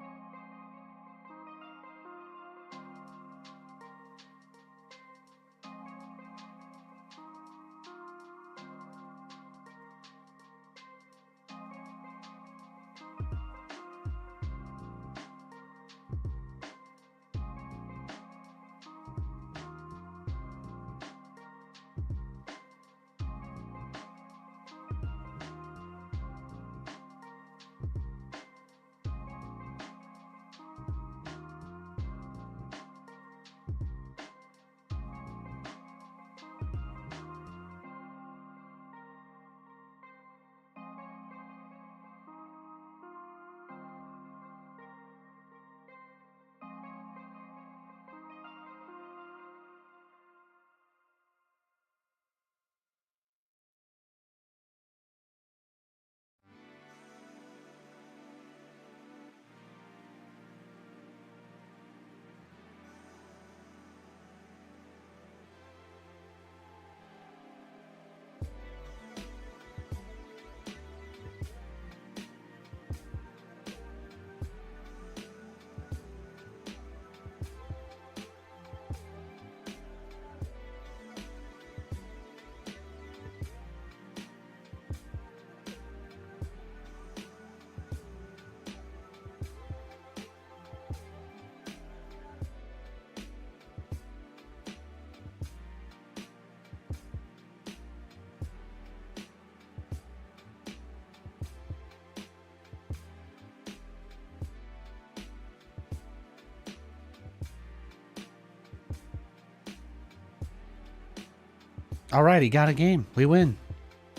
Alrighty, got a game. We win.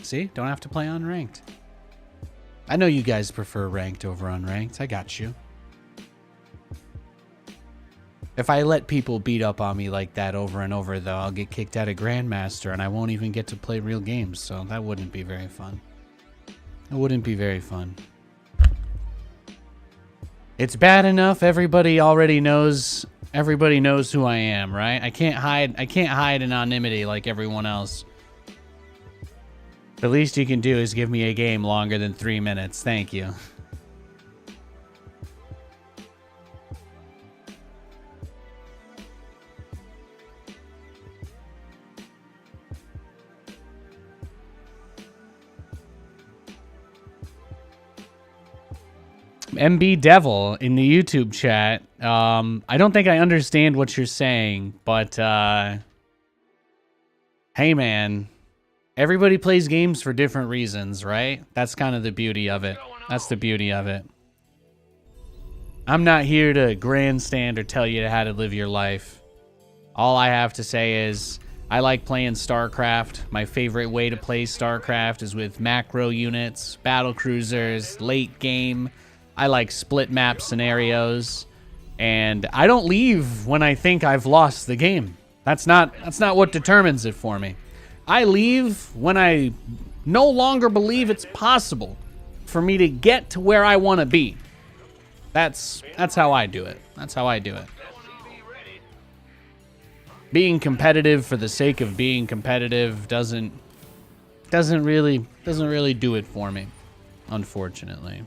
See? Don't have to play unranked. I know you guys prefer ranked over unranked. I got you. If I let people beat up on me like that over and over, though, I'll get kicked out of Grandmaster and I won't even get to play real games, so that wouldn't be very fun. It wouldn't be very fun. It's bad enough everybody already knows who I am, right? I can't hide anonymity like everyone else. The least you can do is give me a game longer than 3 minutes. Thank you. MB Devil in the YouTube chat. I don't think I understand what you're saying, but hey man, everybody plays games for different reasons, right? That's kind of the beauty of it. That's the beauty of it. I'm not here to grandstand or tell you how to live your life. All I have to say is I like playing StarCraft. My favorite way to play StarCraft is with macro units, battle cruisers, late game. I like split map scenarios, and I don't leave when I think I've lost the game. That's not what determines it for me. I leave when I no longer believe it's possible for me to get to where I want to be. That's how I do it. That's how I do it. Being competitive for the sake of being competitive doesn't really do it for me, unfortunately.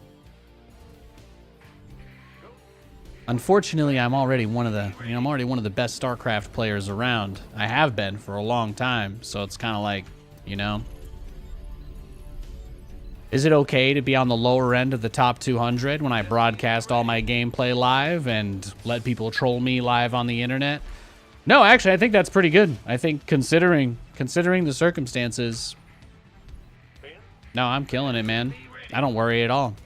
Unfortunately, I'm already one of the best StarCraft players around. I have been for a long time, so it's kind of like, you know. Is it okay to be on the lower end of the top 200 when I broadcast all my gameplay live and let people troll me live on the internet? No, actually, I think that's pretty good. I think considering the circumstances, no, I'm killing it, man. I don't worry at all.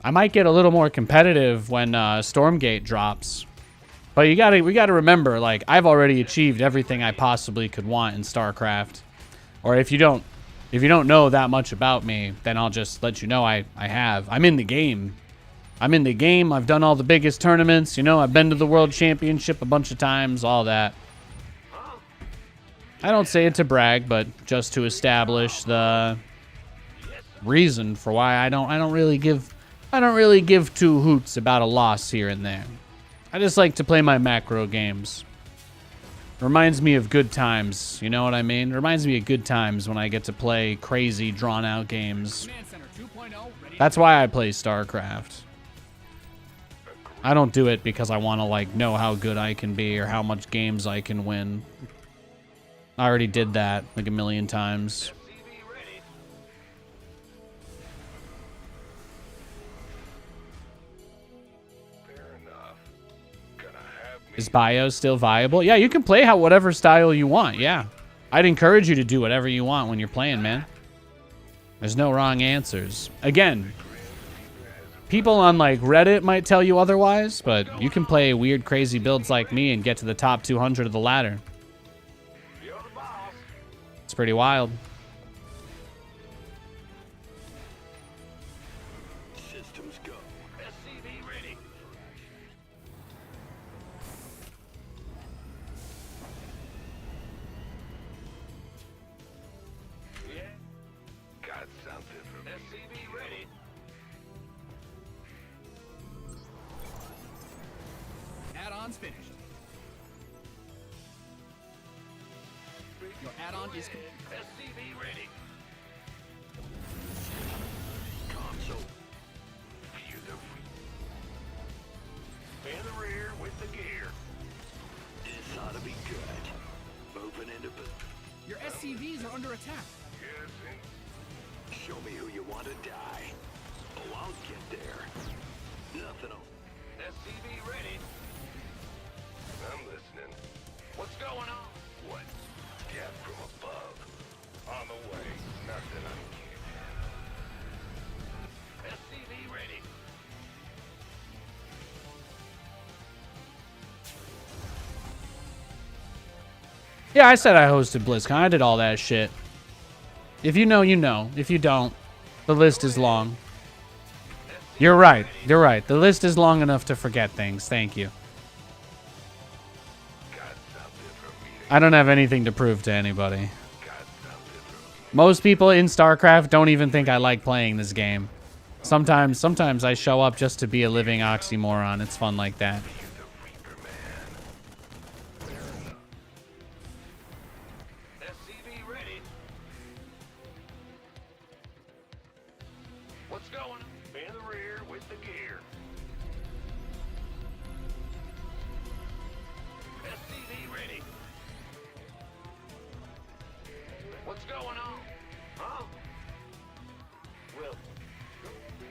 I might get a little more competitive when Stormgate drops. But we gotta remember, like, I've already achieved everything I possibly could want in StarCraft. Or if you don't know that much about me, then I'll just let you know I have. I'm in the game. I've done all the biggest tournaments, you know, I've been to the World Championship a bunch of times, all that. I don't say it to brag, but just to establish the reason for why I don't really give two hoots about a loss here and there. I just like to play my macro games. Reminds me of good times, you know what I mean? Reminds me of good times when I get to play crazy, drawn-out games. That's why I play StarCraft. I don't do it because I want to, like, know how good I can be or how much games I can win. I already did that, like, a million times. Is bio still viable? Yeah, you can play whatever style you want, yeah. I'd encourage you to do whatever you want when you're playing, man. There's no wrong answers. Again, people on, like, Reddit might tell you otherwise, but you can play weird, crazy builds like me and get to the top 200 of the ladder. It's pretty wild. Systems go. SCV ready. Yeah. Got something for me. SCV ready. Add-on's finished. Your add-on is complete. SCV ready. Console. View the in the rear with the gear. This ought to be good. Moving into Your SCVs are under attack. yes. Show me who you want to die. Oh, I'll get there. Nothing else. SCV ready. I'm listening. What's going on? What? Death from above. On the way. Nothing I'm kidding. SCV ready. Yeah, I said I hosted BlizzCon. I did all that shit. If you know, you know. If you don't, the list is long. You're right. You're right. The list is long enough to forget things. Thank you. I don't have anything to prove to anybody. Most people in StarCraft don't even think I like playing this game. Sometimes I show up just to be a living oxymoron. It's fun like that. SCV ready. What's going? In the rear with the gear. SCV ready. What's going on? Huh? Well,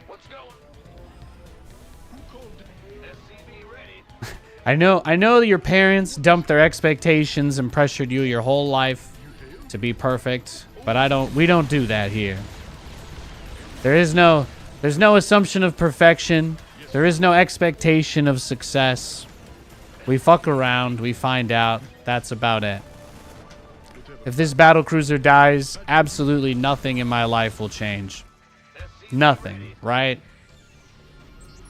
what's going? Who called SCV ready? I know your parents dumped their expectations and pressured you your whole life to be perfect, but we don't do that here. There's no assumption of perfection. There is no expectation of success. We fuck around, we find out, that's about it. If this battlecruiser dies, absolutely nothing in my life will change. Nothing, right?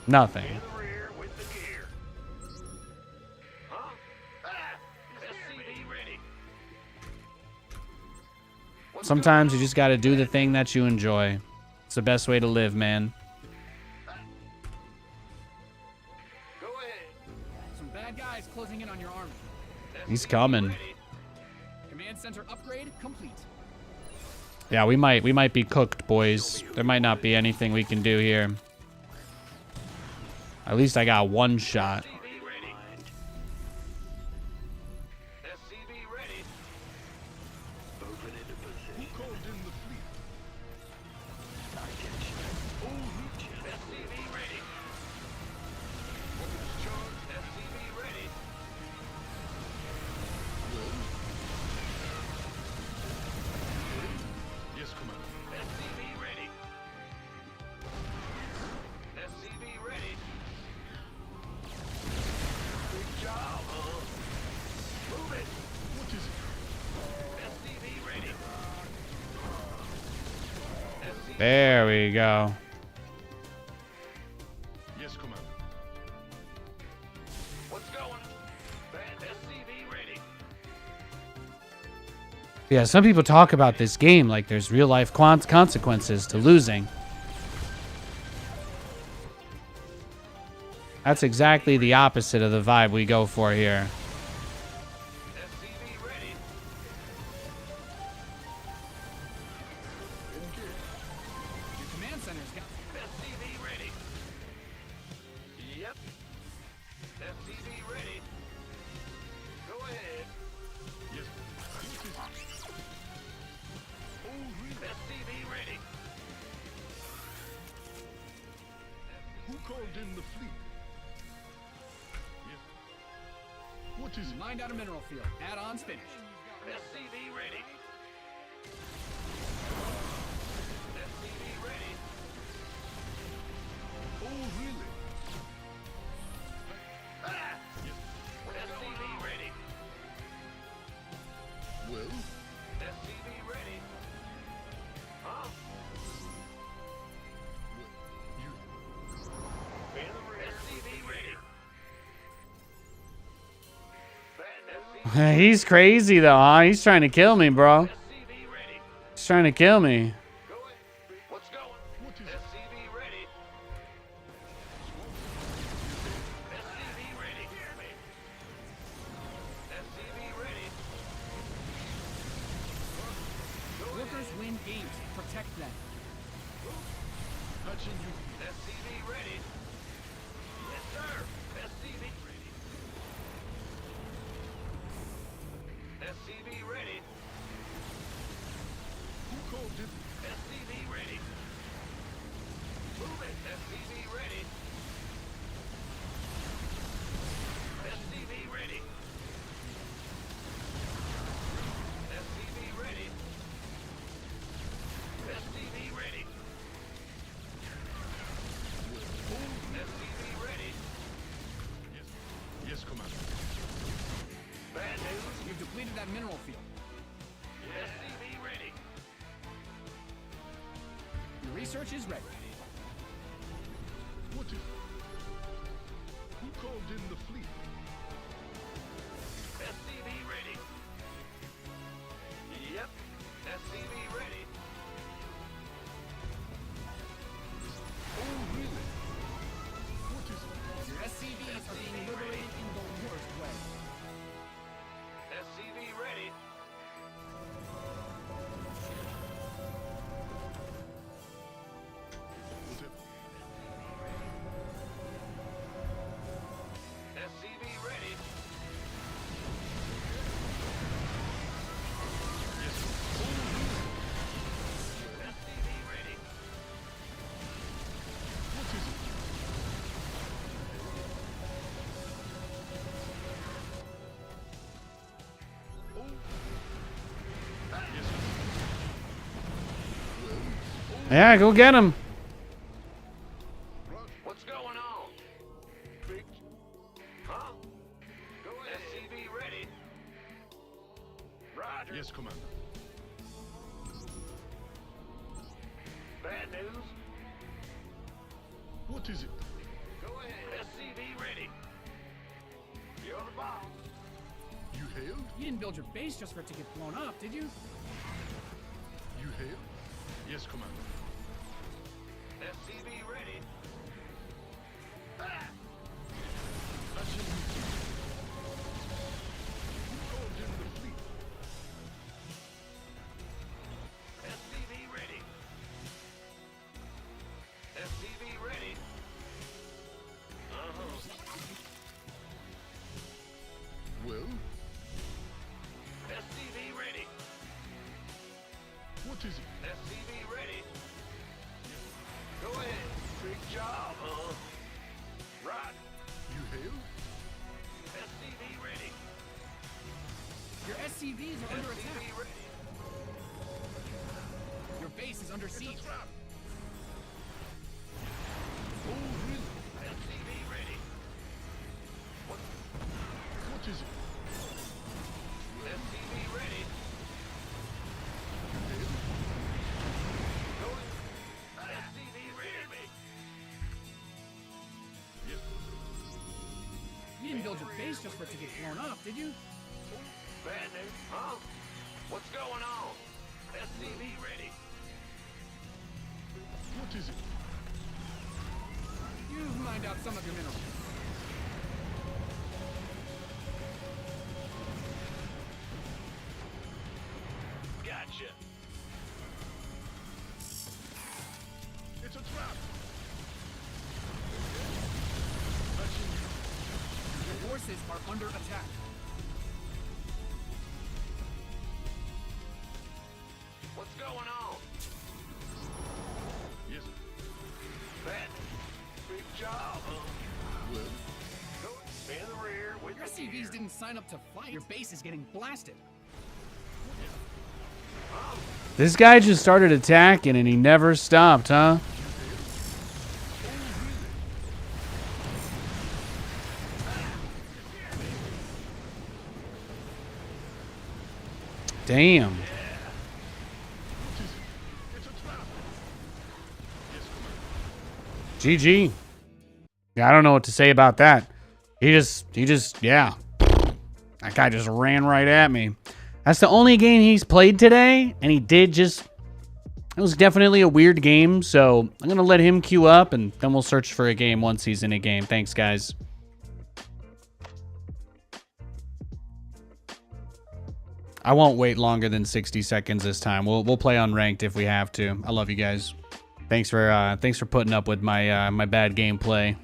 Nothing. In the rear with the gear. Huh? SCV ready. Sometimes you just gotta do the thing that you enjoy. It's the best way to live, man. Go ahead. Some bad guys closing in on your army. He's coming. Command center upgrade complete. Yeah, we might be cooked, boys. There might not be anything we can do here. At least I got one shot. SCV ready. SCV ready. Moving into position. Who called in the fleet? I get you. SCV ready. Weapons charged. SCV ready. Yes, Commander. SCV ready. SCV ready. Big job, huh? Move it. What is it? SCV ready. SCV. There we go. Yes, Commander. What's going on? SCV ready. Yeah, some people talk about this game like there's real life consequences to losing. That's exactly the opposite of the vibe we go for here. SCV ready. Your command center's got. SCV ready. Yep. SCV ready. Go ahead. Yes. SCV ready. Who called in the fleet? Yes. What is it? Mined out a mineral field. Add-ons finished. SCV ready. SCV ready. Oh, really? Yes. SCV ready. Well? SCV ready. Huh? SCV ready. He's crazy though, huh? He's trying to kill me, bro. SCV ready. He's trying to kill me. Go ahead. What's going? What is SCV ready? SCV ready. SCV ready. Workers win games. Protect them. Touching you. SCV ready. Yes, sir. SCV ready. SCV ready. Who called it? SCV ready. Move it. SCV ready. SCV ready. SCV ready. SCV ready. SCV ready. Yes, Commander. Bad news. You've depleted depleted that mineral field. SCV ready. Your research is ready. What is... Who called in the fleet? SCV ready. Yep. SCV ready. Oh, really? What is it? Your SCVs are being liberated in the worst way. SCV ready. SCV ready. Yes. SCV ready. What is it? Oh. Yes. Yeah, go get him. What's going on? Big... Huh? Go ahead. SCV ready. Roger. Yes, Commander. Bad news? What is it? Go ahead. SCV ready. You're the boss. You hailed? You didn't build your base just for it to get blown up, did you? You hailed? Yes, Commander. SCV ready. Ah! Action routine. You called in the fleet. SCV ready. SCV ready. Well? SCV ready. What is it? SCV ready. Go ahead. Big job, huh? Right. You hailed? SCV ready. Your SCVs are under attack. SCV ready. Your base is under siege. Trap. Oh, really? SCV ready. What is it? SCV ready. You hailed? Go ahead. SCV ready. Yes. You didn't build your base just for it to get blown up, did you? Bad news, huh? What's going on? SCV ready. What is it? You've mined out some of your minerals. Gotcha. It's a trap. Your forces are under attack. What's going on? Yes. Bad. Big job, huh? Well. Go in the rear with Your the SCVs gear. didn't sign up to fight. Your base is getting blasted. This guy just started attacking and he never stopped, huh? Damn. It's a trap. Yes, GG. Commander. Yeah, I don't know what to say about that. He just, yeah. That guy just ran right at me. That's the only game he's played today, and he did just... It was definitely a weird game, so I'm going to let him queue up, and then we'll search for a game once he's in a game. Thanks, guys. I won't wait longer than 60 seconds this time. We'll play unranked if we have to. I love you guys. Thanks for putting up with my my bad gameplay.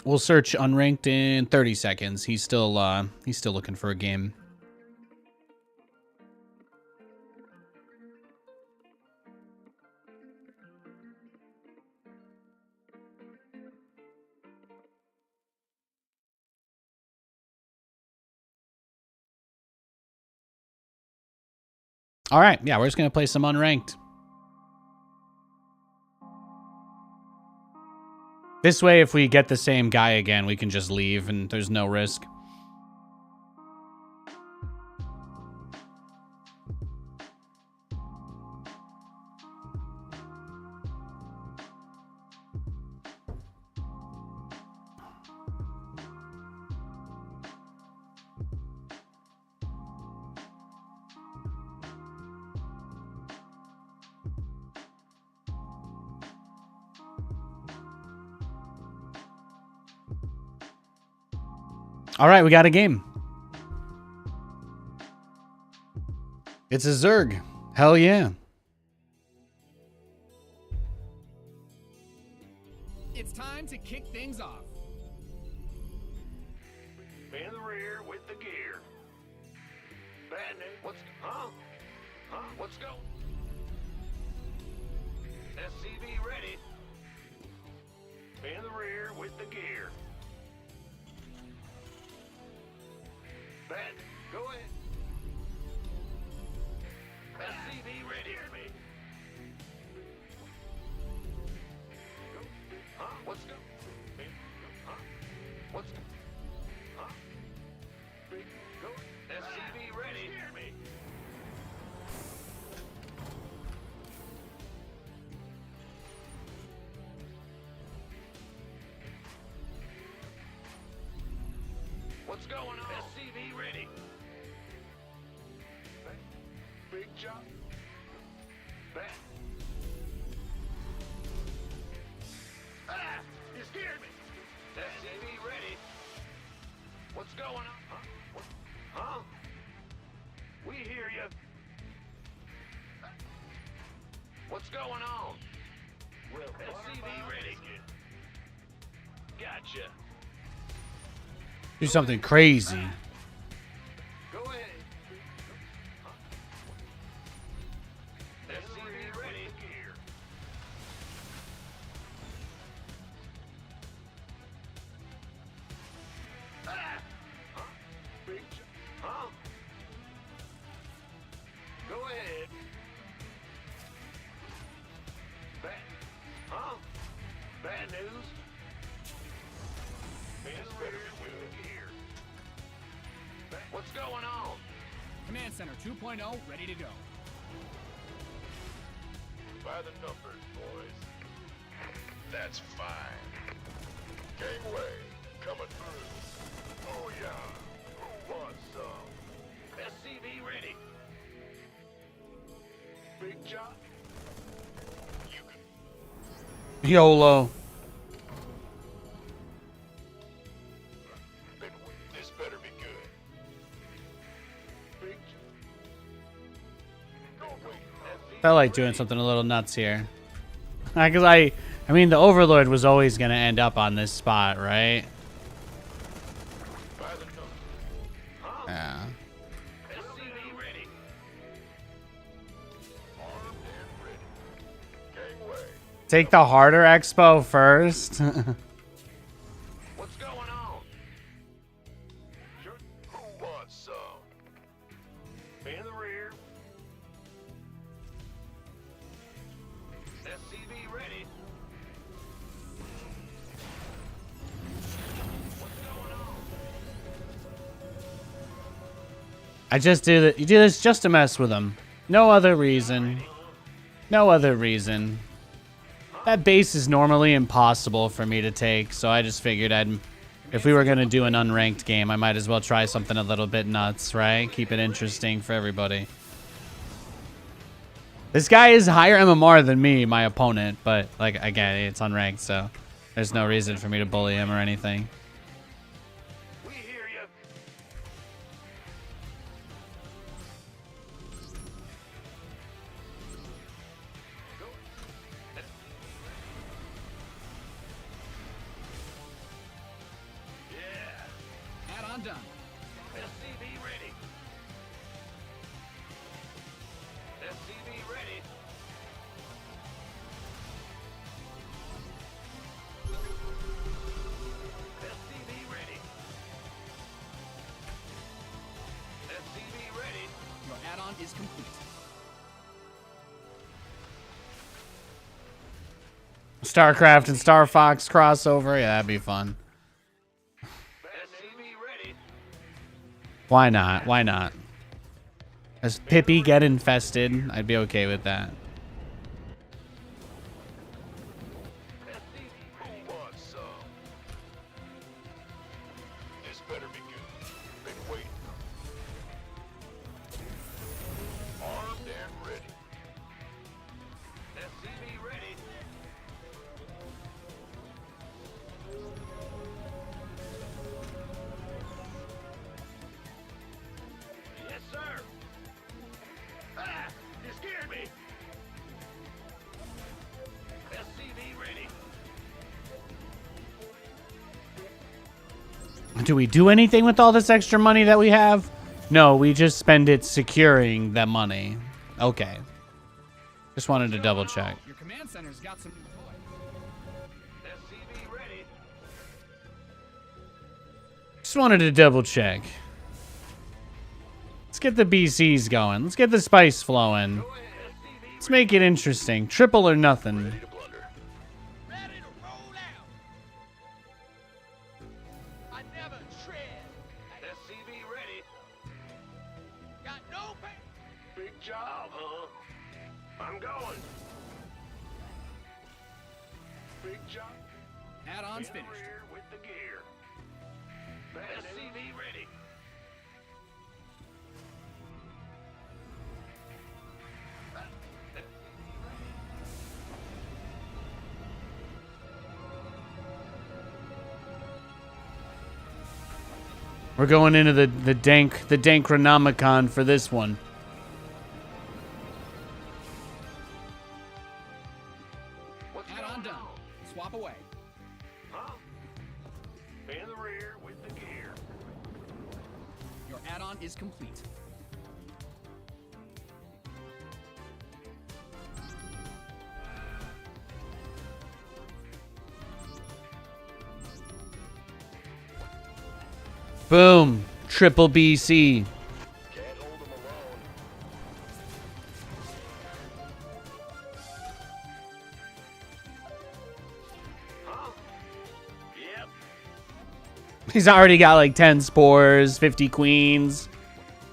We'll search unranked in 30 seconds. He's still looking for a game. All right, yeah, we're just gonna play some unranked. This way, if we get the same guy again, we can just leave and there's no risk. All right, we got a game. It's a Zerg. Hell yeah. It's time to kick things off. In the rear with the gear. Bad news. What's going? SCV ready. In the rear with the gear. Bad. Go ahead. SCV ready. What's going? What's big go? SCV ready. Hear me. What's going on? SCV ready. Big job. Back. Ah! You scared me. SCV ready. What's going on? Huh? We hear you. What's going on? Well, SCV ready. Gotcha. Do something crazy. Go ahead. SCV ready. Gear. Ah! Huh? Big huh? Go ahead. Bad. Huh? Bad news. What's going on? Command Center 2.0 ready to go. By the numbers, boys. That's fine. Gangway, coming through. Oh yeah. Who wants some? SCV ready. Big job. You can. YOLO. This better be good. Big job. Go wait. Felt like doing something a little nuts here. Because I mean, the Overlord was always going to end up on this spot, right? Yeah. SCV ready. Armed and ready. Gangway. Take the harder expo first. What's going on? Sure. Who wants some? In the rear. SCV ready. What's going on? I just do that. You do this just to mess with them. No other reason. No other reason. That base is normally impossible for me to take, so I just figured if we were going to do an unranked game, I might as well try something a little bit nuts, right? Keep it interesting for everybody. This guy is higher MMR than me, my opponent, but, like, again, it's unranked, so there's no reason for me to bully him or anything. We hear you. Go. Yeah. Add-on done. SCV ready. SCV ready. SCV ready. SCV ready. Your add-on is complete. StarCraft and Star Fox crossover. Yeah, that'd be fun. SCV ready. Why not? Why not? Does Pippi get infested? I'd be okay with that. Who wants some? This better be good. Been waiting. Armed and ready. SCV ready. Yes, sir. Ah! You scared me. SCV ready. Do we do anything with all this extra money that we have? No, we just spend it securing the money. Okay. Just wanted to double check. Your command center's got some toy. SCV ready. Just wanted to double check. Let's get the BCs going. Let's get the spice flowing. Go ahead. SCV Let's make it interesting. Triple or nothing. ready to blunder. Ready to roll out. I never tread. SCV ready. Got no pain. Big job, huh? I'm going. Big job. Add-ons In the finished. rear with the gear. SCV ready. We're going into the Dankronomicon for this one. What's Add-on going done. on? Swap away. Huh? In the rear with the gear. Your add-on is complete. Boom. Triple BC. Can't hold them alone. Huh? Yep. He's already got like 10 spores, 50 queens.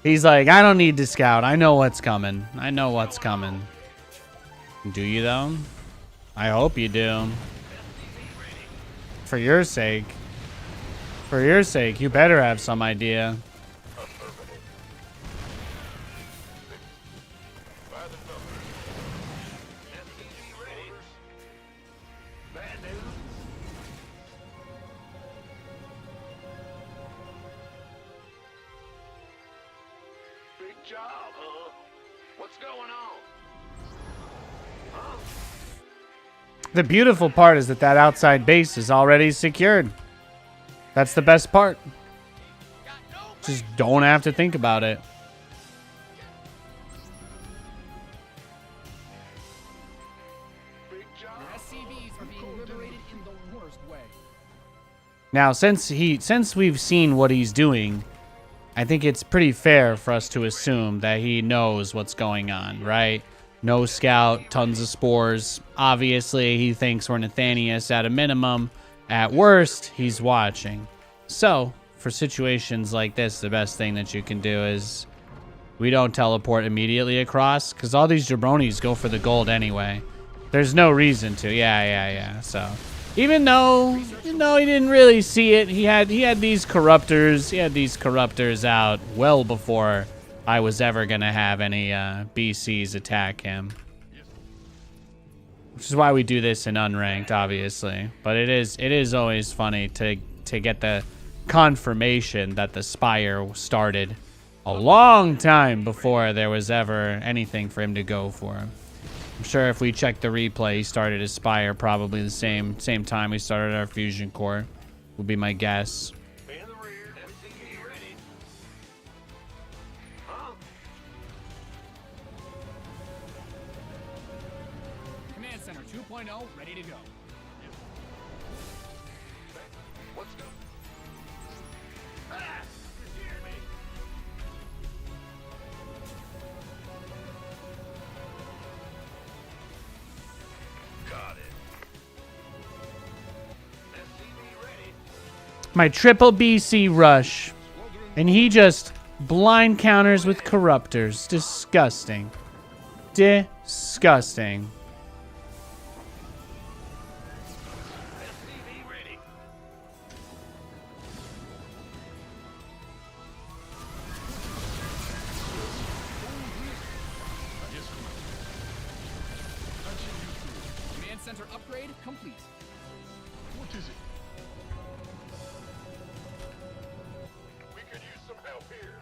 He's like, I don't need to scout. I know what's coming. I know what's coming. Do you though? I hope you do. For your sake. For your sake, you better have some idea. By the numbers. SCV ready. Bad news. Big job, huh? What's going on? Huh? The beautiful part is that outside base is already secured. That's the best part. Just don't have to think about it. Big job. Your SCVs are being liberated in the worst way. Now, since we've seen what he's doing, I think it's pretty fair for us to assume that he knows what's going on, right? No scout, tons of spores. Obviously, he thinks we're Nathanias at a minimum. At worst, he's watching. So, for situations like this, the best thing that you can do is we don't teleport immediately across, because all these jabronis go for the gold anyway. There's no reason to. Yeah. So, even though he didn't really see it, he had these corruptors. He had these corruptors out well before I was ever gonna have any BCs attack him. Which is why we do this in unranked, obviously. But it is always funny to get the confirmation that the Spire started a long time before there was ever anything for him to go for. I'm sure if we check the replay, he started his Spire probably the same time we started our Fusion Core, would be my guess. In the rear. SCV ready. Huh? Command center 2.0 ready to go. Let's go. Ah! You scared me. Got it. My triple BC rush. And he just blind counters with corruptors. Disgusting. Disgusting. SCV ready. Command center upgrade complete. What is it? We could use some help here.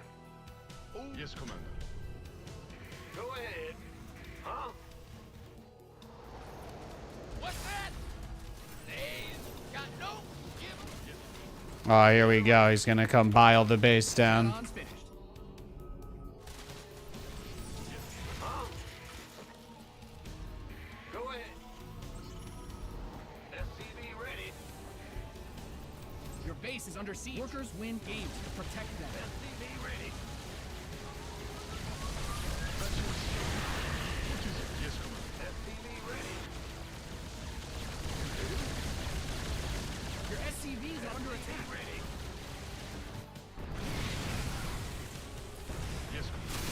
Yes, Commander. Go ahead. Huh? What's that? They got no give. Oh, here we go. He's gonna come bile the base down. Add-ons finished. Go ahead. SCV ready. Your base is under siege. Workers win games. Protect them. SCV ready. Yes, Commander. SCV ready. Your SCVs are under attack. Ready. Yes, Commander.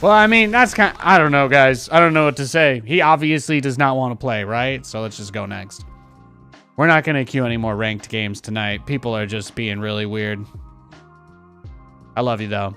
Well, I mean, that's kind. I don't know, guys. I don't know what to say. He obviously does not want to play, right? So let's just go next. We're not gonna queue any more ranked games tonight. People are just being really weird. I love you though.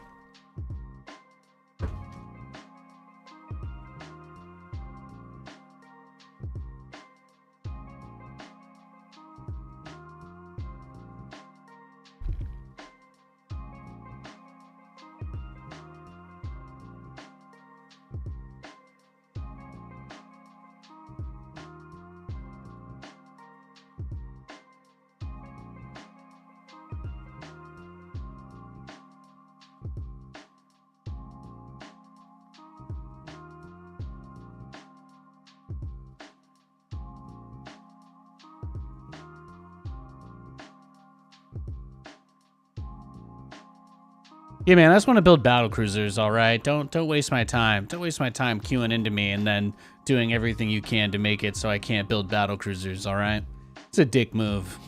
Yeah, man, I just want to build battle cruisers, all right? Don't waste my time. Don't waste my time queuing into me and then doing everything you can to make it so I can't build battle cruisers, all right? It's a dick move.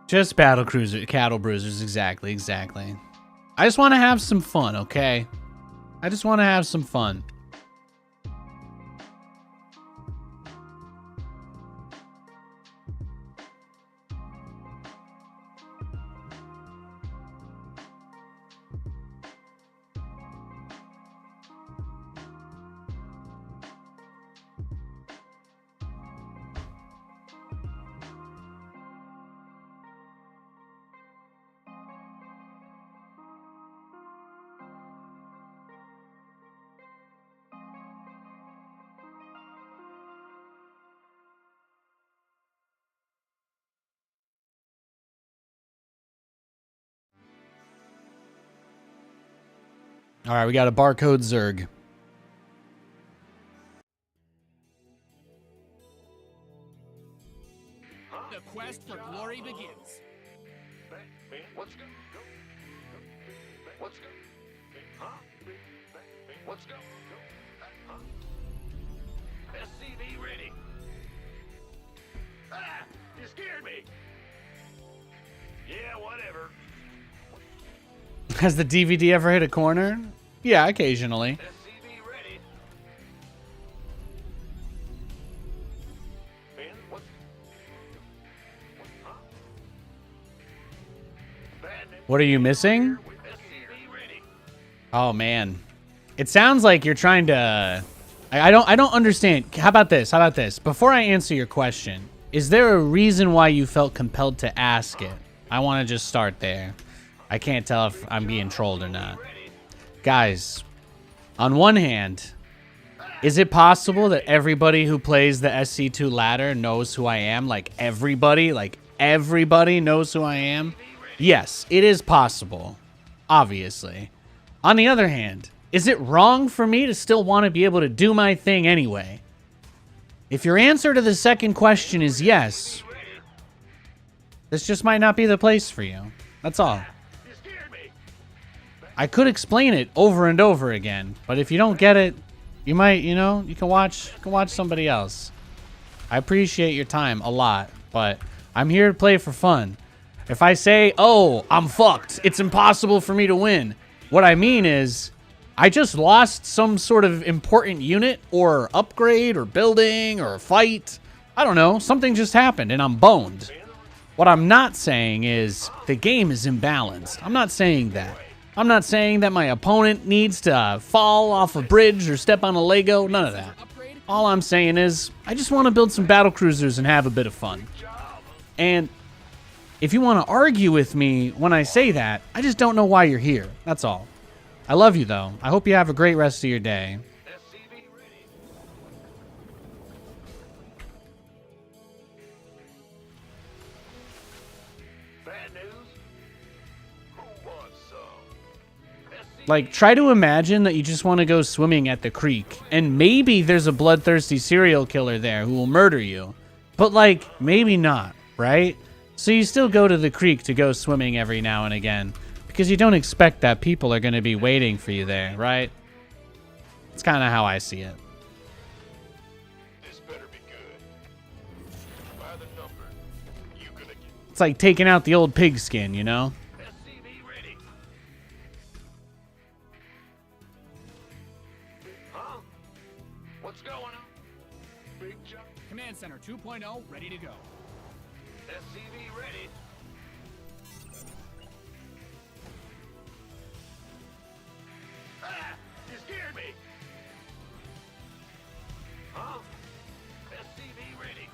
Just battle cruiser, cattle bruisers, exactly. I just want to have some fun, okay? I just want to have some fun. All right, we got a barcode Zerg. The quest for glory begins. Let's go. Let's go. Huh? Let's go. Huh? SCV ready. Ah! You scared me. Yeah, whatever. Has the DVD ever hit a corner? Yeah, occasionally. SCV ready. Ben, what? Huh? Batman. What are you missing? SCV ready. Oh man, it sounds like you're trying to. I don't understand. How about this? Before I answer your question, is there a reason why you felt compelled to ask it? I want to just start there. I can't tell if I'm being trolled or not. Guys, on one hand, is it possible that everybody who plays the SC2 ladder knows who I am? Like everybody knows who I am? Yes, it is possible. Obviously. On the other hand, is it wrong for me to still want to be able to do my thing anyway? If your answer to the second question is yes, this just might not be the place for you. That's all. I could explain it over and over again, but if you don't get it, you might, you know, you can watch somebody else. I appreciate your time a lot, but I'm here to play for fun. If I say, oh, I'm fucked, it's impossible for me to win, what I mean is, I just lost some sort of important unit or upgrade or building or fight. I don't know, something just happened and I'm boned. What I'm not saying is the game is imbalanced. I'm not saying that. I'm not saying that my opponent needs to fall off a bridge or step on a Lego. None of that. All I'm saying is I just want to build some battle cruisers and have a bit of fun. And if you want to argue with me when I say that, I just don't know why you're here. That's all. I love you, though. I hope you have a great rest of your day. Like, try to imagine that you just want to go swimming at the creek, and maybe there's a bloodthirsty serial killer there who will murder you. But, like, maybe not, right? So you still go to the creek to go swimming every now and again, because you don't expect that people are going to be waiting for you there, right? It's kind of how I see it. This better be good. By the number, you gonna get It's like taking out the old pigskin, you know? SCV ready. Huh? What's going on? Big job. Command Center 2.0 ready to go. SCV ready. Ah! You scared me! Huh? SCV ready.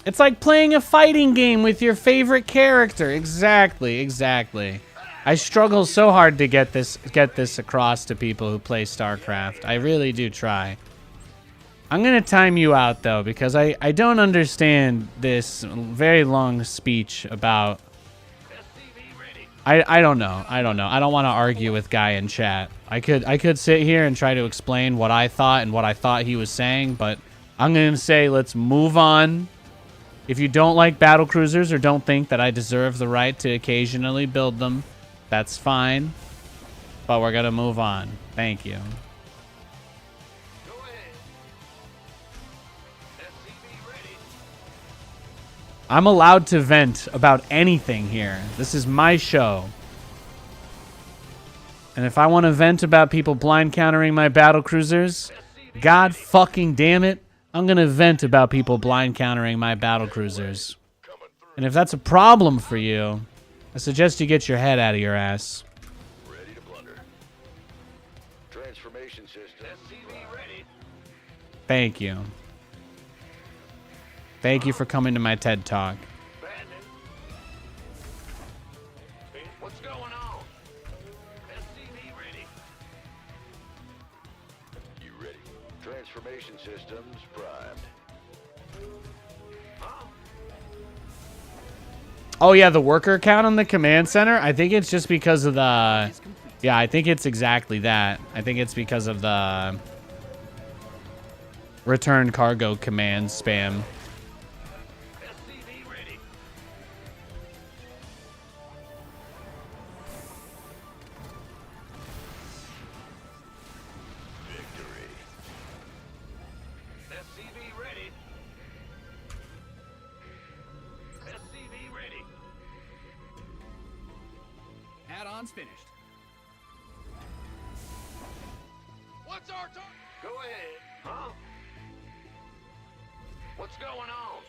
It's like playing a fighting game with your favorite character. Exactly, exactly. I struggle so hard to get this across to people who play StarCraft. I really do try. I'm going to time you out, though, because I don't understand this very long speech about... I don't know. I don't want to argue with Guy in chat. I could sit here and try to explain what I thought and what I thought he was saying, but I'm going to say let's move on. If you don't like battle cruisers or don't think that I deserve the right to occasionally build them, that's fine. But we're going to move on. Thank you. Go ahead. SCV ready. I'm allowed to vent about anything here. This is my show. And if I want to vent about people blind countering my battle cruisers, God fucking damn it, I'm going to vent about people blind countering my battle cruisers. And if that's a problem for you, I suggest you get your head out of your ass. Ready to blunder. Transformation system. SCV ready. Thank you. Thank you for coming to my TED Talk. Bad news. What's going on? SCV ready. You ready? Transformation systems primed. Huh? Oh, yeah, the worker count on the command center? I think it's just because of the... Yeah, I think it's exactly that. I think it's because of the... return cargo command spam. SCV ready. Victory. SCV ready. SCV ready. Add-ons finished. What's our target? Go ahead. Huh? What's going on?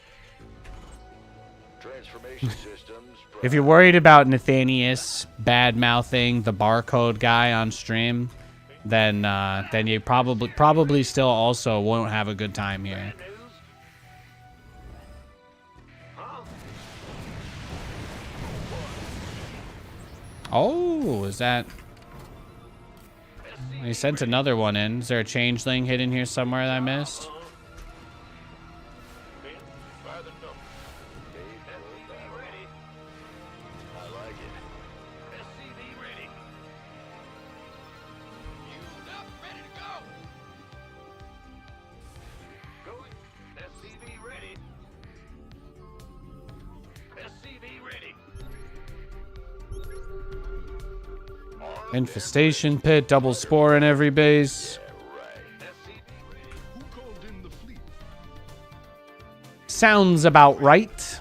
Transformation systems. If you're worried about Nathanias bad-mouthing the barcode guy on stream, then you probably still also won't have a good time here. Bad news? Oh, is that... He sent another one in. Is there a changeling hidden here somewhere that I missed? By the number. SCV ready. I like it. SCV ready. Queued up, ready to go. Going. SCV ready. SCV ready. Infestation pit, double spore in every base. Who called in the fleet? Sounds about right. It's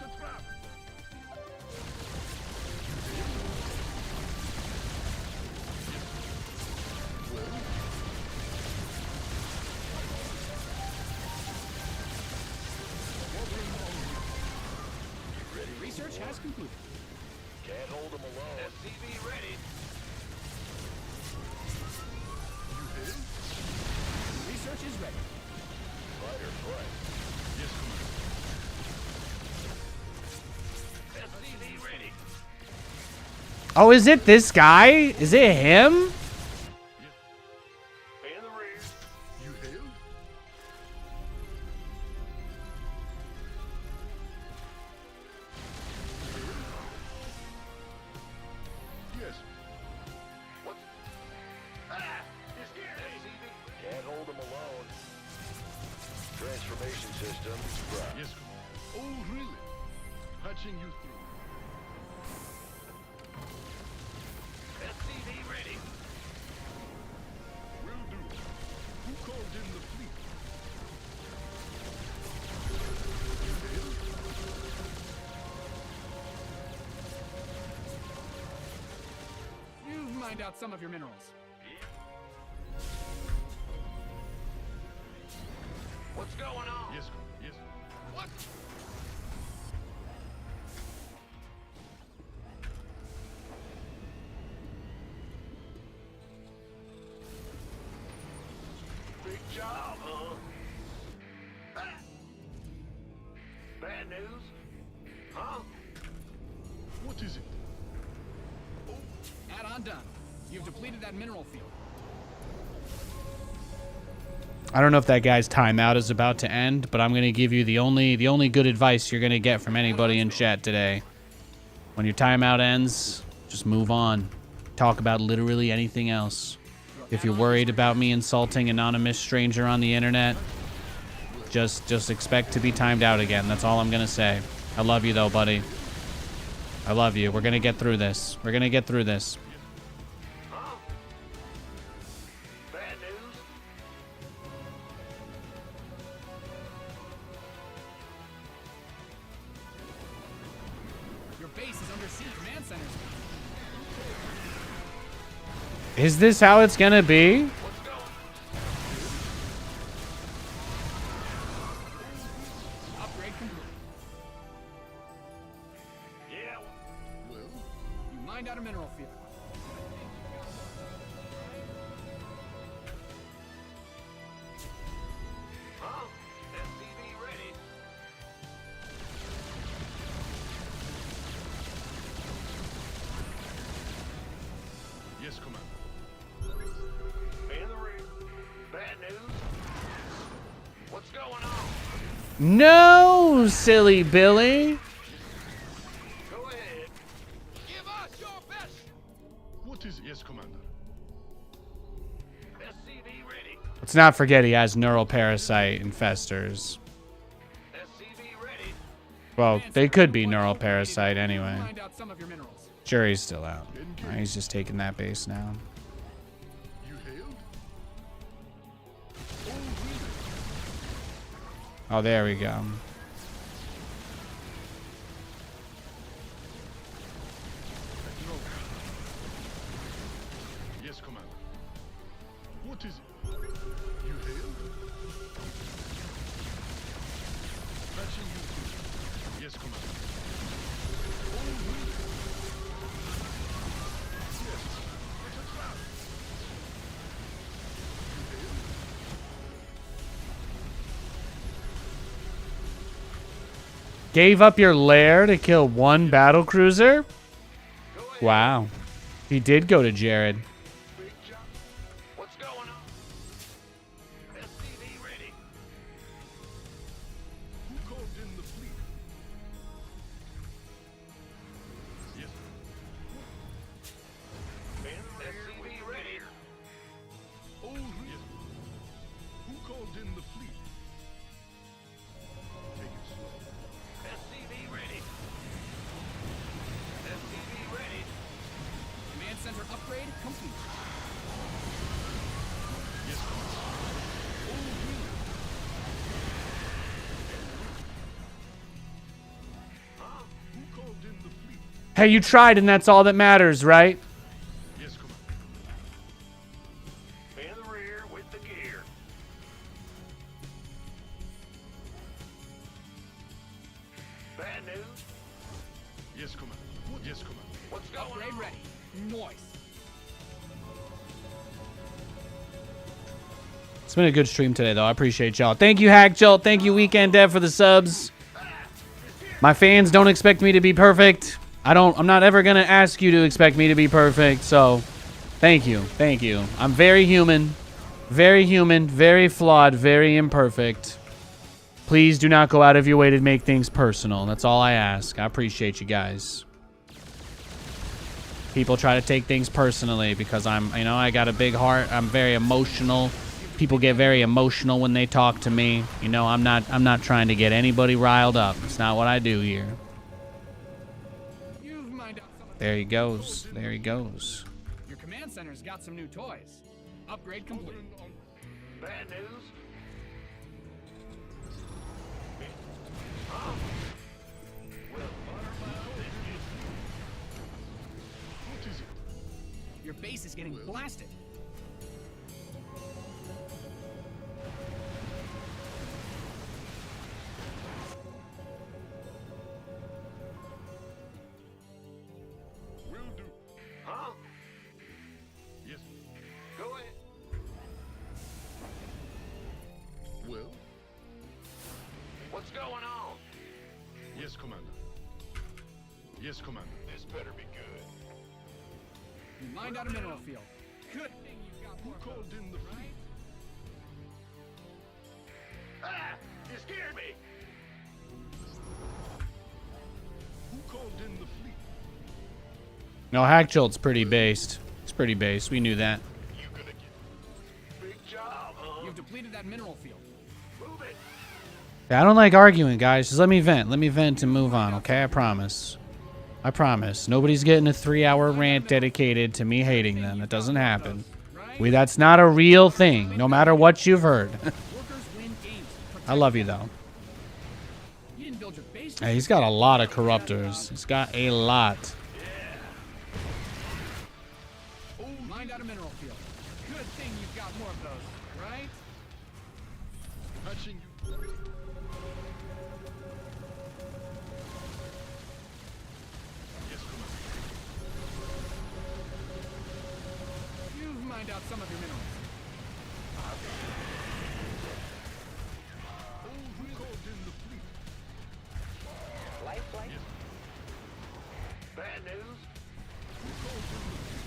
a trap. Research has concluded. Can't hold them alone. SCV ready. Research is ready. Fight or flight. Yes, Commander. SCV ready. Oh, is it this guy? Is it him? In the rear. You hailed? Yes. What? Ah! He's here! SCV. Can't hold them alone. Transformation system. Yes, Commander. Oh, really? Patching you through. SCV ready. Will do. Who called in the fleet? You mined out some of your minerals. What's going on? Yes, yes. What? Big job, huh? Ah. Bad news? Huh? What is it? Add-on done. You've depleted that mineral field. I don't know if that guy's timeout is about to end, but I'm gonna give you the only good advice you're gonna get from anybody in chat today. When your timeout ends, just move on. Talk about literally anything else. If you're worried about me insulting an anonymous stranger on the internet, just expect to be timed out again. That's all I'm gonna say. I love you though, buddy. I love you. We're gonna get through this. We're gonna get through this. Huh? Bad news? Your base is under sea command centers. Is this how it's gonna be? What's going? Upgrade complete. Yeah. Well, You mined out a mineral field. huh? SCV ready. Yes, Commander. In the rear. Bad news? What's going on? No, silly Billy. Go ahead. Give us your best. What is it? Yes, Commander. SCV ready. Let's not forget he has neural parasite infestors. SCV ready. Well, they could be neural parasite anyway. You mined out some of your minerals. Jury's still out. He's just taking that base now. You hailed? Oh, there we go. Yes, Commander. What is it? You hailed? Patching you through. Yes, Commander. Oh, really? Yes. It's a trap. You hailed? Gave up your lair to kill one battle cruiser? Go ahead. Wow. He did go to Jared. Big job. What's going on? SCV ready. Who called in the fleet? Yes. SCV ready. Oh, yes. Who called in the fleet? Take it slow. SCV ready. SCV ready. Command center upgrade complete. Yes. Huh? Who called in the fleet? Hey, you tried and that's all that matters, right? Yes, come on. In the rear with the gear. Bad news? Yes, come on. Yes, come on. What's going Upgrade on? ready. Noise. It's been a good stream today, though. I appreciate y'all. Thank you, Hack Jolt. Thank you, Weekend Dev, for the subs. My fans don't expect me to be perfect. I'm not ever gonna ask you to expect me to be perfect. So, thank you, thank you. I'm very human, very flawed, very imperfect. Please do not go out of your way to make things personal. That's all I ask. I appreciate you guys. People try to take things personally because I got a big heart. I'm very emotional. People get very emotional when they talk to me. You know, I'm not trying to get anybody riled up. It's not what I do here. You've mined out some of There he goes. There he goes. your command center's got some new toys. Upgrade complete. Bad news? Your base is getting blasted. Will do. Huh? Yes. Go ahead. Well? What's going on? Yes, Commander. Yes, Commander. This better be good. You mined out a mineral field. Good thing you've got Who more called boats, in the fleet? right? Ah! You scared me! Who called in the fleet? No, Hack Jolt's pretty based. It's pretty based. We knew that. You gonna get... Big job, huh? You've depleted that mineral field. Move it! Yeah, I don't like arguing, guys. Just let me vent. Let me vent and move on, okay? I promise. I promise. Nobody's getting a 3-hour rant dedicated to me hating them. That doesn't happen. Right? That's not a real thing, no matter what you've heard. Workers win games. I love you, though. You didn't build your base. Hey, he's got a lot of corruptors. He's got a lot. Mined out a mineral field. Good thing you've got more of those, right? Touching you. Yes, Commander. You've mined out some of your minerals. Who called in the fleet? Lifeline? Yes. Bad news? Who called in the fleet?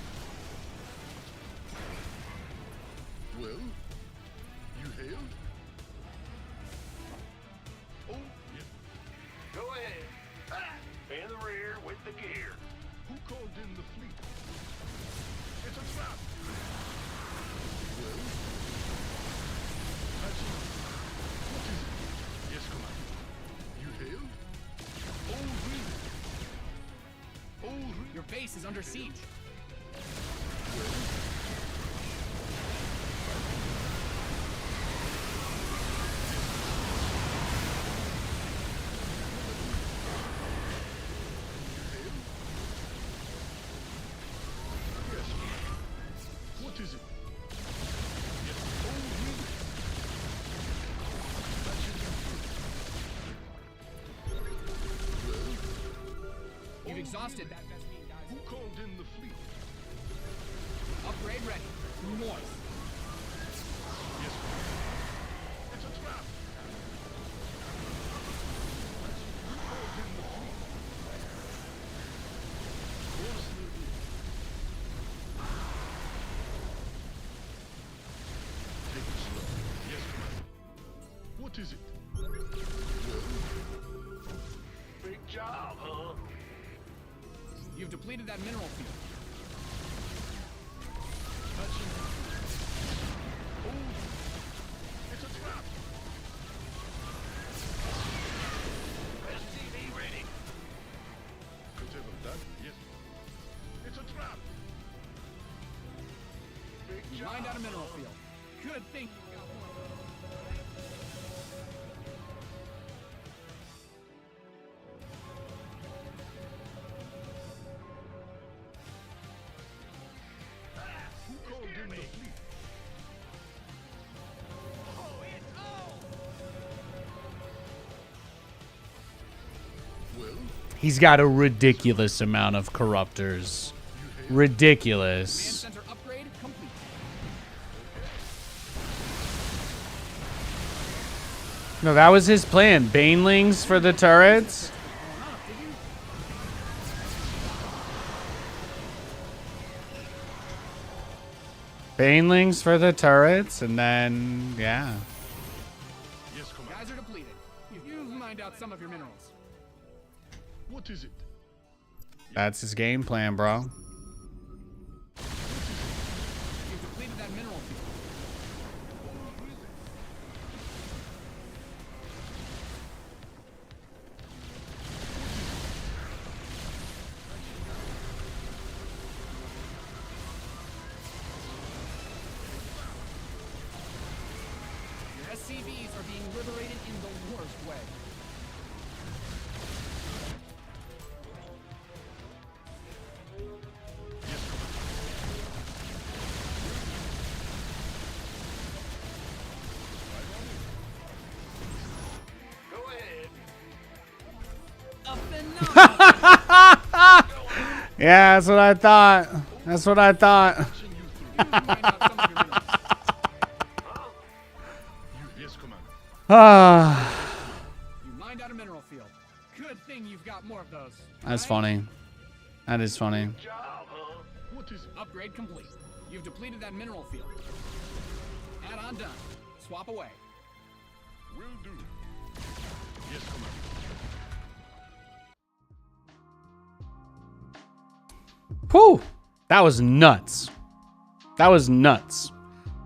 Well, you hailed? Oh, yes. Go ahead. Ah! In the rear with the gear. Who called in the fleet? It's a trap. Well, touching. What is it? Yes, Commander. You hailed? Oh, really? Oh, really? Your base is under siege. Yes. What is it? Yes. Oh, really? Touching you. Well, You've exhausted that Vesmine, guys. who called in the fleet? Upgrade ready. Noise. Yes. It's a trap. Who called What is it? Big job, huh? You've depleted that mineral field. It's a trap. SCV ready. Whatever that, yes. It's a trap. Big You job. mined out a mineral field. Good thing you got one. Who called in the fleet? Oh, it's on. Well, He's got a ridiculous amount of corruptors. Command Ridiculous. center upgrade complete. No, that was his plan. Banelings for the turrets. Banelings for the turrets, and then, yeah. yes, Commander. Guys are depleted. You've mined out some of your minerals. What is it? That's his game plan, bro. You've depleted that mineral field. Your SCVs are being liberated in the worst way. Go ahead. A phenomenal. Yeah, that's what I thought. That's what I thought. You've mined out some of your minerals. Yes, Commander. Ah, You mined out a mineral field. Good thing you've got more of those. that's right? funny. That is funny. Job, huh? What is it? Upgrade complete. You've depleted that mineral field. Add-on done. Swap away. Will do. Yes, Commander. Whew. That was nuts. That was nuts.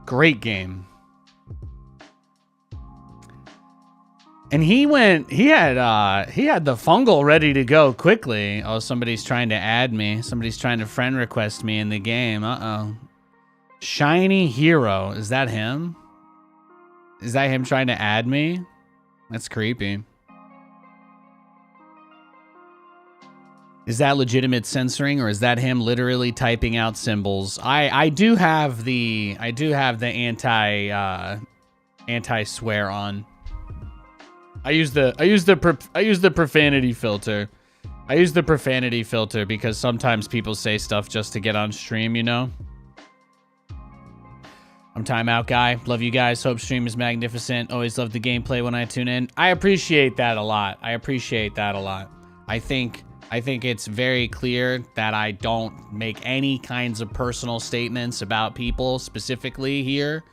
Great game. And he had the fungal ready to go quickly. Oh, somebody's trying to add me. Somebody's trying to friend request me in the game. Uh-oh. Shiny Hero. Is that him? Is that him trying to add me? That's creepy. Is that legitimate censoring, or is that him literally typing out symbols? I do have the anti swear on. I use the profanity filter. I use the profanity filter because sometimes people say stuff just to get on stream, you know? I'm Timeout Guy. Love you guys. Hope stream is magnificent. Always love the gameplay when I tune in. I appreciate that a lot. I think it's very clear that I don't make any kinds of personal statements about people specifically here.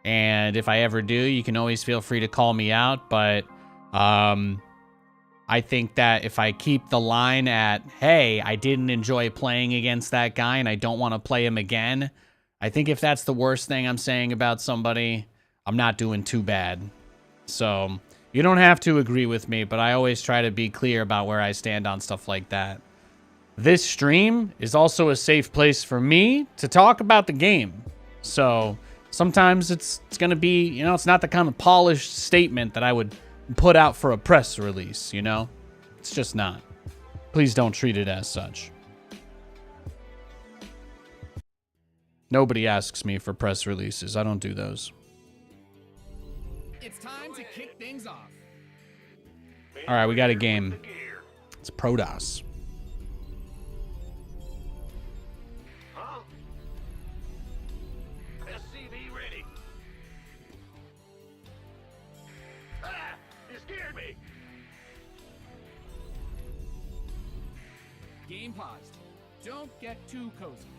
And if I ever do, you can always feel free to call me out. But I think that if I keep the line at, hey, I didn't enjoy playing against that guy and I don't want to play him again, I think if that's the worst thing I'm saying about somebody, I'm not doing too bad. So you don't have to agree with me, but I always try to be clear about where I stand on stuff like that. This stream is also a safe place for me to talk about the game. So sometimes it's going to be, you know, it's not the kind of polished statement that I would put out for a press release, you know? It's just not. Please don't treat it as such. Nobody asks me for press releases. I don't do those. It's time to kick things off. All right, we got a game. It's Protoss. Huh? SCV ready. Ah! You scared me. Game paused. Don't get too cozy.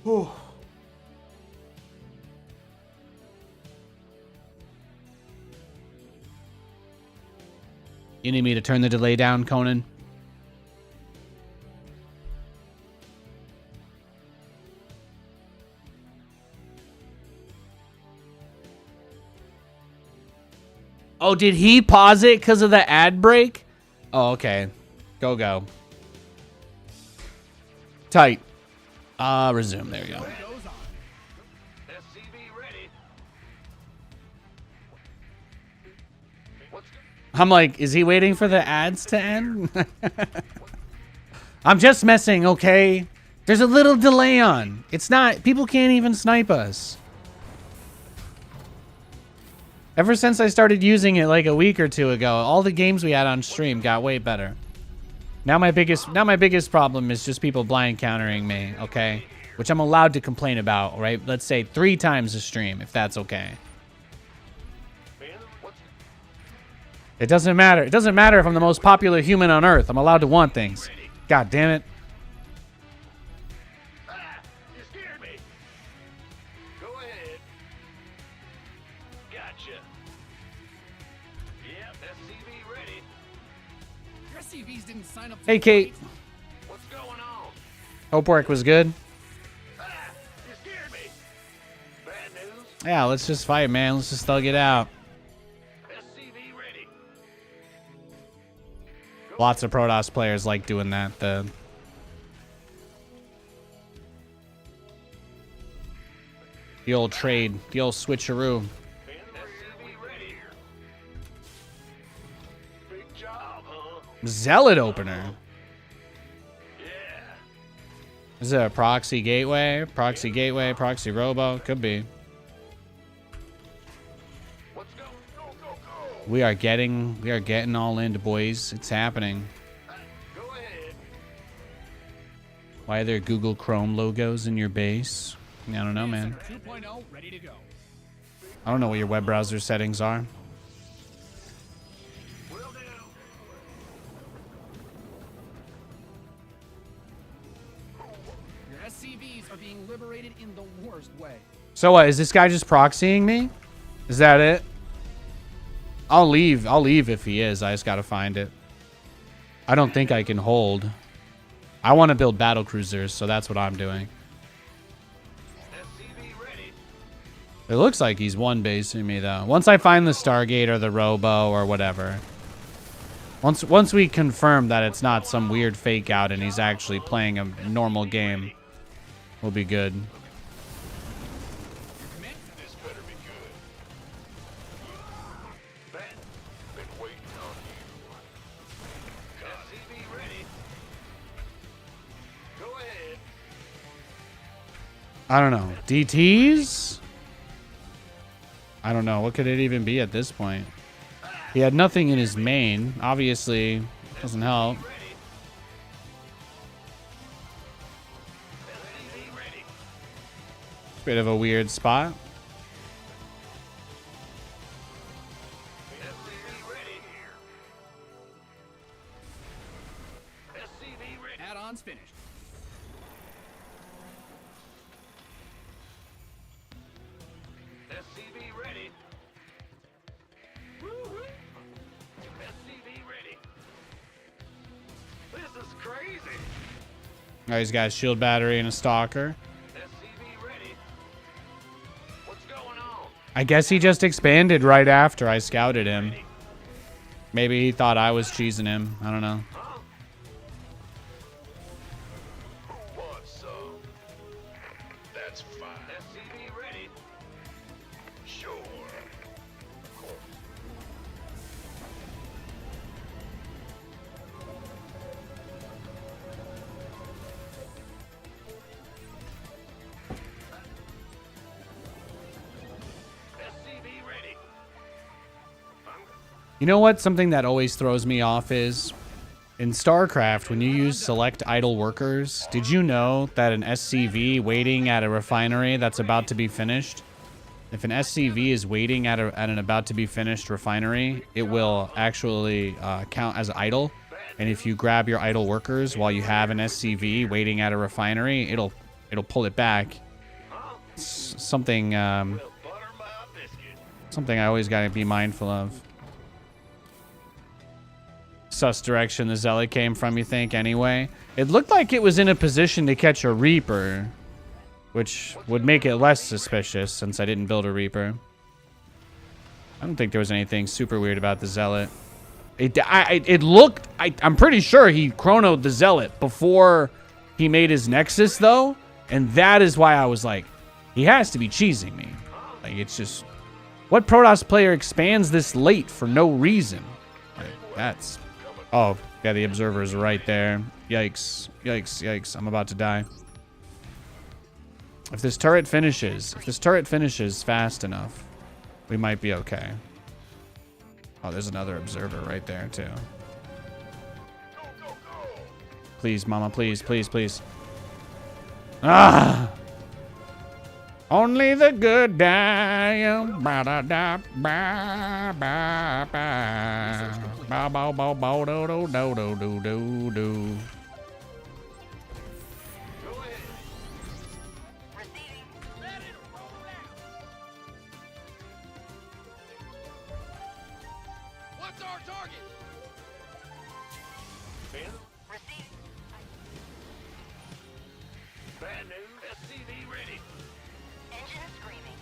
You need me to turn the delay down, Conan? Oh, did he pause it because of the ad break? Oh, okay. Go. Tight. Resume. There you go. SCV ready. I'm like, is he waiting for the ads to end? I'm just messing, okay? There's a little delay on. It's not, people can't even snipe us. Ever since I started using it like a week or two ago, all the games we had on stream got way better. Now my biggest problem is just people blind countering me, okay? Which I'm allowed to complain about, right? Let's say 3 times a stream, if that's okay. It doesn't matter. It doesn't matter if I'm the most popular human on Earth. I'm allowed to want things. God damn it. You scared me. Go ahead. Gotcha. Yep, SCV ready. Your SCVs didn't sign up. Hey, Kate. What's going on? Hope work was good. You scared me. Bad news. Yeah, let's just fight, man. Let's just thug it out. SCV ready. Lots of Protoss players like doing that. The old trade, the old switcheroo. SCV ready. Big job, huh? Zealot opener. Yeah. Is it a proxy gateway? Proxy gateway, proxy robo? Could be. Let's go. Go, go, go. We are getting all into, boys. It's happening. Go ahead. Why are there Google Chrome logos in your base? I don't know, man. 2.0 ready to go. I don't know what your web browser settings are. Will do. Your SCVs are being liberated in the worst way. So what, is this guy just proxying me? Is that it? I'll leave if he is. I just gotta find it. I don't think I can hold. I want to build battle cruisers, so that's what I'm doing. SCV ready. It looks like he's one basing me though. Once I find the Stargate or the Robo or whatever. Once we confirm that it's not some weird fake out and he's actually playing a normal game, we'll be good. This better be good. Ben, been waiting on you. SCV ready. Go ahead. I don't know. DTs? I don't know. What could it even be at this point? He had nothing in his main. Obviously, doesn't help. Ready. SCV ready. Bit of a weird spot. SCV ready. SCV ready. Add-ons finished. SCV ready. Woo-hoo. SCV ready. This is crazy. Oh, he's got a shield battery and a stalker. SCV ready. What's going on? I guess he just expanded right after I scouted him. Maybe he thought I was cheesing him. I don't know. Huh? Who wants some? That's fine. SCV ready. Sure. SCV ready. You know what? Something that always throws me off is in StarCraft, when you use select idle workers, did you know that an SCV waiting at a refinery that's about to be finished, if an SCV is waiting at an about to be finished refinery, it will actually count as idle. And if you grab your idle workers while you have an SCV waiting at a refinery, it'll it'll pull it back. Something Well, butter my biscuit. something I always gotta be mindful of. Sus direction the Zealot came from, you think, anyway? It looked like it was in a position to catch a Reaper, which would make it less suspicious since I didn't build a Reaper. I don't think there was anything super weird about the Zealot. I'm pretty sure he chronoed the Zealot before he made his Nexus, though. And that is why I was like, he has to be cheesing me. Like, it's just, what Protoss player expands this late for no reason? Like, that's, oh, yeah, the Observer's right there. Yikes, yikes, yikes. I'm about to die. If this turret finishes fast enough, we might be okay. Oh, there's another Observer right there, too. Please, mama, please, please, please. Ah! Only the good die. Bow, bow, bow, bow, do, do, do, do, do, do, do. What's our target? Bad news. SCV ready. Engine screaming.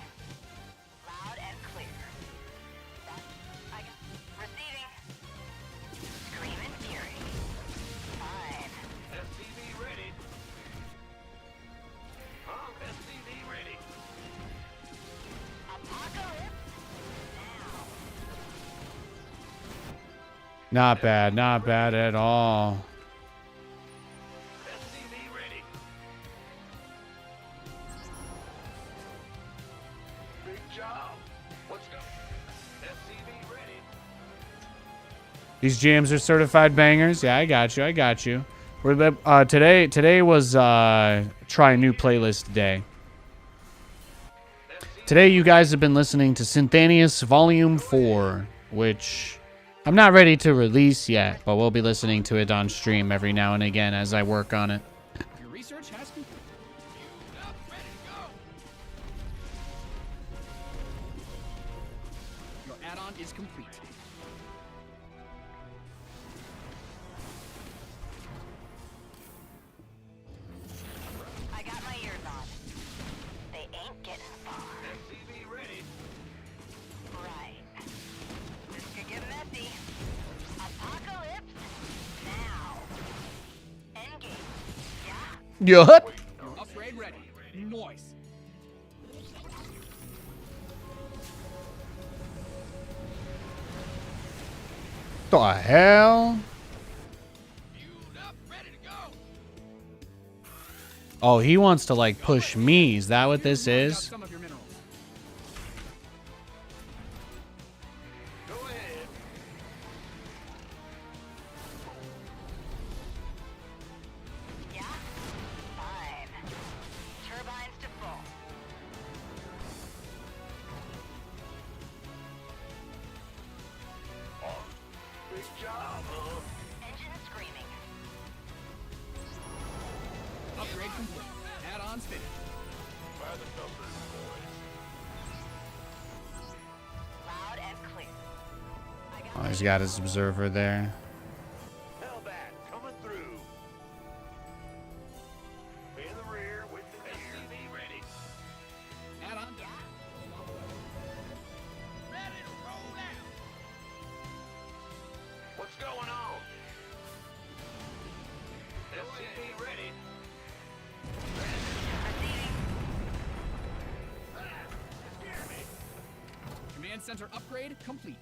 Loud and clear. Receiving. Screaming fury. Fine. SCV ready. SCV ready. Apocalypse now. Not bad at all. SCV ready. Big job. Let's go. SCV ready. These jams are certified bangers. Yeah, I got you. I got you. Today was try new playlist day. Today you guys have been listening to Nathanias Volume 4, which I'm not ready to release yet, but we'll be listening to it on stream every now and again as I work on it. Your research has complete. Fueled up, ready to go. Your add-on is complete. I got my ears on. They ain't getting far. SCV ready. Right. This could get messy. Apocalypse now. Endgame. Yeah. What? Your upgrade ready. Noise. The hell? Fueled up, ready to go. Oh, he wants to like push me. Is that what this Got is? some of your minerals. Go ahead. Yeah. Fine. Turbines to full. Big job, Engine screaming. Upgrade complete. Add-ons finished. By the numbers, boys. Loud and clear. I got Oh, he's got his Observer there. Hellbat coming through. In the rear with the SCV ready. Add-on. Yeah. Ready to roll out. What's going on? SCV ready. Receiving. Scare me. Command center upgrade complete.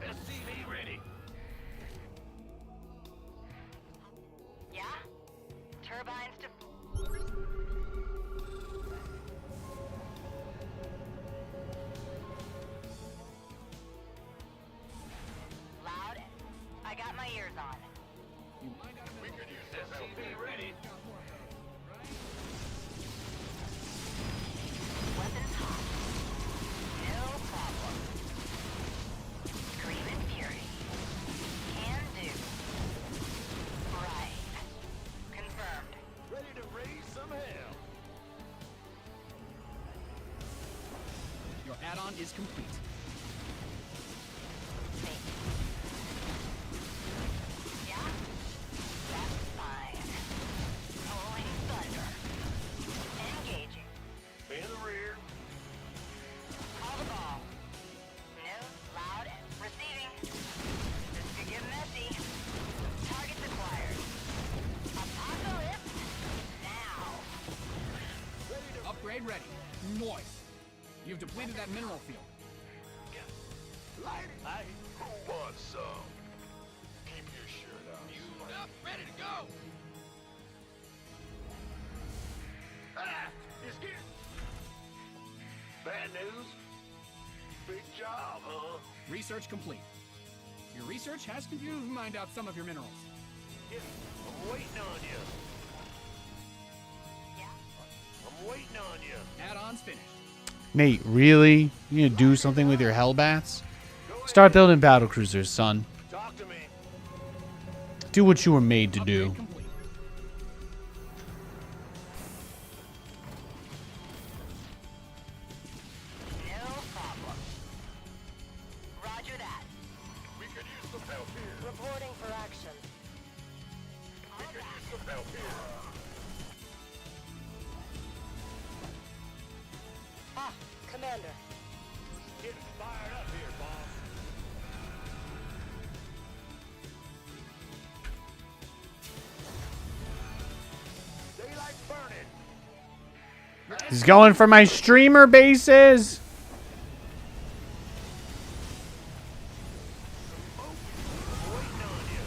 SCV ready. Yeah. Turbines to loud. I got my ears on. SCV ready. Weapons hot. No problem. Screaming fury. Can do. Right. Confirmed. is complete. Yeah? That's fine. Rolling thunder. Engaging. In the rear. Call the ball. New, loud, receiving. This could get messy. Targets acquired. Apocalypse now. Upgrade ready. Noise. You've depleted that mineral field. Light it. Who wants some? Keep your shirt on. Fueled up, ready to go. Ah, it's good. Bad news. Big job, huh? Research complete. Your research has confused mined out some of your minerals. I'm waiting on you. Yeah? I'm waiting on you. Add-ons finished. Nate, really? You gonna do something with your Hellbats? Start building battle cruisers, son. Talk to me. Do what you were made to do. Upgrade complete. No problem. Roger that. We could use some help here. Reporting for action. We could use some help here. Ah, Commander. Getting fired up here, boss. Daylight burning. He's going for my streamer bases. I'm waiting on you.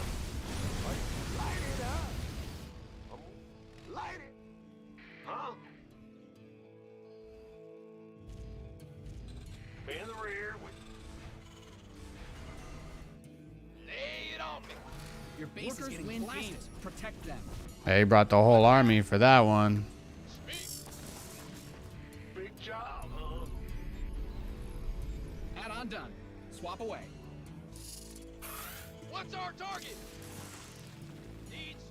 Light it up. Light it. Huh? In the rear with... Lay it on me. Your base is getting blasted. Protect them. He brought the whole army for that one. Big job, huh? Add-on done. Swap away. What's our target? Needs...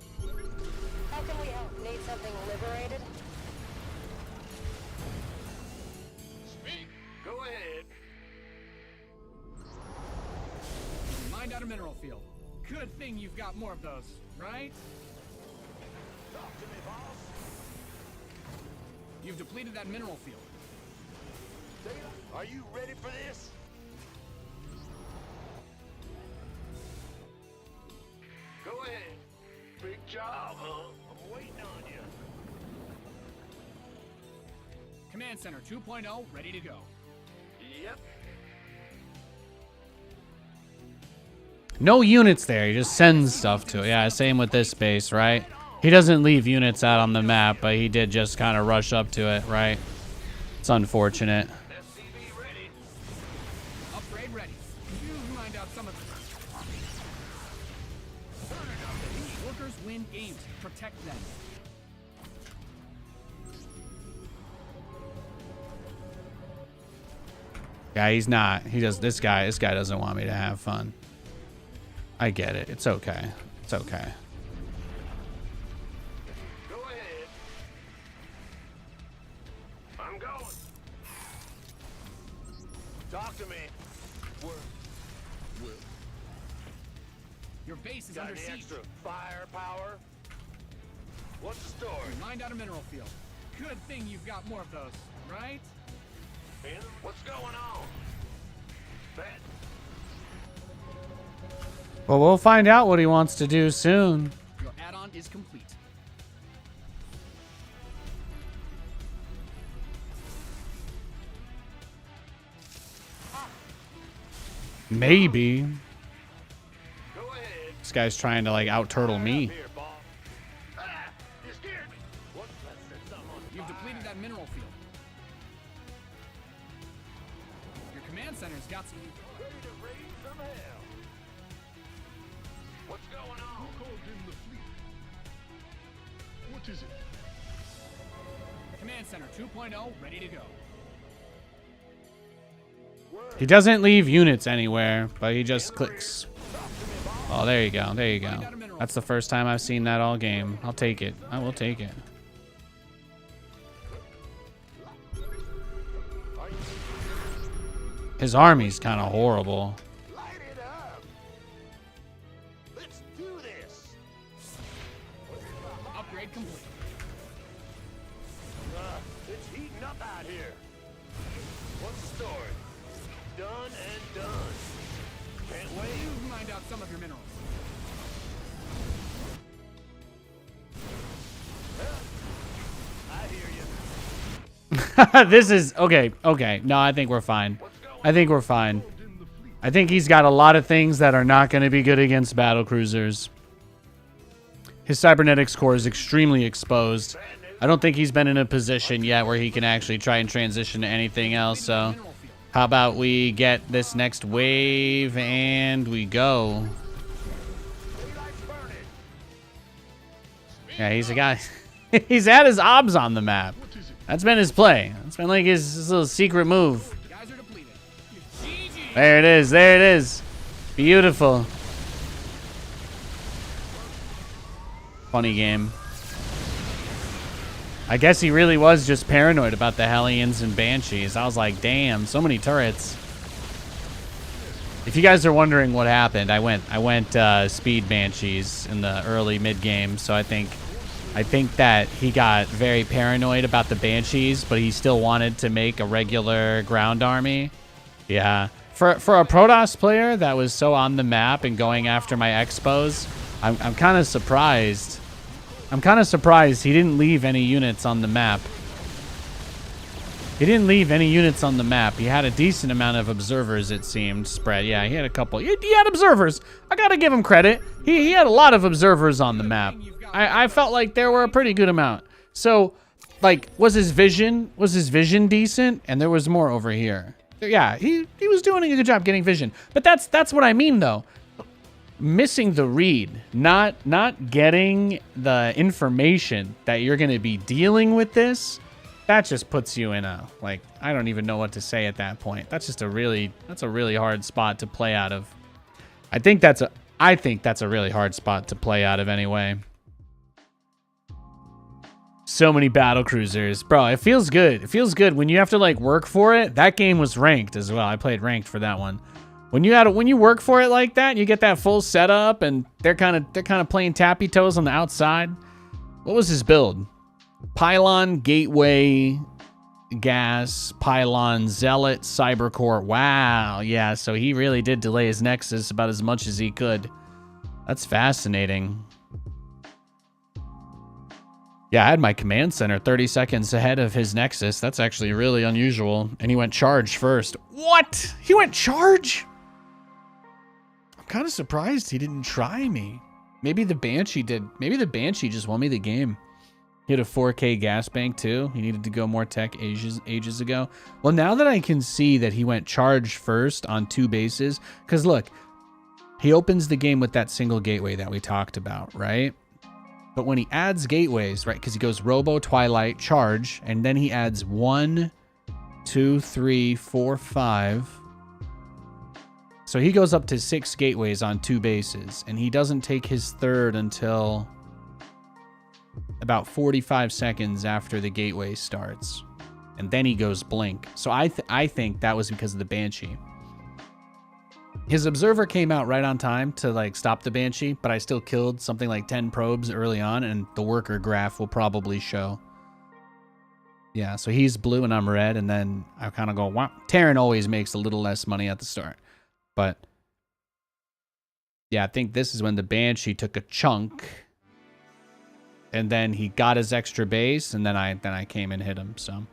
How can we help? Need something liberated? Speak. Go ahead. You mined out a mineral field. Good thing you've got more of those, right? Talk to me, boss. You've depleted that mineral field. Are you ready for this? Go ahead. Big job, huh? I'm waiting on you. Command Center 2.0 ready to go. Yep. No units there. He just sends stuff to it. Yeah, same with this base, right? He doesn't leave units out on the map, but he did just kind of rush up to it, right? It's unfortunate. SCV ready. Upgrade ready. You mined out some of the... Workers win games. Protect them. Yeah, he's not. He does. This guy doesn't want me to have fun. I get it. It's okay. It's okay. Go ahead. I'm going. Talk to me. Your base is Got under any siege. extra firepower? What's the story? You mined out a mineral field. Good thing you've got more of those, right? What's going on? That Well, we'll find out what he wants to do soon. Your add-on is complete. Maybe. go ahead. This guy's trying to like out turtle me. Here, boss. Ah, you scared me. What? Let's set something on You've fire. depleted that mineral field. Your command center's got some... Ready to raise some hell. What's going on? Who called in the fleet? What is it? Command Center 2.0 ready to go. He doesn't leave units anywhere, but he just clicks. Oh, there you go. There you go. That's the first time I've seen that all game. I'll take it. I will take it. His army's kind of horrible. Light it up. Let's do this. Upgrade complete. It's heating up out here. What's the story? Done and done. Can't wait. You mined out some of your minerals. I hear you. This is okay. Okay. No, I think we're fine. I think we're fine. I think he's got a lot of things that are not going to be good against battle cruisers. His cybernetics core is extremely exposed. I don't think he's been in a position yet where he can actually try and transition to anything else. So how about we get this next wave and we go. Yeah, he's a guy. He's had his obs on the map. That's been his play. That's been like his little secret move. Guys are depleted. GG. There it is. There it is. Beautiful. Funny game. I guess he really was just paranoid about the Hellions and Banshees. I was like, damn, so many turrets. If you guys are wondering what happened, I went speed Banshees in the early mid game, so I think that he got very paranoid about the Banshees, but he still wanted to make a regular ground army. Yeah. For a Protoss player that was so on the map and going after my Expos, I'm kind of surprised. I'm kind of surprised he didn't leave any units on the map. He didn't leave any units on the map. He had a decent amount of observers, it seemed, spread. Yeah, he had a couple. He had observers. I gotta give him credit. He had a lot of observers on the map. I felt like there were a pretty good amount. So, like, was his vision decent? And there was more over here. Yeah, he was doing a good job getting vision. But that's what I mean, though. Missing the read, not getting the information that you're going to be dealing with this, that just puts you in a, like, I don't even know what to say at that point. That's a really hard spot to play out of. I think that's a really hard spot to play out of anyway. So many battle cruisers. Bro, it feels good. It feels good when you have to, like, work for it. That game was ranked as well. I played ranked for that one. When you work for it like that, you get that full setup, and they're kind of playing tappy toes on the outside. What was his build? Pylon, Gateway, Gas, Pylon, Zealot, Cybercore. Wow, yeah. So he really did delay his Nexus about as much as he could. That's fascinating. Yeah, I had my command center 30 seconds ahead of his Nexus. That's actually really unusual. And he went charge first. What? He went charge? Kind of surprised he didn't try me. Maybe the Banshee did. Maybe the Banshee just won me the game. He had a 4K gas bank too. He needed to go more tech ages ago. Well, now that I can see that he went charge first on 2 bases, because look, he opens the game with that single gateway that we talked about, right? But when he adds gateways, right, because he goes Robo, Twilight, Charge, and then he adds 1, 2, 3, 4, 5. So he goes up to 6 gateways on 2 bases, and he doesn't take his third until about 45 seconds after the gateway starts. And then he goes blink. So I think that was because of the Banshee. His observer came out right on time to, like, stop the Banshee, but I still killed something like 10 probes early on, and the worker graph will probably show. Yeah, so he's blue and I'm red, and then I kind of go, wow. Terran always makes a little less money at the start. But yeah, I think this is when the Banshee took a chunk, and then he got his extra base, and then I came and hit him. So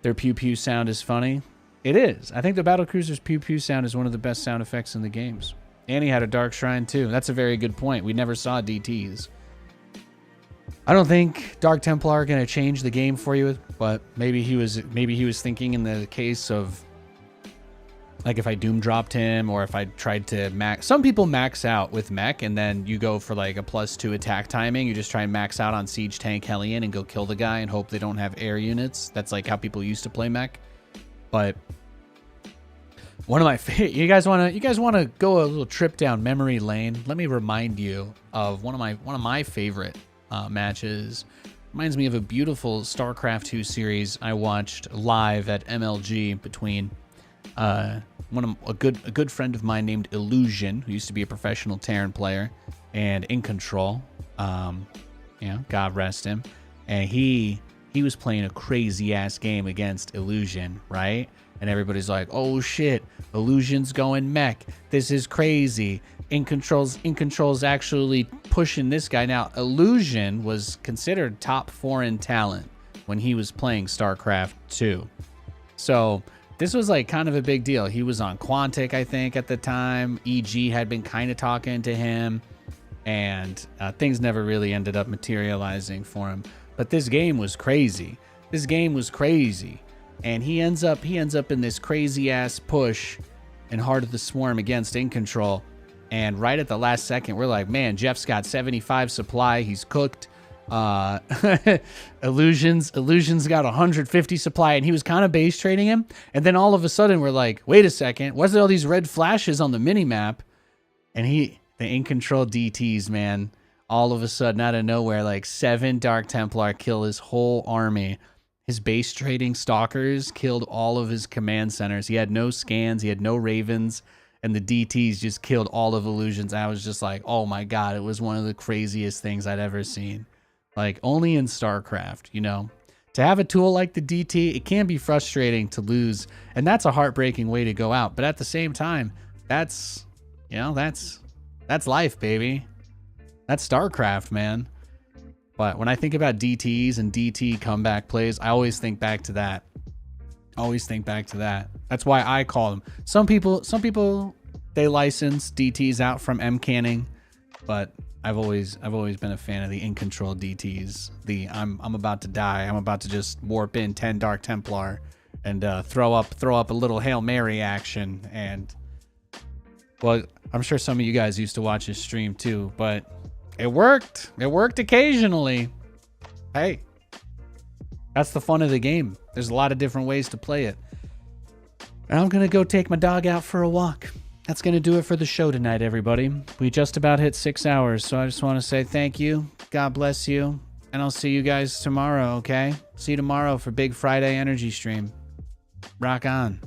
their pew pew sound is funny. It is. I think the Battlecruiser's pew pew sound is one of the best sound effects in the games. And he had a Dark Shrine too. That's a very good point. We never saw DTs. I don't think Dark Templar are gonna change the game for you, but maybe he was thinking in the case of, like, if I Doom dropped him, or if I tried to max. Some people max out with mech, and then you go for like a +2 attack timing. You just try and max out on Siege Tank Hellion and go kill the guy and hope they don't have air units. That's like how people used to play mech. But one of my you guys want to go a little trip down memory lane? Let me remind you of one of my favorite matches. Reminds me of a beautiful StarCraft 2 series I watched live at MLG between a good friend of mine named Illusion, who used to be a professional Terran player, and In Control, God rest him, and he was playing a crazy ass game against Illusion, right? And everybody's like, oh shit, Illusion's going mech. This is crazy. In Control's actually pushing this guy. Now, Illusion was considered top foreign talent when he was playing StarCraft 2. So this was like kind of a big deal. He was on Quantic, I think, at the time. EG had been kind of talking to him, and things never really ended up materializing for him. But this game was crazy. This game was crazy. And he ends up in this crazy ass push in Heart of the Swarm against In Control. And right at the last second, we're like, man, Jeff's got 75 supply. He's cooked. Illusion's got 150 supply, and he was kind of base trading him. And then all of a sudden, we're like, wait a second, what's all these red flashes on the mini map? And the In Control DTs, man, all of a sudden out of nowhere, like 7 Dark Templar kill his whole army. His base trading stalkers killed all of his command centers. He had no scans, he had no ravens, and the DTs just killed all of Illusion's. I was just like, oh my god, it was one of the craziest things I'd ever seen. Like, only in StarCraft, you know? To have a tool like the DT, it can be frustrating to lose, and that's a heartbreaking way to go out. But at the same time, that's life, baby. That's StarCraft, man. But when I think about DTs and DT comeback plays, I always think back to that. That's why I call them. Some people, they license DTs out from M-canning, but I've always been a fan of the In Control DTs. I'm about to die. I'm about to just warp in 10 Dark Templar and throw up a little Hail Mary action. And well, I'm sure some of you guys used to watch his stream too, but it worked. It worked occasionally. Hey, that's the fun of the game. There's a lot of different ways to play it. And I'm going to go take my dog out for a walk. That's going to do it for the show tonight, everybody. We just about hit 6 hours, so I just want to say thank you. God bless you. And I'll see you guys tomorrow, okay? See you tomorrow for Big Friday Energy Stream. Rock on.